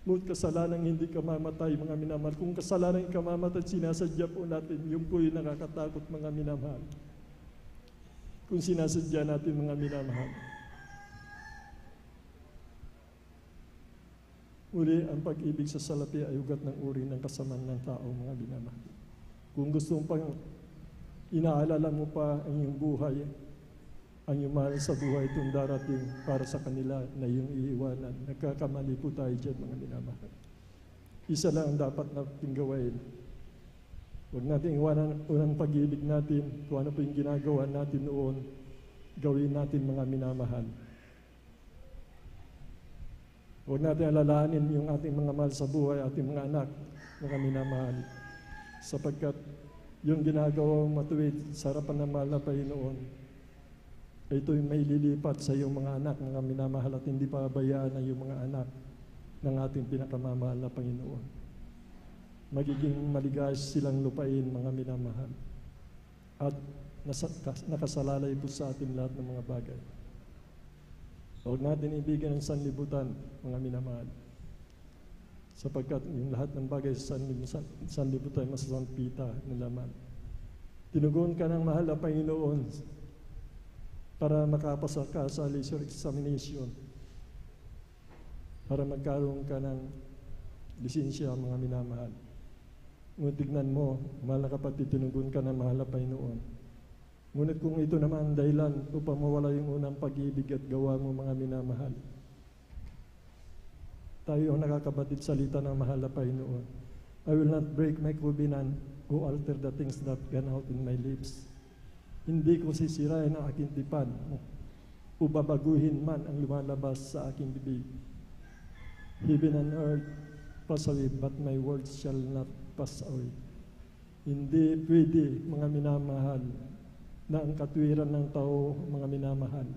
Speaker 11: Ngunit kasalanang hindi ka mamatay, mga minamahal. Kung kasalanang ka mamatay, sinasadya po natin, yun po yung nakakatakot, mga minamahal. Kung sinasadya natin, mga minamahal. Uli, ang pag-ibig sa salapi ay ugat ng uri ng kasamaan ng tao, mga minamahal. Kung gusto mo pang inaalala mo pa ang iyong buhay, ang iyong mahal sa buhay itong darating para sa kanila na iyong iiwanan. Nagkakamali po tayo dyan, mga minamahal. Isa lang ang dapat natin gawain. Huwag natin iwanan unang pag-ibig natin, kung ano po yung ginagawa natin noon, gawin natin, mga minamahal. Huwag natin alalahanin yung ating mga mahal sa buhay, ating mga anak, mga minamahal. Sapagkat yung ginagawa matuwid sa harapan ng mahal na Panginoon, ito'y may lilipat sa iyong mga anak, mga minamahal, at hindi pabayaan ang iyong mga anak ng ating pinakamamahal na Panginoon. Magiging maligayas silang lupain, mga minamahal. At nakasalalay po sa atin lahat ng mga bagay. Huwag natin ibigyan ng sanlibutan, mga minamahal. Sapagkat yung lahat ng bagay sa sanlibutan ay masasampita ng laman. Tinugon ka ng mahal na Panginoon para makapasa ka sa leisure examination, para magkaroon ka ng lisensya, mga minamahal. Ngunit tignan mo, mahal na kapatid, tinugon ka ng mahal na Panginoon. Ngunit kung ito naman ang dahilan upang mawala yung unang pag-ibig at gawa mo, mga minamahal, tayo ang nakakabatid salita ng mahal na Panginoon. I will not break my covenant or alter the things that gone out in my lips. Hindi ko sisirain ang aking tipan o babaguhin man ang lumalabas sa aking bibig. Heaven and earth pass away, but my words shall not pass away. Hindi pwede, mga minamahal, na ang katwiran ng tao, mga minamahal,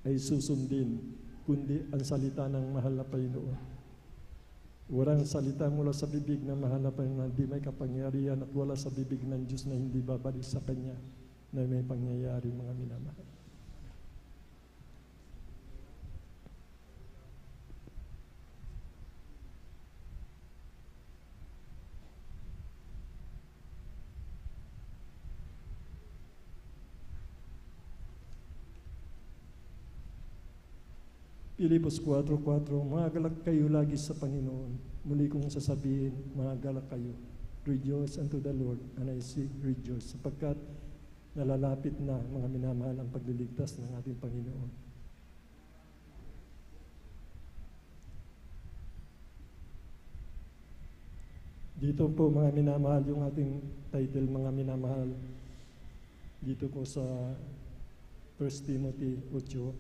Speaker 11: ay susundin, kundi ang salita ng mahal na Panginoon. Walang salita mula sa bibig ng mahal na Panginoon, hindi may kapangyarihan, at wala sa bibig ng Diyos na hindi babalik sa Kanya na may pangyayari, mga minamahal. Pilipos 4:4, magagalak kayo lagi sa Panginoon. Muli kong sasabihin, magagalak kayo. Rejoice unto the Lord, and I say rejoice, sapagkat nalalapit na, mga minamahal, ang pagliligtas ng ating Panginoon. Dito po, mga minamahal, yung ating title, mga minamahal, dito po sa 1 Timothy 8,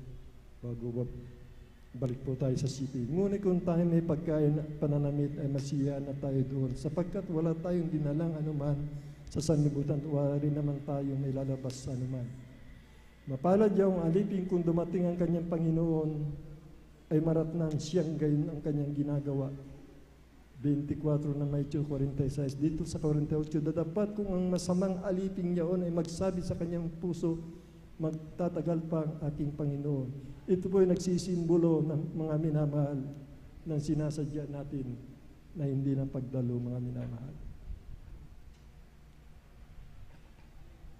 Speaker 11: bago balik po tayo sa city. Ngunit kung tayo may pagkain pananamit ay masiya na tayo doon, sapagkat wala tayong dinalang anuman sa sanlibutan, wala rin naman tayo may lalabas sa anuman. Mapalad yung alipin kung dumating ang kanyang Panginoon ay maratnan siyang gayon ang kanyang ginagawa. 24 na Matthew 46. Dito sa 48, dadapat kung ang masamang alipin niyaon ay magsabi sa kanyang puso, magtatagal pa ang aking Panginoon. Ito po ay nagsisimbolo ng mga minamahal ng sinasadya natin na hindi ng pagdalo, mga minamahal.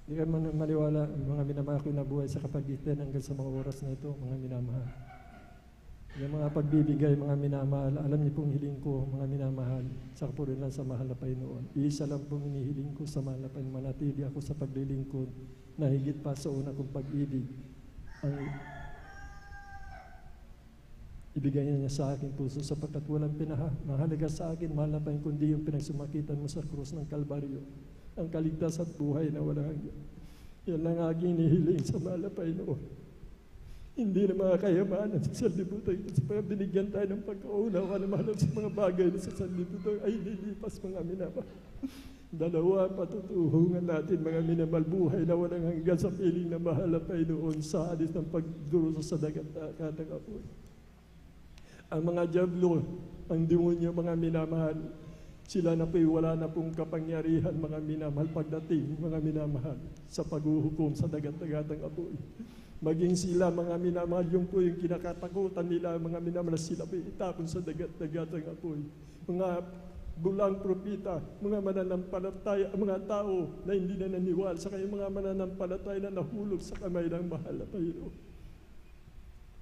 Speaker 11: Hindi ka maniwala, mga minamahal ko na buhay sa kapagitan hanggang sa mga oras na ito, mga minamahal. Yung mga pagbibigay, mga minamahal, alam niyo pong hiling ko, mga minamahal, saka po rin lang sa mahal na Panginoon. Iisa lang pong hinihiling ko sa mahal na Panginoon, manatili ako sa paglilingkod na higit pa sa una kong pag-ibig. Ang ibigay niya sa aking puso sapagkat walang mahalaga sa akin, mahal na Panginoon, kundi yung pinagsumakitan mo sa krus ng Kalbaryo. Ang kaligtas at buhay na walang hanggan. Yan ang aking hinihiling sa mahal na Panginoon. Hindi na mga kayamanan sa sanlibutan ito. Sa binigyan tayo ng pagkaunawa na mahal sa mga bagay na sa sanlibutan ay lilipas mga minamahal. Dalawa, patutuhungan natin mga minamahal buhay na walang hanggan sa piling na mahal na Panginoon sa alis ng pagdurusa sa dagat na katang apoy. Ang mga diablo, ang demonyo mga minamahal, sila na po'y wala na pong kapangyarihan mga minamahal pagdating mga minamahal sa paghuhukom sa dagat-dagatang apoy. Maging sila mga minamahal, yung po yung kinakatakutan nila, mga minamahal, sila po itapon sa dagat-dagatang apoy. Mga bulang propita, mga mananampalataya, mga tao na hindi na naniwala, sa kanyang mga mananampalataya na nahulog sa kamay ng mahal na Panginoon.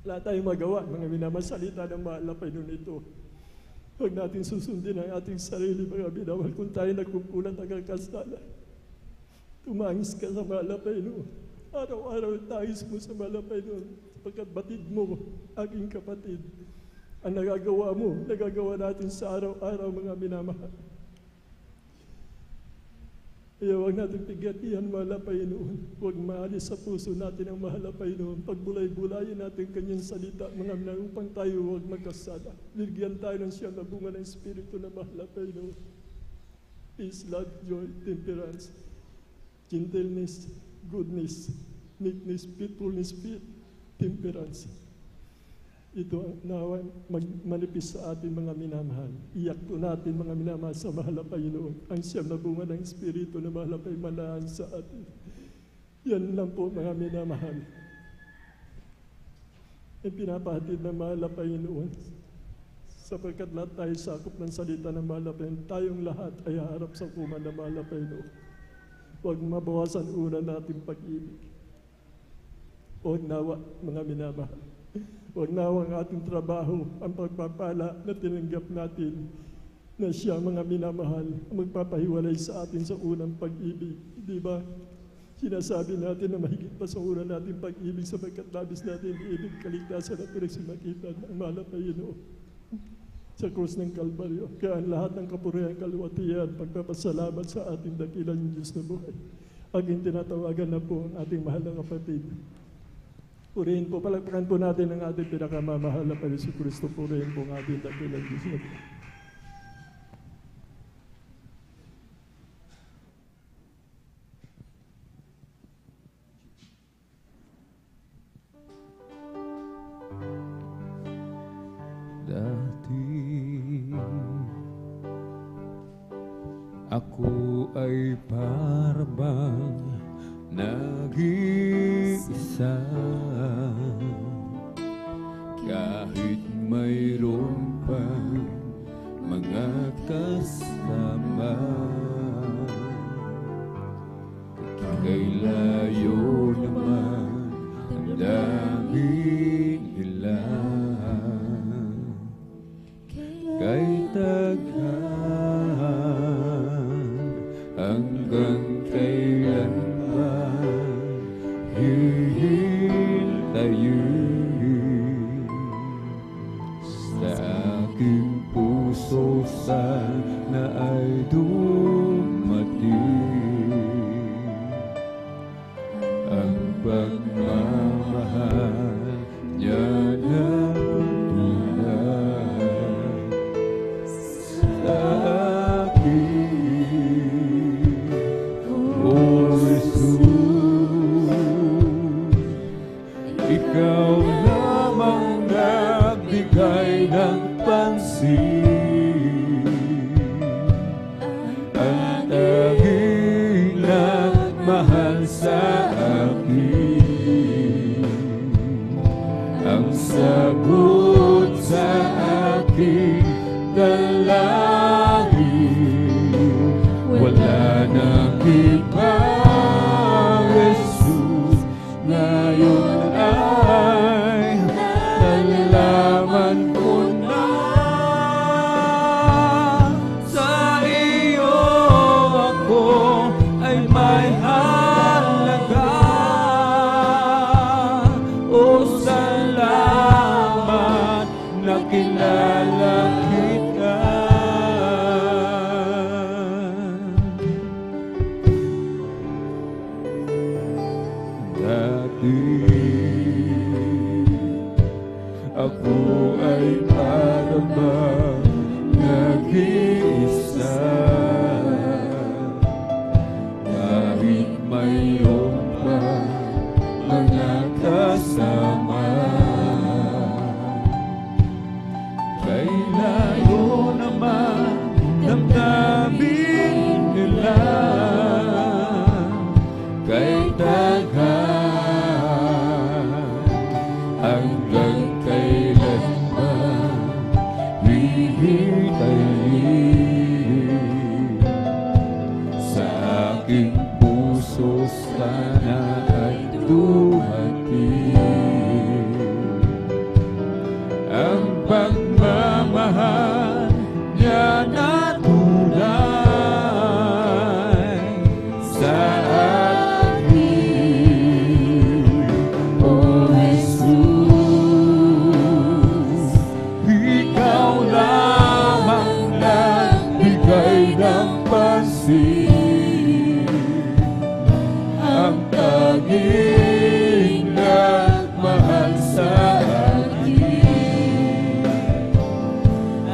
Speaker 11: Wala tayong magawa, mga minamahal, salita ng mahal na Panginoon ito. Huwag natin susundin ang ating sarili, mga minamahal, kung tayo nagkukulat ng kasala. Tumangis ka sa mahal na Panginoon. Araw-araw tangis mo sa malapay noon, sapagkat batid mo, aking kapatid. Ang nagagawa mo, nagagawa natin sa araw-araw mga minamahal. Kaya huwag natin pigatihan malapay noon. Huwag maalis sa puso natin ang mahalapay noon. Pagbulay-bulayin natin kanyang salita, mga minamahal, upang tayo huwag magkasala. Bigyan tayo ng siyang nabunga ng Espiritu na mahalapay noon. Peace, love, joy, temperance, gentleness, goodness, meekness, faithfulness, faith, temperance. Ito ang nawa manipis sa ating mga minamahal. Iyak po natin mga minamahal sa mahal na Panginoon. Ang siyam na bunga ng Espiritu na mahal na Panginoon sa atin. Yan lang po mga minamahal. Ang pinapahatid ng mahal na Panginoon. Sapagkat lahat tayo sakop ng salita ng mahal na Panginoon, tayong lahat ay haharap sa hukuman ng mahal na Panginoon. Huwag mabawasan una nating pag-ibig. Huwag nawa, mga minamahal. Huwag nawa ang ating trabaho, ang pagpapala na tinanggap natin na siya, mga minamahal, ang magpapahiwalay sa atin sa unang pag-ibig. Di ba? Sinasabi natin na mahigit pa sa unang nating pag-ibig sapagkat labis natin ibig kaligtasan at pinagsimakitan ng mahal na Panginoon sa krus ng Kalbaryo. Kaya ang lahat ng kapurihan, kaluwatian, pagpapasalamat sa ating dakilang Diyos na buhay. Aging tinatawagan na po ang ating mahal na kapatid. Purihin po, palagpakan po natin ang ating pinakamamahal na Panginoon Kristo. Purihin po ang ating dakilang Diyos na buhay.
Speaker 9: Ako ay parang nag-iisa, kahit mayroon pa mga kasama, kay layo naman ang dangin nila, kay taghan hanggang kailan ba hihintayin sa aking puso sana ay doon aking puso sana ay dumating. Ang pagmamahal niya na tunay sa akin, O Jesus. Ikaw lamang nagbigay ng pansin, ang tanging nagmahal sa akin,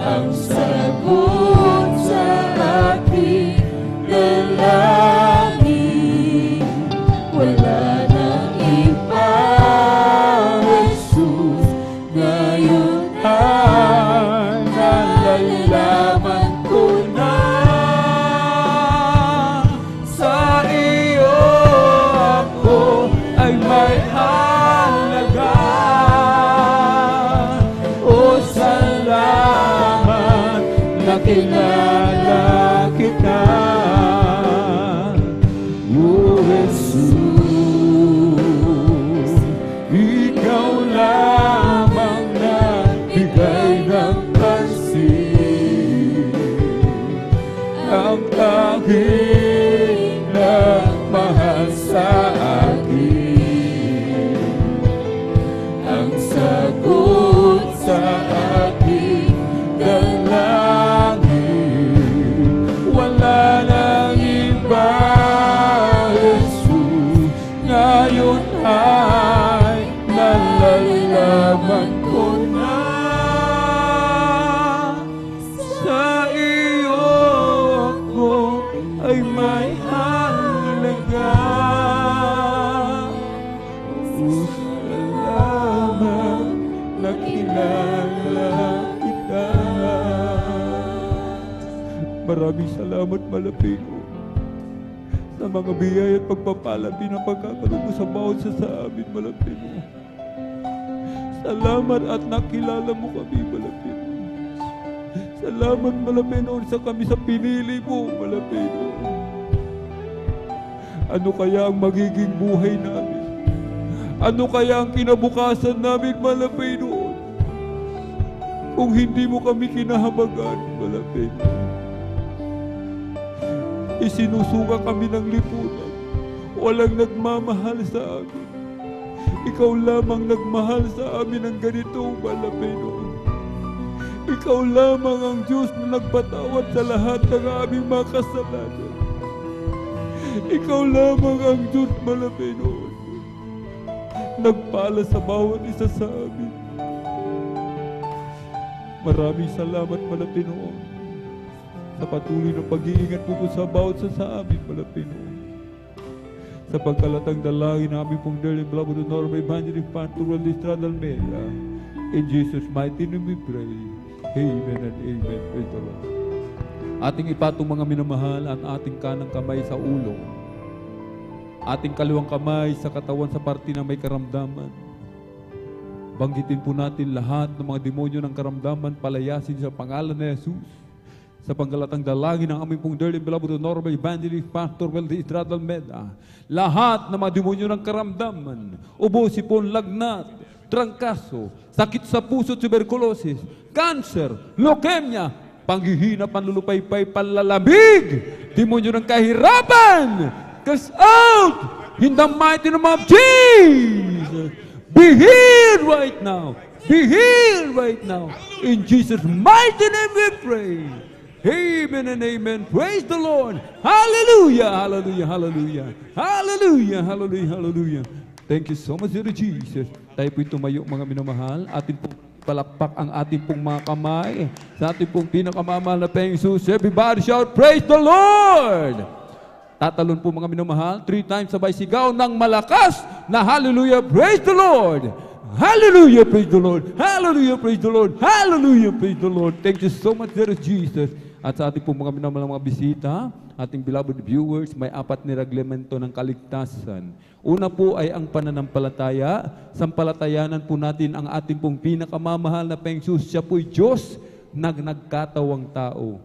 Speaker 9: ang sagot sa aking dalangin. Wala nang iba, Jesus, ngayon ay nalalaman ko na sa iyo ako ay may halaga. O salamat na kilala kita, O Jesus. Ikaw lamang nagbigay ng pansin, ang tanging nagmahal sa akin, ang sagot sa aking dalangin. Wala nang iba, Jesus, ngayon ay nalalaman ko na sa iyo ako ay may halaga. O salamat na kilala kita. Maraming salamat, Malapino, sa mga biyaya at pagpapala pinapagkakaroon mo sa bawat sa amin, Malapino. Salamat at nakilala mo kami, Malapino. Salamat, Malapino, sa kami sa pinili mo, Malapino. Ano kaya ang magiging buhay namin? Ano kaya ang kinabukasan namin, Malapino, kung hindi mo kami kinahabagan, Malapino? Isinusuka kami ng lipunan. Walang nagmamahal sa amin. Ikaw lamang nagmahal sa amin ng ganito, Malapino. Ikaw lamang ang Diyos na nagpatawad sa lahat ng aming mga kasalanan. Ikaw lamang ang Diyos, Malapino, nagpala sa bawat isa sa amin. Maraming salamat, Malapino, sa patuloy na pag-iingat mo sa bawat sa amin, Malapino. Sa pagkalatang dalangin namin pong Darling Beloved Honorable Evangelist Pastor Waldestrad Almeida. In Jesus' mighty name we pray. Amen and amen. Praise the Lord. Ating ipatong mga minamahal ang ating kanang kamay sa ulo, ating kaliwang kamay sa katawan sa parte na may karamdaman. Banggitin po natin lahat ng mga demonyo ng karamdaman, palayasin sa pangalan ni Jesus. Sa panggalatang dalangin ng aming pong Dearly Beloved Honorable Evangelist Pastor Waldestrad Almeida, lahat ng mga demonyo ng karamdaman, ubo, sipon, lagnat, trangkaso, sakit sa puso, tuberculosis, cancer, leukemia, panghihina, panlulupaypay, panlalamig, demonyo ng kahirapan, cast out in the mighty name of Jesus. Be healed right now. Be healed right now. In Jesus' mighty name we pray. Amen and amen. Praise the Lord. Hallelujah, hallelujah, hallelujah. Hallelujah, hallelujah, hallelujah. Thank you so much, Dear Jesus. Tayo po'y tumayo, mga minamahal. Atin pong palakpak ang ating pong mga kamay sa ating pong pinakamamahal na Panginoong Jesus. Everybody shout, praise the Lord! Tatalon po, mga minamahal, 3 times sabay sigaw ng malakas na hallelujah, praise the Lord! Hallelujah, praise the Lord! Hallelujah, praise the Lord! Hallelujah, praise the Lord! Thank you so much, Dear Jesus. At sa ating pong mga minamahal mga bisita, ating beloved viewers, may 4 na reglamento ng kaligtasan. Una po ay ang pananampalataya. Sampalatayanan po natin ang ating pong pinakamamahal na Panginoon. Siya po'y Diyos na nagkatawang tao.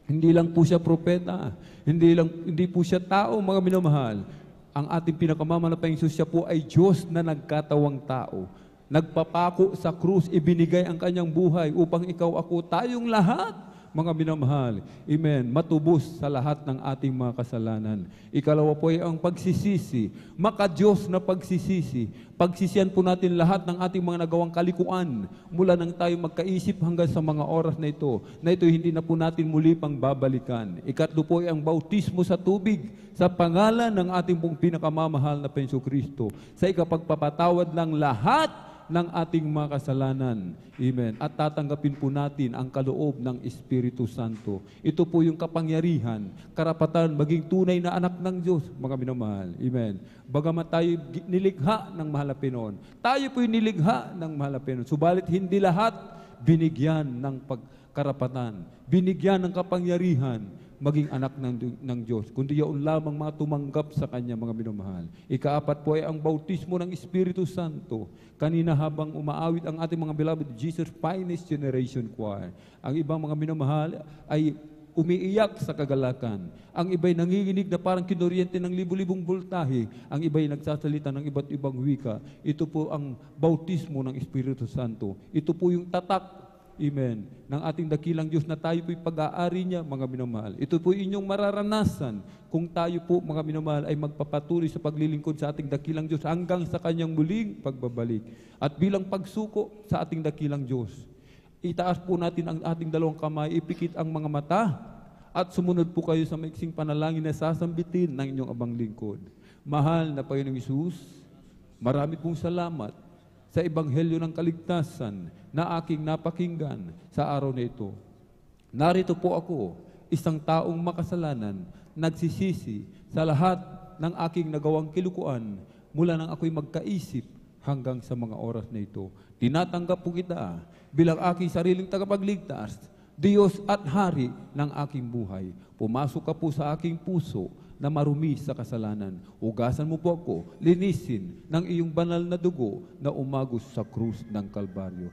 Speaker 13: Hindi lang po siya propeta, hindi po siya tao, mga minamahal. Ang ating pinakamamalaking Isus, siya po ay Diyos na nagkatawang tao. Nagpapako sa krus, ibinigay ang kanyang buhay upang ikaw, ako, tayong lahat, mga minamahal, amen, matubos sa lahat ng ating mga kasalanan. Ikalawa po ay ang pagsisisi, maka-Diyos na pagsisisi. Pagsisiyan po natin lahat ng ating mga nagawang kalikuan mula nang tayo magkaisip hanggang sa mga oras na ito hindi na po natin muli pang babalikan. Ikatlo po ay ang bautismo sa tubig sa pangalan ng ating pong pinakamamahal na Penso Kristo sa ikapagpapatawad ng lahat ng ating mga kasalanan. Amen. At tatanggapin po natin ang kaloob ng Espiritu Santo. Ito po yung kapangyarihan, karapatan, maging tunay na anak ng Diyos, mga minamahal. Amen. Bagamat tayo nilikha ng mahal na Pinoon, tayo po yung nilikha ng mahal na Pinoon. Subalit hindi lahat binigyan ng pagkarapatan, binigyan ng kapangyarihan, maging anak ng Diyos, kundi yaon lamang mga tumanggap sa Kanya, mga minamahal. Ikaapat po ay ang bautismo ng Espiritu Santo. Kanina habang umaawit ang ating mga beloved Jesus Finest Generation Choir, ang ibang mga minamahal ay umiiyak sa kagalakan. Ang iba'y nanginginig na parang kinuryente ng libu-libong voltahe. Ang iba'y nagsasalita ng iba't ibang wika. Ito po ang bautismo ng Espiritu Santo. Ito po yung tatak, amen, ng ating dakilang Diyos na tayo po'y pag-aari niya, mga minamahal. Ito po inyong mararanasan kung tayo po, mga minamahal, ay magpapatuloy sa paglilingkod sa ating dakilang Diyos hanggang sa kanyang muling pagbabalik. At bilang pagsuko sa ating dakilang Diyos, itaas po natin ang ating dalawang kamay, ipikit ang mga mata, at sumunod po kayo sa maiksing panalangin na sasambitin ng inyong abang lingkod. Mahal na Panginoong Isus, marami pong salamat sa ebanghelyo ng kaligtasan na aking napakinggan sa araw na ito. Narito po ako, isang taong makasalanan, nagsisisi sa lahat ng aking nagawang kilukuan mula nang ako'y magkaisip hanggang sa mga oras na ito. Tinatanggap po kita bilang aking sariling tagapagligtas, Diyos at Hari ng aking buhay. Pumasok ka po sa aking puso na marumi sa kasalanan. Ugasan mo po ako, linisin ng iyong banal na dugo na umagos sa krus ng Kalbaryo.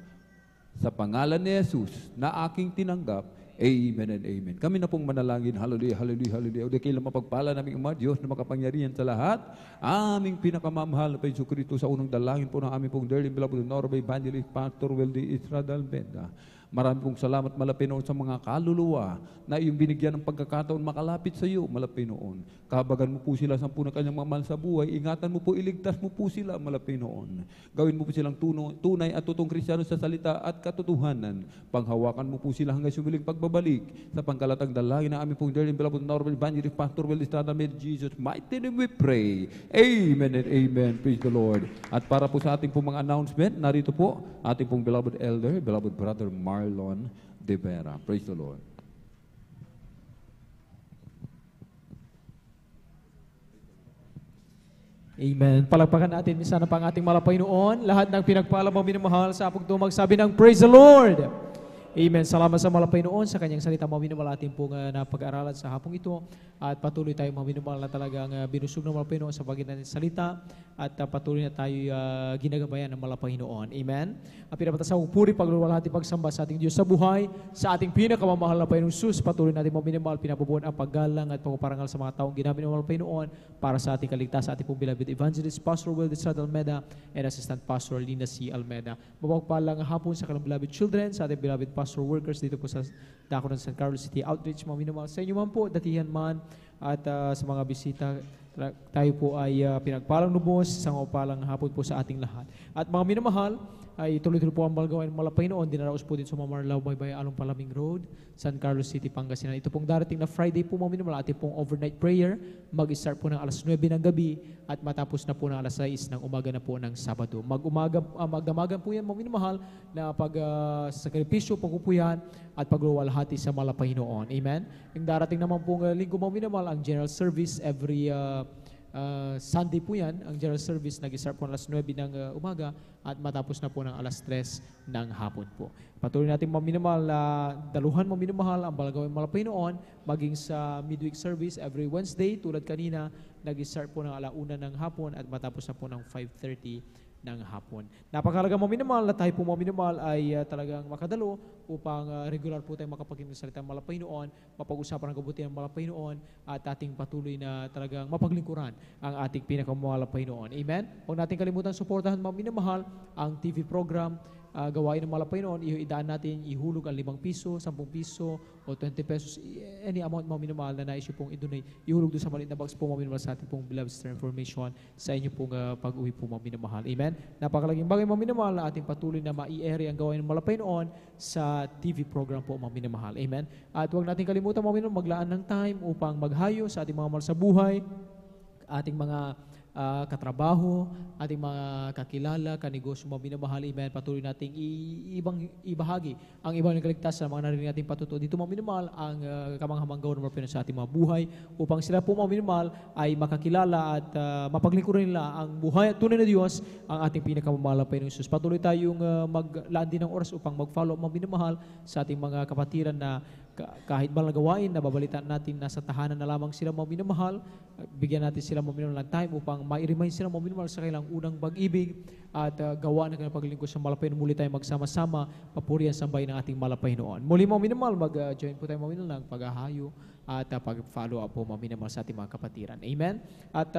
Speaker 13: Sa pangalan ni Jesus na aking tinanggap, amen and amen. Kami na pong manalangin, hallelujah, hallelujah, hallelujah. O di kayo mapagpala naming Ama, Diyos na makapangyarihan sa lahat, aming pinakamamahal na Penso Kristo sa unang dalangin po ng aming pong dearly beloved Honorable Evangelist Pastor Weldy Israel Benda. Marami pong salamat, Malapinoon, sa mga kaluluwa na iyong binigyan ng pagkakataon makalapit sa iyo, Malapinoon. Kahabagan mo po sila sa na kanyang mamahal sa buhay. Ingatan mo po, iligtas mo po sila, Malapinoon. Gawin mo po silang tunay at totoong Kristiyano sa salita at katotohanan. Panghawakan mo po sila hanggang sa muling pagbabalik. Sa pangkalatang dalangin na aming pong dearly beloved Honorable Evangelist Pastor Weldy Estrada Med Jesus, mighty name we pray. Amen and amen. Praise the Lord. At para po sa ating pong mga announcement, narito po ating pong beloved elder, beloved brother Marlon De Vera. Praise the Lord.
Speaker 14: Amen. Palagpakan natin minsan na pang ating malapaynoon. Lahat ng pinagpala mo minamahal sa apong magsabi ng Praise the Lord. Amen. Salamat sa malapaynoon sa kanyang salita mo minamahal ating pong napag-aralan sa hapong ito. At patuloy tayo mga minamahal na talagang binusog ng malapaynoon sa pagitan ng salita. At patuloy na tayo ginagabayan ng malapaynoon. Amen. Ang pinapata sa puri, pagluluwalhati, pagsamba sa ating Diyos sa buhay, sa ating pinakamamahal na Panginoong Sus, patuloy natin mga minamahal, pinabubuan ang paggalang at pagpaparangal sa mga taong ginamit ng malapaynoon para sa ating kaligtas, sa ating pong beloved Evangelist Pastor Weldy Almeda and Assistant Pastor Lina C. Almeda. Mapagpalang hapon sa kanilang beloved children, sa ating beloved pastor workers dito po sa Dakonan San Carlos City Outreach, mga minamahal. Sa inyo man po, datihan man, at sa mga bisita, tayo po ay pinagpalang lubos, isang palang hapon po sa ating lahat. At mga minamahal, ay tuloy-tuloy po ang balgawan ng malapaynoon. Dinaraos po din sa Mamarlaw, Baybay, Along Palaming Road, San Carlos City, Pangasinan. Ito pong darating na Friday po, mga minamahal, ating pong overnight prayer. Mag-start po ng alas 9 ng gabi at matapos na po ng alas 6 ng umaga na po ng Sabado. Magdamagan po yan, mga minamahal, na pag-sakripisyo, pagpupuyan at pagluwalhati sa malapaynoon. Amen? Yung darating naman pong linggo, mga minamahal, ang general service every Sunday po yan, ang general service nag-start po alas 9 ng umaga at matapos na po ng alas 3 ng hapon po. Patuloy natin maminamahal na daluhan maminamahal ang balagawin malapaynoon maging sa midweek service every Wednesday tulad kanina, nag-start po ng alauna ng hapon at matapos na po ng 5:30 ng hapon. Napakahalaga mga minamahal na tayo po mga minamahal ay talagang makadalo upang regular po tayo makapakinig ng salita ng Malapaynoon, mapag-usapan ng kabutihan ng Malapaynoon at ating patuloy na talagang mapaglingkuran ang ating pinakamalapaynoon. Amen? Huwag natin kalimutan suportahan mga minamahal ang TV program gawain ng Malapaynoon. Idaan natin, ihulog ang 5 piso, 10 piso, o 20 pesos, any amount mga minamahal na nais nyo pong i-donate, ihulog doon sa maliit na box po mga minamahal sa ating pong beloved Star Information sa inyo pong pag-uwi po mga minamahal. Amen? Napakalaging bagay mga minamahal na ating patuloy na mai-ere ang gawain ng Malapaynoon sa TV program po mga minamahal. Amen? At huwag natin kalimutan mga minamahal, maglaan ng time upang maghayo sa ating mga mahal sa buhay, ating mga katrabaho, ating mga kakilala, kanegosyo, mga minamahal. Amen. Patuloy nating ibahagi ang ibang nagkaligtas sa mga narinig nating patuto. Dito mga minamahal ang kamanghamang gawin ng Malapaynoon sa ating mga buhay upang sila po mga minamahal ay makakilala at mapaglingkuran nila ang buhay at tunay na Diyos, ang ating pinakamalapay ng Jesus. Patuloy tayong maglaan din ng oras upang mag-follow mga minamahal sa ating mga kapatiran na kahit ba na gawain, nababalitaan natin nasa tahanan na lamang sila mga minamahal, bigyan natin sila mga minamahal ng time upang ma-remind sila mga minamahal sa kailang unang pag-ibig at gawa ng kanilang paglingkod sa Malapaynoon. Muli tayo magsama-sama, papurihan sambay ng ating Malapaynoon. Muli mga minamahal, mag-join po tayo mga minamahal ng paghahayo at pag-follow up po mga minamahal sa ating mga kapatiran. Amen? At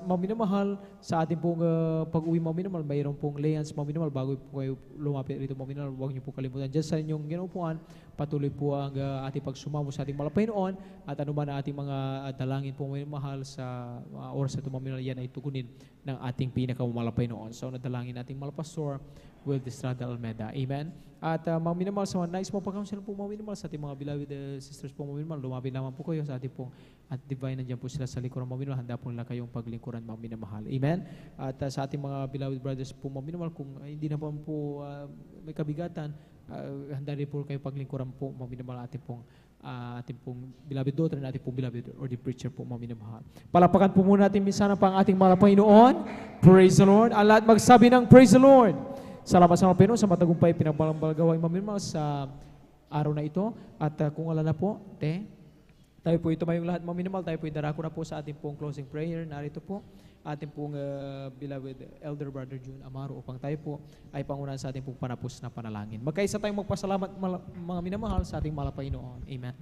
Speaker 14: mga minamahal, sa ating pong pag-uwi mga minamahal, mayroon pong layans mga minamahal, bago po kayo lumapit rito mga minamahal, huwag niyo po kalimutan. Diyan sa inyong ginaupuan, patuloy po ang ating pagsumamo sa ating Malapaynoon at anuman na ating mga dalangin po mga minamahal sa oras na tumamahal, yan ay tugunin ng ating pinakamalapaynoon. So, nadalangin nating Malapastor Will Estrada Almeda. Amen? At mga minamahal, sa mga nais mo pagkaunsilan po mga minamahal sa ating mga beloved sisters po mga minamahal, lumapit lamang po kayo sa ating pong at divine, nandiyan po sila sa likuran mga minamahal, handa po nila kayong paglingkuran mga minamahal. Amen? At sa ating mga beloved brothers po mga minamahal, kung hindi na po may kabigatan, handa rin po kayo paglingkuran po mga minamahal ating pong beloved daughter na ating pong beloved or the preacher po mga minamahal. Palapakan po muna natin minsan ang ating Malapaynoon. Praise the Lord. Ang lahat magsabi ng Praise the Lord. Salamat sa mga Panginoon sa matagumpay pinagbalagawa mga minamahal sa araw na ito. At kung wala na po, tayo po ito mayong lahat mga minamahal, tayo po idarako na po sa ating pong closing prayer. Narito po ating pong beloved Elder Brother June Amaro upang tayo po ay pangunahan sa ating pong panapos na panalangin. Magkaisa tayong magpasalamat mga minamahal sa ating Malapaynoon. Amen.